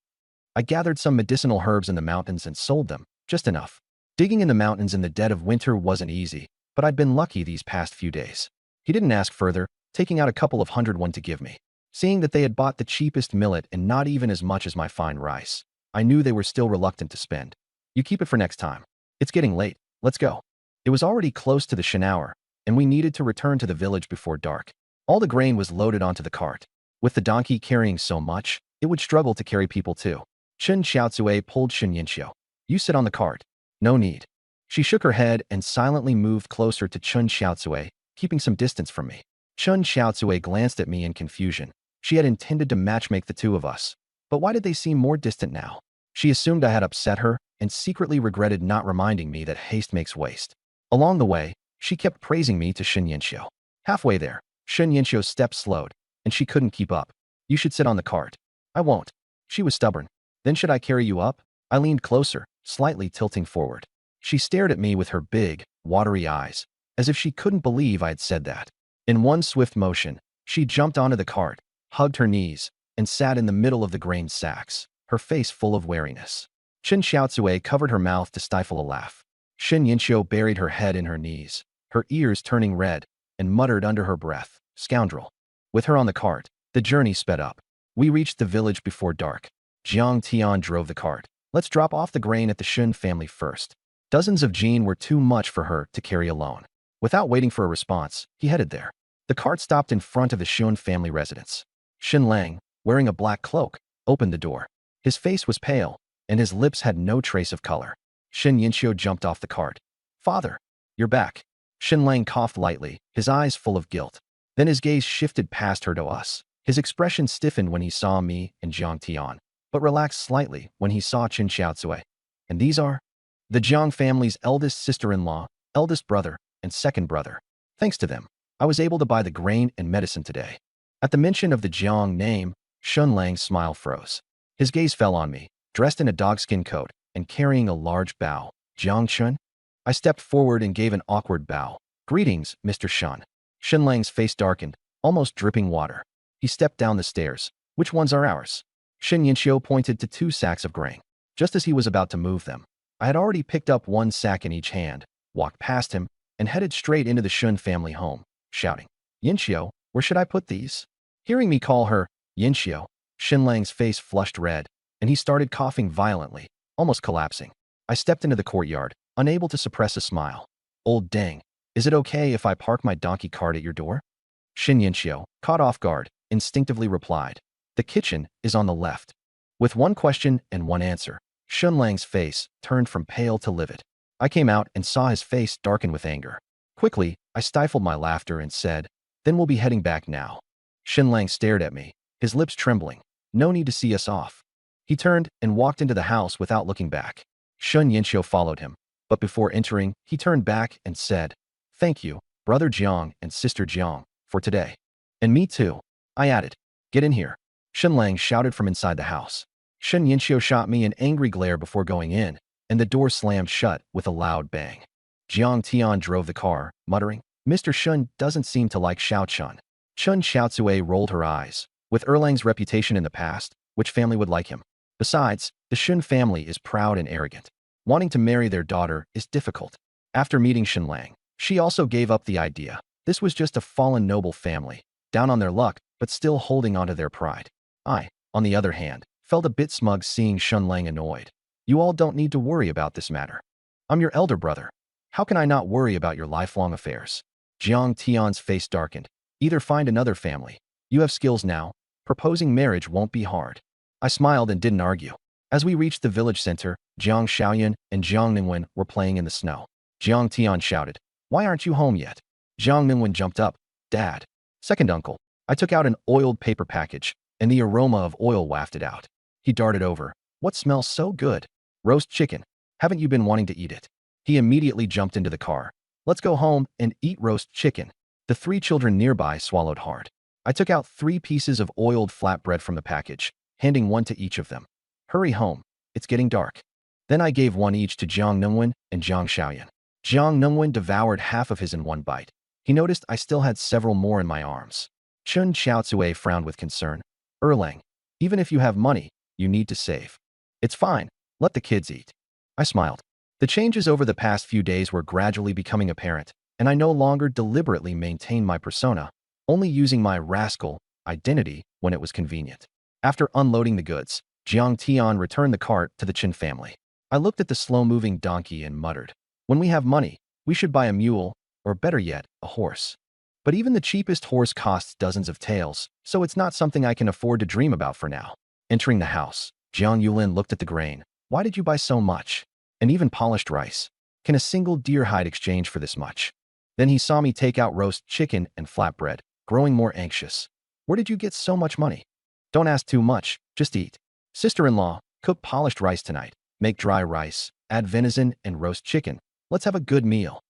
S1: I gathered some medicinal herbs in the mountains and sold them, just enough. Digging in the mountains in the dead of winter wasn't easy, but I'd been lucky these past few days. He didn't ask further, taking out a couple of 100 won to give me. Seeing that they had bought the cheapest millet and not even as much as my fine rice, I knew they were still reluctant to spend. You keep it for next time. It's getting late, let's go. It was already close to the Shen hour, and we needed to return to the village before dark. All the grain was loaded onto the cart. With the donkey carrying so much, it would struggle to carry people too. Chun Xiaozue pulled Shin Yinxiu. You sit on the cart. No need. She shook her head and silently moved closer to Chun Xiaozue, keeping some distance from me. Chun Xiaozue glanced at me in confusion. She had intended to matchmake the two of us. But why did they seem more distant now? She assumed I had upset her and secretly regretted not reminding me that haste makes waste. Along the way, she kept praising me to Shin Yinxiu. Halfway there, Shin Yinxiu's steps slowed, and she couldn't keep up. You should sit on the cart. I won't. She was stubborn. Then should I carry you up? I leaned closer, slightly tilting forward. She stared at me with her big, watery eyes, as if she couldn't believe I had said that. In one swift motion, she jumped onto the cart, hugged her knees, and sat in the middle of the grain sacks, her face full of wariness. Chin Xiaozue covered her mouth to stifle a laugh. Shin Yinxiu buried her head in her knees, her ears turning red, and muttered under her breath, scoundrel. With her on the cart, the journey sped up. We reached the village before dark. Jiang Tian drove the cart. Let's drop off the grain at the Shun family first. Dozens of jean were too much for her to carry alone. Without waiting for a response, he headed there. The cart stopped in front of the Shun family residence. Shin Lang, wearing a black cloak, opened the door. His face was pale, and his lips had no trace of color. Shin Yinxiu jumped off the cart. Father, you're back. Shin Lang coughed lightly, his eyes full of guilt. Then his gaze shifted past her to us. His expression stiffened when he saw me and Jiang Tian, but relaxed slightly when he saw Chin Xiaozue. And these are the Jiang family's eldest sister-in-law, eldest brother, and second brother. Thanks to them, I was able to buy the grain and medicine today. At the mention of the Jiang name, Shun Lang's smile froze. His gaze fell on me, dressed in a dogskin coat and carrying a large bow. Jiang Chun? I stepped forward and gave an awkward bow. Greetings, Mr. Shun. Shin Lang's face darkened, almost dripping water. He stepped down the stairs. Which ones are ours? Shin Yinxiu pointed to 2 sacks of grain. Just as he was about to move them, I had already picked up 1 sack in each hand, walked past him, and headed straight into the Shun family home, shouting, "Yinxiu, where should I put these?" Hearing me call her Yinxiu, Shinlang's face flushed red, and he started coughing violently, almost collapsing. I stepped into the courtyard, unable to suppress a smile. "Old dang, is it okay if I park my donkey cart at your door?" Shin Yinxiu, caught off guard, instinctively replied, "The kitchen is on the left." With one question and one answer, Shunlang's face turned from pale to livid. I came out and saw his face darken with anger. Quickly, I stifled my laughter and said, "Then we'll be heading back now." Shinlang stared at me, his lips trembling. "No need to see us off." He turned and walked into the house without looking back. Shun Yinxiu followed him, but before entering, he turned back and said, "Thank you, Brother Jiang and Sister Jiang, for today." "And me too," I added. "Get in here." Shinlang shouted from inside the house. Shun Yinxiu shot me an angry glare before going in, and the door slammed shut with a loud bang. Jiang Tian drove the car, muttering, "Mr. Shun doesn't seem to like Xiao Chun." Chun Xiaotsue rolled her eyes. With Erlang's reputation in the past, which family would like him? Besides, the Shun family is proud and arrogant. Wanting to marry their daughter is difficult. After meeting Shinlang, she also gave up the idea. This was just a fallen noble family, down on their luck, but still holding onto their pride. I, on the other hand, felt a bit smug seeing Shinlang annoyed. "You all don't need to worry about this matter. I'm your elder brother. How can I not worry about your lifelong affairs?" Jiang Tian's face darkened. "Either find another family. You have skills now. Proposing marriage won't be hard." I smiled and didn't argue. As we reached the village center, Jiang Xiaoyan and Jiang Ningwen were playing in the snow. Jiang Tian shouted, "Why aren't you home yet?" Jiang Ningwen jumped up. "Dad." "Second uncle." I took out an oiled paper package, and the aroma of oil wafted out. He darted over. "What smells so good?" "Roast chicken. Haven't you been wanting to eat it?" He immediately jumped into the car. "Let's go home and eat roast chicken." The 3 children nearby swallowed hard. I took out 3 pieces of oiled flatbread from the package, handing one to each of them. "Hurry home. It's getting dark." Then I gave one each to Jiang Nungwen and Jiang Xiaoyan. Jiang Nungwen devoured half of his in one bite. He noticed I still had several more in my arms. Chun Xiaotsue frowned with concern. "Erlang, even if you have money, you need to save." "It's fine. Let the kids eat." I smiled. The changes over the past few days were gradually becoming apparent, and I no longer deliberately maintained my persona, only using my rascal identity when it was convenient. After unloading the goods, Jiang Tian returned the cart to the Qin family. I looked at the slow-moving donkey and muttered, "When we have money, we should buy a mule, or better yet, a horse." But even the cheapest horse costs dozens of taels, so it's not something I can afford to dream about for now. Entering the house, Jiang Yulin looked at the grain. "Why did you buy so much? And even polished rice. Can a single deer hide exchange for this much?" Then he saw me take out roast chicken and flatbread, growing more anxious. "Where did you get so much money?" "Don't ask too much, just eat." "Sister-in-law, cook polished rice tonight. Make dry rice, add venison and roast chicken. Let's have a good meal."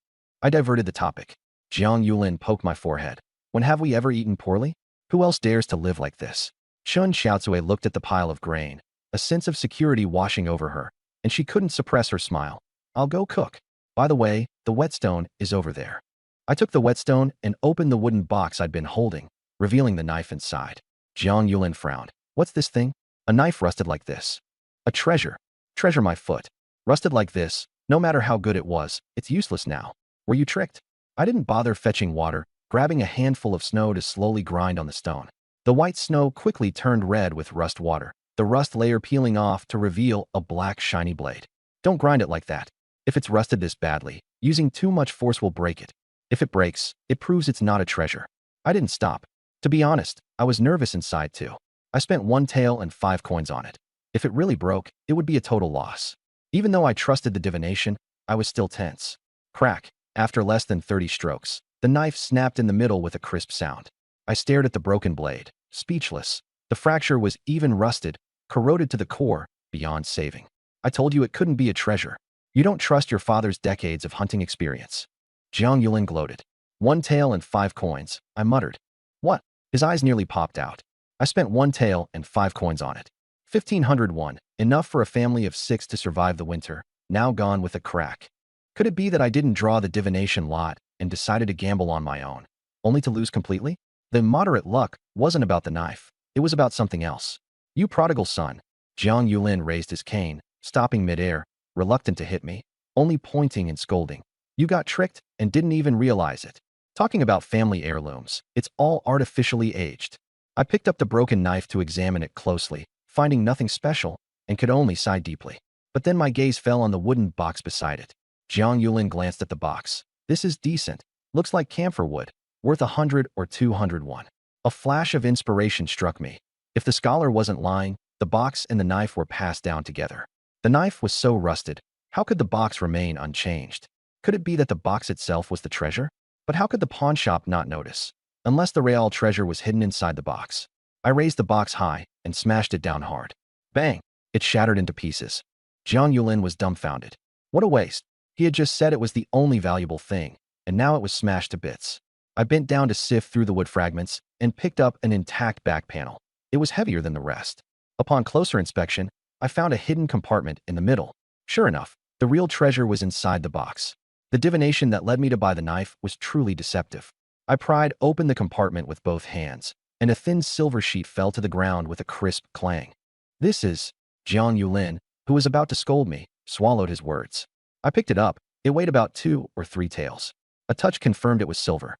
S1: I diverted the topic. Jiang Yulin poked my forehead. "When have we ever eaten poorly? Who else dares to live like this?" Chun Xiaotsue looked at the pile of grain, a sense of security washing over her, and she couldn't suppress her smile. "I'll go cook. By the way, the whetstone is over there." I took the whetstone and opened the wooden box I'd been holding, revealing the knife inside. Jiang Yulin frowned. "What's this thing?" "A knife rusted like this." "A treasure. Treasure my foot. Rusted like this, no matter how good it was, it's useless now. Were you tricked?" I didn't bother fetching water, grabbing a handful of snow to slowly grind on the stone. The white snow quickly turned red with rust water, the rust layer peeling off to reveal a black shiny blade. "Don't grind it like that. If it's rusted this badly, using too much force will break it. If it breaks, it proves it's not a treasure." I didn't stop. To be honest, I was nervous inside too. I spent 1 tael and 5 coins on it. If it really broke, it would be a total loss. Even though I trusted the divination, I was still tense. Crack. After less than 30 strokes, the knife snapped in the middle with a crisp sound. I stared at the broken blade, speechless. The fracture was even rusted, corroded to the core, beyond saving. "I told you it couldn't be a treasure. You don't trust your father's decades of hunting experience." Jiang Yulin gloated. 1 tael and 5 coins, I muttered. "What?" His eyes nearly popped out. "I spent 1 tael and 5 coins on it. 1,501, enough for a family of 6 to survive the winter, now gone with a crack. Could it be that I didn't draw the divination lot and decided to gamble on my own, only to lose completely? The moderate luck wasn't about the knife. It was about something else. You prodigal son. Jiang Yulin raised his cane, stopping midair, reluctant to hit me, only pointing and scolding. You got tricked and didn't even realize it. Talking about family heirlooms, it's all artificially aged. I picked up the broken knife to examine it closely, finding nothing special, and could only sigh deeply. But then my gaze fell on the wooden box beside it. Jiang Yulin glanced at the box. This is decent. Looks like camphor wood, worth 100 or 201. A flash of inspiration struck me. If the scholar wasn't lying, the box and the knife were passed down together. The knife was so rusted. How could the box remain unchanged? Could it be that the box itself was the treasure? But how could the pawn shop not notice? Unless the real treasure was hidden inside the box. I raised the box high and smashed it down hard. Bang! It shattered into pieces. Jiang Yulin was dumbfounded. What a waste. He had just said it was the only valuable thing, and now it was smashed to bits. I bent down to sift through the wood fragments and picked up an intact back panel. It was heavier than the rest. Upon closer inspection, I found a hidden compartment in the middle. Sure enough, the real treasure was inside the box. The divination that led me to buy the knife was truly deceptive. I pried open the compartment with both hands, and a thin silver sheet fell to the ground with a crisp clang. This is... Jiang Yulin, who was about to scold me, swallowed his words. I picked it up. It weighed about 2 or 3 taels. A touch confirmed it was silver.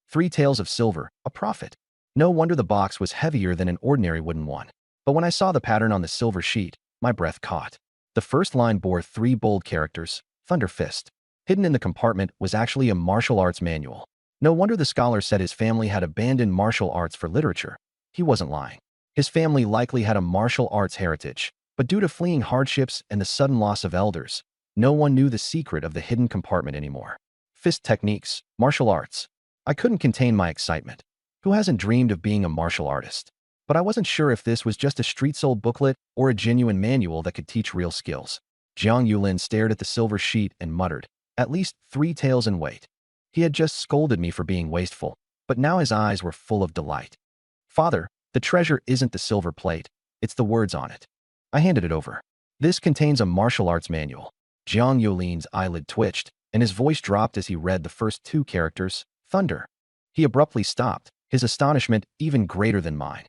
S1: 3 taels of silver, a profit. No wonder the box was heavier than an ordinary wooden one. But when I saw the pattern on the silver sheet, my breath caught. The first line bore 3 bold characters, Thunder Fist. Hidden in the compartment was actually a martial arts manual. No wonder the scholar said his family had abandoned martial arts for literature. He wasn't lying. His family likely had a martial arts heritage, but due to fleeing hardships and the sudden loss of elders, no one knew the secret of the hidden compartment anymore. Fist techniques, martial arts. I couldn't contain my excitement. Who hasn't dreamed of being a martial artist? But I wasn't sure if this was just a street-sold booklet or a genuine manual that could teach real skills. Jiang Yulin stared at the silver sheet and muttered, at least 3 taels in weight. He had just scolded me for being wasteful, but now his eyes were full of delight. Father, the treasure isn't the silver plate, it's the words on it. I handed it over. This contains a martial arts manual. Jiang Yulin's eyelid twitched, and his voice dropped as he read the first 2 characters, Thunder. He abruptly stopped, his astonishment even greater than mine.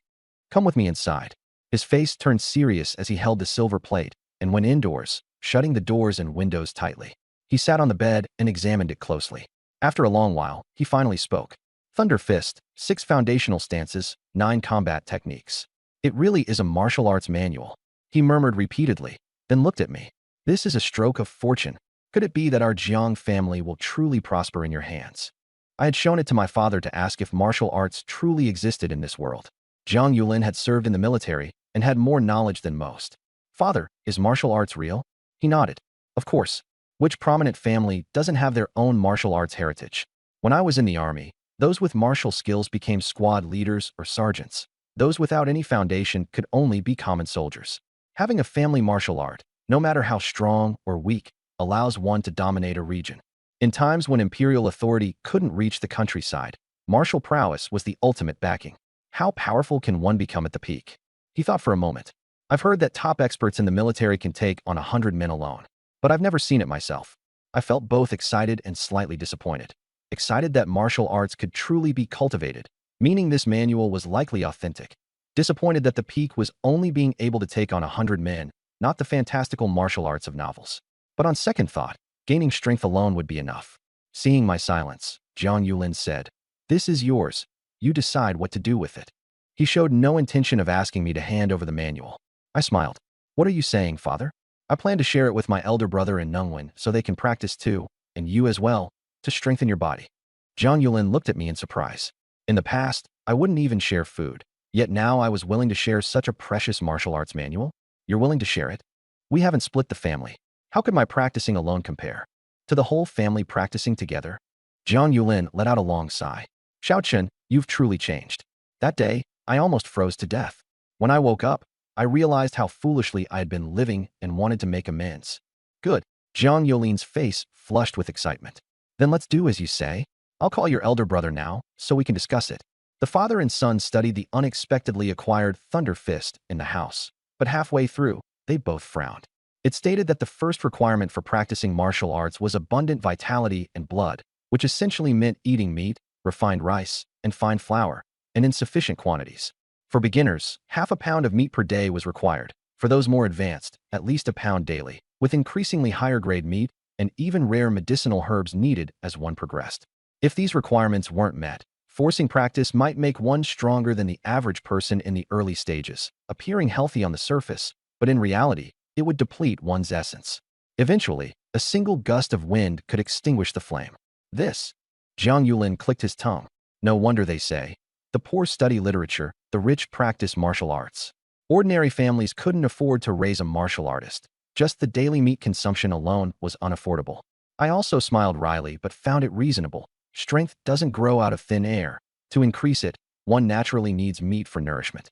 S1: Come with me inside. His face turned serious as he held the silver plate and went indoors, shutting the doors and windows tightly. He sat on the bed and examined it closely. After a long while, he finally spoke. Thunder Fist, 6 foundational stances, 9 combat techniques. It really is a martial arts manual. He murmured repeatedly, then looked at me. This is a stroke of fortune. Could it be that our Jiang family will truly prosper in your hands? I had shown it to my father to ask if martial arts truly existed in this world. Jiang Yulin had served in the military and had more knowledge than most. Father, is martial arts real? He nodded. Of course. Which prominent family doesn't have their own martial arts heritage? When I was in the army, those with martial skills became squad leaders or sergeants. Those without any foundation could only be common soldiers. Having a family martial art, no matter how strong or weak, allows one to dominate a region. In times when imperial authority couldn't reach the countryside, martial prowess was the ultimate backing. How powerful can one become at the peak? He thought for a moment. I've heard that top experts in the military can take on 100 men alone, but I've never seen it myself. I felt both excited and slightly disappointed. Excited that martial arts could truly be cultivated, meaning this manual was likely authentic. Disappointed that the peak was only being able to take on 100 men, not the fantastical martial arts of novels. But on second thought, gaining strength alone would be enough. Seeing my silence, Jiang Yulin said, "This is yours. You decide what to do with it." He showed no intention of asking me to hand over the manual. I smiled. What are you saying, father? I plan to share it with my elder brother and Nungwen so they can practice too, and you as well, to strengthen your body. Jiang Yulin looked at me in surprise. In the past, I wouldn't even share food, yet now I was willing to share such a precious martial arts manual. You're willing to share it? We haven't split the family. How could my practicing alone compare to the whole family practicing together? Jiang Yulin let out a long sigh. Xiaochen, you've truly changed. That day, I almost froze to death. When I woke up, I realized how foolishly I had been living and wanted to make amends. Good. Jiang Yulin's face flushed with excitement. Then let's do as you say. I'll call your elder brother now, so we can discuss it. The father and son studied the unexpectedly acquired Thunder Fist in the house, but halfway through, they both frowned. It stated that the first requirement for practicing martial arts was abundant vitality and blood, which essentially meant eating meat, refined rice, and fine flour, and in sufficient quantities. For beginners, half a pound of meat per day was required. For those more advanced, at least a pound daily, with increasingly higher grade meat and even rare medicinal herbs needed as one progressed. If these requirements weren't met, forcing practice might make one stronger than the average person in the early stages, appearing healthy on the surface, but in reality, it would deplete one's essence. Eventually, a single gust of wind could extinguish the flame. This, Jiang Yulin clicked his tongue. No wonder they say, the poor study literature, the rich practice martial arts. Ordinary families couldn't afford to raise a martial artist. Just the daily meat consumption alone was unaffordable. I also smiled wryly but found it reasonable. Strength doesn't grow out of thin air. To increase it, one naturally needs meat for nourishment.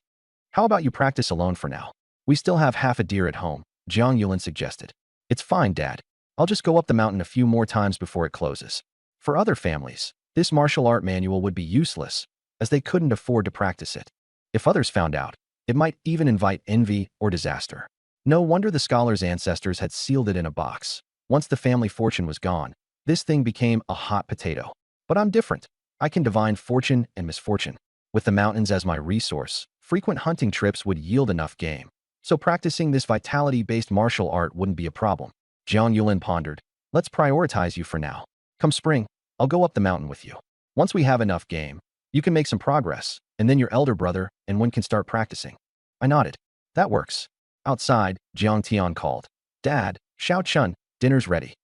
S1: How about you practice alone for now? We still have half a deer at home, Jiang Yulin suggested. It's fine, Dad. I'll just go up the mountain a few more times before it closes. For other families, this martial art manual would be useless, as they couldn't afford to practice it. If others found out, it might even invite envy or disaster. No wonder the scholar's ancestors had sealed it in a box. Once the family fortune was gone, this thing became a hot potato. But I'm different. I can divine fortune and misfortune. With the mountains as my resource, frequent hunting trips would yield enough game. So practicing this vitality-based martial art wouldn't be a problem. Jiang Yulin pondered. Let's prioritize you for now. Come spring, I'll go up the mountain with you. Once we have enough game, you can make some progress, and then your elder brother and one can start practicing. I nodded. That works. Outside, Jiang Tian called. Dad, Xiao Chun, dinner's ready.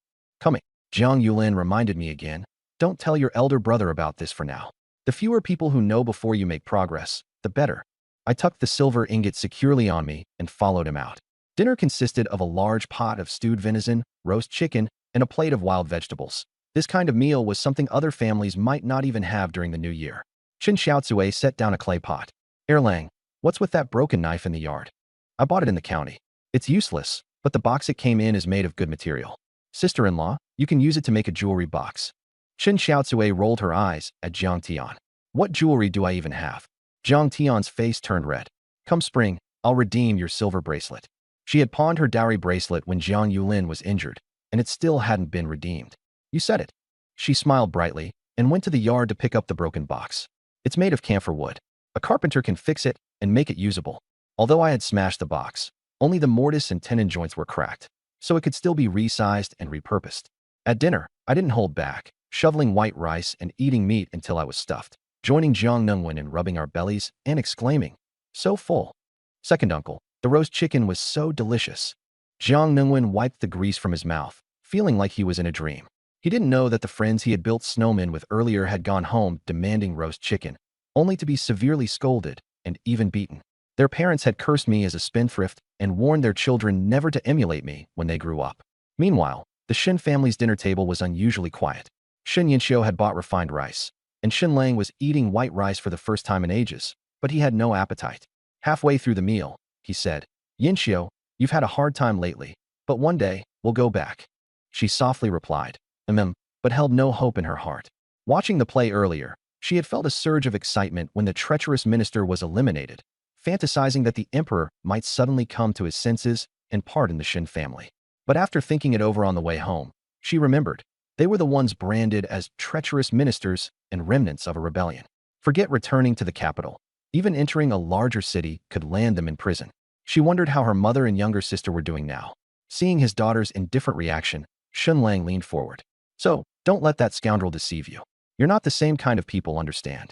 S1: Coming. Jiang Yulin reminded me again. Don't tell your elder brother about this for now. The fewer people who know before you make progress, the better. I tucked the silver ingot securely on me and followed him out. Dinner consisted of a large pot of stewed venison, roast chicken, and a plate of wild vegetables. This kind of meal was something other families might not even have during the new year. Chen Xiaozue set down a clay pot. Erlang, what's with that broken knife in the yard? I bought it in the county. It's useless, but the box it came in is made of good material. Sister-in-law, you can use it to make a jewelry box. Chen Xiaozue rolled her eyes at Jiang Tian. What jewelry do I even have? Jiang Tian's face turned red. Come spring, I'll redeem your silver bracelet. She had pawned her dowry bracelet when Jiang Yulin was injured, and it still hadn't been redeemed. You said it. She smiled brightly and went to the yard to pick up the broken box. It's made of camphor wood. A carpenter can fix it and make it usable. Although I had smashed the box, only the mortise and tenon joints were cracked, so it could still be resized and repurposed. At dinner, I didn't hold back, shoveling white rice and eating meat until I was stuffed, joining Jiang Nungwen in rubbing our bellies and exclaiming, so full. Second uncle, the roast chicken was so delicious. Jiang Nungwen wiped the grease from his mouth, feeling like he was in a dream. He didn't know that the friends he had built snowmen with earlier had gone home demanding roast chicken, only to be severely scolded and even beaten. Their parents had cursed me as a spendthrift and warned their children never to emulate me when they grew up. Meanwhile, the Shen family's dinner table was unusually quiet. Shen Yinxiu had bought refined rice, and Shen Lang was eating white rice for the first time in ages, but he had no appetite. Halfway through the meal, he said, Yinxiu, you've had a hard time lately, but one day, we'll go back. She softly replied, but held no hope in her heart. Watching the play earlier, she had felt a surge of excitement when the treacherous minister was eliminated, fantasizing that the emperor might suddenly come to his senses and pardon the Shen family. But after thinking it over on the way home, she remembered they were the ones branded as treacherous ministers and remnants of a rebellion. Forget returning to the capital. Even entering a larger city could land them in prison. She wondered how her mother and younger sister were doing now. Seeing his daughter's indifferent reaction, Shen Lang leaned forward. So, don't let that scoundrel deceive you. You're not the same kind of people, understand?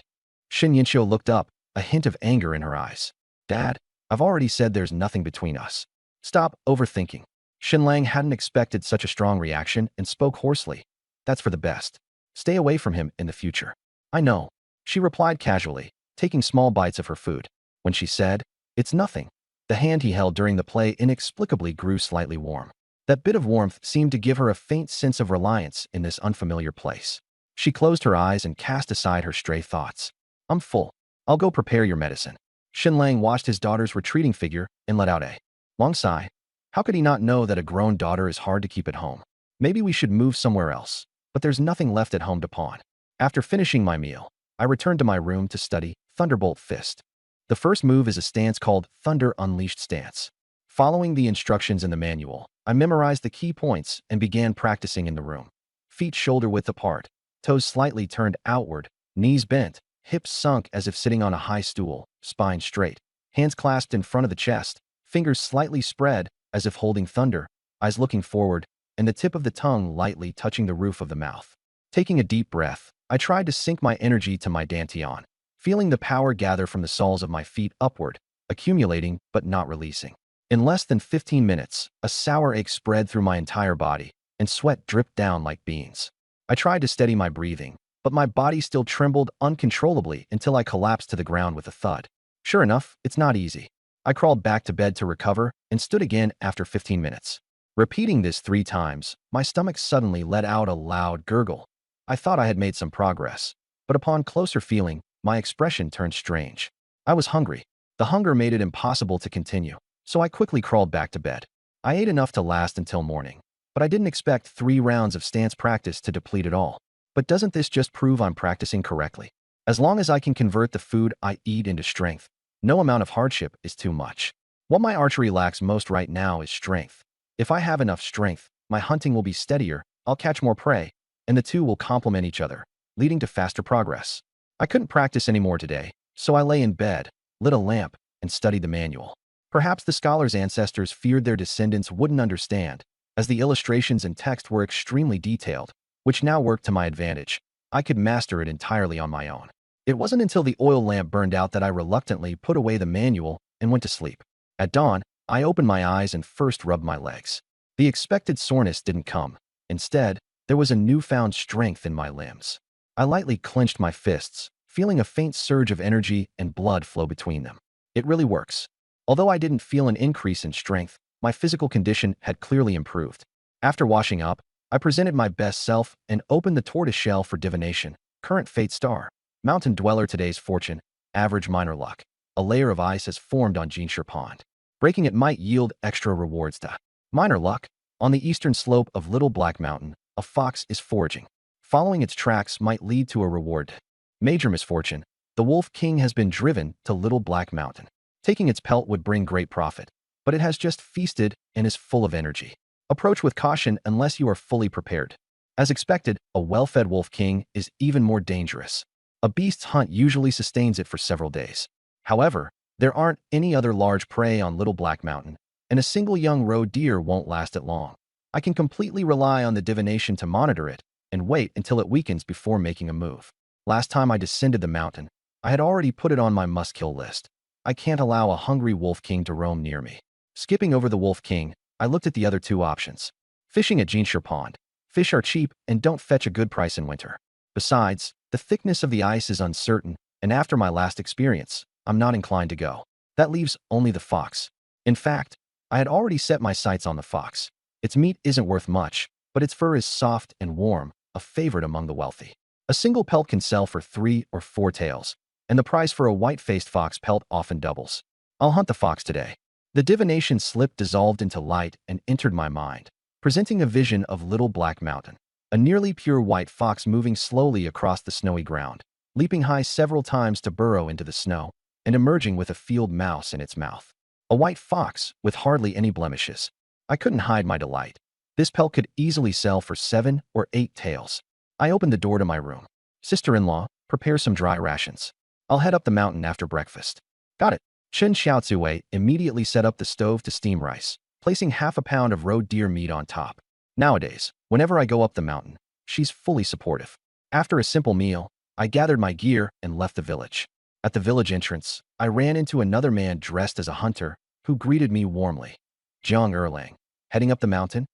S1: Shen Yinxiu looked up, a hint of anger in her eyes. Dad, I've already said there's nothing between us. Stop overthinking. Shen Lang hadn't expected such a strong reaction and spoke hoarsely. That's for the best. Stay away from him in the future. I know, she replied casually, taking small bites of her food. When she said, it's nothing, the hand he held during the play inexplicably grew slightly warm. That bit of warmth seemed to give her a faint sense of reliance in this unfamiliar place. She closed her eyes and cast aside her stray thoughts. I'm full. I'll go prepare your medicine. Shen Lang watched his daughter's retreating figure and let out a long sigh. How could he not know that a grown daughter is hard to keep at home? Maybe we should move somewhere else, but there's nothing left at home to pawn. After finishing my meal, I returned to my room to study Thunderbolt Fist. The first move is a stance called Thunder Unleashed Stance. Following the instructions in the manual, I memorized the key points and began practicing in the room. Feet shoulder-width apart, toes slightly turned outward, knees bent, hips sunk as if sitting on a high stool, spine straight, hands clasped in front of the chest, fingers slightly spread as if holding thunder, eyes looking forward, and the tip of the tongue lightly touching the roof of the mouth. Taking a deep breath, I tried to sink my energy to my dantian, feeling the power gather from the soles of my feet upward, accumulating but not releasing. In less than 15 minutes, a sour ache spread through my entire body, and sweat dripped down like beans. I tried to steady my breathing, but my body still trembled uncontrollably until I collapsed to the ground with a thud. Sure enough, it's not easy. I crawled back to bed to recover and stood again after 15 minutes. Repeating this 3 times, my stomach suddenly let out a loud gurgle. I thought I had made some progress, but upon closer feeling, my expression turned strange. I was hungry. The hunger made it impossible to continue, so I quickly crawled back to bed. I ate enough to last until morning, but I didn't expect 3 rounds of stance practice to deplete it all. But doesn't this just prove I'm practicing correctly? As long as I can convert the food I eat into strength, no amount of hardship is too much. What my archery lacks most right now is strength. If I have enough strength, my hunting will be steadier, I'll catch more prey, and the two will complement each other, leading to faster progress. I couldn't practice anymore today, so I lay in bed, lit a lamp, and studied the manual. Perhaps the scholar's ancestors feared their descendants wouldn't understand, as the illustrations and text were extremely detailed, which now worked to my advantage. I could master it entirely on my own. It wasn't until the oil lamp burned out that I reluctantly put away the manual and went to sleep. At dawn, I opened my eyes and first rubbed my legs. The expected soreness didn't come. Instead, there was a newfound strength in my limbs. I lightly clenched my fists, feeling a faint surge of energy and blood flow between them. It really works. Although I didn't feel an increase in strength, my physical condition had clearly improved. After washing up, I presented my best self and opened the tortoise shell for divination. Current fate star. Mountain dweller today's fortune. Average minor luck. A layer of ice has formed on Jinshire Pond. Breaking it might yield extra rewards to minor luck. On the eastern slope of Little Black Mountain, a fox is foraging. Following its tracks might lead to a reward. Major misfortune. The Wolf King has been driven to Little Black Mountain. Taking its pelt would bring great profit, but it has just feasted and is full of energy. Approach with caution unless you are fully prepared. As expected, a well-fed Wolf King is even more dangerous. A beast's hunt usually sustains it for several days. However, there aren't any other large prey on Little Black Mountain, and a single young roe deer won't last it long. I can completely rely on the divination to monitor it and wait until it weakens before making a move. Last time I descended the mountain, I had already put it on my must-kill list. I can't allow a hungry Wolf King to roam near me. Skipping over the Wolf King, I looked at the other 2 options. Fishing at Jinshire Pond. Fish are cheap and don't fetch a good price in winter. Besides, the thickness of the ice is uncertain, and after my last experience, I'm not inclined to go. That leaves only the fox. In fact, I had already set my sights on the fox. Its meat isn't worth much, but its fur is soft and warm, a favorite among the wealthy. A single pelt can sell for 3 or 4 taels, and the price for a white-faced fox pelt often doubles. I'll hunt the fox today. The divination slip dissolved into light and entered my mind, presenting a vision of Little Black Mountain. A nearly pure white fox moving slowly across the snowy ground, leaping high several times to burrow into the snow, and emerging with a field mouse in its mouth. A white fox with hardly any blemishes. I couldn't hide my delight. This pelt could easily sell for 7 or 8 taels. I opened the door to my room. Sister-in-law, prepare some dry rations. I'll head up the mountain after breakfast. Got it. Chen Xiaozue immediately set up the stove to steam rice, placing half a pound of roe deer meat on top. Nowadays, whenever I go up the mountain, she's fully supportive. After a simple meal, I gathered my gear and left the village. At the village entrance, I ran into another man dressed as a hunter, who greeted me warmly. Jiang Erlang. Heading up the mountain?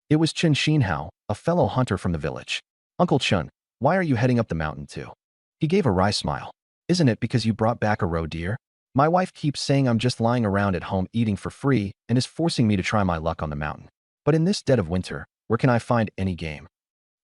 S1: It was Chen Xinhao, a fellow hunter from the village. Uncle Chen, why are you heading up the mountain too? He gave a wry smile. Isn't it because you brought back a roe deer? My wife keeps saying I'm just lying around at home eating for free and is forcing me to try my luck on the mountain. But in this dead of winter, where can I find any game?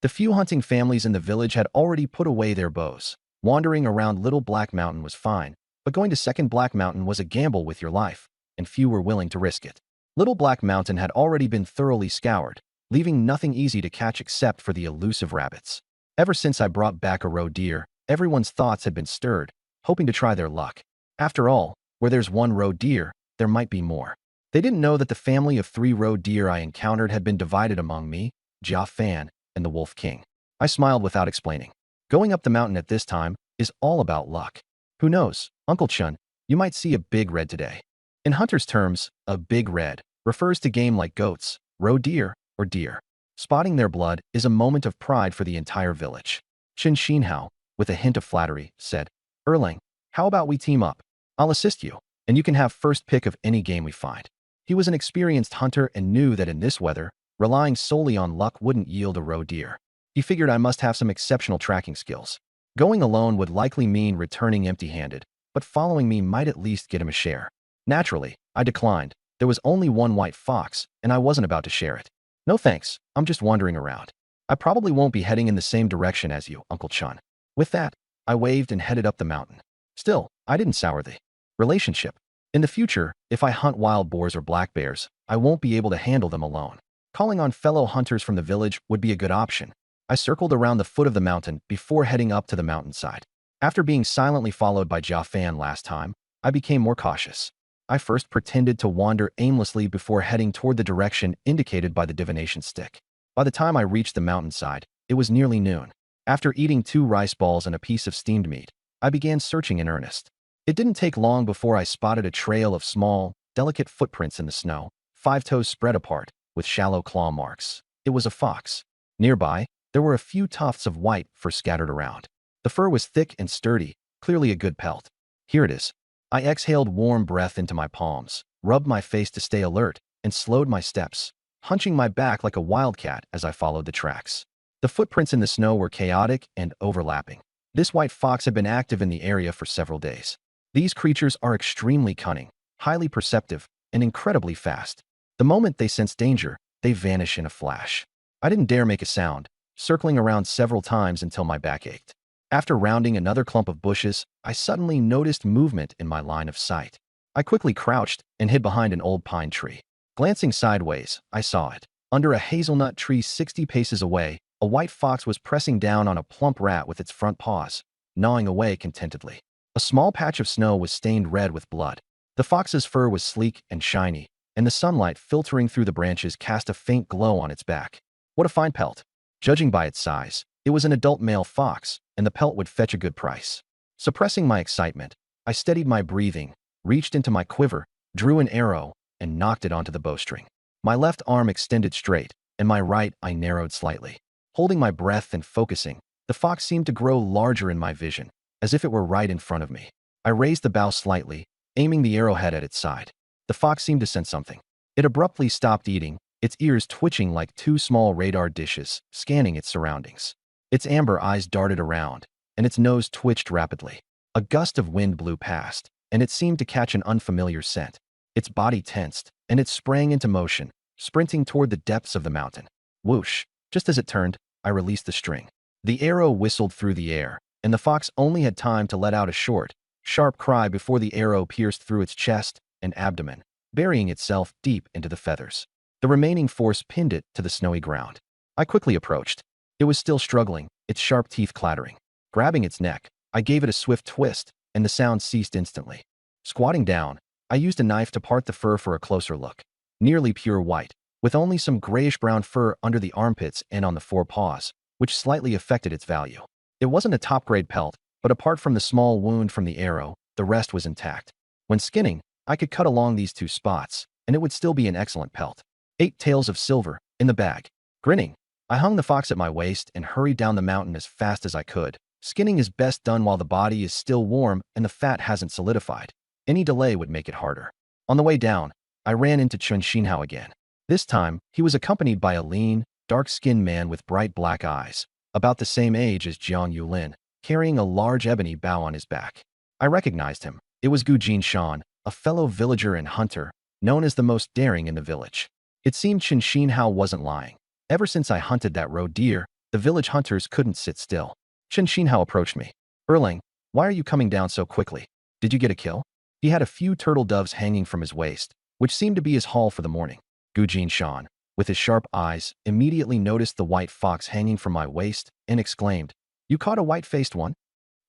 S1: The few hunting families in the village had already put away their bows. Wandering around Little Black Mountain was fine, but going to Second Black Mountain was a gamble with your life, and few were willing to risk it. Little Black Mountain had already been thoroughly scoured, leaving nothing easy to catch except for the elusive rabbits. Ever since I brought back a roe deer, everyone's thoughts had been stirred, hoping to try their luck. After all, where there's one roe deer, there might be more. They didn't know that the family of 3 roe deer I encountered had been divided among me, Jia Fan, and the Wolf King. I smiled without explaining. Going up the mountain at this time is all about luck. Who knows, Uncle Chun, You might see a big red today. In hunters' terms, a big red refers to game like goats, roe deer, or deer. Spotting their blood is a moment of pride for the entire village. Chen Xinhao, with a hint of flattery, said, Erlang, how about we team up? I'll assist you, and you can have first pick of any game we find. He was an experienced hunter and knew that in this weather, relying solely on luck wouldn't yield a roe deer. He figured I must have some exceptional tracking skills. Going alone would likely mean returning empty-handed, but following me might at least get him a share. Naturally, I declined. There was only one white fox, and I wasn't about to share it. No thanks, I'm just wandering around. I probably won't be heading in the same direction as you, Uncle Chun. With that, I waved and headed up the mountain. Still, I didn't sour the relationship. In the future, if I hunt wild boars or black bears, I won't be able to handle them alone. Calling on fellow hunters from the village would be a good option. I circled around the foot of the mountain before heading up to the mountainside. After being silently followed by Jia Fan last time, I became more cautious. I first pretended to wander aimlessly before heading toward the direction indicated by the divination stick. By the time I reached the mountainside, it was nearly noon. After eating 2 rice balls and a piece of steamed meat, I began searching in earnest. It didn't take long before I spotted a trail of small, delicate footprints in the snow, 5 toes spread apart, with shallow claw marks. It was a fox. Nearby, there were a few tufts of white fur scattered around. The fur was thick and sturdy, clearly a good pelt. Here it is. I exhaled warm breath into my palms, rubbed my face to stay alert, and slowed my steps, hunching my back like a wildcat as I followed the tracks. The footprints in the snow were chaotic and overlapping. This white fox had been active in the area for several days. These creatures are extremely cunning, highly perceptive, and incredibly fast. The moment they sense danger, they vanish in a flash. I didn't dare make a sound, circling around several times until my back ached. After rounding another clump of bushes, I suddenly noticed movement in my line of sight. I quickly crouched and hid behind an old pine tree. Glancing sideways, I saw it. Under a hazelnut tree 60 paces away, a white fox was pressing down on a plump rat with its front paws, gnawing away contentedly. A small patch of snow was stained red with blood. The fox's fur was sleek and shiny, and the sunlight filtering through the branches cast a faint glow on its back. What a fine pelt! Judging by its size, it was an adult male fox, and the pelt would fetch a good price. Suppressing my excitement, I steadied my breathing, reached into my quiver, drew an arrow, and knocked it onto the bowstring. My left arm extended straight, and my right eye narrowed slightly. Holding my breath and focusing, the fox seemed to grow larger in my vision, as if it were right in front of me. I raised the bow slightly, aiming the arrowhead at its side. The fox seemed to sense something. It abruptly stopped eating, its ears twitching like 2 small radar dishes, scanning its surroundings. Its amber eyes darted around, and its nose twitched rapidly. A gust of wind blew past, and it seemed to catch an unfamiliar scent. Its body tensed, and it sprang into motion, sprinting toward the depths of the mountain. Whoosh! Just as it turned, I released the string. The arrow whistled through the air, and the fox only had time to let out a short, sharp cry before the arrow pierced through its chest and abdomen, burying itself deep into the feathers. The remaining force pinned it to the snowy ground. I quickly approached. It was still struggling, its sharp teeth clattering. Grabbing its neck, I gave it a swift twist, and the sound ceased instantly. Squatting down, I used a knife to part the fur for a closer look. Nearly pure white, with only some grayish-brown fur under the armpits and on the 4 paws, which slightly affected its value. It wasn't a top-grade pelt, but apart from the small wound from the arrow, the rest was intact. When skinning, I could cut along these 2 spots, and it would still be an excellent pelt. 8 taels of silver, in the bag. Grinning, I hung the fox at my waist and hurried down the mountain as fast as I could. Skinning is best done while the body is still warm and the fat hasn't solidified. Any delay would make it harder. On the way down, I ran into Chen Xinhao again. This time, he was accompanied by a lean, dark-skinned man with bright black eyes, about the same age as Jiang Yulin, carrying a large ebony bow on his back. I recognized him. It was Gu Jinshan, a fellow villager and hunter, known as the most daring in the village. It seemed Chen Xinhao wasn't lying. Ever since I hunted that roe deer, the village hunters couldn't sit still. Chen Xinhao approached me. Erlang, why are you coming down so quickly? Did you get a kill? He had a few turtle doves hanging from his waist, which seemed to be his haul for the morning. Gu Jinshan, with his sharp eyes, immediately noticed the white fox hanging from my waist and exclaimed, You caught a white-faced one?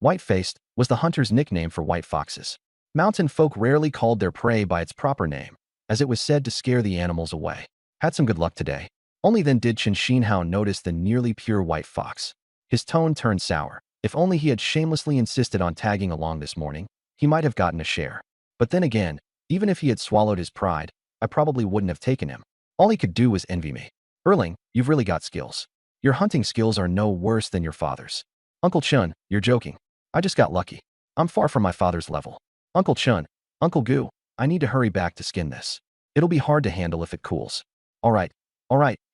S1: White-faced was the hunter's nickname for white foxes. Mountain folk rarely called their prey by its proper name, as it was said to scare the animals away. Had some good luck today. Only then did Chen Xinhao notice the nearly pure white fox. His tone turned sour. If only he had shamelessly insisted on tagging along this morning, he might have gotten a share. But then again, even if he had swallowed his pride, I probably wouldn't have taken him. All he could do was envy me. Erling, you've really got skills. Your hunting skills are no worse than your father's. Uncle Chun, you're joking. I just got lucky. I'm far from my father's level. Uncle Chun, Uncle Gu, I need to hurry back to skin this. It'll be hard to handle if it cools. All right,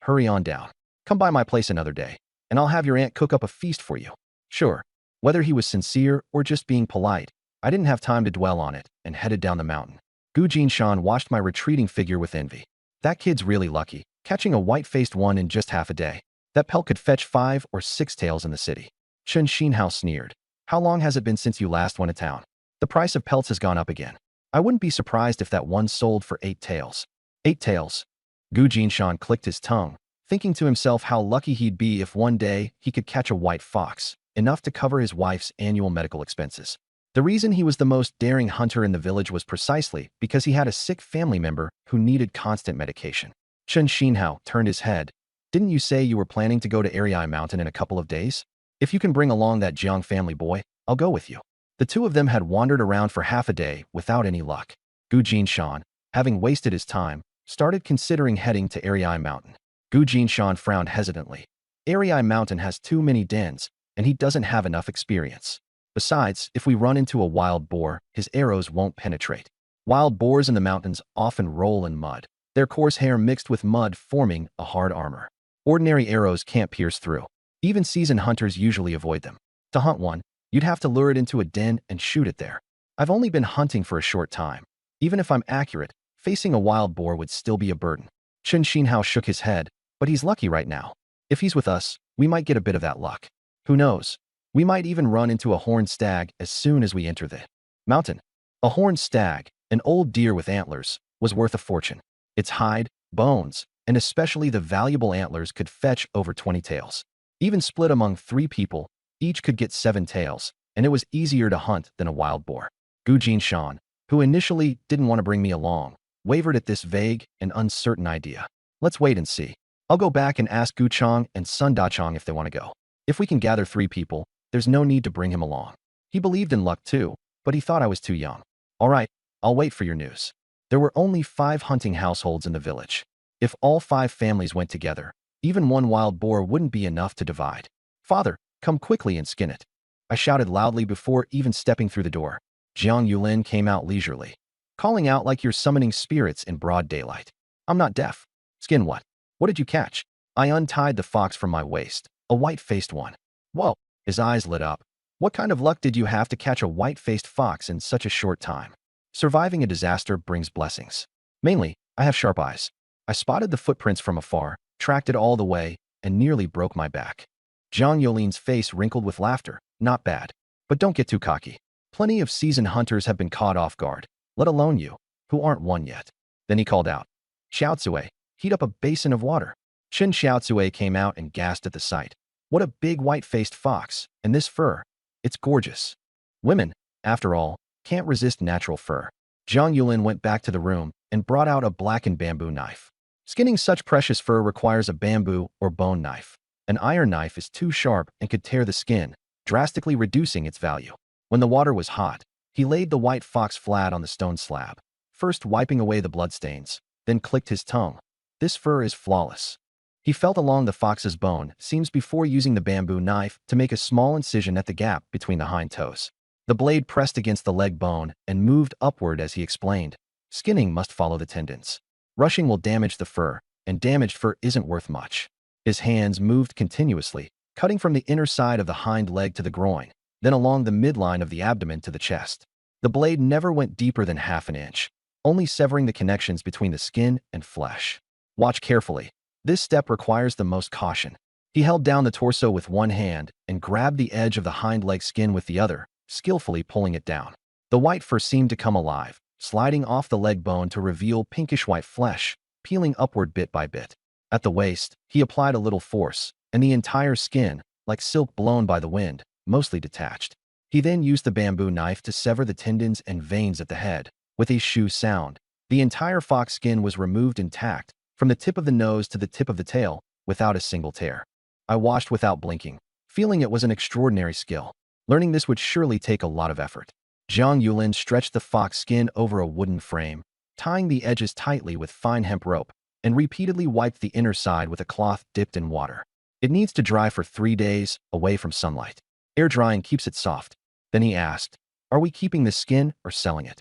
S1: hurry on down. Come by my place another day, and I'll have your aunt cook up a feast for you. Sure. Whether he was sincere or just being polite, I didn't have time to dwell on it and headed down the mountain. Gu Jinshan watched my retreating figure with envy. That kid's really lucky, catching a white-faced one in just half a day. That pelt could fetch 5 or 6 taels in the city. Chen Xinhao sneered. How long has it been since you last went to town? The price of pelts has gone up again. I wouldn't be surprised if that one sold for 8 taels. 8 taels. Gu Jinshan clicked his tongue, thinking to himself how lucky he'd be if one day he could catch a white fox, enough to cover his wife's annual medical expenses. The reason he was the most daring hunter in the village was precisely because he had a sick family member who needed constant medication. Chen Xinhao turned his head. Didn't you say you were planning to go to Ariai Mountain in a couple of days? If you can bring along that Jiang family boy, I'll go with you. The two of them had wandered around for half a day without any luck. Gu Jinshan, having wasted his time, started considering heading to Ariai Mountain. Gu Jinshan frowned hesitantly. Ariai Mountain has too many dens, and he doesn't have enough experience. Besides, if we run into a wild boar, his arrows won't penetrate. Wild boars in the mountains often roll in mud, their coarse hair mixed with mud forming a hard armor. Ordinary arrows can't pierce through. Even seasoned hunters usually avoid them. To hunt one, you'd have to lure it into a den and shoot it there. I've only been hunting for a short time. Even if I'm accurate, facing a wild boar would still be a burden. Chen Xinhao shook his head, but he's lucky right now. If he's with us, we might get a bit of that luck. Who knows? We might even run into a horned stag as soon as we enter the mountain. A horned stag, an old deer with antlers, was worth a fortune. Its hide, bones, and especially the valuable antlers could fetch over 20 taels. Even split among 3 people, each could get 7 taels, and it was easier to hunt than a wild boar. Gu Jinshan, who initially didn't want to bring me along, wavered at this vague and uncertain idea. Let's wait and see. I'll go back and ask Gu Chang and Sun Dachang if they want to go. If we can gather 3 people, there's no need to bring him along. He believed in luck too, but he thought I was too young. All right, I'll wait for your news. There were only 5 hunting households in the village. If all 5 families went together, even one wild boar wouldn't be enough to divide. Father, come quickly and skin it. I shouted loudly before even stepping through the door. Jiang Yulin came out leisurely, calling out like you're summoning spirits in broad daylight. I'm not deaf. Skin what? What did you catch? I untied the fox from my waist, a white-faced one. Whoa, his eyes lit up. What kind of luck did you have to catch a white-faced fox in such a short time? Surviving a disaster brings blessings. Mainly, I have sharp eyes. I spotted the footprints from afar, tracked it all the way, and nearly broke my back. Jiang Yulin's face wrinkled with laughter. Not bad. But don't get too cocky. Plenty of seasoned hunters have been caught off guard, let alone you, who aren't one yet. Then he called out, Xiaotsue, heat up a basin of water. Chen Xiaotsue came out and gasped at the sight. What a big white-faced fox, and this fur. It's gorgeous. Women, after all, can't resist natural fur. Jiang Yulin went back to the room and brought out a blackened bamboo knife. Skinning such precious fur requires a bamboo or bone knife. An iron knife is too sharp and could tear the skin, drastically reducing its value. When the water was hot, he laid the white fox flat on the stone slab, first wiping away the bloodstains, then clicked his tongue. This fur is flawless. He felt along the fox's bone seams before using the bamboo knife to make a small incision at the gap between the hind toes. The blade pressed against the leg bone and moved upward as he explained. Skinning must follow the tendons. Rushing will damage the fur, and damaged fur isn't worth much. His hands moved continuously, cutting from the inner side of the hind leg to the groin, then along the midline of the abdomen to the chest. The blade never went deeper than half an inch, only severing the connections between the skin and flesh. Watch carefully. This step requires the most caution. He held down the torso with one hand and grabbed the edge of the hind leg skin with the other, skillfully pulling it down. The white fur seemed to come alive, sliding off the leg bone to reveal pinkish-white flesh, peeling upward bit by bit. At the waist, he applied a little force, and the entire skin, like silk blown by the wind, mostly detached. He then used the bamboo knife to sever the tendons and veins at the head. With a shoo sound, the entire fox skin was removed intact, from the tip of the nose to the tip of the tail, without a single tear. I watched without blinking, feeling it was an extraordinary skill. Learning this would surely take a lot of effort. Zhang Yulin stretched the fox skin over a wooden frame, tying the edges tightly with fine hemp rope, and repeatedly wiped the inner side with a cloth dipped in water. It needs to dry for 3 days, away from sunlight. Air drying keeps it soft. Then he asked, "Are we keeping this skin or selling it?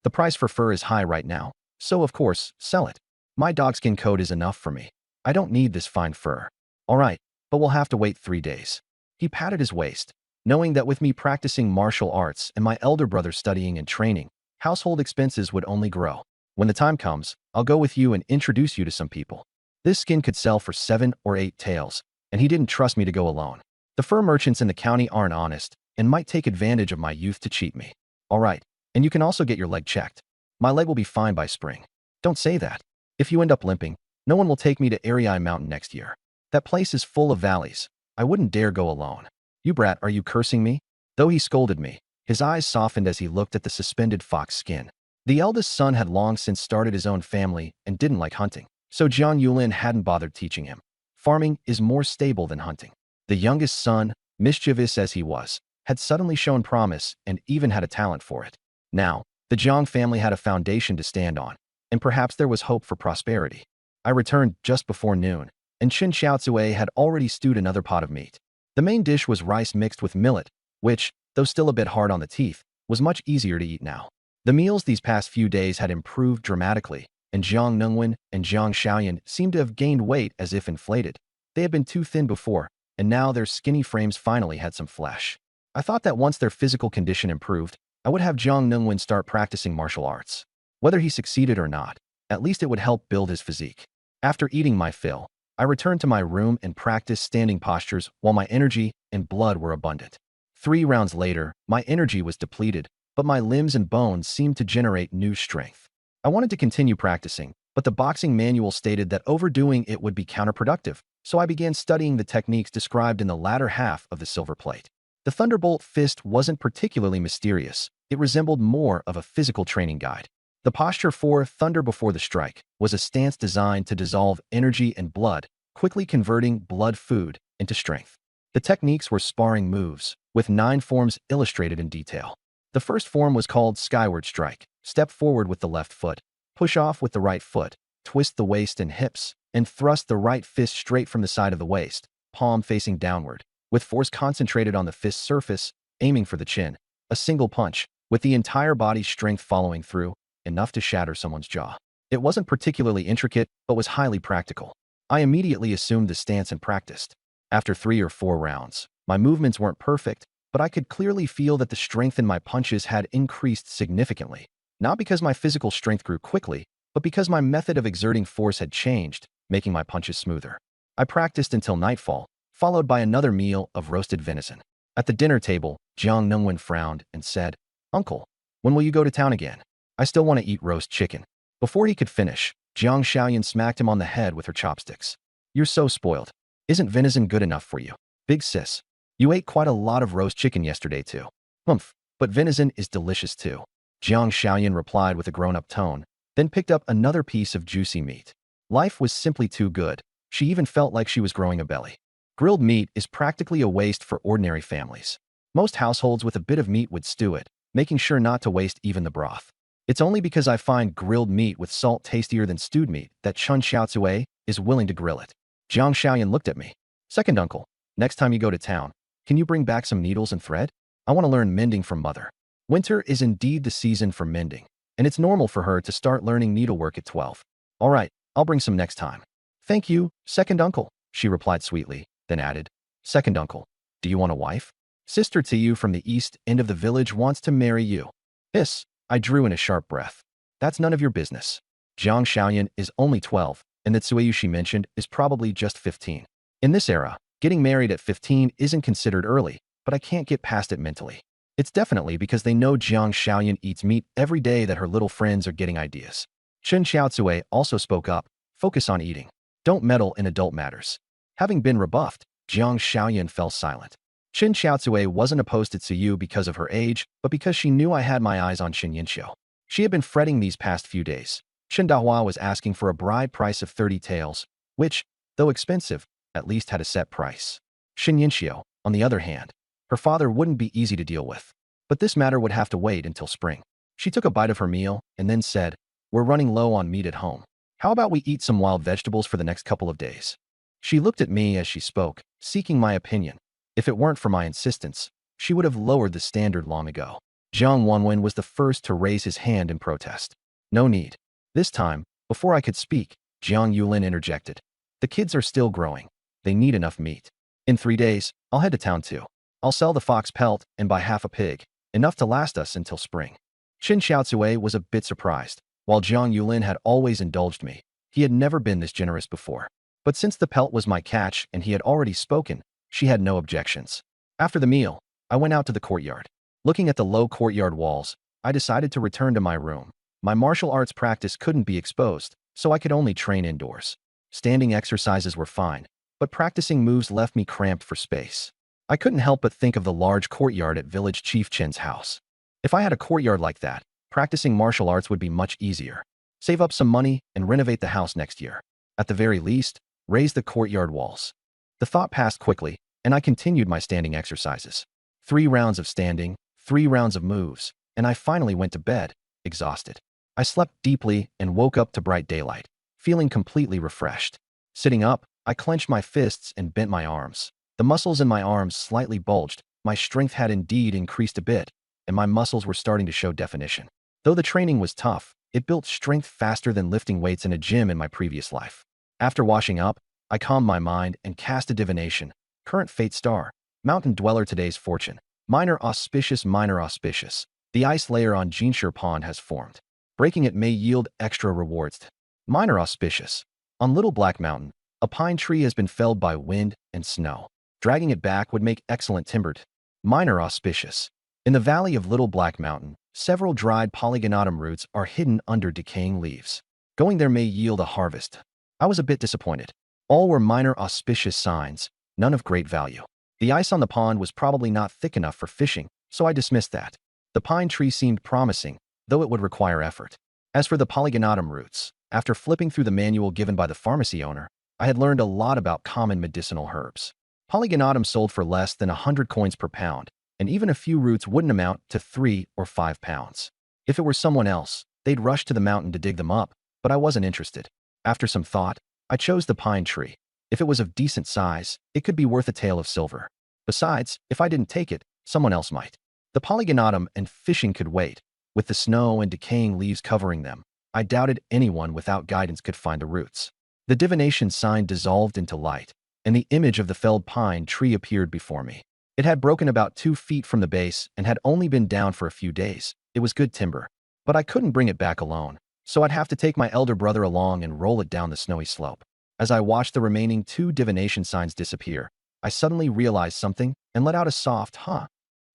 S1: The price for fur is high right now, so of course, sell it. My dogskin coat is enough for me. I don't need this fine fur." "All right, but we'll have to wait 3 days." He patted his waist, knowing that with me practicing martial arts and my elder brother studying and training, household expenses would only grow. "When the time comes, I'll go with you and introduce you to some people. This skin could sell for 7 or 8 taels, and he didn't trust me to go alone. The fur merchants in the county aren't honest and might take advantage of my youth to cheat me." "All right, and you can also get your leg checked. My leg will be fine by spring." "Don't say that. If you end up limping, no one will take me to Ariai Mountain next year. That place is full of valleys. I wouldn't dare go alone." "You brat, are you cursing me?" Though he scolded me, his eyes softened as he looked at the suspended fox skin. The eldest son had long since started his own family and didn't like hunting, so Jiang Yulin hadn't bothered teaching him. Farming is more stable than hunting. The youngest son, mischievous as he was, had suddenly shown promise and even had a talent for it. Now, the Jiang family had a foundation to stand on, and perhaps there was hope for prosperity. I returned just before noon, and Qin Xiaotsue had already stewed another pot of meat. The main dish was rice mixed with millet, which, though still a bit hard on the teeth, was much easier to eat now. The meals these past few days had improved dramatically, and Jiang Nungwen and Jiang Xiaoyan seemed to have gained weight as if inflated. They had been too thin before, and now their skinny frames finally had some flesh. I thought that once their physical condition improved, I would have Jiang Nungwen start practicing martial arts. Whether he succeeded or not, at least it would help build his physique. After eating my fill, I returned to my room and practiced standing postures while my energy and blood were abundant. 3 rounds later, my energy was depleted, but my limbs and bones seemed to generate new strength. I wanted to continue practicing, but the boxing manual stated that overdoing it would be counterproductive, so I began studying the techniques described in the latter half of the silver plate. The Thunderbolt Fist wasn't particularly mysterious. It resembled more of a physical training guide. The posture for Thunder Before the Strike was a stance designed to dissolve energy and blood, quickly converting blood food into strength. The techniques were sparring moves, with 9 forms illustrated in detail. The first form was called Skyward Strike. Step forward with the left foot, push off with the right foot, twist the waist and hips, and thrust the right fist straight from the side of the waist, palm facing downward, with force concentrated on the fist surface, aiming for the chin. A single punch, with the entire body's strength following through, enough to shatter someone's jaw. It wasn't particularly intricate, but was highly practical. I immediately assumed the stance and practiced. After 3 or 4 rounds, my movements weren't perfect, but I could clearly feel that the strength in my punches had increased significantly. Not because my physical strength grew quickly, but because my method of exerting force had changed, making my punches smoother. I practiced until nightfall, followed by another meal of roasted venison. At the dinner table, Jiang Nungwen frowned and said, "Uncle, when will you go to town again? I still want to eat roast chicken." Before he could finish, Jiang Xiaoyan smacked him on the head with her chopsticks. "You're so spoiled. Isn't venison good enough for you? Big sis. You ate quite a lot of roast chicken yesterday too." "Humph, but venison is delicious too," Jiang Xiaoyan replied with a grown-up tone, then picked up another piece of juicy meat. Life was simply too good. She even felt like she was growing a belly. Grilled meat is practically a waste for ordinary families. Most households with a bit of meat would stew it, making sure not to waste even the broth. It's only because I find grilled meat with salt tastier than stewed meat that Chun Xiaotsue is willing to grill it. Jiang Xiaoyan looked at me. "Second uncle, next time you go to town, can you bring back some needles and thread? I want to learn mending from mother." Winter is indeed the season for mending, and it's normal for her to start learning needlework at 12. "All right, I'll bring some next time." "Thank you, second uncle," she replied sweetly, then added, "Second uncle, do you want a wife? Sister Tiu from the east end of the village wants to marry you." "Hiss," I drew in a sharp breath. "That's none of your business. Jiang Xiaoyan is only 12, and the Tsuyu she mentioned is probably just 15. In this era, getting married at 15 isn't considered early, but I can't get past it mentally. It's definitely because they know Jiang Xiaoyan eats meat every day that her little friends are getting ideas." Chen Xiaotsue also spoke up, "Focus on eating. Don't meddle in adult matters." Having been rebuffed, Jiang Xiaoyan fell silent. Chen Xiaotsue wasn't opposed to Tsuyu because of her age, but because she knew I had my eyes on Shen Yinxiu. She had been fretting these past few days. Chen Dahua was asking for a bride price of 30 taels, which, though expensive, at least had a set price. Shen Yinxiu, on the other hand, her father wouldn't be easy to deal with. But this matter would have to wait until spring. She took a bite of her meal and then said, "We're running low on meat at home. How about we eat some wild vegetables for the next couple of days?" She looked at me as she spoke, seeking my opinion. If it weren't for my insistence, she would have lowered the standard long ago. Jiang Wanwen was the first to raise his hand in protest. "No need." This time, before I could speak, Jiang Yulin interjected. "The kids are still growing. They need enough meat. In 3 days, I'll head to town too. I'll sell the fox pelt and buy half a pig, enough to last us until spring." Qin Xiaotsue was a bit surprised. While Jiang Yulin had always indulged me, he had never been this generous before. But since the pelt was my catch and he had already spoken, she had no objections. After the meal, I went out to the courtyard. Looking at the low courtyard walls, I decided to return to my room. My martial arts practice couldn't be exposed, so I could only train indoors. Standing exercises were fine, but practicing moves left me cramped for space. I couldn't help but think of the large courtyard at Village Chief Chen's house. If I had a courtyard like that, practicing martial arts would be much easier. Save up some money and renovate the house next year. At the very least, raise the courtyard walls. The thought passed quickly, and I continued my standing exercises. 3 rounds of standing, 3 rounds of moves, and I finally went to bed, exhausted. I slept deeply and woke up to bright daylight, feeling completely refreshed. Sitting up, I clenched my fists and bent my arms. The muscles in my arms slightly bulged. My strength had indeed increased a bit, and my muscles were starting to show definition. Though the training was tough, it built strength faster than lifting weights in a gym in my previous life. After washing up, I calmed my mind and cast a divination. Current fate star. Mountain dweller today's fortune. Minor auspicious, minor auspicious. The ice layer on Jinshir Pond has formed. Breaking it may yield extra rewards. Minor auspicious. On Little Black Mountain, a pine tree has been felled by wind and snow. Dragging it back would make excellent timbered. Minor auspicious. In the valley of Little Black Mountain, several dried polygonatum roots are hidden under decaying leaves. Going there may yield a harvest. I was a bit disappointed. All were minor auspicious signs, none of great value. The ice on the pond was probably not thick enough for fishing, so I dismissed that. The pine tree seemed promising, though it would require effort. As for the polygonatum roots, after flipping through the manual given by the pharmacy owner, I had learned a lot about common medicinal herbs. Polygonatum sold for less than 100 coins per pound, and even a few roots wouldn't amount to 3 or 5 pounds. If it were someone else, they'd rush to the mountain to dig them up, but I wasn't interested. After some thought, I chose the pine tree. If it was of decent size, it could be worth a tale of silver. Besides, if I didn't take it, someone else might. The polygonatum and fishing could wait. With the snow and decaying leaves covering them, I doubted anyone without guidance could find the roots. The divination sign dissolved into light, and the image of the felled pine tree appeared before me. It had broken about 2 feet from the base and had only been down for a few days. It was good timber, but I couldn't bring it back alone, so I'd have to take my elder brother along and roll it down the snowy slope. As I watched the remaining 2 divination signs disappear, I suddenly realized something and let out a soft, "Huh?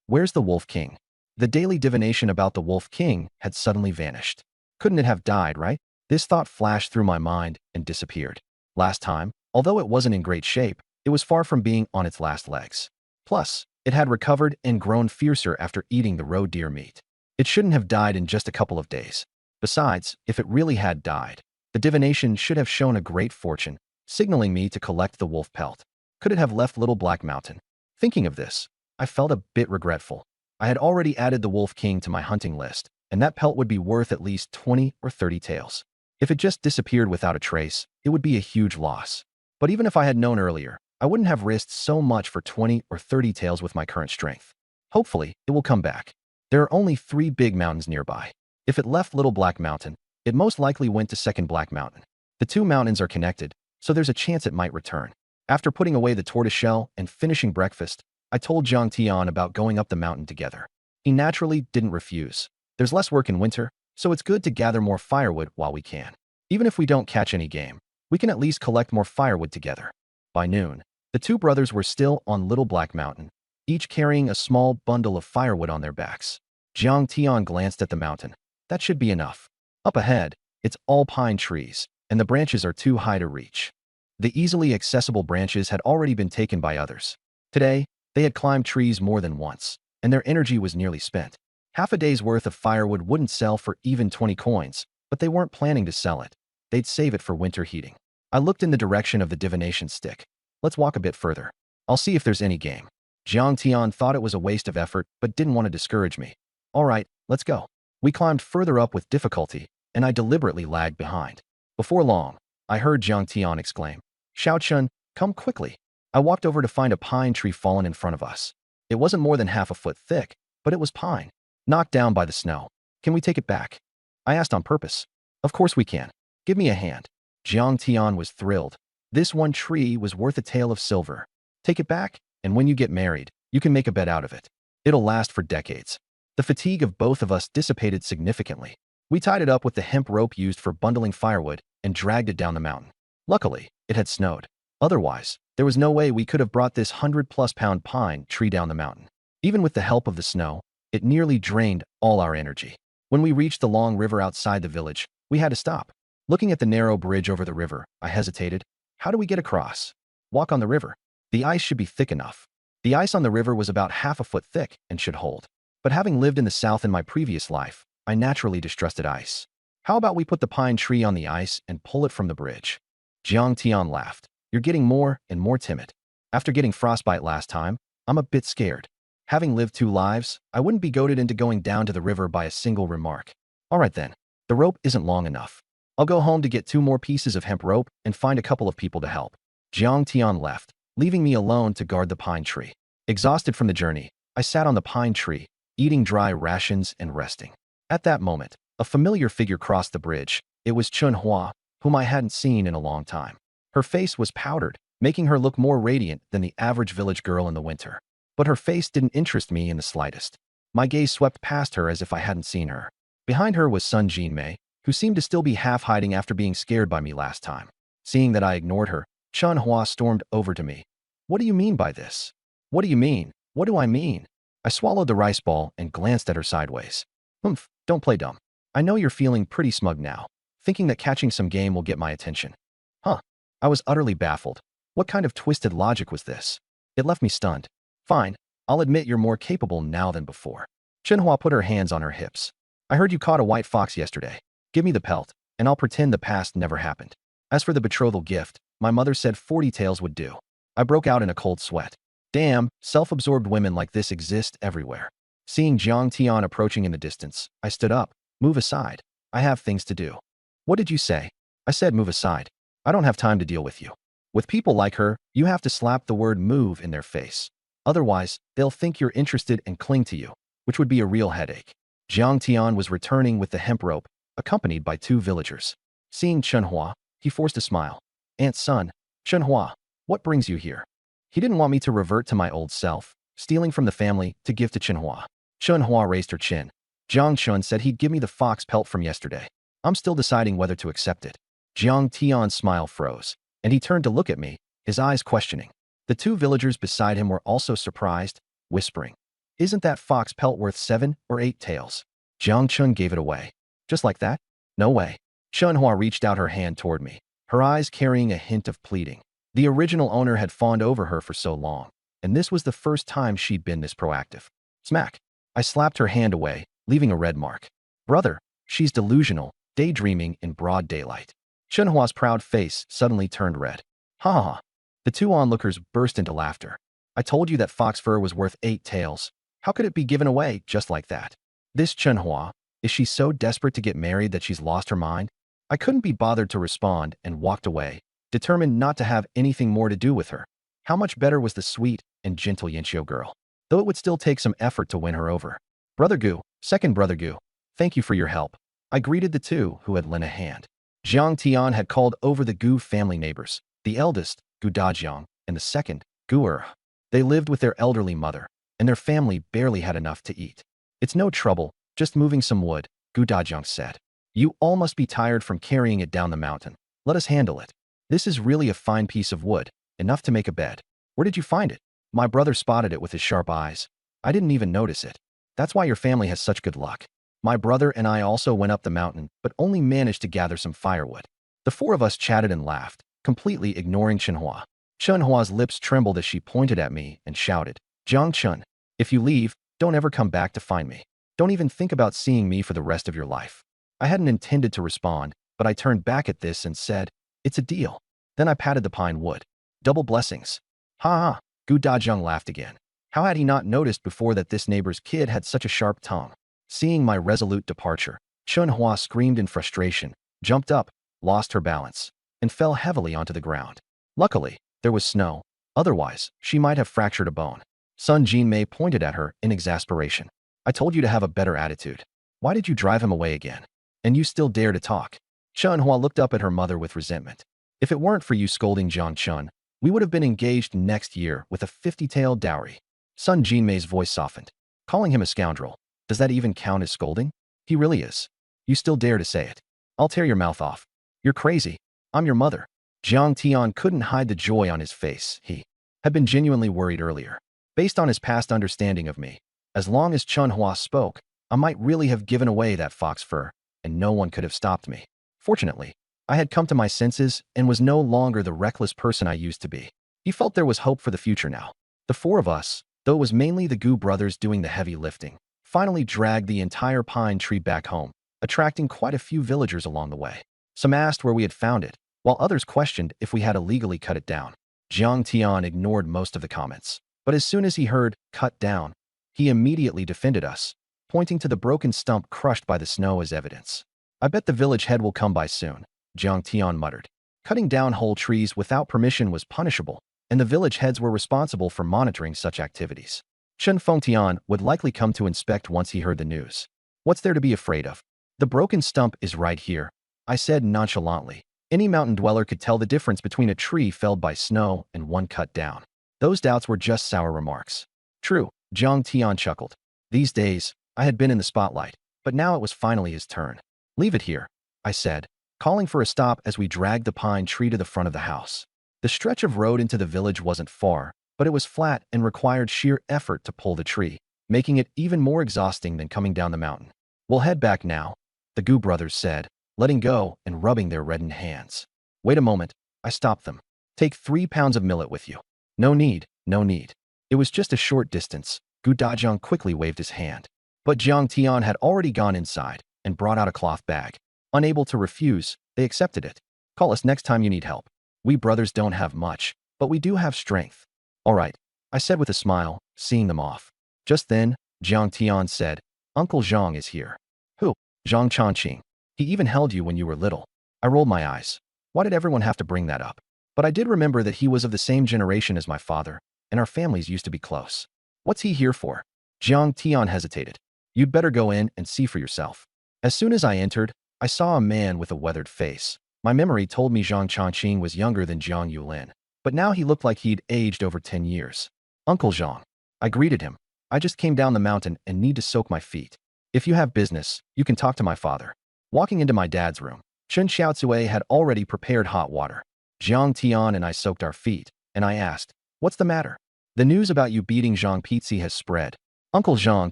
S1: Where's the Wolf King?" The daily divination about the Wolf King had suddenly vanished. Couldn't it have died, right? This thought flashed through my mind and disappeared. Last time, although it wasn't in great shape, it was far from being on its last legs. Plus, it had recovered and grown fiercer after eating the roe deer meat. It shouldn't have died in just a couple of days. Besides, if it really had died, the divination should have shown a great fortune, signaling me to collect the wolf pelt. Could it have left Little Black Mountain? Thinking of this, I felt a bit regretful. I had already added the Wolf King to my hunting list, and that pelt would be worth at least 20 or 30 taels. If it just disappeared without a trace, it would be a huge loss. But even if I had known earlier, I wouldn't have risked so much for 20 or 30 taels with my current strength. Hopefully, it will come back. There are only 3 big mountains nearby. If it left Little Black Mountain, it most likely went to Second Black Mountain. The 2 mountains are connected, so there's a chance it might return. After putting away the tortoiseshell and finishing breakfast, I told Zhang Tian about going up the mountain together. He naturally didn't refuse. There's less work in winter, so it's good to gather more firewood while we can. Even if we don't catch any game, we can at least collect more firewood together. By noon, the 2 brothers were still on Little Black Mountain, each carrying a small bundle of firewood on their backs. Zhang Tian glanced at the mountain. That should be enough. Up ahead, it's all pine trees, and the branches are too high to reach. The easily accessible branches had already been taken by others. Today, they had climbed trees more than once, and their energy was nearly spent. Half a day's worth of firewood wouldn't sell for even 20 coins, but they weren't planning to sell it. They'd save it for winter heating. I looked in the direction of the divination stick. Let's walk a bit further. I'll see if there's any game. Jiang Tian thought it was a waste of effort but didn't want to discourage me. All right, let's go. We climbed further up with difficulty, and I deliberately lagged behind. Before long, I heard Jiang Tian exclaim, "Xiao Chun, come quickly." I walked over to find a pine tree fallen in front of us. It wasn't more than half a foot thick, but it was pine, knocked down by the snow. "Can we take it back?" I asked on purpose. "Of course we can. Give me a hand." Jiang Tian was thrilled. This one tree was worth a tale of silver. "Take it back, and when you get married, you can make a bed out of it. It'll last for decades." The fatigue of both of us dissipated significantly. We tied it up with the hemp rope used for bundling firewood and dragged it down the mountain. Luckily, it had snowed. Otherwise, there was no way we could have brought this 100-plus-pound pine tree down the mountain. Even with the help of the snow, it nearly drained all our energy. When we reached the long river outside the village, we had to stop. Looking at the narrow bridge over the river, I hesitated. How do we get across? Walk on the river. The ice should be thick enough. The ice on the river was about half a foot thick and should hold. But having lived in the south in my previous life, I naturally distrusted ice. How about we put the pine tree on the ice and pull it from the bridge? Jiang Tian laughed. You're getting more and more timid. After getting frostbite last time, I'm a bit scared. Having lived 2 lives, I wouldn't be goaded into going down to the river by a single remark. All right then, the rope isn't long enough. I'll go home to get 2 more pieces of hemp rope and find a couple of people to help. Jiang Tian left, leaving me alone to guard the pine tree. Exhausted from the journey, I sat on the pine tree, eating dry rations and resting. At that moment, a familiar figure crossed the bridge. It was Chun Hua, whom I hadn't seen in a long time. Her face was powdered, making her look more radiant than the average village girl in the winter. But her face didn't interest me in the slightest. My gaze swept past her as if I hadn't seen her. Behind her was Sun Jinmei, who seemed to still be half hiding after being scared by me last time. Seeing that I ignored her, Chun Hua stormed over to me. "What do you mean by this?" "What do you mean? What do I mean?" I swallowed the rice ball and glanced at her sideways. "Humph, don't play dumb. I know you're feeling pretty smug now, thinking that catching some game will get my attention." Huh. I was utterly baffled. What kind of twisted logic was this? It left me stunned. "Fine, I'll admit you're more capable now than before." Chenhua put her hands on her hips. "I heard you caught a white fox yesterday. Give me the pelt, and I'll pretend the past never happened. As for the betrothal gift, my mother said 40 taels would do." I broke out in a cold sweat. Damn, self-absorbed women like this exist everywhere. Seeing Jiang Tian approaching in the distance, I stood up. "Move aside. I have things to do." "What did you say?" I said move aside. I don't have time to deal with you. With people like her, you have to slap the word move in their face. Otherwise, they'll think you're interested and cling to you, which would be a real headache. Jiang Tian was returning with the hemp rope, accompanied by 2 villagers. Seeing Chenhua, he forced a smile. "Aunt Sun, Chenhua, what brings you here?" He didn't want me to revert to my old self, stealing from the family to give to Chenhua. Chenhua raised her chin. "Jiang Chun said he'd give me the fox pelt from yesterday. I'm still deciding whether to accept it." Jiang Tian's smile froze, and he turned to look at me, his eyes questioning. The 2 villagers beside him were also surprised, whispering, "Isn't that fox pelt worth 7 or 8 taels?" Jiang Chun gave it away. "Just like that? No way." Chenhua reached out her hand toward me, her eyes carrying a hint of pleading. The original owner had fawned over her for so long, and this was the first time she'd been this proactive. Smack. I slapped her hand away, leaving a red mark. "Brother, she's delusional, daydreaming in broad daylight." Chenhua's proud face suddenly turned red. "Ha ha ha." The 2 onlookers burst into laughter. "I told you that fox fur was worth 8 taels. How could it be given away just like that? This Chenhua, is she so desperate to get married that she's lost her mind?" I couldn't be bothered to respond and walked away, determined not to have anything more to do with her. How much better was the sweet and gentle Yanchio girl, though it would still take some effort to win her over. "Brother Gu, second Brother Gu, thank you for your help." I greeted the 2 who had lent a hand. Jiang Tian had called over the Gu family neighbors, the eldest, Gu Dajiang, and the second, Gu Er. They lived with their elderly mother, and their family barely had enough to eat. "It's no trouble, just moving some wood," Gu Dajiang said. "You all must be tired from carrying it down the mountain. Let us handle it. This is really a fine piece of wood, enough to make a bed." "Where did you find it?" My brother spotted it with his sharp eyes. "I didn't even notice it. That's why your family has such good luck." My brother and I also went up the mountain, but only managed to gather some firewood. The 4 of us chatted and laughed, completely ignoring Chenhua. Chenhua's lips trembled as she pointed at me and shouted, "Jiang Chun, if you leave, don't ever come back to find me. Don't even think about seeing me for the rest of your life." I hadn't intended to respond, but I turned back at this and said, "It's a deal." Then I patted the pine wood. "Double blessings." "Ha ha." Gu Dajiang laughed again. How had he not noticed before that this neighbor's kid had such a sharp tongue? Seeing my resolute departure, Chun-Hua screamed in frustration, jumped up, lost her balance, and fell heavily onto the ground. Luckily, there was snow. Otherwise, she might have fractured a bone. Sun Jinmei pointed at her in exasperation. I told you to have a better attitude. Why did you drive him away again? And you still dare to talk? Chun-Hua looked up at her mother with resentment. If it weren't for you scolding Jiang Chun, we would have been engaged next year with a 50-tailed dowry. Sun Jinmei's voice softened. Calling him a scoundrel, does that even count as scolding? He really is. You still dare to say it. I'll tear your mouth off. You're crazy. I'm your mother. Jiang Tian couldn't hide the joy on his face. He had been genuinely worried earlier. Based on his past understanding of me, as long as Chun-Hua spoke, I might really have given away that fox fur, and no one could have stopped me. Fortunately, I had come to my senses and was no longer the reckless person I used to be. He felt there was hope for the future now. The four of us, though it was mainly the Gu brothers doing the heavy lifting, finally dragged the entire pine tree back home, attracting quite a few villagers along the way. Some asked where we had found it, while others questioned if we had illegally cut it down. Jiang Tian ignored most of the comments, but as soon as he heard cut down, he immediately defended us, pointing to the broken stump crushed by the snow as evidence. I bet the village head will come by soon, Jiang Tian muttered. Cutting down whole trees without permission was punishable, and the village heads were responsible for monitoring such activities. Chen Fengtian would likely come to inspect once he heard the news. What's there to be afraid of? The broken stump is right here, I said nonchalantly. Any mountain dweller could tell the difference between a tree felled by snow and one cut down. Those doubts were just sour remarks. True, Jiang Tian chuckled. These days, I had been in the spotlight, but now it was finally his turn. Leave it here, I said, calling for a stop as we dragged the pine tree to the front of the house. The stretch of road into the village wasn't far, but it was flat and required sheer effort to pull the tree, making it even more exhausting than coming down the mountain. We'll head back now, the Gu brothers said, letting go and rubbing their reddened hands. Wait a moment, I stopped them. Take 3 pounds of millet with you. No need, no need. It was just a short distance. Gu Dajang quickly waved his hand. But Jiang Tian had already gone inside and brought out a cloth bag. Unable to refuse, they accepted it. Call us next time you need help. We brothers don't have much, but we do have strength. All right, I said with a smile, seeing them off. Just then, Jiang Tian said, Uncle Zhang is here. Who? Zhang Chongqing. He even held you when you were little. I rolled my eyes. Why did everyone have to bring that up? But I did remember that he was of the same generation as my father, and our families used to be close. What's he here for? Jiang Tian hesitated. You'd better go in and see for yourself. As soon as I entered, I saw a man with a weathered face. My memory told me Zhang Chongqing was younger than Jiang Yulin, but now he looked like he'd aged over 10 years. Uncle Zhang. I greeted him. I just came down the mountain and need to soak my feet. If you have business, you can talk to my father. Walking into my dad's room, Chen Xiaotsui had already prepared hot water. Jiang Tian and I soaked our feet, and I asked, what's the matter? The news about you beating Zhang Pizzi has spread. Uncle Zhang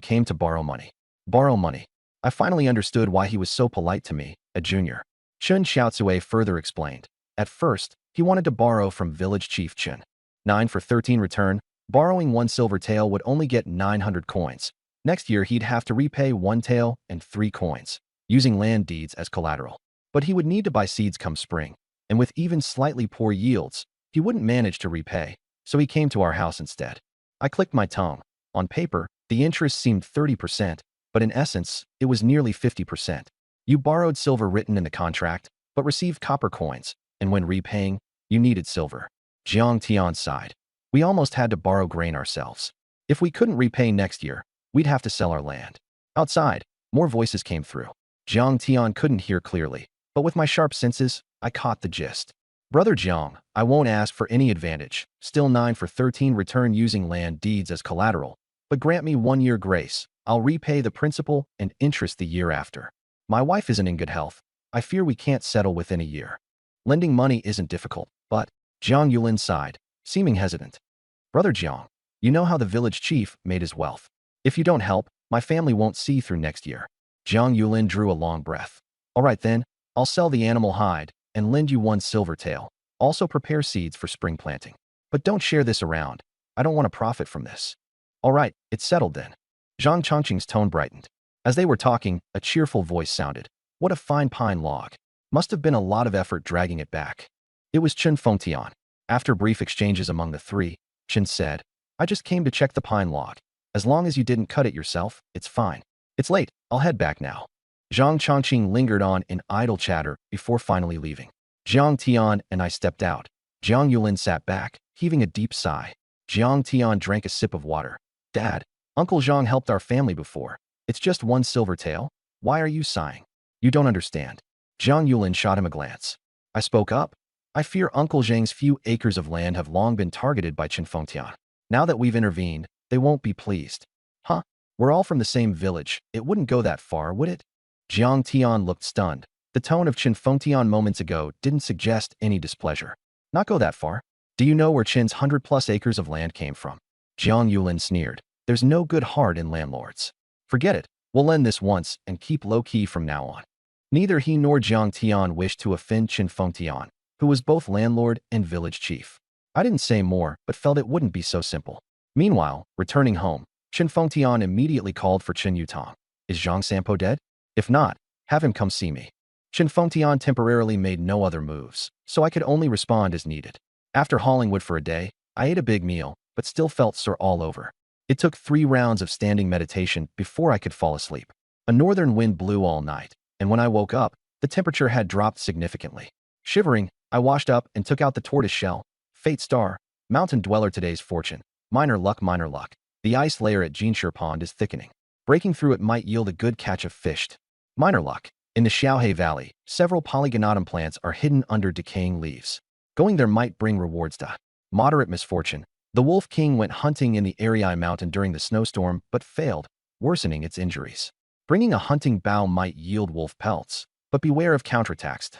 S1: came to borrow money. Borrow money. I finally understood why he was so polite to me, a junior. Chen Xiaotsui further explained. At first, he wanted to borrow from village chief Chen. 9 for 13 return, borrowing 1 silver tael would only get 900 coins. Next year he'd have to repay 1 tael and 3 coins, using land deeds as collateral. But he would need to buy seeds come spring, and with even slightly poor yields, he wouldn't manage to repay, so he came to our house instead. I clicked my tongue. On paper, the interest seemed 30%, but in essence, it was nearly 50%. You borrowed silver written in the contract, but received copper coins, and when repaying, you needed silver. Jiang Tian sighed. We almost had to borrow grain ourselves. If we couldn't repay next year, we'd have to sell our land. Outside, more voices came through. Jiang Tian couldn't hear clearly, but with my sharp senses, I caught the gist. Brother Jiang, I won't ask for any advantage, still 9 for 13 return using land deeds as collateral, but grant me 1 year grace. I'll repay the principal and interest the year after. My wife isn't in good health. I fear we can't settle within a year. Lending money isn't difficult, but Jiang Yulin sighed, seeming hesitant. Brother Jiang, you know how the village chief made his wealth. If you don't help, my family won't see through next year. Jiang Yulin drew a long breath. All right then, I'll sell the animal hide and lend you 1 silver tael. Also prepare seeds for spring planting. But don't share this around. I don't want to profit from this. All right, it's settled then. Zhang Chongqing's tone brightened. As they were talking, a cheerful voice sounded. What a fine pine log. Must have been a lot of effort dragging it back. It was Chen Fengtian. After brief exchanges among the three, Chen said, I just came to check the pine log. As long as you didn't cut it yourself, it's fine. It's late. I'll head back now. Zhang Chongqing lingered on in idle chatter before finally leaving. Jiang Tian and I stepped out. Jiang Yulin sat back, heaving a deep sigh. Jiang Tian drank a sip of water. Dad, Uncle Zhang helped our family before. It's just one silver tael. Why are you sighing? You don't understand. Jiang Yulin shot him a glance. I spoke up. I fear Uncle Zhang's few acres of land have long been targeted by Qin Fengtian. Now that we've intervened, they won't be pleased. Huh? We're all from the same village. It wouldn't go that far, would it? Jiang Tian looked stunned. The tone of Qin Fengtian moments ago didn't suggest any displeasure. Not go that far. Do you know where Qin's 100+ acres of land came from? Jiang Yulin sneered. There's no good heart in landlords. Forget it. We'll lend this once and keep low-key from now on. Neither he nor Jiang Tian wished to offend Qin Fengtian, who was both landlord and village chief. I didn't say more, but felt it wouldn't be so simple. Meanwhile, returning home, Qin Fengtian immediately called for Qin Yutong. Is Zhang Sampo dead? If not, have him come see me. Qin Fengtian temporarily made no other moves, so I could only respond as needed. After hauling wood for a day, I ate a big meal, but still felt sore all over. It took 3 rounds of standing meditation before I could fall asleep. A northern wind blew all night, and when I woke up, the temperature had dropped significantly. Shivering, I washed up and took out the tortoise shell. Fate star, mountain dweller today's fortune. Minor luck, minor luck. The ice layer at Jinshi Pond is thickening. Breaking through it might yield a good catch of fish. Minor luck. In the Xiaohe Valley, several polygonatum plants are hidden under decaying leaves. Going there might bring rewards. Moderate misfortune. The Wolf King went hunting in the Arii Mountain during the snowstorm, but failed, worsening its injuries. Bringing a hunting bow might yield wolf pelts, but beware of counterattacks.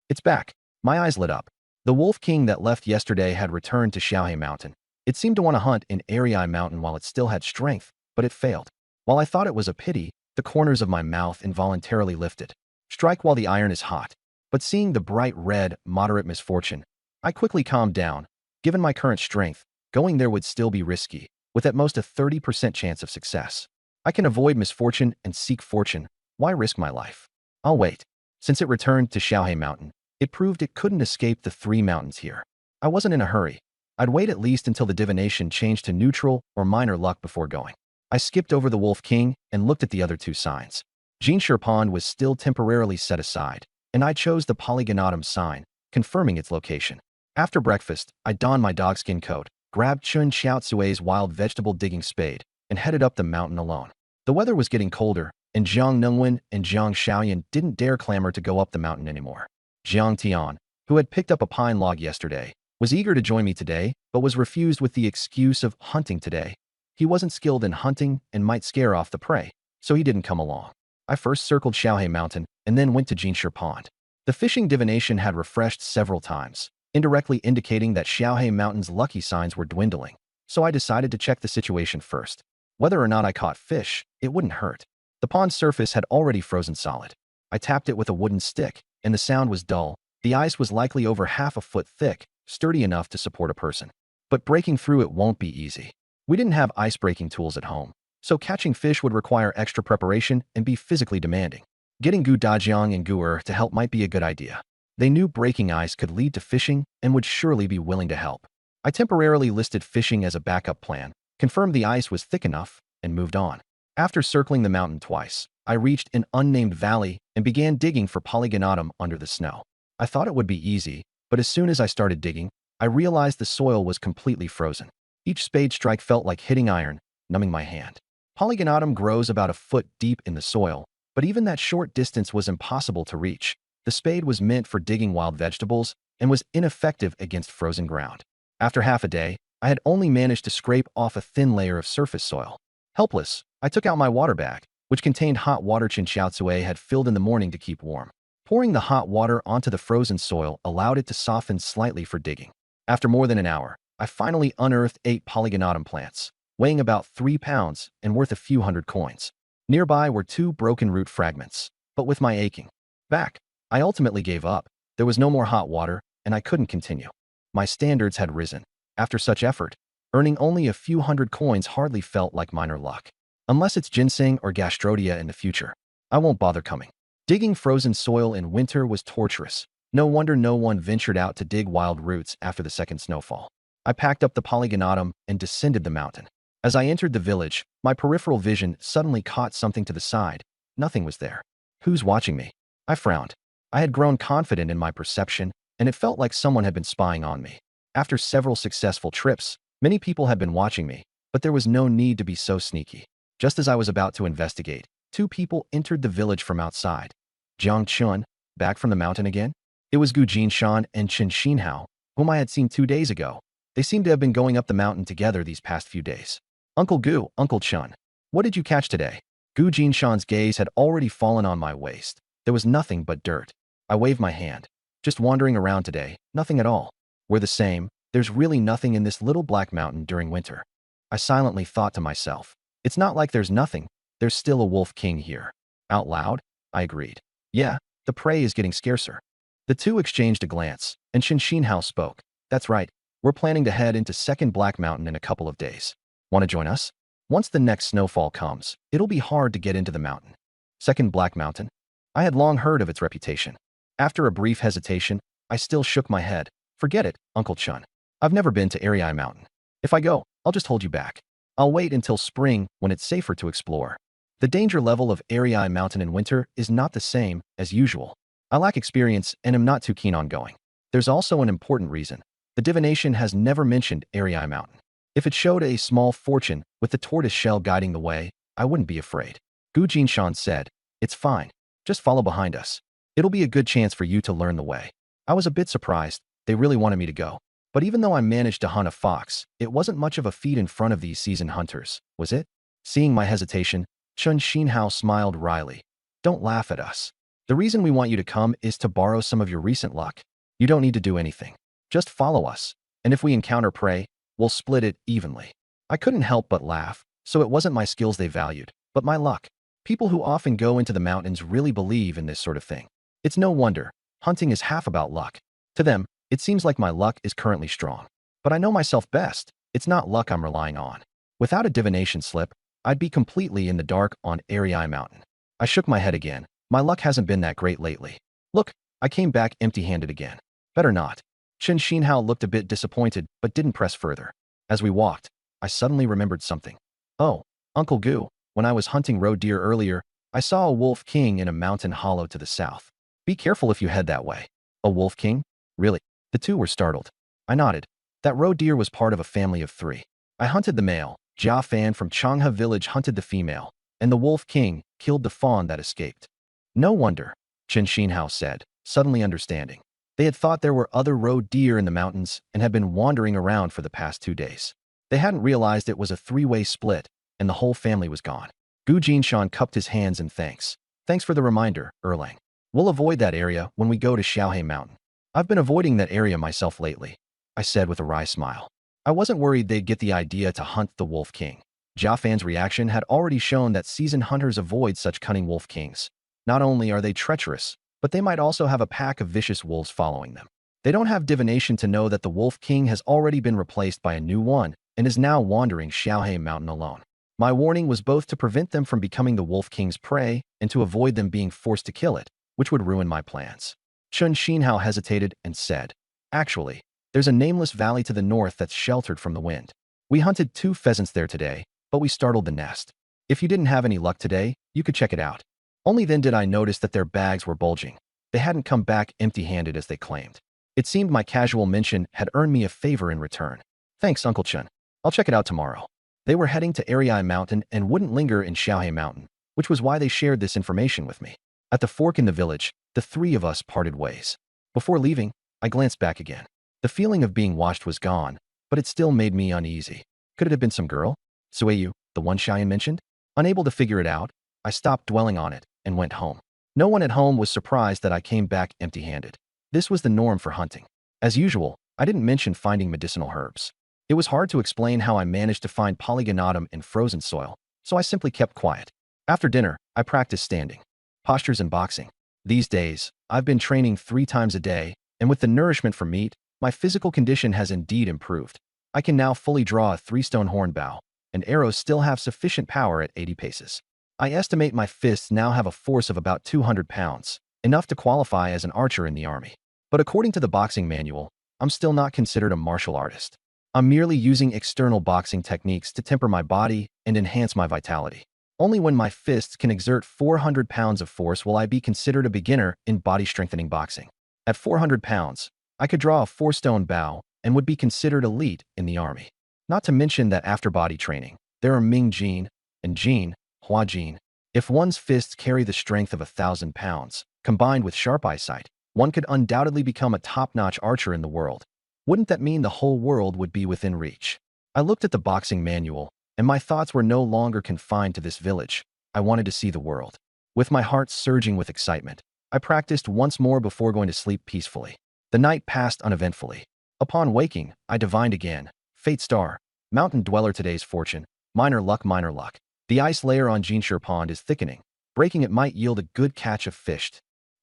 S1: It's back. My eyes lit up. The Wolf King that left yesterday had returned to Xiaohe Mountain. It seemed to want to hunt in Arii Mountain while it still had strength, but it failed. While I thought it was a pity, the corners of my mouth involuntarily lifted. Strike while the iron is hot. But seeing the bright red, moderate misfortune, I quickly calmed down. Given my current strength, going there would still be risky, with at most a 30% chance of success. I can avoid misfortune and seek fortune. Why risk my life? I'll wait. Since it returned to Xiaohe Mountain, it proved it couldn't escape the 3 mountains here. I wasn't in a hurry. I'd wait at least until the divination changed to neutral or minor luck before going. I skipped over the Wolf King and looked at the other 2 signs. Jinshi Pond was still temporarily set aside, and I chose the polygonatum sign, confirming its location. After breakfast, I donned my dogskin coat, grabbed Chun Xiaotsui's wild vegetable digging spade, and headed up the mountain alone. The weather was getting colder, and Jiang Nengwen and Jiang Shaoyan didn't dare clamor to go up the mountain anymore. Jiang Tian, who had picked up a pine log yesterday, was eager to join me today, but was refused with the excuse of hunting today. He wasn't skilled in hunting and might scare off the prey, so he didn't come along. I first circled Xiaohe Mountain and then went to Jinshi Pond. The fishing divination had refreshed several times, indirectly indicating that Xiaohe Mountain's lucky signs were dwindling, so I decided to check the situation first. Whether or not I caught fish, it wouldn't hurt. The pond's surface had already frozen solid. I tapped it with a wooden stick, and the sound was dull. The ice was likely over half a foot thick, sturdy enough to support a person. But breaking through it won't be easy. We didn't have ice-breaking tools at home, so catching fish would require extra preparation and be physically demanding. Getting Gu Dajiang and Gu to help might be a good idea. They knew breaking ice could lead to fishing and would surely be willing to help. I temporarily listed fishing as a backup plan, confirmed the ice was thick enough, and moved on. After circling the mountain twice, I reached an unnamed valley and began digging for polygonatum under the snow. I thought it would be easy, but as soon as I started digging, I realized the soil was completely frozen. Each spade strike felt like hitting iron, numbing my hand. Polygonatum grows about a foot deep in the soil, but even that short distance was impossible to reach. The spade was meant for digging wild vegetables and was ineffective against frozen ground. After half a day, I had only managed to scrape off a thin layer of surface soil. Helpless, I took out my water bag, which contained hot water Qin Xiaotsui had filled in the morning to keep warm. Pouring the hot water onto the frozen soil allowed it to soften slightly for digging. After more than an hour, I finally unearthed 8 polygonatum plants, weighing about 3 pounds and worth a few hundred coins. Nearby were 2 broken root fragments, but with my aching back, I ultimately gave up. There was no more hot water, and I couldn't continue. My standards had risen. After such effort, earning only a few hundred coins hardly felt like minor luck. Unless it's ginseng or gastrodia in the future, I won't bother coming. Digging frozen soil in winter was torturous. No wonder no one ventured out to dig wild roots after the second snowfall. I packed up the polygonatum and descended the mountain. As I entered the village, my peripheral vision suddenly caught something to the side. Nothing was there. Who's watching me? I frowned. I had grown confident in my perception, and it felt like someone had been spying on me. After several successful trips, many people had been watching me, but there was no need to be so sneaky. Just as I was about to investigate, two people entered the village from outside. Jiang Chun, back from the mountain again? It was Gu Jinshan and Chen Xinhao, whom I had seen 2 days ago. They seemed to have been going up the mountain together these past few days. Uncle Gu, Uncle Chun, what did you catch today? Gu Jinshan's gaze had already fallen on my waist. There was nothing but dirt. I waved my hand. Just wandering around today, nothing at all. We're the same. There's really nothing in this little black mountain during winter. I silently thought to myself, it's not like there's nothing. There's still a wolf king here. Out loud, I agreed. Yeah, the prey is getting scarcer. The two exchanged a glance, and Shin Xinhao spoke. That's right. We're planning to head into Second Black Mountain in a couple of days. Want to join us? Once the next snowfall comes, it'll be hard to get into the mountain. Second Black Mountain? I had long heard of its reputation. After a brief hesitation, I still shook my head. Forget it, Uncle Chun. I've never been to Arii Mountain. If I go, I'll just hold you back. I'll wait until spring when it's safer to explore. The danger level of Arii Mountain in winter is not the same as usual. I lack experience and am not too keen on going. There's also an important reason. The divination has never mentioned Arii Mountain. If it showed a small fortune with the tortoise shell guiding the way, I wouldn't be afraid. Gu Jinshan said, it's fine. Just follow behind us. It'll be a good chance for you to learn the way. I was a bit surprised. They really wanted me to go. But even though I managed to hunt a fox, it wasn't much of a feat in front of these seasoned hunters, was it? Seeing my hesitation, Chen Xinhao smiled wryly. Don't laugh at us. The reason we want you to come is to borrow some of your recent luck. You don't need to do anything. Just follow us. And if we encounter prey, we'll split it evenly. I couldn't help but laugh, so it wasn't my skills they valued, but my luck. People who often go into the mountains really believe in this sort of thing. It's no wonder. Hunting is half about luck. To them, it seems like my luck is currently strong. But I know myself best. It's not luck I'm relying on. Without a divination slip, I'd be completely in the dark on Arii Mountain. I shook my head again. My luck hasn't been that great lately. Look, I came back empty-handed again. Better not. Chen Xinhao looked a bit disappointed, but didn't press further. As we walked, I suddenly remembered something. Oh, Uncle Gu, when I was hunting roe deer earlier, I saw a wolf king in a mountain hollow to the south. Be careful if you head that way. A wolf king? Really? The two were startled. I nodded. That roe deer was part of a family of 3. I hunted the male, Jia Fan from Changhe village hunted the female, and the wolf king killed the fawn that escaped. No wonder, Chen Xinhao said, suddenly understanding. They had thought there were other roe deer in the mountains and had been wandering around for the past 2 days. They hadn't realized it was a 3-way split, and the whole family was gone. Gu Jinshan cupped his hands in thanks. Thanks for the reminder, Erlang. We'll avoid that area when we go to Xiaohe Mountain. I've been avoiding that area myself lately, I said with a wry smile. I wasn't worried they'd get the idea to hunt the wolf king. Jia Fan's reaction had already shown that seasoned hunters avoid such cunning wolf kings. Not only are they treacherous, but they might also have a pack of vicious wolves following them. They don't have divination to know that the wolf king has already been replaced by a new one and is now wandering Xiaohe Mountain alone. My warning was both to prevent them from becoming the wolf king's prey and to avoid them being forced to kill it, which would ruin my plans. Chen Xinhao hesitated and said, actually, there's a nameless valley to the north that's sheltered from the wind. We hunted 2 pheasants there today, but we startled the nest. If you didn't have any luck today, you could check it out. Only then did I notice that their bags were bulging. They hadn't come back empty-handed as they claimed. It seemed my casual mention had earned me a favor in return. Thanks, Uncle Chen. I'll check it out tomorrow. They were heading to Arii Mountain and wouldn't linger in Xiaohe Mountain, which was why they shared this information with me. At the fork in the village, the 3 of us parted ways. Before leaving, I glanced back again. The feeling of being watched was gone, but it still made me uneasy. Could it have been some girl? Sueyu, the one Xian mentioned? Unable to figure it out, I stopped dwelling on it and went home. No one at home was surprised that I came back empty-handed. This was the norm for hunting. As usual, I didn't mention finding medicinal herbs. It was hard to explain how I managed to find polygonatum in frozen soil, so I simply kept quiet. After dinner, I practiced standing, postures and boxing. These days, I've been training 3 times a day, and with the nourishment from meat, my physical condition has indeed improved. I can now fully draw a 3-stone horn bow, and arrows still have sufficient power at 80 paces. I estimate my fists now have a force of about 200 pounds, enough to qualify as an archer in the army. But according to the boxing manual, I'm still not considered a martial artist. I'm merely using external boxing techniques to temper my body and enhance my vitality. Only when my fists can exert 400 pounds of force will I be considered a beginner in body-strengthening boxing. At 400 pounds, I could draw a 4-stone bow and would be considered elite in the army. Not to mention that after body training, there are Ming Jin and Jin, Hua Jin. If one's fists carry the strength of 1,000 pounds, combined with sharp eyesight, one could undoubtedly become a top-notch archer in the world. Wouldn't that mean the whole world would be within reach? I looked at the boxing manual, and my thoughts were no longer confined to this village. I wanted to see the world. With my heart surging with excitement, I practiced once more before going to sleep peacefully. The night passed uneventfully. Upon waking, I divined again. Fate star, mountain dweller, today's fortune. Minor luck, minor luck. The ice layer on Jinshire Pond is thickening. Breaking it might yield a good catch of fish.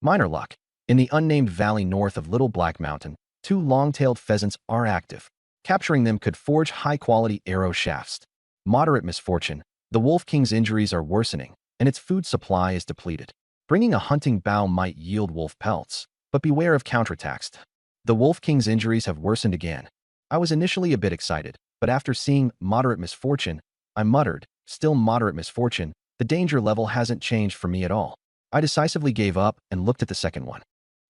S1: Minor luck. In the unnamed valley north of Little Black Mountain, 2 long-tailed pheasants are active. Capturing them could forge high-quality arrow shafts. Moderate misfortune. The Wolf King's injuries are worsening, and its food supply is depleted. Bringing a hunting bow might yield wolf pelts, but beware of counterattacks. The Wolf King's injuries have worsened again. I was initially a bit excited, but after seeing moderate misfortune, I muttered, still moderate misfortune, the danger level hasn't changed for me at all. I decisively gave up and looked at the second one.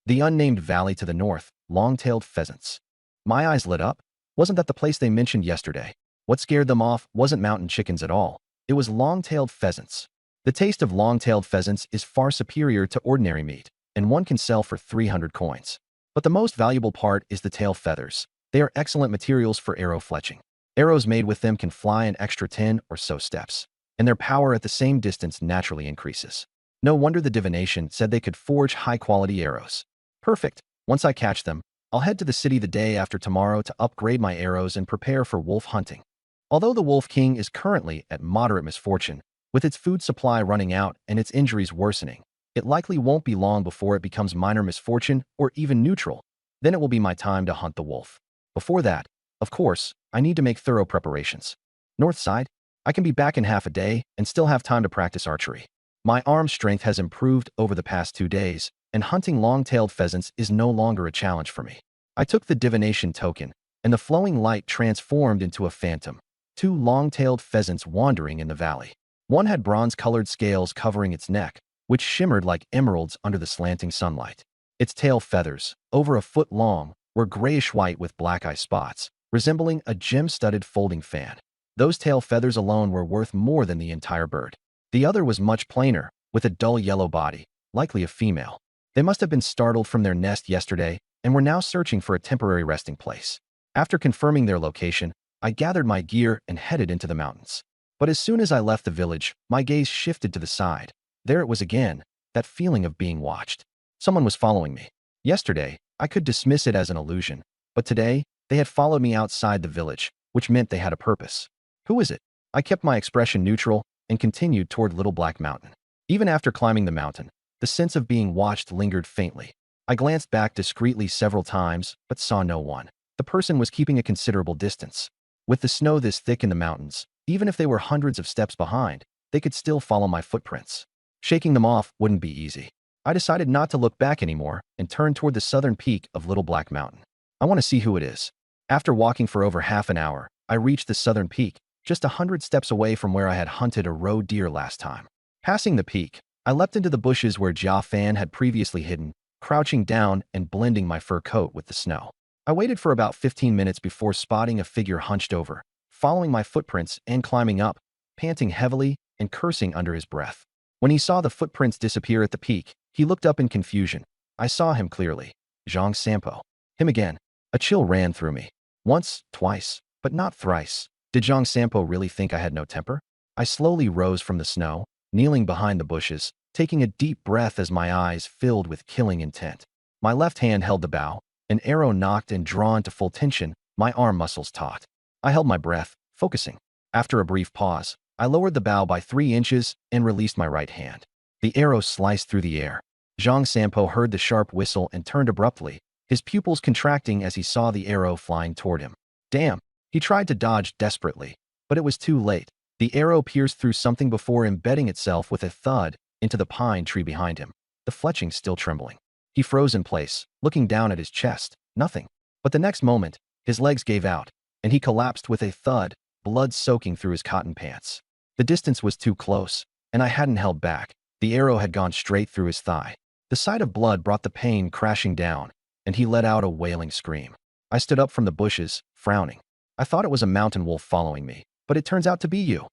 S1: The unnamed valley to the north, long-tailed pheasants. My eyes lit up. Wasn't that the place they mentioned yesterday? What scared them off wasn't mountain chickens at all. It was long-tailed pheasants. The taste of long-tailed pheasants is far superior to ordinary meat, and one can sell for 300 coins. But the most valuable part is the tail feathers. They are excellent materials for arrow fletching. Arrows made with them can fly an extra 10 or so steps, and their power at the same distance naturally increases. No wonder the divination said they could forge high-quality arrows. Perfect. Once I catch them, I'll head to the city the day after tomorrow to upgrade my arrows and prepare for wolf hunting. Although the Wolf King is currently at moderate misfortune, with its food supply running out and its injuries worsening, it likely won't be long before it becomes minor misfortune or even neutral. Then it will be my time to hunt the wolf. Before that, of course, I need to make thorough preparations. North side, I can be back in half a day and still have time to practice archery. My arm strength has improved over the past 2 days, and hunting long-tailed pheasants is no longer a challenge for me. I took the divination token, and the flowing light transformed into a phantom. 2 long-tailed pheasants wandering in the valley. One had bronze-colored scales covering its neck, which shimmered like emeralds under the slanting sunlight. Its tail feathers, over a foot long, were grayish-white with black eye spots, resembling a gem-studded folding fan. Those tail feathers alone were worth more than the entire bird. The other was much plainer, with a dull yellow body, likely a female. They must have been startled from their nest yesterday and were now searching for a temporary resting place. After confirming their location, I gathered my gear and headed into the mountains. But as soon as I left the village, my gaze shifted to the side. There it was again, that feeling of being watched. Someone was following me. Yesterday, I could dismiss it as an illusion, but today, they had followed me outside the village, which meant they had a purpose. Who is it? I kept my expression neutral and continued toward Little Black Mountain. Even after climbing the mountain, the sense of being watched lingered faintly. I glanced back discreetly several times, but saw no one. The person was keeping a considerable distance. With the snow this thick in the mountains, even if they were hundreds of steps behind, they could still follow my footprints. Shaking them off wouldn't be easy. I decided not to look back anymore and turned toward the southern peak of Little Black Mountain. I want to see who it is. After walking for over half an hour, I reached the southern peak, just 100 steps away from where I had hunted a roe deer last time. Passing the peak, I leapt into the bushes where Jia Fan had previously hidden, crouching down and blending my fur coat with the snow. I waited for about 15 minutes before spotting a figure hunched over, following my footprints and climbing up, panting heavily and cursing under his breath. When he saw the footprints disappear at the peak, he looked up in confusion. I saw him clearly. Zhang Sampo. Him again. A chill ran through me. Once, twice, but not thrice. Did Zhang Sampo really think I had no temper? I slowly rose from the snow, kneeling behind the bushes, taking a deep breath as my eyes filled with killing intent. My left hand held the bow, an arrow knocked and drawn to full tension, my arm muscles taut. I held my breath, focusing. After a brief pause, I lowered the bow by 3 inches and released my right hand. The arrow sliced through the air. Zhang Sampo heard the sharp whistle and turned abruptly, his pupils contracting as he saw the arrow flying toward him. Damn! He tried to dodge desperately, but it was too late. The arrow pierced through something before embedding itself with a thud into the pine tree behind him, the fletching still trembling. He froze in place, looking down at his chest. Nothing. But the next moment, his legs gave out. and he collapsed with a thud, blood soaking through his cotton pants. The distance was too close, and I hadn't held back. The arrow had gone straight through his thigh. The sight of blood brought the pain crashing down, and he let out a wailing scream. I stood up from the bushes, frowning. I thought it was a mountain wolf following me, but it turns out to be you.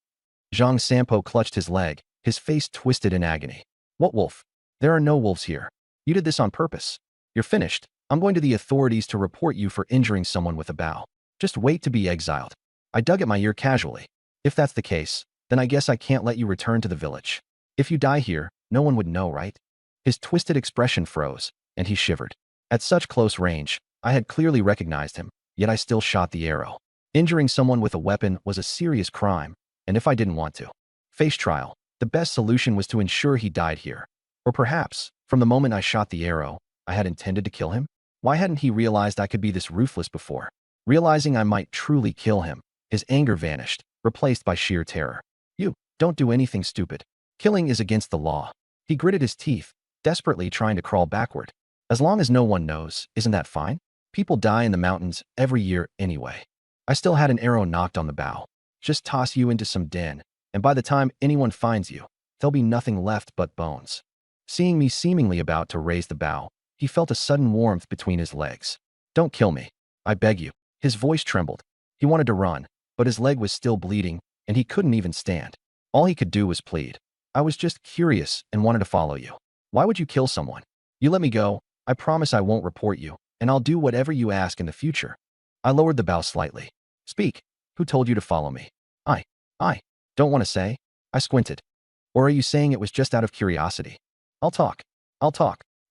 S1: Zhang Sampo clutched his leg, his face twisted in agony. What wolf? There are no wolves here. You did this on purpose. You're finished. I'm going to the authorities to report you for injuring someone with a bow. Just wait to be exiled. I dug at my ear casually. If that's the case, then I guess I can't let you return to the village. If you die here, no one would know, right? His twisted expression froze, and he shivered. At such close range, I had clearly recognized him, yet I still shot the arrow. Injuring someone with a weapon was a serious crime, and if I didn't want to face trial, the best solution was to ensure he died here. Or perhaps, from the moment I shot the arrow, I had intended to kill him? Why hadn't he realized I could be this ruthless before? Realizing I might truly kill him, his anger vanished, replaced by sheer terror. You, don't do anything stupid. Killing is against the law. He gritted his teeth, desperately trying to crawl backward. As long as no one knows, isn't that fine? People die in the mountains every year anyway. I still had an arrow knocked on the bow. Just toss you into some den, and by the time anyone finds you, there'll be nothing left but bones. Seeing me seemingly about to raise the bow, he felt a sudden warmth between his legs. Don't kill me. I beg you. His voice trembled. He wanted to run, but his leg was still bleeding, and he couldn't even stand. All he could do was plead. I was just curious and wanted to follow you. Why would you kill someone? You let me go. I promise I won't report you, and I'll do whatever you ask in the future. I lowered the bow slightly. Speak. Who told you to follow me? I don't want to say. I squinted. Or are you saying it was just out of curiosity? I'll talk.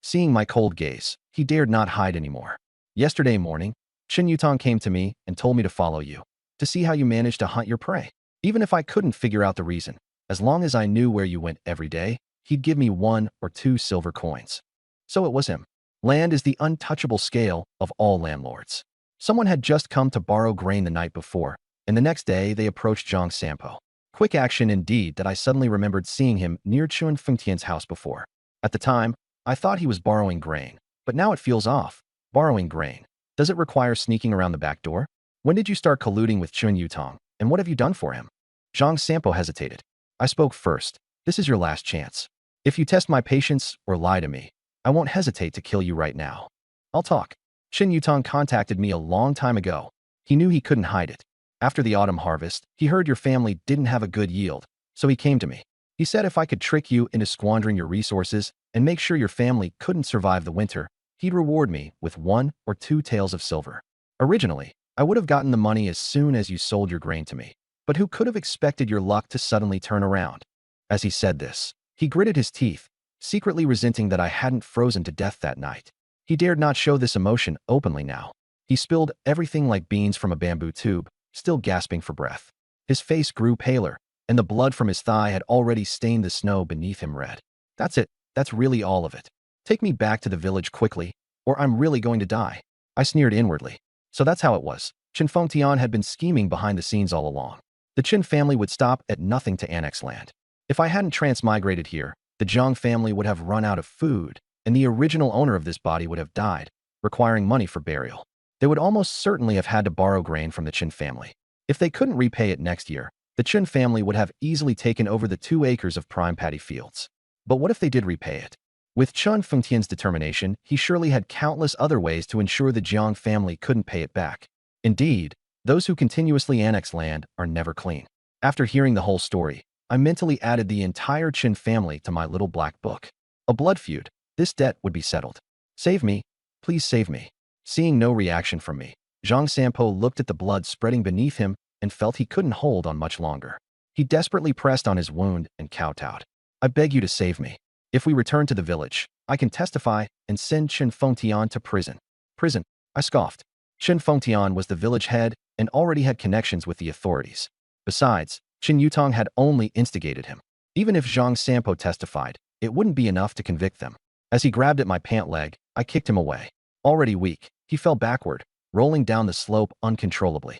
S1: Seeing my cold gaze, he dared not hide anymore. Yesterday morning, Chen Yutong came to me and told me to follow you, to see how you managed to hunt your prey. Even if I couldn't figure out the reason, as long as I knew where you went every day, he'd give me 1 or 2 silver coins. So it was him. Land is the untouchable scale of all landlords. Someone had just come to borrow grain the night before, and the next day they approached Zhang Sampo. Quick action indeed that I suddenly remembered seeing him near Chun Fengtian's house before. At the time, I thought he was borrowing grain, but now it feels off. Borrowing grain. Does it require sneaking around the back door? When did you start colluding with Chun Yutong, and what have you done for him? Zhang Sampo hesitated. I spoke first. This is your last chance. If you test my patience or lie to me, I won't hesitate to kill you right now. I'll talk. Chen Yutong contacted me a long time ago. He knew he couldn't hide it. After the autumn harvest, he heard your family didn't have a good yield, so he came to me. He said if I could trick you into squandering your resources and make sure your family couldn't survive the winter, he'd reward me with 1 or 2 taels of silver. Originally, I would have gotten the money as soon as you sold your grain to me, but who could have expected your luck to suddenly turn around? As he said this, he gritted his teeth, secretly resenting that I hadn't frozen to death that night. He dared not show this emotion openly now. He spilled everything like beans from a bamboo tube, still gasping for breath. His face grew paler, and the blood from his thigh had already stained the snow beneath him red. That's it. That's really all of it. Take me back to the village quickly, or I'm really going to die. I sneered inwardly. So that's how it was. Chen Fengtian had been scheming behind the scenes all along. The Chen family would stop at nothing to annex land. If I hadn't transmigrated here, the Zhang family would have run out of food, and the original owner of this body would have died, requiring money for burial. They would almost certainly have had to borrow grain from the Chen family. If they couldn't repay it next year, the Chen family would have easily taken over the 2 acres of prime paddy fields. But what if they did repay it? With Chun Fengtian's determination, he surely had countless other ways to ensure the Jiang family couldn't pay it back. Indeed, those who continuously annex land are never clean. After hearing the whole story, I mentally added the entire Chen family to my little black book. A blood feud. This debt would be settled. Save me. Please save me. Seeing no reaction from me, Zhang Sampo looked at the blood spreading beneath him and felt he couldn't hold on much longer. He desperately pressed on his wound and kowtowed. I beg you to save me. If we return to the village, I can testify and send Chen Fengtian to prison. Prison? I scoffed. Chen Fengtian was the village head and already had connections with the authorities. Besides, Chen Yutong had only instigated him. Even if Zhang Sampo testified, it wouldn't be enough to convict them. As he grabbed at my pant leg, I kicked him away. Already weak, he fell backward, rolling down the slope uncontrollably.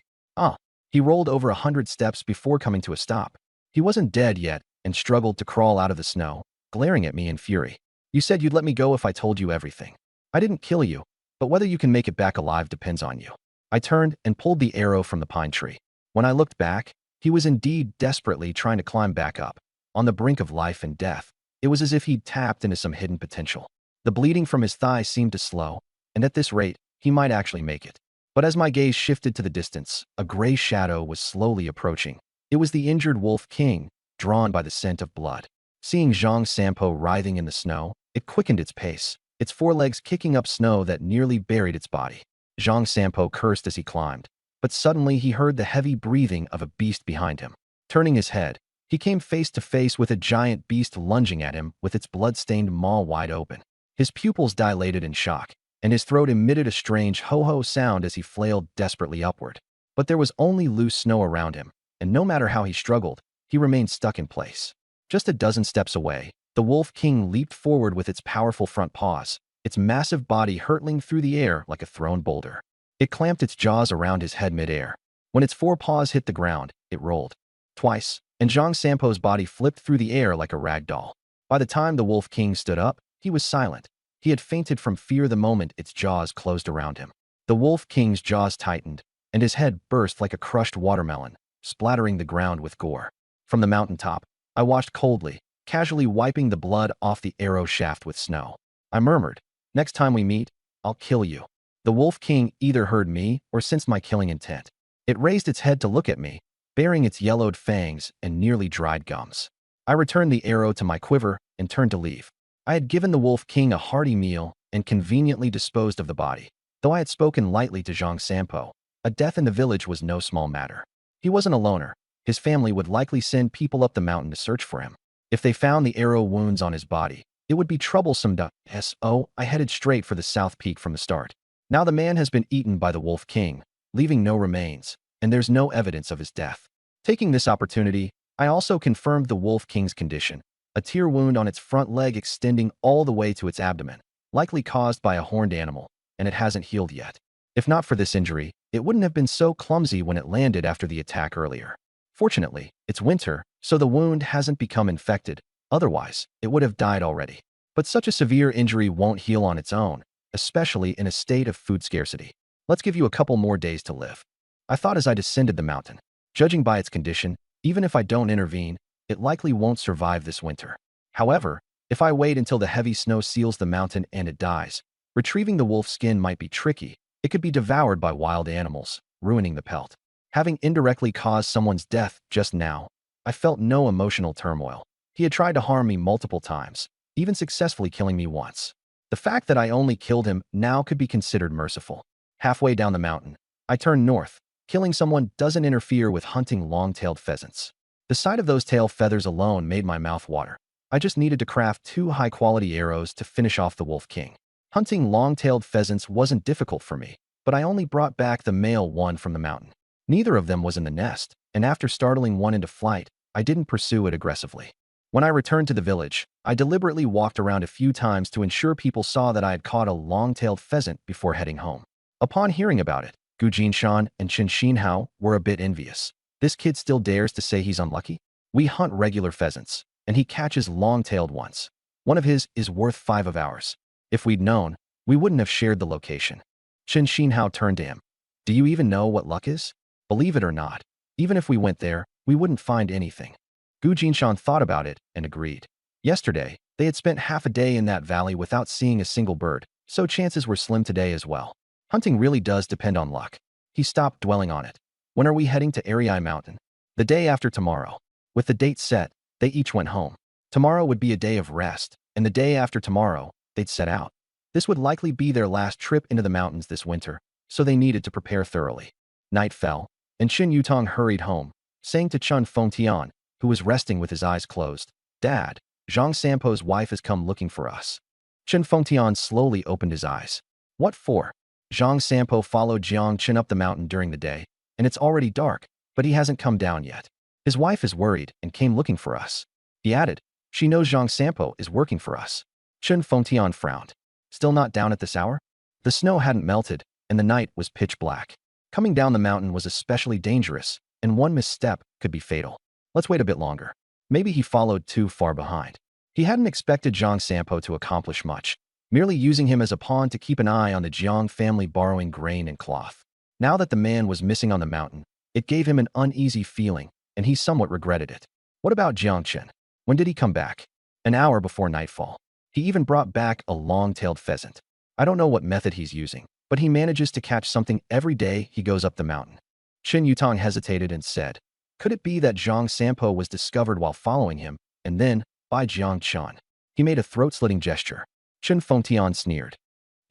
S1: He rolled over 100 steps before coming to a stop. He wasn't dead yet and struggled to crawl out of the snow, glaring at me in fury. You said you'd let me go if I told you everything. I didn't kill you, but whether you can make it back alive depends on you. I turned and pulled the arrow from the pine tree. When I looked back, he was indeed desperately trying to climb back up. On the brink of life and death, it was as if he'd tapped into some hidden potential. The bleeding from his thigh seemed to slow, and at this rate, he might actually make it. But as my gaze shifted to the distance, a gray shadow was slowly approaching. It was the injured wolf king, drawn by the scent of blood. Seeing Zhang Sampo writhing in the snow, it quickened its pace, its forelegs kicking up snow that nearly buried its body. Zhang Sampo cursed as he climbed, but suddenly he heard the heavy breathing of a beast behind him. Turning his head, he came face to face with a giant beast lunging at him with its blood-stained maw wide open. His pupils dilated in shock, and his throat emitted a strange ho-ho sound as he flailed desperately upward. But there was only loose snow around him, and no matter how he struggled, he remained stuck in place. Just a dozen steps away, the Wolf King leaped forward with its powerful front paws, its massive body hurtling through the air like a thrown boulder. It clamped its jaws around his head mid-air. When its forepaws hit the ground, it rolled twice, and Zhang Sampo's body flipped through the air like a rag doll. By the time the Wolf King stood up, he was silent. He had fainted from fear the moment its jaws closed around him. The Wolf King's jaws tightened, and his head burst like a crushed watermelon, splattering the ground with gore. From the mountaintop, I watched coldly, casually wiping the blood off the arrow shaft with snow. I murmured, "Next time we meet, I'll kill you." The Wolf King either heard me or sensed my killing intent. It raised its head to look at me, baring its yellowed fangs and nearly dried gums. I returned the arrow to my quiver and turned to leave. I had given the Wolf King a hearty meal and conveniently disposed of the body. Though I had spoken lightly to Zhang Sampo, a death in the village was no small matter. He wasn't a loner. His family would likely send people up the mountain to search for him. If they found the arrow wounds on his body, it would be troublesome. So I headed straight for the South Peak from the start. Now the man has been eaten by the Wolf King, leaving no remains, and there's no evidence of his death. Taking this opportunity, I also confirmed the Wolf King's condition, a tear wound on its front leg extending all the way to its abdomen, likely caused by a horned animal, and it hasn't healed yet. If not for this injury, it wouldn't have been so clumsy when it landed after the attack earlier. Fortunately, it's winter, so the wound hasn't become infected. Otherwise, it would have died already. But such a severe injury won't heal on its own, especially in a state of food scarcity. Let's give you a couple more days to live. I thought as I descended the mountain. Judging by its condition, even if I don't intervene, it likely won't survive this winter. However, if I wait until the heavy snow seals the mountain and it dies, retrieving the wolf's skin might be tricky. It could be devoured by wild animals, ruining the pelt. Having indirectly caused someone's death just now, I felt no emotional turmoil. He had tried to harm me multiple times, even successfully killing me once. The fact that I only killed him now could be considered merciful. Halfway down the mountain, I turned north. Killing someone doesn't interfere with hunting long-tailed pheasants. The sight of those tail feathers alone made my mouth water. I just needed to craft 2 high-quality arrows to finish off the Wolf King. Hunting long-tailed pheasants wasn't difficult for me, but I only brought back the male one from the mountain. Neither of them was in the nest, and after startling one into flight, I didn't pursue it aggressively. When I returned to the village, I deliberately walked around a few times to ensure people saw that I had caught a long-tailed pheasant before heading home. Upon hearing about it, Gu Jinshan and Chen Xinhao were a bit envious. This kid still dares to say he's unlucky? We hunt regular pheasants, and he catches long-tailed ones. One of his is worth 5 of ours. If we'd known, we wouldn't have shared the location. Chen Xinhao turned to him. Do you even know what luck is? Believe it or not, even if we went there, we wouldn't find anything. Gu Jinshan thought about it and agreed. Yesterday, they had spent half a day in that valley without seeing a single bird, so chances were slim today as well. Hunting really does depend on luck. He stopped dwelling on it. When are we heading to Ariai Mountain? The day after tomorrow. With the date set, they each went home. Tomorrow would be a day of rest, and the day after tomorrow, they'd set out. This would likely be their last trip into the mountains this winter, so they needed to prepare thoroughly. Night fell, and Qin Yutong hurried home, saying to Chun Fengtian, who was resting with his eyes closed, "Dad, Zhang Sampo's wife has come looking for us." Qin Fengtian slowly opened his eyes. What for? Zhang Sampo followed Jiang Qin up the mountain during the day, and it's already dark, but he hasn't come down yet. His wife is worried and came looking for us. He added, she knows Zhang Sampo is working for us. Qin Fengtian frowned. Still not down at this hour? The snow hadn't melted, and the night was pitch black. Coming down the mountain was especially dangerous, and one misstep could be fatal. Let's wait a bit longer. Maybe he followed too far behind. He hadn't expected Zhang Sampo to accomplish much, merely using him as a pawn to keep an eye on the Jiang family borrowing grain and cloth. Now that the man was missing on the mountain, it gave him an uneasy feeling, and he somewhat regretted it. What about Jiang Chen? When did he come back? An hour before nightfall. He even brought back a long-tailed pheasant. I don't know what method he's using, but he manages to catch something every day he goes up the mountain. Qin Yutong hesitated and said, could it be that Zhang Sampo was discovered while following him, and then, by Jiang Chen? He made a throat-slitting gesture. Chen Fengtian sneered.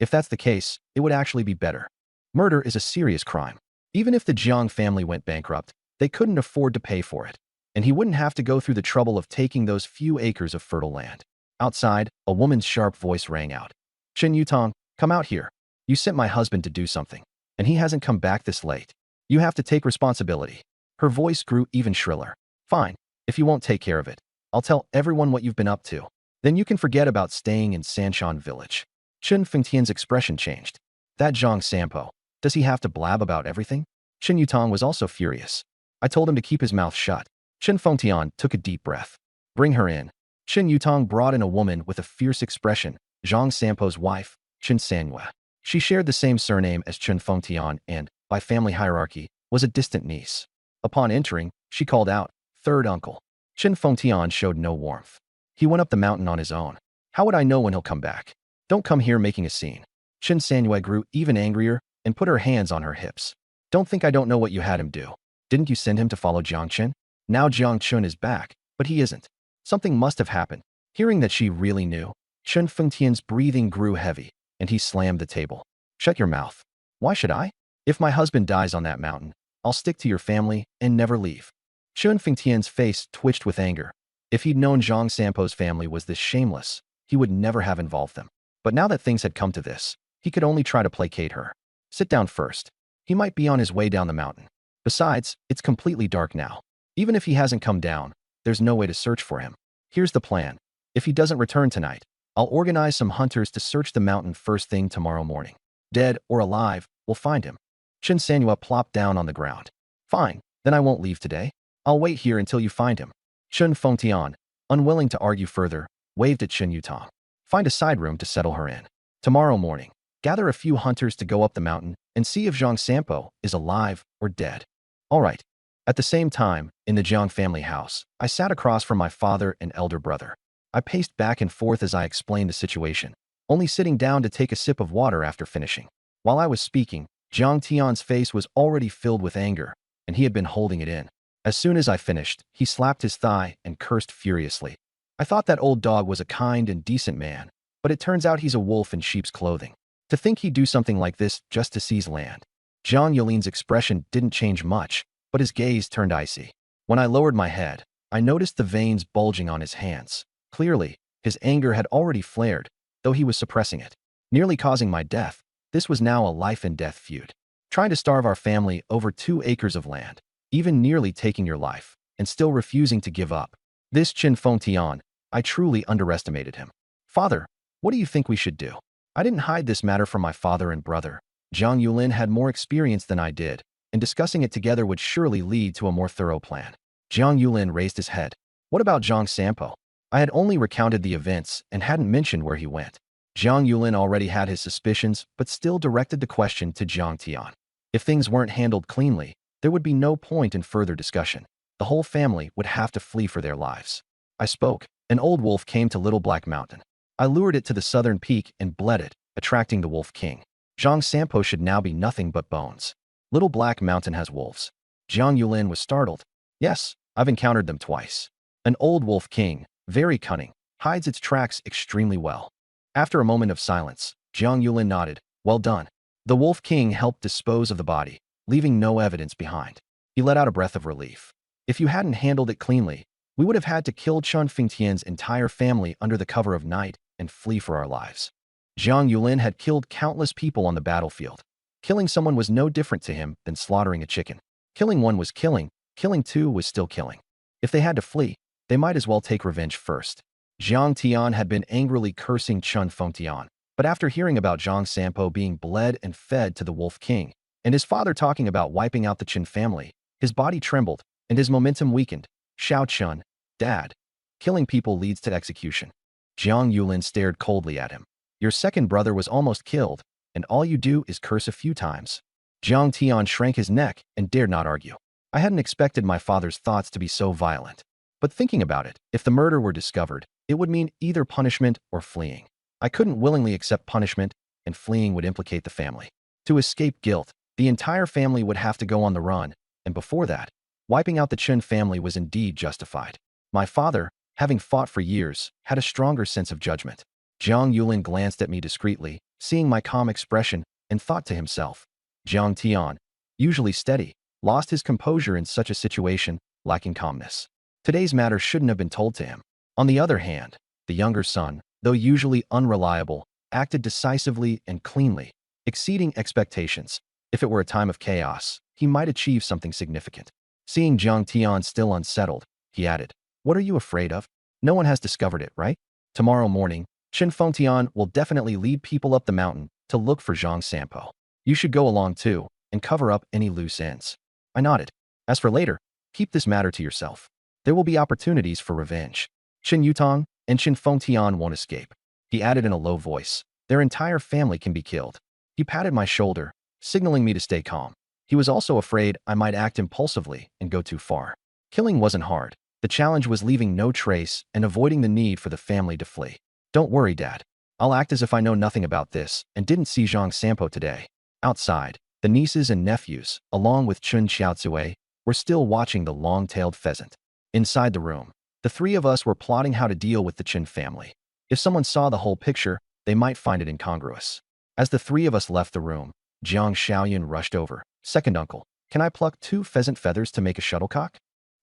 S1: If that's the case, it would actually be better. Murder is a serious crime. Even if the Jiang family went bankrupt, they couldn't afford to pay for it, and he wouldn't have to go through the trouble of taking those few acres of fertile land. Outside, a woman's sharp voice rang out. Qin Yutong, come out here. You sent my husband to do something, and he hasn't come back this late. You have to take responsibility. Her voice grew even shriller. Fine, if you won't take care of it, I'll tell everyone what you've been up to. Then you can forget about staying in Sanshan village. Chen Fengtian's expression changed. That Zhang Sampo, does he have to blab about everything? Qin Yutong was also furious. I told him to keep his mouth shut. Chen Fengtian took a deep breath. Bring her in. Qin Yutong brought in a woman with a fierce expression, Zhang Sampo's wife, Chen Sanyue. She shared the same surname as Chen Fengtian and, by family hierarchy, was a distant niece. Upon entering, she called out, third uncle. Chen Fengtian showed no warmth. He went up the mountain on his own. How would I know when he'll come back? Don't come here making a scene. Chen Sanyue grew even angrier and put her hands on her hips. Don't think I don't know what you had him do. Didn't you send him to follow Jiang Chen? Now Jiang Chen is back, but he isn't. Something must have happened. Hearing that she really knew, Chen Fengtian's breathing grew heavy, and he slammed the table. Shut your mouth. Why should I? If my husband dies on that mountain, I'll stick to your family and never leave. Chen Fengtian's face twitched with anger. If he'd known Zhang Sampo's family was this shameless, he would never have involved them. But now that things had come to this, he could only try to placate her. Sit down first. He might be on his way down the mountain. Besides, it's completely dark now. Even if he hasn't come down, there's no way to search for him. Here's the plan. If he doesn't return tonight, I'll organize some hunters to search the mountain first thing tomorrow morning. Dead or alive, we'll find him. Chen Sanyue plopped down on the ground. Fine, then I won't leave today. I'll wait here until you find him. Chen Fengtian, unwilling to argue further, waved at Qin Yutong. Find a side room to settle her in. Tomorrow morning, gather a few hunters to go up the mountain and see if Zhang Sampo is alive or dead. All right. At the same time, in the Jiang family house, I sat across from my father and elder brother. I paced back and forth as I explained the situation, only sitting down to take a sip of water after finishing. While I was speaking, Jiang Tian's face was already filled with anger, and he had been holding it in. As soon as I finished, he slapped his thigh and cursed furiously. I thought that old dog was a kind and decent man, but it turns out he's a wolf in sheep's clothing. To think he'd do something like this just to seize land. Zhang Yulin's expression didn't change much, but his gaze turned icy. When I lowered my head, I noticed the veins bulging on his hands. Clearly, his anger had already flared, though he was suppressing it. Nearly causing my death, this was now a life-and-death feud. Trying to starve our family over 2 acres of land, even nearly taking your life, and still refusing to give up. This Qin Fengtian, I truly underestimated him. Father, what do you think we should do? I didn't hide this matter from my father and brother. Zhang Yulin had more experience than I did, and discussing it together would surely lead to a more thorough plan. Zhang Yulin raised his head. What about Zhang Sampo? I had only recounted the events and hadn't mentioned where he went. Zhang Yulin already had his suspicions, but still directed the question to Jiang Tian. If things weren't handled cleanly, there would be no point in further discussion. The whole family would have to flee for their lives. I spoke. An old wolf came to Little Black Mountain. I lured it to the southern peak and bled it, attracting the Wolf King. Zhang Sampo should now be nothing but bones. Little Black Mountain has wolves. Jiang Yulin was startled. Yes, I've encountered them twice. An old Wolf King, very cunning, hides its tracks extremely well. After a moment of silence, Jiang Yulin nodded. Well done. The Wolf King helped dispose of the body, leaving no evidence behind. He let out a breath of relief. If you hadn't handled it cleanly, we would have had to kill Chen Fengtian's entire family under the cover of night and flee for our lives. Jiang Yulin had killed countless people on the battlefield. Killing someone was no different to him than slaughtering a chicken. Killing one was killing, killing two was still killing. If they had to flee, they might as well take revenge first. Jiang Tian had been angrily cursing Chen Fengtian, but after hearing about Zhang Sampo being bled and fed to the Wolf King, and his father talking about wiping out the Chen family, his body trembled, and his momentum weakened. Xiao Chun, Dad. Killing people leads to execution. Jiang Yulin stared coldly at him. Your second brother was almost killed, and all you do is curse a few times. Jiang Tian shrank his neck and dared not argue. I hadn't expected my father's thoughts to be so violent. But thinking about it, if the murder were discovered, it would mean either punishment or fleeing. I couldn't willingly accept punishment, and fleeing would implicate the family. To escape guilt, the entire family would have to go on the run, and before that, wiping out the Chen family was indeed justified. My father, having fought for years, had a stronger sense of judgment. Jiang Yulin glanced at me discreetly, seeing my calm expression, and thought to himself, Jiang Tian, usually steady, lost his composure in such a situation, lacking calmness. Today's matter shouldn't have been told to him. On the other hand, the younger son, though usually unreliable, acted decisively and cleanly, exceeding expectations. If it were a time of chaos, he might achieve something significant. Seeing Jiang Tian still unsettled, he added, What are you afraid of? No one has discovered it, right? Tomorrow morning, Chen Fengtian will definitely lead people up the mountain to look for Zhang Sampo. You should go along too, and cover up any loose ends. I nodded. As for later, keep this matter to yourself. There will be opportunities for revenge. Chen Yutong and Chen Fengtian won't escape. He added in a low voice. Their entire family can be killed. He patted my shoulder, signaling me to stay calm. He was also afraid I might act impulsively and go too far. Killing wasn't hard. The challenge was leaving no trace and avoiding the need for the family to flee. Don't worry, Dad. I'll act as if I know nothing about this and didn't see Zhang Sampo today. Outside, the nieces and nephews, along with Chun Xiaozue, were still watching the long-tailed pheasant. Inside the room, the three of us were plotting how to deal with the Chen family. If someone saw the whole picture, they might find it incongruous. As the three of us left the room, Jiang Xiaoyun rushed over. Second uncle, can I pluck 2 pheasant feathers to make a shuttlecock?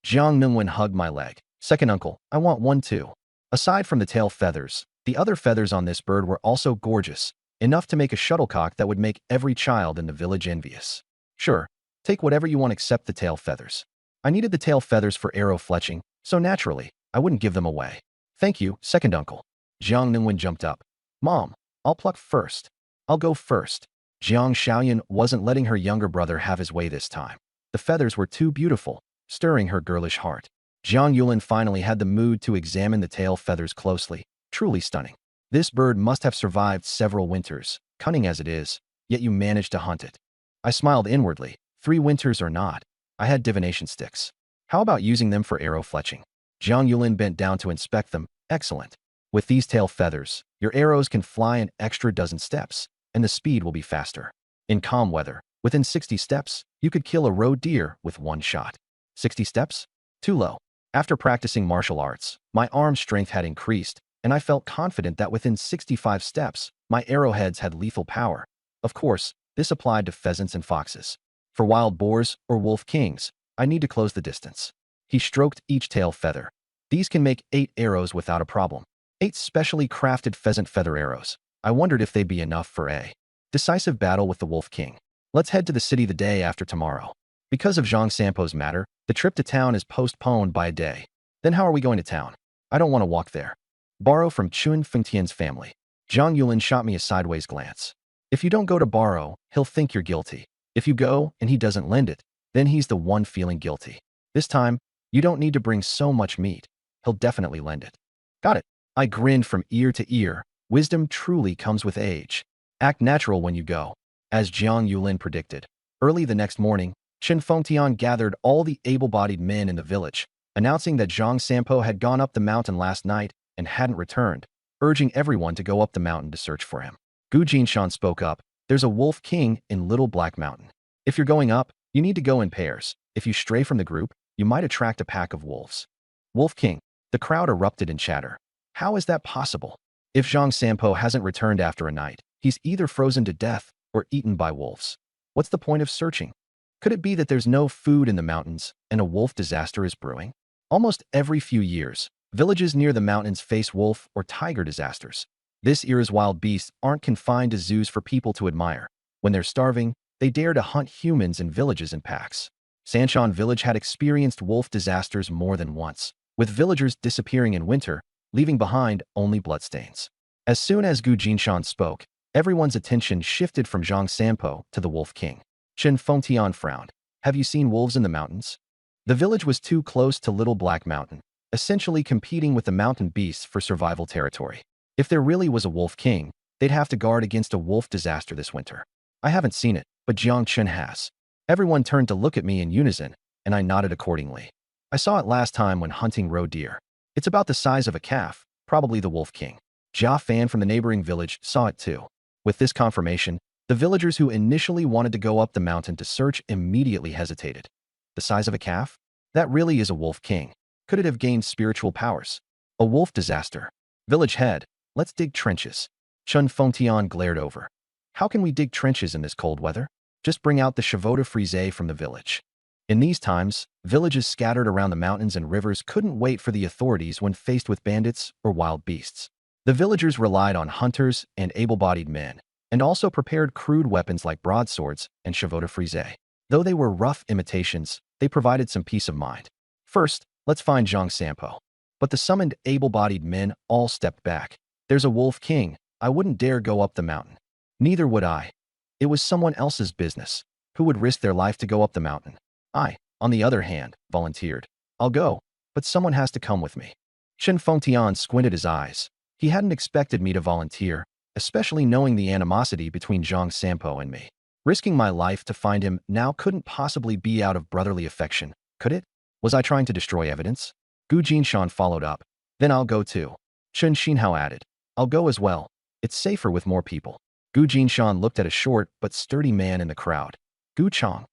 S1: Jiang Ningwen hugged my leg. Second uncle, I want one too. Aside from the tail feathers, the other feathers on this bird were also gorgeous, enough to make a shuttlecock that would make every child in the village envious. Sure, take whatever you want except the tail feathers. I needed the tail feathers for arrow fletching, so naturally, I wouldn't give them away. Thank you, second uncle. Jiang Ningwen jumped up. Mom, I'll pluck first. I'll go first. Jiang Xiaoyan wasn't letting her younger brother have his way this time. The feathers were too beautiful, stirring her girlish heart. Jiang Yulin finally had the mood to examine the tail feathers closely. Truly stunning. This bird must have survived several winters, cunning as it is, yet you managed to hunt it. I smiled inwardly. 3 winters or not, I had divination sticks. How about using them for arrow fletching? Jiang Yulin bent down to inspect them. Excellent. With these tail feathers, your arrows can fly an extra dozen steps, and the speed will be faster. In calm weather, within 60 steps, you could kill a roe deer with 1 shot. 60 steps? Too low. After practicing martial arts, my arm strength had increased, and I felt confident that within 65 steps, my arrowheads had lethal power. Of course, this applied to pheasants and foxes. For wild boars or wolf kings, I need to close the distance. He stroked each tail feather. These can make 8 arrows without a problem. 8 specially crafted pheasant feather arrows. I wondered if they'd be enough for a decisive battle with the Wolf King. Let's head to the city the day after tomorrow. Because of Zhang Sampo's matter, the trip to town is postponed by a day. Then how are we going to town? I don't want to walk there. Borrow from Chun Fengtian's family. Zhang Yulin shot me a sideways glance. If you don't go to borrow, he'll think you're guilty. If you go and he doesn't lend it, then he's the one feeling guilty. This time, you don't need to bring so much meat. He'll definitely lend it. Got it. I grinned from ear to ear. Wisdom truly comes with age. Act natural when you go. As Jiang Yulin predicted. Early the next morning, Chen Fengtian gathered all the able-bodied men in the village, announcing that Zhang Sampo had gone up the mountain last night and hadn't returned, urging everyone to go up the mountain to search for him. Gu Jinshan spoke up. There's a wolf king in Little Black Mountain. If you're going up, you need to go in pairs. If you stray from the group, you might attract a pack of wolves. Wolf King. The crowd erupted in chatter. How is that possible? If Zhang Sampo hasn't returned after a night, he's either frozen to death or eaten by wolves. What's the point of searching? Could it be that there's no food in the mountains and a wolf disaster is brewing? Almost every few years, villages near the mountains face wolf or tiger disasters. This era's wild beasts aren't confined to zoos for people to admire. When they're starving, they dare to hunt humans in villages in packs. Sanshan village had experienced wolf disasters more than once, with villagers disappearing in winter, leaving behind only bloodstains. As soon as Gu Jinshan spoke, everyone's attention shifted from Zhang Sampo to the Wolf King. Chen Fengtian frowned. Have you seen wolves in the mountains? The village was too close to Little Black Mountain, essentially competing with the mountain beasts for survival territory. If there really was a Wolf King, they'd have to guard against a wolf disaster this winter. I haven't seen it. but Jiang Chen has. Everyone turned to look at me in unison, and I nodded accordingly. I saw it last time when hunting roe deer. It's about the size of a calf, probably the wolf king. Jia Fan from the neighboring village saw it too. With this confirmation, the villagers who initially wanted to go up the mountain to search immediately hesitated. The size of a calf? That really is a wolf king. Could it have gained spiritual powers? A wolf disaster. Village head, let's dig trenches. Chun Fengtian glared over. How can we dig trenches in this cold weather? Just bring out the chevaux de frise from the village. In these times, villages scattered around the mountains and rivers couldn't wait for the authorities when faced with bandits or wild beasts. The villagers relied on hunters and able-bodied men, and also prepared crude weapons like broadswords and chevaux de frise. Though they were rough imitations, they provided some peace of mind. First, let's find Zhang Sampo. But the summoned able-bodied men all stepped back. There's a wolf king. I wouldn't dare go up the mountain. Neither would I. It was someone else's business. Who would risk their life to go up the mountain? I, on the other hand, volunteered. I'll go, but someone has to come with me. Chen Fengtian squinted his eyes. He hadn't expected me to volunteer, especially knowing the animosity between Zhang Sampo and me. Risking my life to find him now couldn't possibly be out of brotherly affection, could it? Was I trying to destroy evidence? Gu Jinshan followed up. Then I'll go too. Chen Xinhao added. I'll go as well. It's safer with more people. Gu Jinshan looked at a short but sturdy man in the crowd. Gu Chang.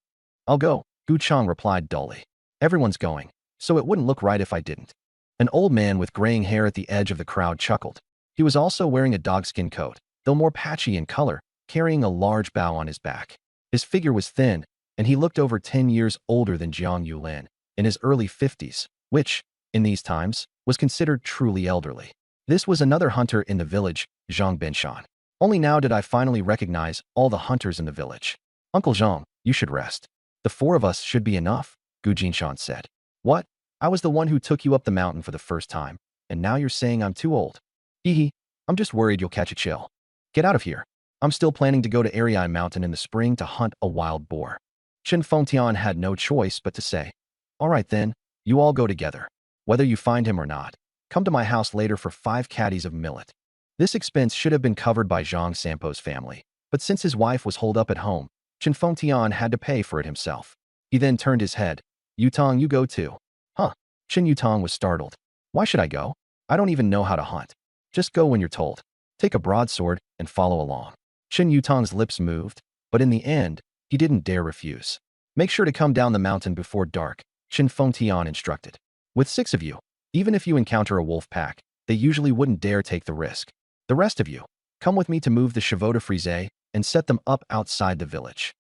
S1: I'll go, Gu Chang replied dully. Everyone's going, so it wouldn't look right if I didn't. An old man with graying hair at the edge of the crowd chuckled. He was also wearing a dogskin coat, though more patchy in color, carrying a large bough on his back. His figure was thin, and he looked over 10 years older than Jiang Yulin, in his early 50s, which, in these times, was considered truly elderly. This was another hunter in the village, Zhang Benshan. Only now did I finally recognize all the hunters in the village. Uncle Zhang, you should rest. The four of us should be enough, Gu Jinshan said. What? I was the one who took you up the mountain for the first time, and now you're saying I'm too old. Hee, I'm just worried you'll catch a chill. Get out of here. I'm still planning to go to Ariai Mountain in the spring to hunt a wild boar. Chen Fengtian had no choice but to say, all right then, you all go together. Whether you find him or not, come to my house later for 5 caddies of millet. This expense should have been covered by Zhang Sampo's family, but since his wife was holed up at home, Chen Fengtian had to pay for it himself. He then turned his head. Yutong, you go too. Huh? Chen Yutong was startled. Why should I go? I don't even know how to hunt. Just go when you're told. Take a broadsword and follow along. Chen Yutong's lips moved, but in the end, he didn't dare refuse. Make sure to come down the mountain before dark, Chen Fengtian instructed. With 6 of you, even if you encounter a wolf pack, they usually wouldn't dare take the risk. The rest of you, come with me to move the chevaux de frise and set them up outside the village.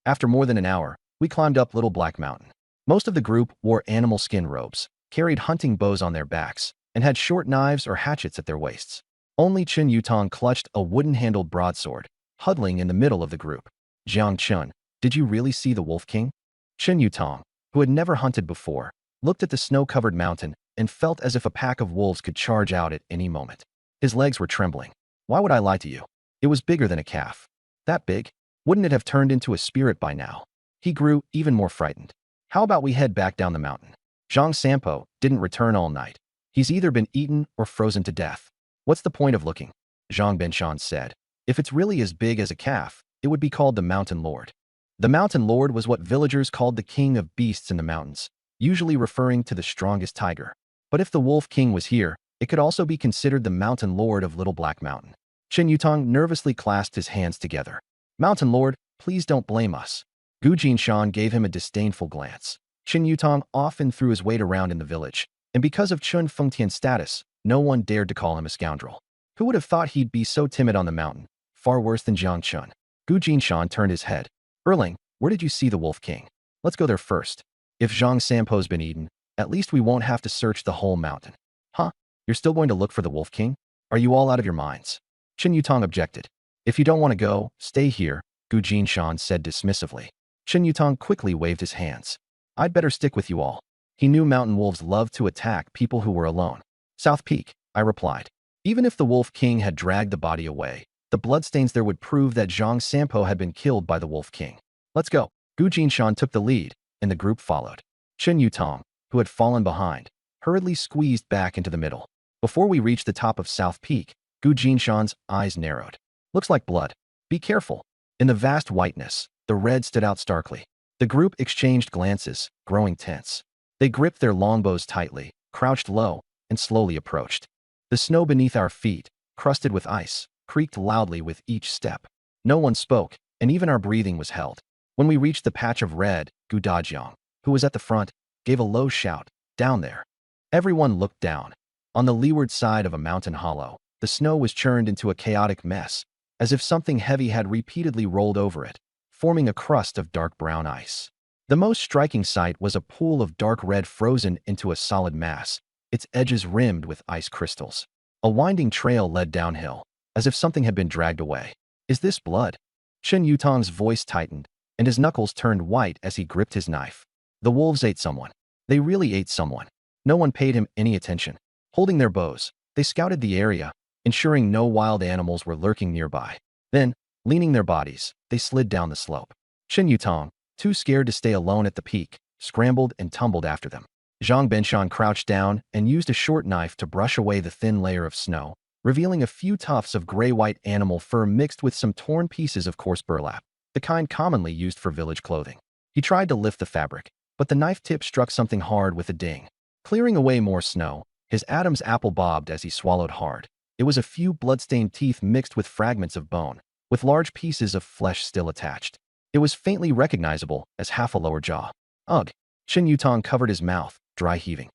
S1: After more than an hour, we climbed up Little Black Mountain. Most of the group wore animal skin robes, carried hunting bows on their backs, and had short knives or hatchets at their waists. Only Chen Yutong clutched a wooden-handled broadsword, huddling in the middle of the group. Jiang Chun, did you really see the Wolf King? Chen Yutong, who had never hunted before, looked at the snow-covered mountain and felt as if a pack of wolves could charge out at any moment. His legs were trembling. Why would I lie to you? It was bigger than a calf. That big? Wouldn't it have turned into a spirit by now? He grew even more frightened. How about we head back down the mountain? Zhang Sampo didn't return all night. He's either been eaten or frozen to death. What's the point of looking? Zhang Benshan said. If it's really as big as a calf, it would be called the Mountain Lord. The Mountain Lord was what villagers called the king of beasts in the mountains, usually referring to the strongest tiger. But if the Wolf King was here, it could also be considered the Mountain Lord of Little Black Mountain. Chen Yutong nervously clasped his hands together. Mountain Lord, please don't blame us. Gu Jinshan gave him a disdainful glance. Chen Yutong often threw his weight around in the village, and because of Chun Fengtian's status, no one dared to call him a scoundrel. Who would have thought he'd be so timid on the mountain? Far worse than Jiang Chun. Gu Jinshan turned his head. Erling, where did you see the Wolf King? Let's go there first. If Zhang Sampo's been eaten, at least we won't have to search the whole mountain. Huh? You're still going to look for the Wolf King? Are you all out of your minds? Chen Yutong objected. If you don't want to go, stay here, Gu Jinshan said dismissively. Chen Yutong quickly waved his hands. I'd better stick with you all. He knew mountain wolves loved to attack people who were alone. South Peak, I replied. Even if the Wolf King had dragged the body away, the bloodstains there would prove that Zhang Sampo had been killed by the Wolf King. Let's go. Gu Jinshan took the lead, and the group followed. Chen Yutong, who had fallen behind, hurriedly squeezed back into the middle. Before we reached the top of South Peak, Gu Jinshan's eyes narrowed. Looks like blood. Be careful. In the vast whiteness, The red stood out starkly. The group exchanged glances, growing tense. They gripped their longbows tightly, crouched low, and slowly approached. The snow beneath our feet, crusted with ice, creaked loudly with each step. No one spoke, and even our breathing was held. When we reached the patch of red, Gu Dajiang, who was at the front, gave a low shout, "Down there." Everyone looked down. On the leeward side of a mountain hollow, the snow was churned into a chaotic mess, as if something heavy had repeatedly rolled over it, forming a crust of dark brown ice. The most striking sight was a pool of dark red frozen into a solid mass, its edges rimmed with ice crystals. A winding trail led downhill, as if something had been dragged away. "Is this blood?" Chen Yutong's voice tightened, and his knuckles turned white as he gripped his knife. The wolves ate someone. They really ate someone. No one paid him any attention. Holding their bows, they scouted the area, ensuring no wild animals were lurking nearby. Then, leaning their bodies, they slid down the slope. Chen Yutong, too scared to stay alone at the peak, scrambled and tumbled after them. Zhang Benshan crouched down and used a short knife to brush away the thin layer of snow, revealing a few tufts of gray-white animal fur mixed with some torn pieces of coarse burlap, the kind commonly used for village clothing. He tried to lift the fabric, but the knife tip struck something hard with a ding. Clearing away more snow, his Adam's apple bobbed as he swallowed hard. It was a few blood-stained teeth mixed with fragments of bone, with large pieces of flesh still attached. It was faintly recognizable as half a lower jaw. Ugh! Chen Yutong covered his mouth, dry heaving.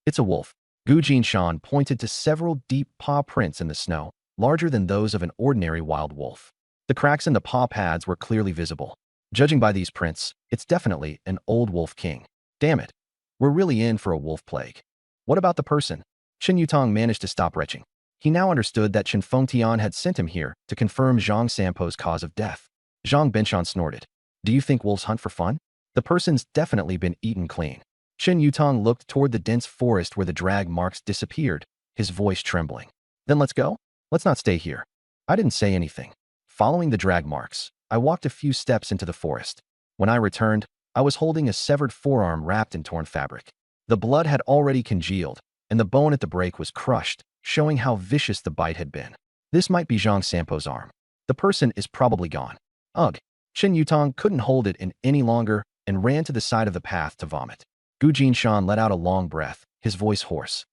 S1: "It's a wolf." Gu Jinshan pointed to several deep paw prints in the snow, larger than those of an ordinary wild wolf. The cracks in the paw pads were clearly visible. "Judging by these prints, it's definitely an old wolf king. Damn it. We're really in for a wolf plague." "What about the person?" Chen Yutong managed to stop retching. He now understood that Chen Fengtian had sent him here to confirm Zhang Sampo's cause of death. Zhang Benshan snorted. "Do you think wolves hunt for fun? The person's definitely been eaten clean." Chen Yutong looked toward the dense forest where the drag marks disappeared, his voice trembling. "Then let's go? Let's not stay here." I didn't say anything. Following the drag marks, I walked a few steps into the forest. When I returned, I was holding a severed forearm wrapped in torn fabric. The blood had already congealed, and the bone at the break was crushed, showing how vicious the bite had been. This might be Zhang Sampo's arm. The person is probably gone. Ugh! Chen Yutong couldn't hold it in any longer and ran to the side of the path to vomit. Gu Jinshan let out a long breath, his voice hoarse.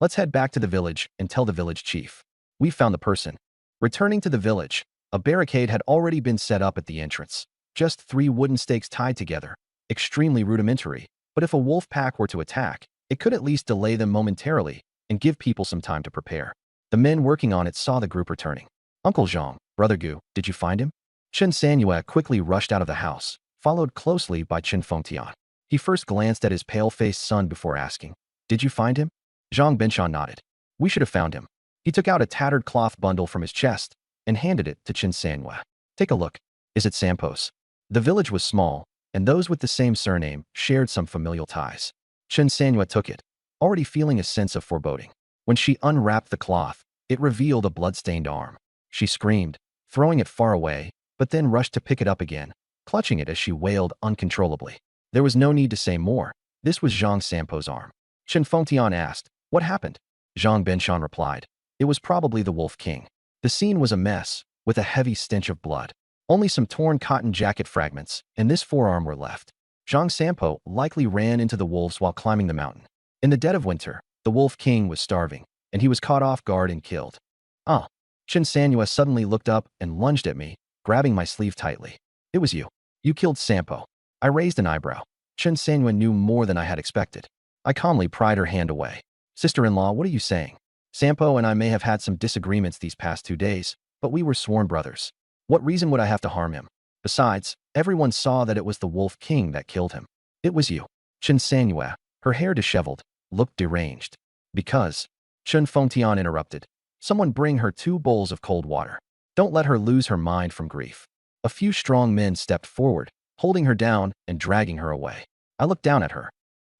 S1: "Let's head back to the village and tell the village chief. We've found the person." Returning to the village, a barricade had already been set up at the entrance. Just 3 wooden stakes tied together. Extremely rudimentary, but if a wolf pack were to attack, it could at least delay them momentarily and give people some time to prepare. The men working on it saw the group returning. "Uncle Zhang, Brother Gu, did you find him?" Chen Sanyue quickly rushed out of the house, followed closely by Chen Fengtian. He first glanced at his pale-faced son before asking, "Did you find him?" Zhang Benshan nodded. "We should have found him." He took out a tattered cloth bundle from his chest and handed it to Chen Sanyue. "Take a look. Is it Sampo's?" The village was small, and those with the same surname shared some familial ties. Chen Sanyue took it, already feeling a sense of foreboding. When she unwrapped the cloth, it revealed a blood-stained arm. She screamed, throwing it far away, but then rushed to pick it up again, clutching it as she wailed uncontrollably. There was no need to say more. This was Zhang Sampo's arm. Chen Fengtian asked, "What happened?" Zhang Benshan replied, "It was probably the Wolf King." The scene was a mess, with a heavy stench of blood. Only some torn cotton jacket fragments and this forearm were left. Zhang Sampo likely ran into the wolves while climbing the mountain. In the dead of winter, the Wolf King was starving, and he was caught off guard and killed. "Ah!" Chen Sanyue suddenly looked up and lunged at me, grabbing my sleeve tightly. "It was you. You killed Sampo." I raised an eyebrow. Chen Sanyue knew more than I had expected. I calmly pried her hand away. "Sister-in-law, what are you saying? Sampo and I may have had some disagreements these past 2 days, but we were sworn brothers. What reason would I have to harm him? Besides, everyone saw that it was the Wolf King that killed him." "It was you." Chen Sanyue, her hair disheveled, looked deranged. "Because," Chen Fengtian interrupted, "someone bring her 2 bowls of cold water. Don't let her lose her mind from grief." A few strong men stepped forward, holding her down and dragging her away. I looked down at her.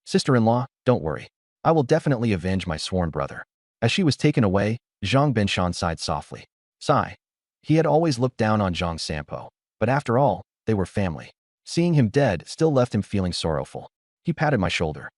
S1: "Sister-in-law, don't worry. I will definitely avenge my sworn brother." As she was taken away, Zhang Benshan sighed softly. Sigh. He had always looked down on Zhang Sampo, but after all, they were family. Seeing him dead still left him feeling sorrowful. He patted my shoulder.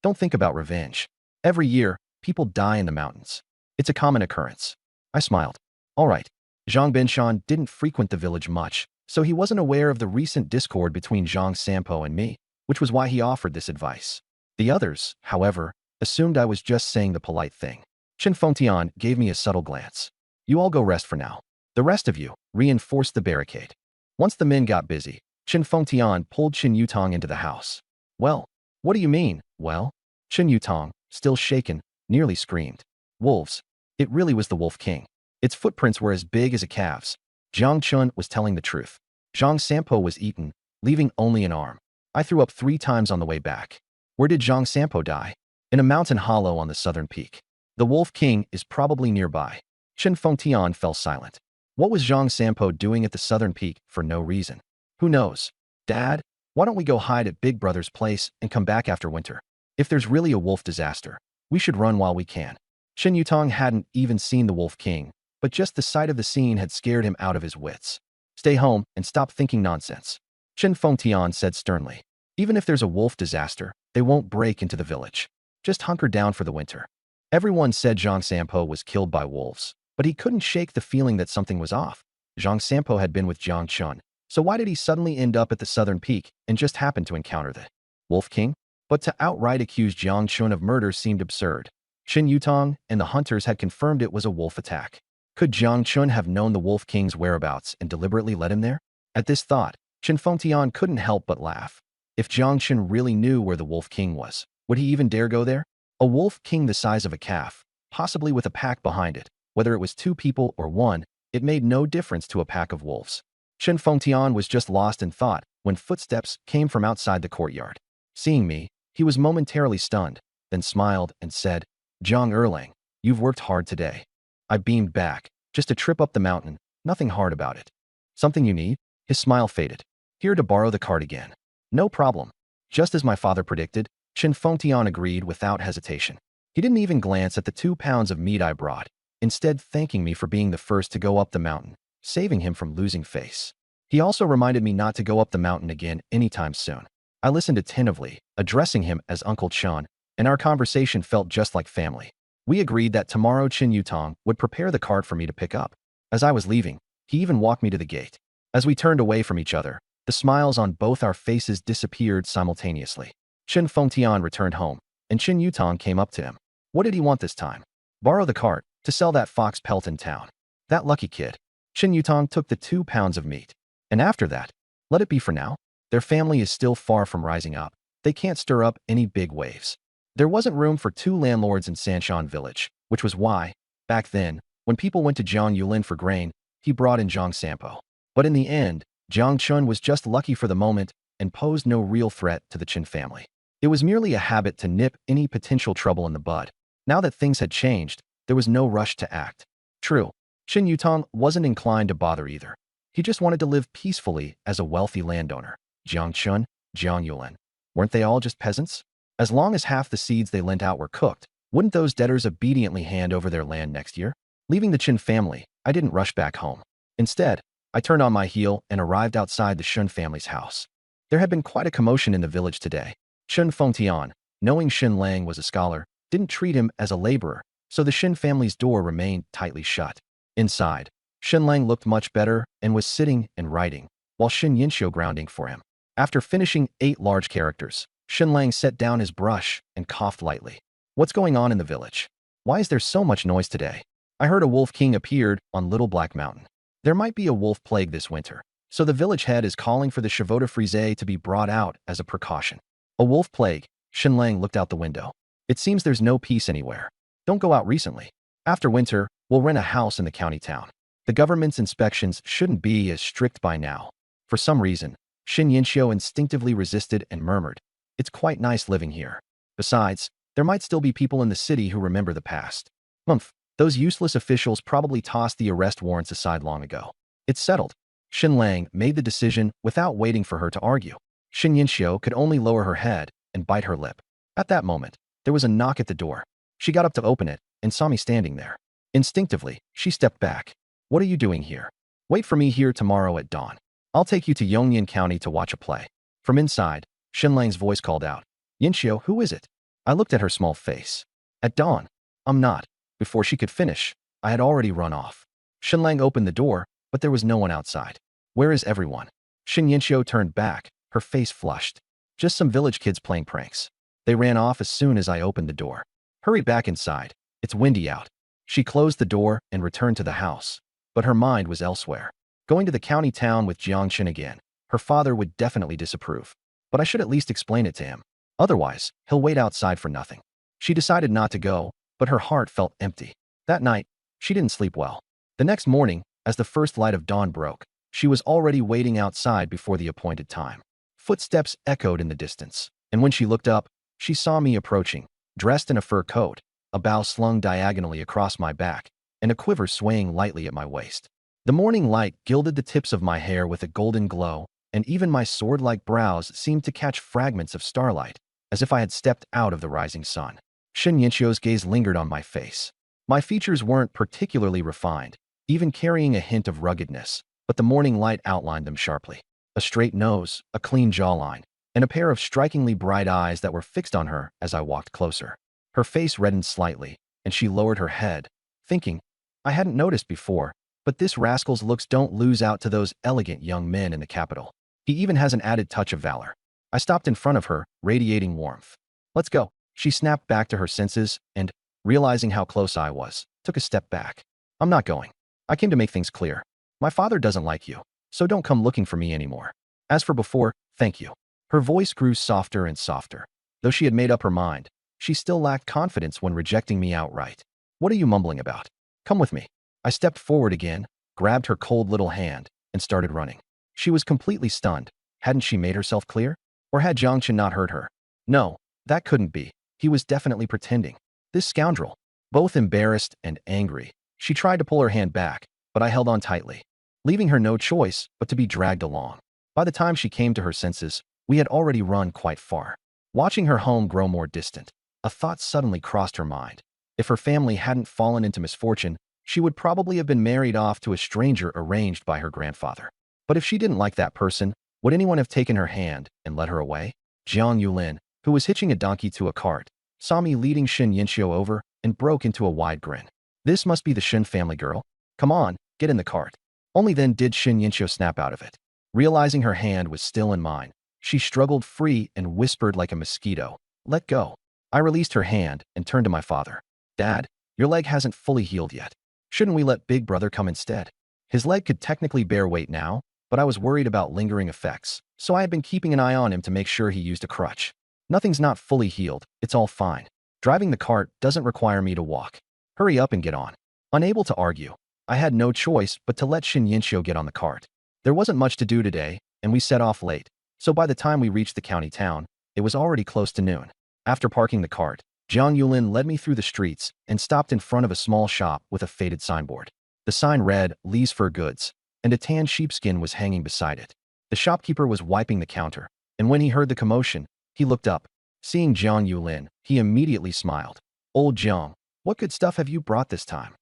S1: "Don't think about revenge. Every year, people die in the mountains. It's a common occurrence." I smiled. "All right." Zhang Benshan didn't frequent the village much, So he wasn't aware of the recent discord between Zhang Sampo and me, which was why he offered this advice. The others, however, assumed I was just saying the polite thing. Chen Fengtian gave me a subtle glance. You all go rest for now. The rest of you, reinforce the barricade. Once the men got busy, Chen Fengtian pulled Chen Yutong into the house. Well, what do you mean, well? Chen Yutong, still shaken, nearly screamed. Wolves. It really was the Wolf King. Its footprints were as big as a calf's. Jiang Chun was telling the truth. Zhang Sampo was eaten, leaving only an arm. I threw up 3 times on the way back. Where did Zhang Sampo die? In a mountain hollow on the southern peak. The Wolf King is probably nearby. Chen Fengtian fell silent. What was Zhang Sampo doing at the southern peak for no reason? Who knows? Dad, why don't we go hide at Big Brother's place and come back after winter? If there's really a wolf disaster, we should run while we can. Chen Yutong hadn't even seen the Wolf King, but just the sight of the scene had scared him out of his wits. Stay home and stop thinking nonsense. Chen Fengtian said sternly. Even if there's a wolf disaster, they won't break into the village. Just hunker down for the winter. Everyone said Zhang Sampo was killed by wolves, but he couldn't shake the feeling that something was off. Zhang Sampo had been with Jiang Chun, so why did he suddenly end up at the southern peak and just happen to encounter the Wolf King? But to outright accuse Jiang Chun of murder seemed absurd. Chen Yutong and the hunters had confirmed it was a wolf attack. Could Jiang Chun have known the Wolf King's whereabouts and deliberately led him there? At this thought, Chen Fengtian couldn't help but laugh. If Jiang Chun really knew where the Wolf King was, would he even dare go there? A Wolf King the size of a calf, possibly with a pack behind it, whether it was 2 people or 1, it made no difference to a pack of wolves. Chen Fengtian was just lost in thought when footsteps came from outside the courtyard. Seeing me, he was momentarily stunned, then smiled and said, Zhang Erlang, you've worked hard today. I beamed back, just a trip up the mountain, nothing hard about it. Something you need? His smile faded. Here to borrow the cart again. No problem. Just as my father predicted, Chen Fengtian agreed without hesitation. He didn't even glance at the 2 pounds of meat I brought, instead thanking me for being the first to go up the mountain, saving him from losing face. He also reminded me not to go up the mountain again anytime soon. I listened attentively, addressing him as Uncle Chun, and our conversation felt just like family. We agreed that tomorrow Chen Yutong would prepare the cart for me to pick up. As I was leaving, he even walked me to the gate. As we turned away from each other, the smiles on both our faces disappeared simultaneously. Chen Fengtian returned home, and Chen Yutong came up to him. What did he want this time? Borrow the cart, to sell that fox pelt in town. That lucky kid. Chen Yutong took the 2 pounds of meat. And after that, let it be for now. Their family is still far from rising up. They can't stir up any big waves. There wasn't room for 2 landlords in Sanshan village, which was why, back then, when people went to Jiang Yulin for grain, he brought in Zhang Sampo. But in the end, Jiang Chun was just lucky for the moment and posed no real threat to the Chen family. It was merely a habit to nip any potential trouble in the bud. Now that things had changed, there was no rush to act. True, Chen Yutong wasn't inclined to bother either. He just wanted to live peacefully as a wealthy landowner. Jiang Chun, Jiang Yulin. Weren't they all just peasants? As long as half the seeds they lent out were cooked, wouldn't those debtors obediently hand over their land next year? Leaving the Chen family, I didn't rush back home. Instead, I turned on my heel and arrived outside the Shun family's house. There had been quite a commotion in the village today. Chen Fengtian, knowing Shin Lang was a scholar, didn't treat him as a laborer, so the Shin family's door remained tightly shut. Inside, Shin Lang looked much better and was sitting and writing, while Shin Yinxiu grounding for him. After finishing 8 large characters, Shin Lang set down his brush and coughed lightly. What's going on in the village? Why is there so much noise today? I heard a Wolf King appeared on Little Black Mountain. There might be a wolf plague this winter, so the village head is calling for the Chevaux de Frise to be brought out as a precaution. A wolf plague? Shin Lang looked out the window. It seems there's no peace anywhere. Don't go out recently. After winter, we'll rent a house in the county town. The government's inspections shouldn't be as strict by now. For some reason, Shin Yinxiu instinctively resisted and murmured, "It's quite nice living here. Besides, there might still be people in the city who remember the past." Humph, those useless officials probably tossed the arrest warrants aside long ago. It's settled. Shin Lang made the decision without waiting for her to argue. Shin Yinxiu could only lower her head and bite her lip. At that moment, there was a knock at the door. She got up to open it and saw me standing there. Instinctively, she stepped back. "What are you doing here?" "Wait for me here tomorrow at dawn. I'll take you to Yongnian County to watch a play." From inside, Shin Lang's voice called out, "Yinxiu, who is it?" I looked at her small face. "At dawn. I'm not." Before she could finish, I had already run off. Shin Lang opened the door, but there was no one outside. Where is everyone? Shin Yinxiu turned back, her face flushed. Just some village kids playing pranks. They ran off as soon as I opened the door. Hurry back inside. It's windy out. She closed the door and returned to the house. But her mind was elsewhere. Going to the county town with Jiangchen again. Her father would definitely disapprove. But I should at least explain it to him. Otherwise, he'll wait outside for nothing. She decided not to go, but her heart felt empty. That night, she didn't sleep well. The next morning, as the first light of dawn broke, she was already waiting outside before the appointed time. Footsteps echoed in the distance, and when she looked up, she saw me approaching, dressed in a fur coat, a bow slung diagonally across my back, and a quiver swaying lightly at my waist. The morning light gilded the tips of my hair with a golden glow, and even my sword-like brows seemed to catch fragments of starlight, as if I had stepped out of the rising sun. Shin Yinxiu's gaze lingered on my face. My features weren't particularly refined, even carrying a hint of ruggedness, but the morning light outlined them sharply. A straight nose, a clean jawline, and a pair of strikingly bright eyes that were fixed on her as I walked closer. Her face reddened slightly, and she lowered her head, thinking, I hadn't noticed before, but this rascal's looks don't lose out to those elegant young men in the capital. He even has an added touch of valor. I stopped in front of her, radiating warmth. Let's go. She snapped back to her senses and, realizing how close I was, took a step back. I'm not going. I came to make things clear. My father doesn't like you, so don't come looking for me anymore. As for before, thank you. Her voice grew softer and softer. Though she had made up her mind, she still lacked confidence when rejecting me outright. What are you mumbling about? Come with me. I stepped forward again, grabbed her cold little hand, and started running. She was completely stunned. Hadn't she made herself clear? Or had Jiangchen not heard her? No, that couldn't be. He was definitely pretending. This scoundrel. Both embarrassed and angry, she tried to pull her hand back, but I held on tightly, leaving her no choice but to be dragged along. By the time she came to her senses, we had already run quite far. Watching her home grow more distant, a thought suddenly crossed her mind. If her family hadn't fallen into misfortune, she would probably have been married off to a stranger arranged by her grandfather. But if she didn't like that person, would anyone have taken her hand and led her away? Jiang Yulin, who was hitching a donkey to a cart, saw me leading Shin Yinxiu over and broke into a wide grin. This must be the Shin family girl. Come on, get in the cart. Only then did Shin Yinxiu snap out of it. Realizing her hand was still in mine, she struggled free and whispered like a mosquito, "Let go." I released her hand and turned to my father. Dad, your leg hasn't fully healed yet. Shouldn't we let Big Brother come instead? His leg could technically bear weight now, but I was worried about lingering effects, so I had been keeping an eye on him to make sure he used a crutch. Nothing's not fully healed, it's all fine. Driving the cart doesn't require me to walk. Hurry up and get on. Unable to argue, I had no choice but to let Shin Yinxiu get on the cart. There wasn't much to do today, and we set off late, so by the time we reached the county town, it was already close to noon. After parking the cart, Jiang Yulin led me through the streets and stopped in front of a small shop with a faded signboard. The sign read, Lee's Fur Goods, and a tan sheepskin was hanging beside it. The shopkeeper was wiping the counter, and when he heard the commotion, he looked up. Seeing Jiang Yulin, he immediately smiled. Old Jiang, what good stuff have you brought this time?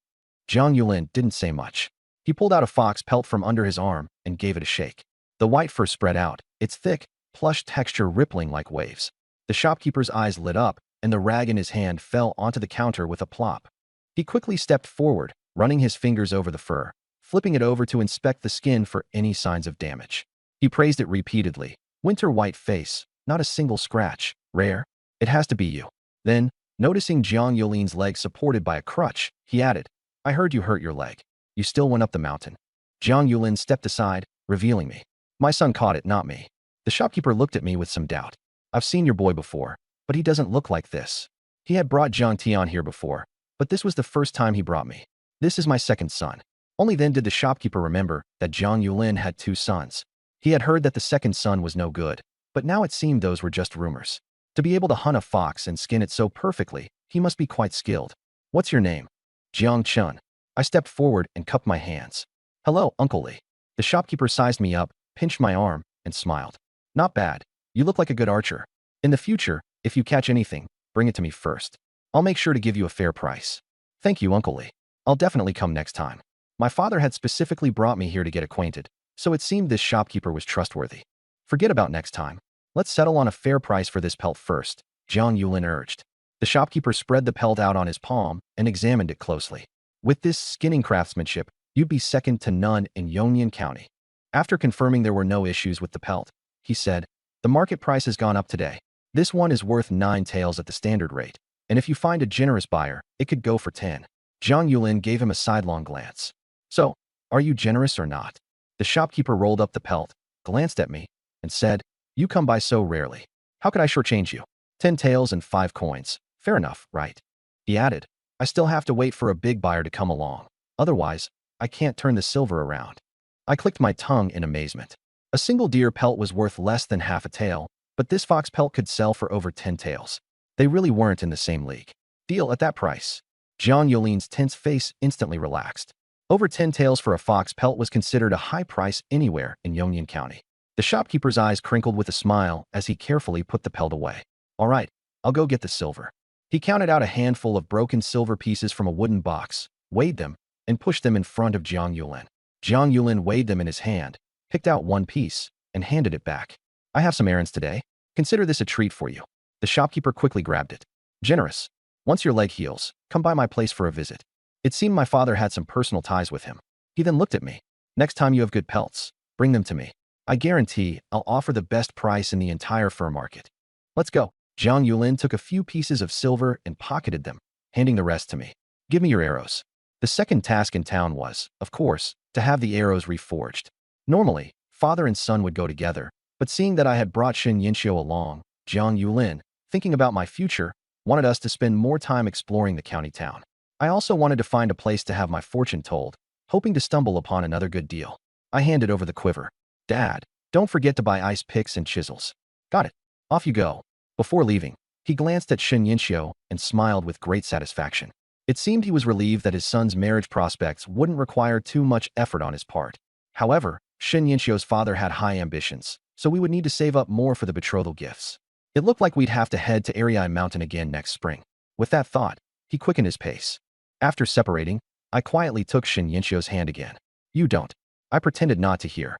S1: Jiang Yulin didn't say much. He pulled out a fox pelt from under his arm and gave it a shake. The white fur spread out, its thick, plush texture rippling like waves. The shopkeeper's eyes lit up, and the rag in his hand fell onto the counter with a plop. He quickly stepped forward, running his fingers over the fur, flipping it over to inspect the skin for any signs of damage. He praised it repeatedly. Winter white face, not a single scratch. Rare. It has to be you. Then, noticing Jiang Yulin's leg supported by a crutch, he added, I heard you hurt your leg. You still went up the mountain. Jiang Yulin stepped aside, revealing me. My son caught it, not me. The shopkeeper looked at me with some doubt. I've seen your boy before, but he doesn't look like this. He had brought Jiang Tian here before, but this was the first time he brought me. This is my second son. Only then did the shopkeeper remember that Jiang Yulin had two sons. He had heard that the second son was no good, but now it seemed those were just rumors. To be able to hunt a fox and skin it so perfectly, he must be quite skilled. What's your name? Jiang Chun. I stepped forward and cupped my hands. Hello, Uncle Lee. The shopkeeper sized me up, pinched my arm, and smiled. Not bad. You look like a good archer. In the future, if you catch anything, bring it to me first. I'll make sure to give you a fair price. Thank you, Uncle Lee. I'll definitely come next time. My father had specifically brought me here to get acquainted, so it seemed this shopkeeper was trustworthy. Forget about next time. Let's settle on a fair price for this pelt first, Jiang Yulin urged. The shopkeeper spread the pelt out on his palm and examined it closely. With this skinning craftsmanship, you'd be second to none in Yongnian County. After confirming there were no issues with the pelt, he said, "The market price has gone up today. This one is worth 9 taels at the standard rate, and if you find a generous buyer, it could go for 10. Zhang Yulin gave him a sidelong glance. "So, are you generous or not?" The shopkeeper rolled up the pelt, glanced at me, and said, "You come by so rarely. How could I shortchange you? 10 taels and 5 coins. Fair enough, right?" He added, "I still have to wait for a big buyer to come along. Otherwise, I can't turn the silver around." I clicked my tongue in amazement. A single deer pelt was worth less than half a tael, but this fox pelt could sell for over 10 taels. They really weren't in the same league. Deal at that price. Zhang Yulin's tense face instantly relaxed. Over 10 taels for a fox pelt was considered a high price anywhere in Yongnian County. The shopkeeper's eyes crinkled with a smile as he carefully put the pelt away. "All right, I'll go get the silver." He counted out a handful of broken silver pieces from a wooden box, weighed them, and pushed them in front of Zhang Yulin. Zhang Yulin weighed them in his hand, picked out one piece, and handed it back. "I have some errands today. Consider this a treat for you." The shopkeeper quickly grabbed it. "Generous. Once your leg heals, come by my place for a visit." It seemed my father had some personal ties with him. He then looked at me. "Next time you have good pelts, bring them to me. I guarantee I'll offer the best price in the entire fur market." "Let's go." Zhang Yulin took a few pieces of silver and pocketed them, handing the rest to me. "Give me your arrows." The second task in town was, of course, to have the arrows reforged. Normally, father and son would go together, but seeing that I had brought Shen Yinxiu along, Zhang Yulin, thinking about my future, wanted us to spend more time exploring the county town. I also wanted to find a place to have my fortune told, hoping to stumble upon another good deal. I handed over the quiver. "Dad, don't forget to buy ice picks and chisels." "Got it. Off you go." Before leaving, he glanced at Shen Yinxiu and smiled with great satisfaction. It seemed he was relieved that his son's marriage prospects wouldn't require too much effort on his part. However, Shen Yinxiu's father had high ambitions, so we would need to save up more for the betrothal gifts. It looked like we'd have to head to Ariai Mountain again next spring. With that thought, he quickened his pace. After separating, I quietly took Shen Yinxiu's hand again. "You don't." I pretended not to hear.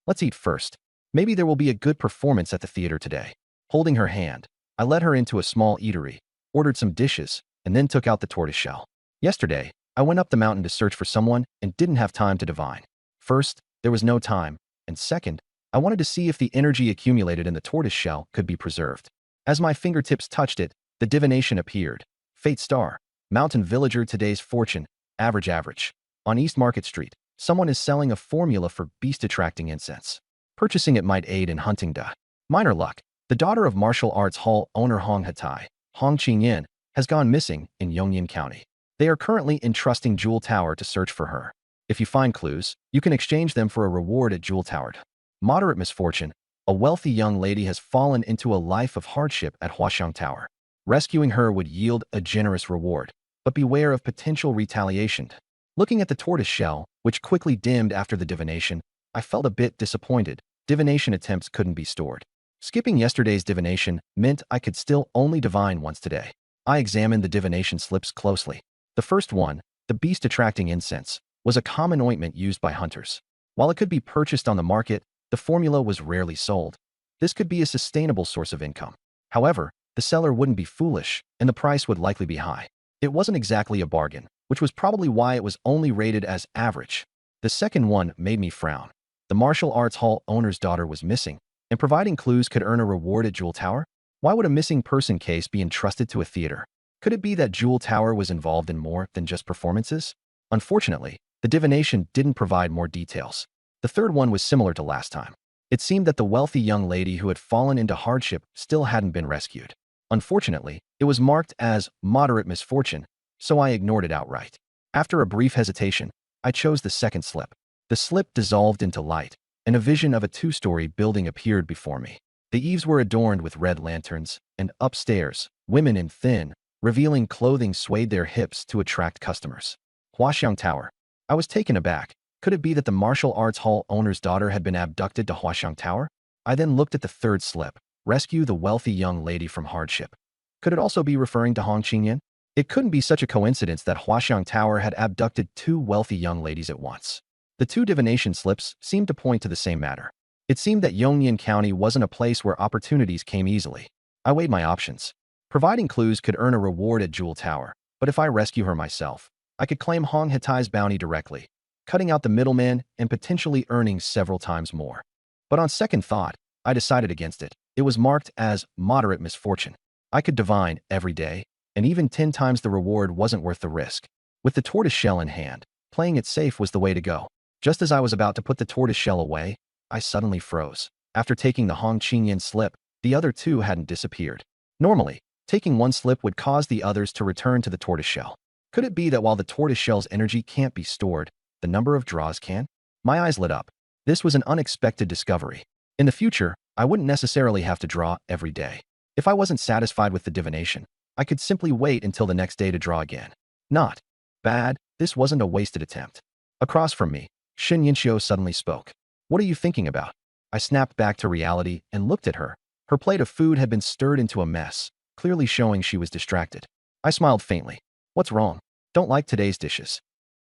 S1: "Let's eat first. Maybe there will be a good performance at the theater today." Holding her hand, I led her into a small eatery, ordered some dishes, and then took out the tortoiseshell. Yesterday, I went up the mountain to search for someone and didn't have time to divine. First, there was no time, and second, I wanted to see if the energy accumulated in the tortoiseshell could be preserved. As my fingertips touched it, the divination appeared. Fate star, mountain villager, today's fortune, average. On East Market Street, someone is selling a formula for beast-attracting incense. Purchasing it might aid in hunting da. Minor luck, the daughter of martial arts hall owner Hong Hatai, Hong Qingyan, has gone missing in Yongnian County. They are currently entrusting Jewel Tower to search for her. If you find clues, you can exchange them for a reward at Jewel Tower. Moderate misfortune, a wealthy young lady has fallen into a life of hardship at Huaxiang Tower. Rescuing her would yield a generous reward, but beware of potential retaliation. Looking at the tortoise shell, which quickly dimmed after the divination, I felt a bit disappointed. Divination attempts couldn't be stored. Skipping yesterday's divination meant I could still only divine once today. I examined the divination slips closely. The first one, the beast-attracting incense, was a common ointment used by hunters. While it could be purchased on the market, the formula was rarely sold. This could be a sustainable source of income. However, the seller wouldn't be foolish, and the price would likely be high. It wasn't exactly a bargain, which was probably why it was only rated as average. The second one made me frown. The martial arts hall owner's daughter was missing, and providing clues could earn a reward at Jewel Tower? Why would a missing person case be entrusted to a theater? Could it be that Jewel Tower was involved in more than just performances? Unfortunately, the divination didn't provide more details. The third one was similar to last time. It seemed that the wealthy young lady who had fallen into hardship still hadn't been rescued. Unfortunately, it was marked as moderate misfortune, so I ignored it outright. After a brief hesitation, I chose the second slip. The slip dissolved into light, and a vision of a two-story building appeared before me. The eaves were adorned with red lanterns, and upstairs, women in thin, revealing clothing swayed their hips to attract customers. Huaxiang Tower. I was taken aback. Could it be that the martial arts hall owner's daughter had been abducted to Huaxiang Tower? I then looked at the third slip. Rescue the wealthy young lady from hardship. Could it also be referring to Hong Qingyan? It couldn't be such a coincidence that Huaxiang Tower had abducted two wealthy young ladies at once. The two divination slips seemed to point to the same matter. It seemed that Yongnian County wasn't a place where opportunities came easily. I weighed my options. Providing clues could earn a reward at Jewel Tower, but if I rescue her myself, I could claim Hong Hatai's bounty directly. cutting out the middleman and potentially earning several times more. But on second thought, I decided against it. It was marked as moderate misfortune. I could divine every day, and even 10 times the reward wasn't worth the risk. With the tortoise shell in hand, playing it safe was the way to go. Just as I was about to put the tortoise shell away, I suddenly froze. After taking the Hong Qingyan slip, the other two hadn't disappeared. Normally, taking one slip would cause the others to return to the tortoise shell. Could it be that while the tortoise shell's energy can't be stored, the number of draws can? My eyes lit up. This was an unexpected discovery. In the future, I wouldn't necessarily have to draw every day. If I wasn't satisfied with the divination, I could simply wait until the next day to draw again. Not bad, this wasn't a wasted attempt. Across from me, Shin Yinxiu suddenly spoke. What are you thinking about? I snapped back to reality and looked at her. Her plate of food had been stirred into a mess, clearly showing she was distracted. I smiled faintly. What's wrong? Don't like today's dishes.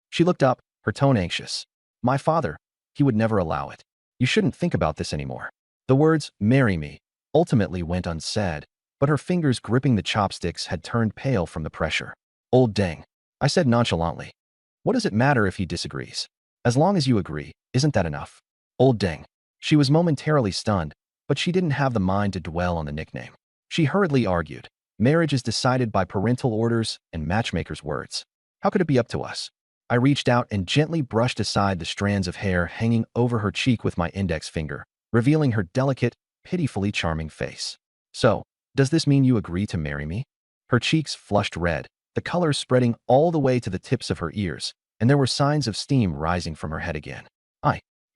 S1: She looked up, her tone anxious. My father, he would never allow it. You shouldn't think about this anymore. The words, marry me, ultimately went unsaid, but her fingers gripping the chopsticks had turned pale from the pressure. Old dang, I said nonchalantly. What does it matter if he disagrees? As long as you agree, isn't that enough? Old dang. She was momentarily stunned, but she didn't have the mind to dwell on the nickname. She hurriedly argued, marriage is decided by parental orders and matchmakers' words. How could it be up to us? I reached out and gently brushed aside the strands of hair hanging over her cheek with my index finger, revealing her delicate, pitifully charming face. So, does this mean you agree to marry me? Her cheeks flushed red, the color spreading all the way to the tips of her ears, and there were signs of steam rising from her head again.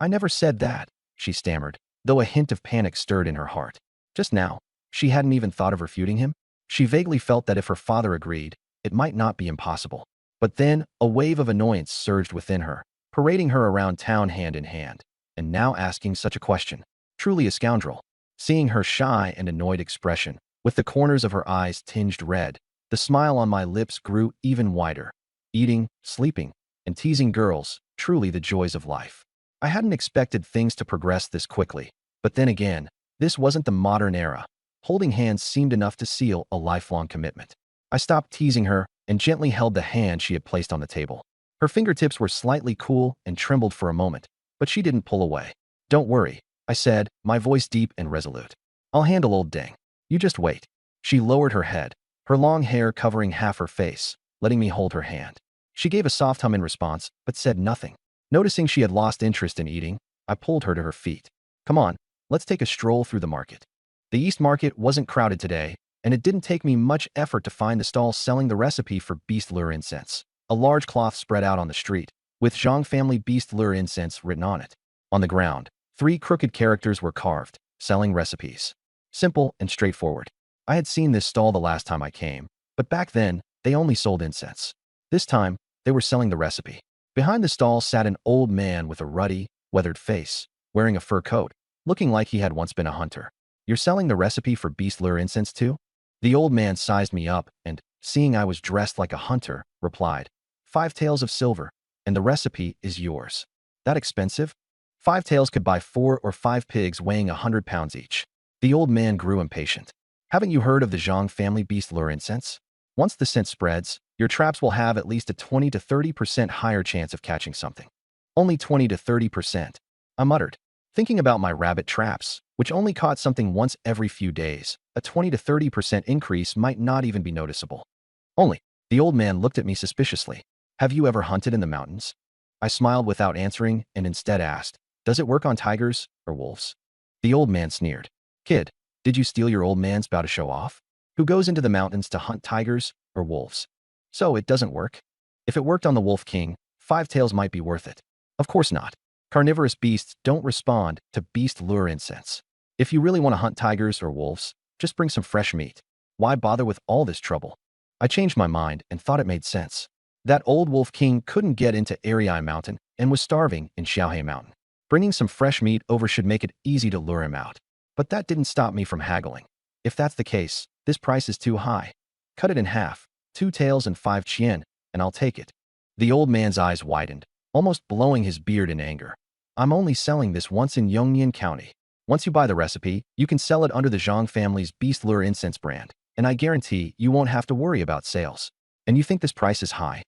S1: I never said that, she stammered, though a hint of panic stirred in her heart. Just now, she hadn't even thought of refuting him. She vaguely felt that if her father agreed, it might not be impossible. But then, a wave of annoyance surged within her, parading her around town hand in hand, and now asking such a question. Truly a scoundrel. Seeing her shy and annoyed expression, with the corners of her eyes tinged red, the smile on my lips grew even wider. Eating, sleeping, and teasing girls, truly the joys of life. I hadn't expected things to progress this quickly, but then again, this wasn't the modern era. Holding hands seemed enough to seal a lifelong commitment. I stopped teasing her and gently held the hand she had placed on the table. Her fingertips were slightly cool and trembled for a moment, but she didn't pull away. Don't worry, I said, my voice deep and resolute. I'll handle old dang. You just wait. She lowered her head, her long hair covering half her face, letting me hold her hand. She gave a soft hum in response, but said nothing. Noticing she had lost interest in eating, I pulled her to her feet. Come on, let's take a stroll through the market. The East Market wasn't crowded today, and it didn't take me much effort to find the stall selling the recipe for beast lure incense. A large cloth spread out on the street, with Zhang family beast lure incense written on it. On the ground, 3 crooked characters were carved, selling recipes. Simple and straightforward. I had seen this stall the last time I came, but back then, they only sold incense. This time, they were selling the recipe. Behind the stall sat an old man with a ruddy, weathered face, wearing a fur coat, looking like he had once been a hunter. You're selling the recipe for beast lure incense too? The old man sized me up and, seeing I was dressed like a hunter, replied, 5 taels of silver, and the recipe is yours. That expensive? 5 taels could buy 4 or 5 pigs weighing 100 pounds each. The old man grew impatient. Haven't you heard of the Zhang family beast lure incense? Once the scent spreads, your traps will have at least a 20 to 30% higher chance of catching something. Only 20 to 30%, I muttered. Thinking about my rabbit traps, which only caught something once every few days, a 20 to 30% increase might not even be noticeable. Only, the old man looked at me suspiciously. Have you ever hunted in the mountains? I smiled without answering and instead asked, does it work on tigers or wolves? The old man sneered. Kid, did you steal your old man's bow to show off? Who goes into the mountains to hunt tigers or wolves? So it doesn't work? If it worked on the Wolf King, 5 taels might be worth it. Of course not. Carnivorous beasts don't respond to beast lure incense. If you really want to hunt tigers or wolves, just bring some fresh meat. Why bother with all this trouble? I changed my mind and thought it made sense. That old Wolf King couldn't get into Ariai Mountain and was starving in Xiaohe Mountain. Bringing some fresh meat over should make it easy to lure him out. But that didn't stop me from haggling. If that's the case, this price is too high. Cut it in half. 2 taels and 5 chien, and I'll take it. The old man's eyes widened, almost blowing his beard in anger. I'm only selling this once in Yongnian County. Once you buy the recipe, you can sell it under the Zhang family's Beast Lure Incense brand, and I guarantee you won't have to worry about sales. And you think this price is high?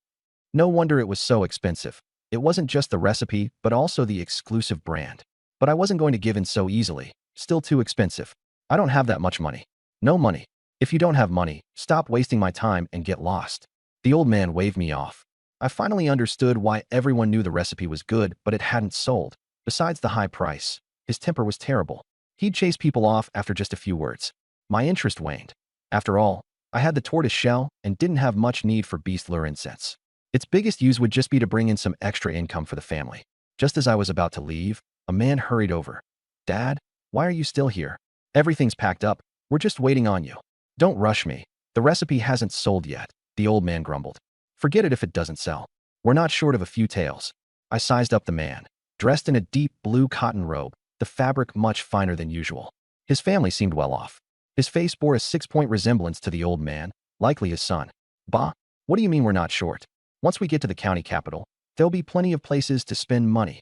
S1: No wonder it was so expensive. It wasn't just the recipe, but also the exclusive brand. But I wasn't going to give in so easily. Still too expensive. I don't have that much money. No money. If you don't have money, stop wasting my time and get lost. The old man waved me off. I finally understood why everyone knew the recipe was good, but it hadn't sold. Besides the high price, his temper was terrible. He'd chase people off after just a few words. My interest waned. After all, I had the tortoise shell and didn't have much need for beast lure incense. Its biggest use would just be to bring in some extra income for the family. Just as I was about to leave, a man hurried over. "Dad, why are you still here? Everything's packed up. We're just waiting on you." "Don't rush me. The recipe hasn't sold yet," the old man grumbled. "Forget it if it doesn't sell. We're not short of a few tails." I sized up the man, dressed in a deep blue cotton robe, the fabric much finer than usual. His family seemed well off. His face bore a 6-point resemblance to the old man, likely his son. "Bah, what do you mean we're not short? Once we get to the county capital, there'll be plenty of places to spend money."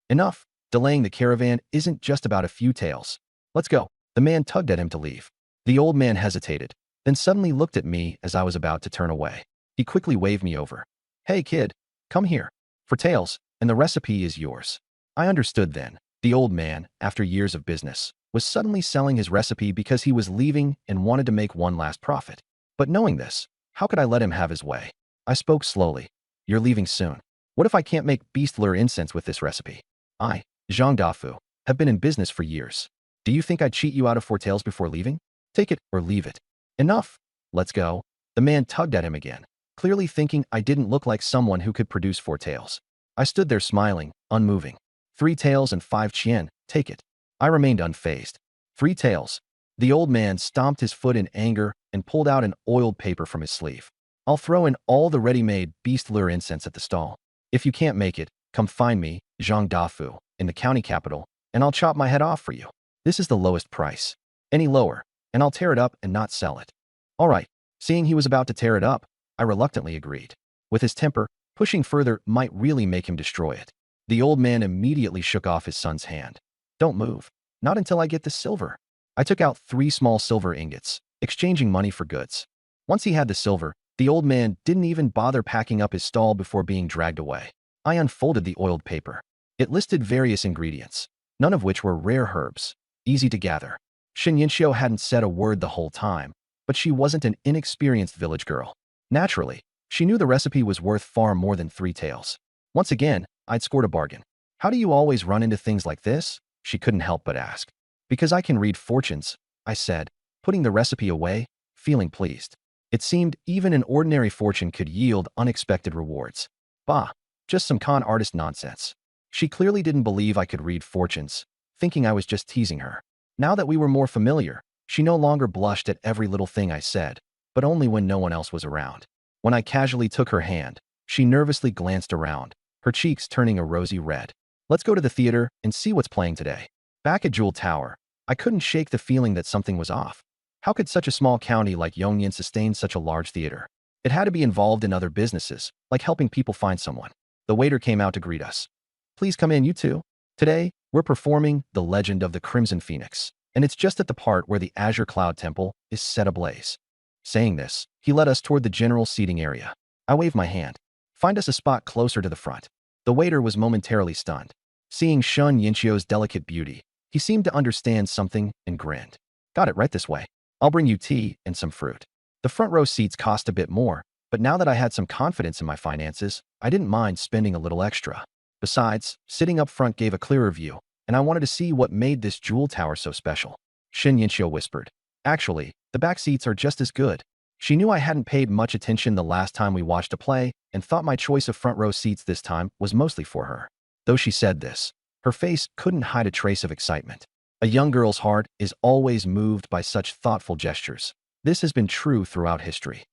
S1: "Enough. Delaying the caravan isn't just about a few tails. Let's go." The man tugged at him to leave. The old man hesitated, then suddenly looked at me as I was about to turn away. He quickly waved me over. "Hey kid, come here. For tails, and the recipe is yours." I understood then. The old man, after years of business, was suddenly selling his recipe because he was leaving and wanted to make one last profit. But knowing this, how could I let him have his way? I spoke slowly. "You're leaving soon. What if I can't make beast lure incense with this recipe? I, Zhang Dafu, have been in business for years. Do you think I'd cheat you out of 4 tails before leaving? Take it or leave it." "Enough. Let's go." The man tugged at him again, clearly thinking I didn't look like someone who could produce 4 tails. I stood there smiling, unmoving. 3 tails and 5 chien, take it." I remained unfazed. 3 tails. The old man stomped his foot in anger and pulled out an oiled paper from his sleeve. "I'll throw in all the ready-made beast lure incense at the stall. If you can't make it, come find me, Zhang Dafu, in the county capital, and I'll chop my head off for you. This is the lowest price. Any lower, and I'll tear it up and not sell it." All right. Seeing he was about to tear it up, I reluctantly agreed. With his temper, pushing further might really make him destroy it. The old man immediately shook off his son's hand. "Don't move. Not until I get the silver." I took out 3 small silver ingots, exchanging money for goods. Once he had the silver, the old man didn't even bother packing up his stall before being dragged away. I unfolded the oiled paper. It listed various ingredients, none of which were rare herbs, easy to gather. Shin Yinxiu hadn't said a word the whole time, but she wasn't an inexperienced village girl. Naturally, she knew the recipe was worth far more than 3 tails. Once again, I'd scored a bargain. "How do you always run into things like this?" she couldn't help but ask. "Because I can read fortunes," I said, putting the recipe away, feeling pleased. It seemed even an ordinary fortune could yield unexpected rewards. Bah, just some con artist nonsense. She clearly didn't believe I could read fortunes, thinking I was just teasing her. Now that we were more familiar, she no longer blushed at every little thing I said, but only when no one else was around. When I casually took her hand, she nervously glanced around, her cheeks turning a rosy red. "Let's go to the theater and see what's playing today." Back at Jewel Tower, I couldn't shake the feeling that something was off. How could such a small county like Yongyan sustain such a large theater? It had to be involved in other businesses, like helping people find someone. The waiter came out to greet us. "Please come in, you two. Today, we're performing The Legend of the Crimson Phoenix, and it's just at the part where the Azure Cloud Temple is set ablaze." Saying this, he led us toward the general seating area. I waved my hand. "Find us a spot closer to the front." The waiter was momentarily stunned. Seeing Shun Yinxiu's delicate beauty, he seemed to understand something and grinned. "Got it, right this way. I'll bring you tea and some fruit." The front row seats cost a bit more, but now that I had some confidence in my finances, I didn't mind spending a little extra. Besides, sitting up front gave a clearer view, and I wanted to see what made this jewel tower so special. Shin Yinxiu whispered. "Actually, the back seats are just as good." She knew I hadn't paid much attention the last time we watched a play and thought my choice of front row seats this time was mostly for her. Though she said this, her face couldn't hide a trace of excitement. A young girl's heart is always moved by such thoughtful gestures. This has been true throughout history.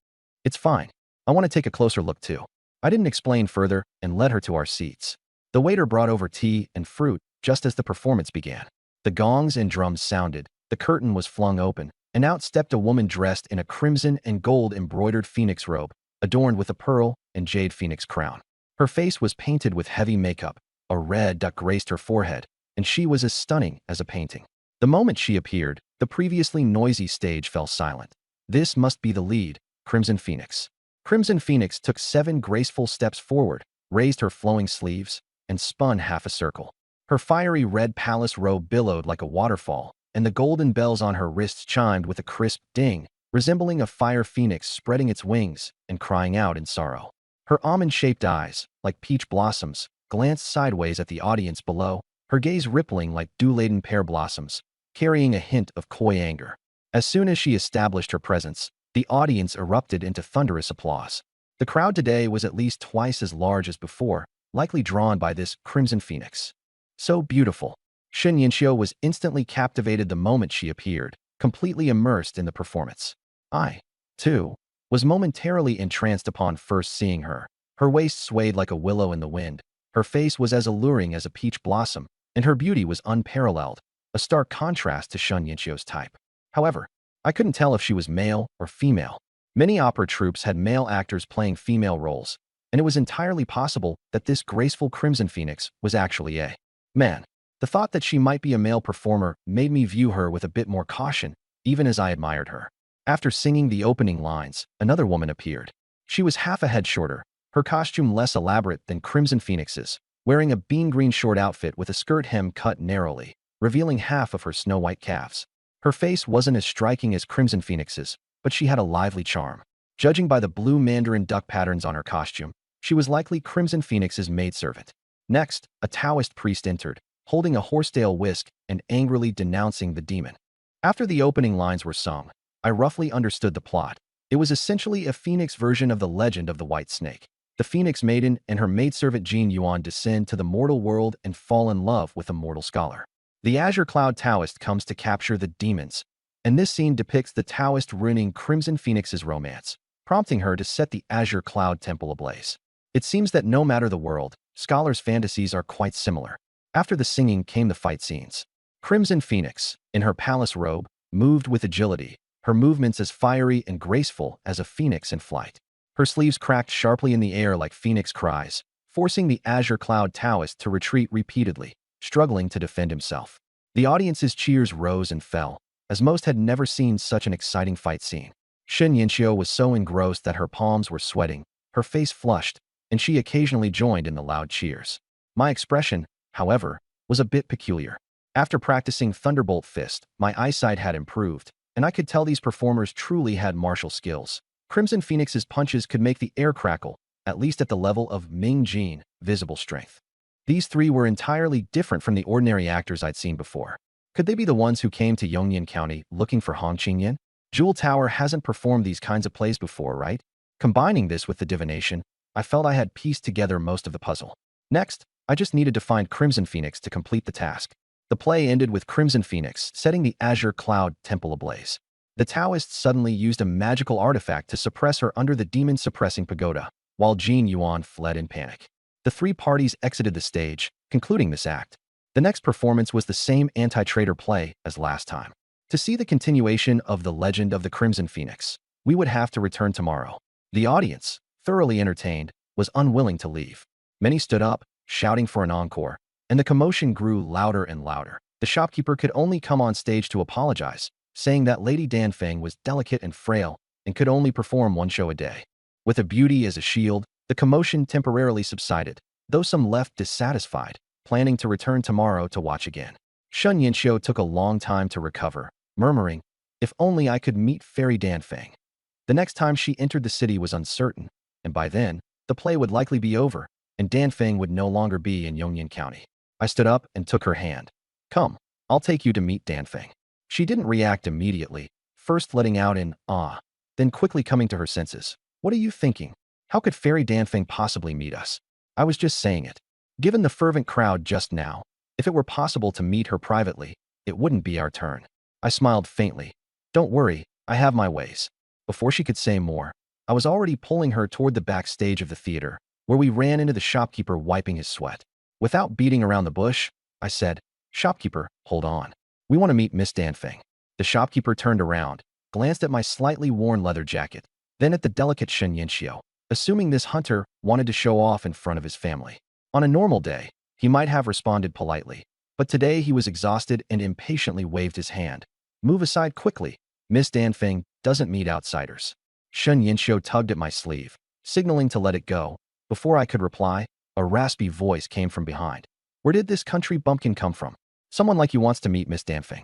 S1: "It's fine. I want to take a closer look too." I didn't explain further and led her to our seats. The waiter brought over tea and fruit just as the performance began. The gongs and drums sounded, the curtain was flung open, and out stepped a woman dressed in a crimson and gold embroidered phoenix robe, adorned with a pearl and jade phoenix crown. Her face was painted with heavy makeup, a red duck graced her forehead, and she was as stunning as a painting. The moment she appeared, the previously noisy stage fell silent. This must be the lead, Crimson Phoenix. Crimson Phoenix took 7 graceful steps forward, raised her flowing sleeves, and spun half a circle. Her fiery red palace robe billowed like a waterfall, and the golden bells on her wrists chimed with a crisp ding, resembling a fire phoenix spreading its wings and crying out in sorrow. Her almond-shaped eyes, like peach blossoms, glanced sideways at the audience below, her gaze rippling like dew-laden pear blossoms, carrying a hint of coy anger. As soon as she established her presence, the audience erupted into thunderous applause. The crowd today was at least twice as large as before, likely drawn by this crimson phoenix. So beautiful. Shen Yinxiu was instantly captivated the moment she appeared, completely immersed in the performance. I, too, was momentarily entranced upon first seeing her. Her waist swayed like a willow in the wind. Her face was as alluring as a peach blossom, and her beauty was unparalleled, a stark contrast to Shen Yinxiu's type. However, I couldn't tell if she was male or female. Many opera troupes had male actors playing female roles, and it was entirely possible that this graceful crimson phoenix was actually a man. The thought that she might be a male performer made me view her with a bit more caution, even as I admired her. After singing the opening lines, another woman appeared. She was half a head shorter, her costume less elaborate than Crimson Phoenix's, wearing a bean green short outfit with a skirt hem cut narrowly, revealing half of her snow-white calves. Her face wasn't as striking as Crimson Phoenix's, but she had a lively charm. Judging by the blue mandarin duck patterns on her costume, she was likely Crimson Phoenix's maidservant. Next, a Taoist priest entered, holding a horsetail whisk and angrily denouncing the demon. After the opening lines were sung, I roughly understood the plot. It was essentially a phoenix version of the legend of the White Snake. The Phoenix Maiden and her maidservant Jin Yuan descend to the mortal world and fall in love with a mortal scholar. The Azure Cloud Taoist comes to capture the demons, and this scene depicts the Taoist ruining Crimson Phoenix's romance, prompting her to set the Azure Cloud Temple ablaze. It seems that no matter the world, scholars' fantasies are quite similar. After the singing came the fight scenes. Crimson Phoenix, in her palace robe, moved with agility, her movements as fiery and graceful as a phoenix in flight. Her sleeves cracked sharply in the air like phoenix cries, forcing the Azure Cloud Taoist to retreat repeatedly, struggling to defend himself. The audience's cheers rose and fell, as most had never seen such an exciting fight scene. Shen Yinxiu was so engrossed that her palms were sweating, her face flushed, and she occasionally joined in the loud cheers. My expression, however, was a bit peculiar. After practicing Thunderbolt Fist, my eyesight had improved, and I could tell these performers truly had martial skills. Crimson Phoenix's punches could make the air crackle, at least at the level of Ming Jin, visible strength. These three were entirely different from the ordinary actors I'd seen before. Could they be the ones who came to Yongnian County looking for Hong Qingyan? Jewel Tower hasn't performed these kinds of plays before, right? Combining this with the divination, I felt I had pieced together most of the puzzle. Next, I just needed to find Crimson Phoenix to complete the task. The play ended with Crimson Phoenix setting the Azure Cloud Temple ablaze. The Taoists suddenly used a magical artifact to suppress her under the demon-suppressing pagoda, while Jin Yuan fled in panic. The three parties exited the stage, concluding this act. The next performance was the same anti-traitor play as last time. To see the continuation of the legend of the Crimson Phoenix, we would have to return tomorrow. The audience, thoroughly entertained, was unwilling to leave. Many stood up, shouting for an encore, and the commotion grew louder and louder. The shopkeeper could only come on stage to apologize, saying that Lady Danfeng was delicate and frail and could only perform one show a day. With a beauty as a shield, the commotion temporarily subsided, though some left dissatisfied, planning to return tomorrow to watch again. Shen Yinxiu took a long time to recover, murmuring, "If only I could meet Fairy Danfeng." The next time she entered the city was uncertain, and by then, the play would likely be over, and Danfeng would no longer be in Yongnian County. I stood up and took her hand. "Come, I'll take you to meet Danfeng." She didn't react immediately, first letting out an "ah," then quickly coming to her senses. "What are you thinking? How could Fairy Danfeng possibly meet us?" I was just saying it. Given the fervent crowd just now, if it were possible to meet her privately, it wouldn't be our turn. I smiled faintly. "Don't worry, I have my ways." Before she could say more, I was already pulling her toward the backstage of the theater, where we ran into the shopkeeper wiping his sweat. Without beating around the bush, I said, "Shopkeeper, hold on. We want to meet Miss Danfeng." The shopkeeper turned around, glanced at my slightly worn leather jacket, then at the delicate Shen Yinxiu, assuming this hunter wanted to show off in front of his family. On a normal day, he might have responded politely, but today he was exhausted and impatiently waved his hand. "Move aside quickly. Miss Danfeng doesn't meet outsiders." Shen Yinxiu tugged at my sleeve, signaling to let it go. Before I could reply, A raspy voice came from behind. Where did this country bumpkin come from? Someone like you wants to meet Miss Damfing.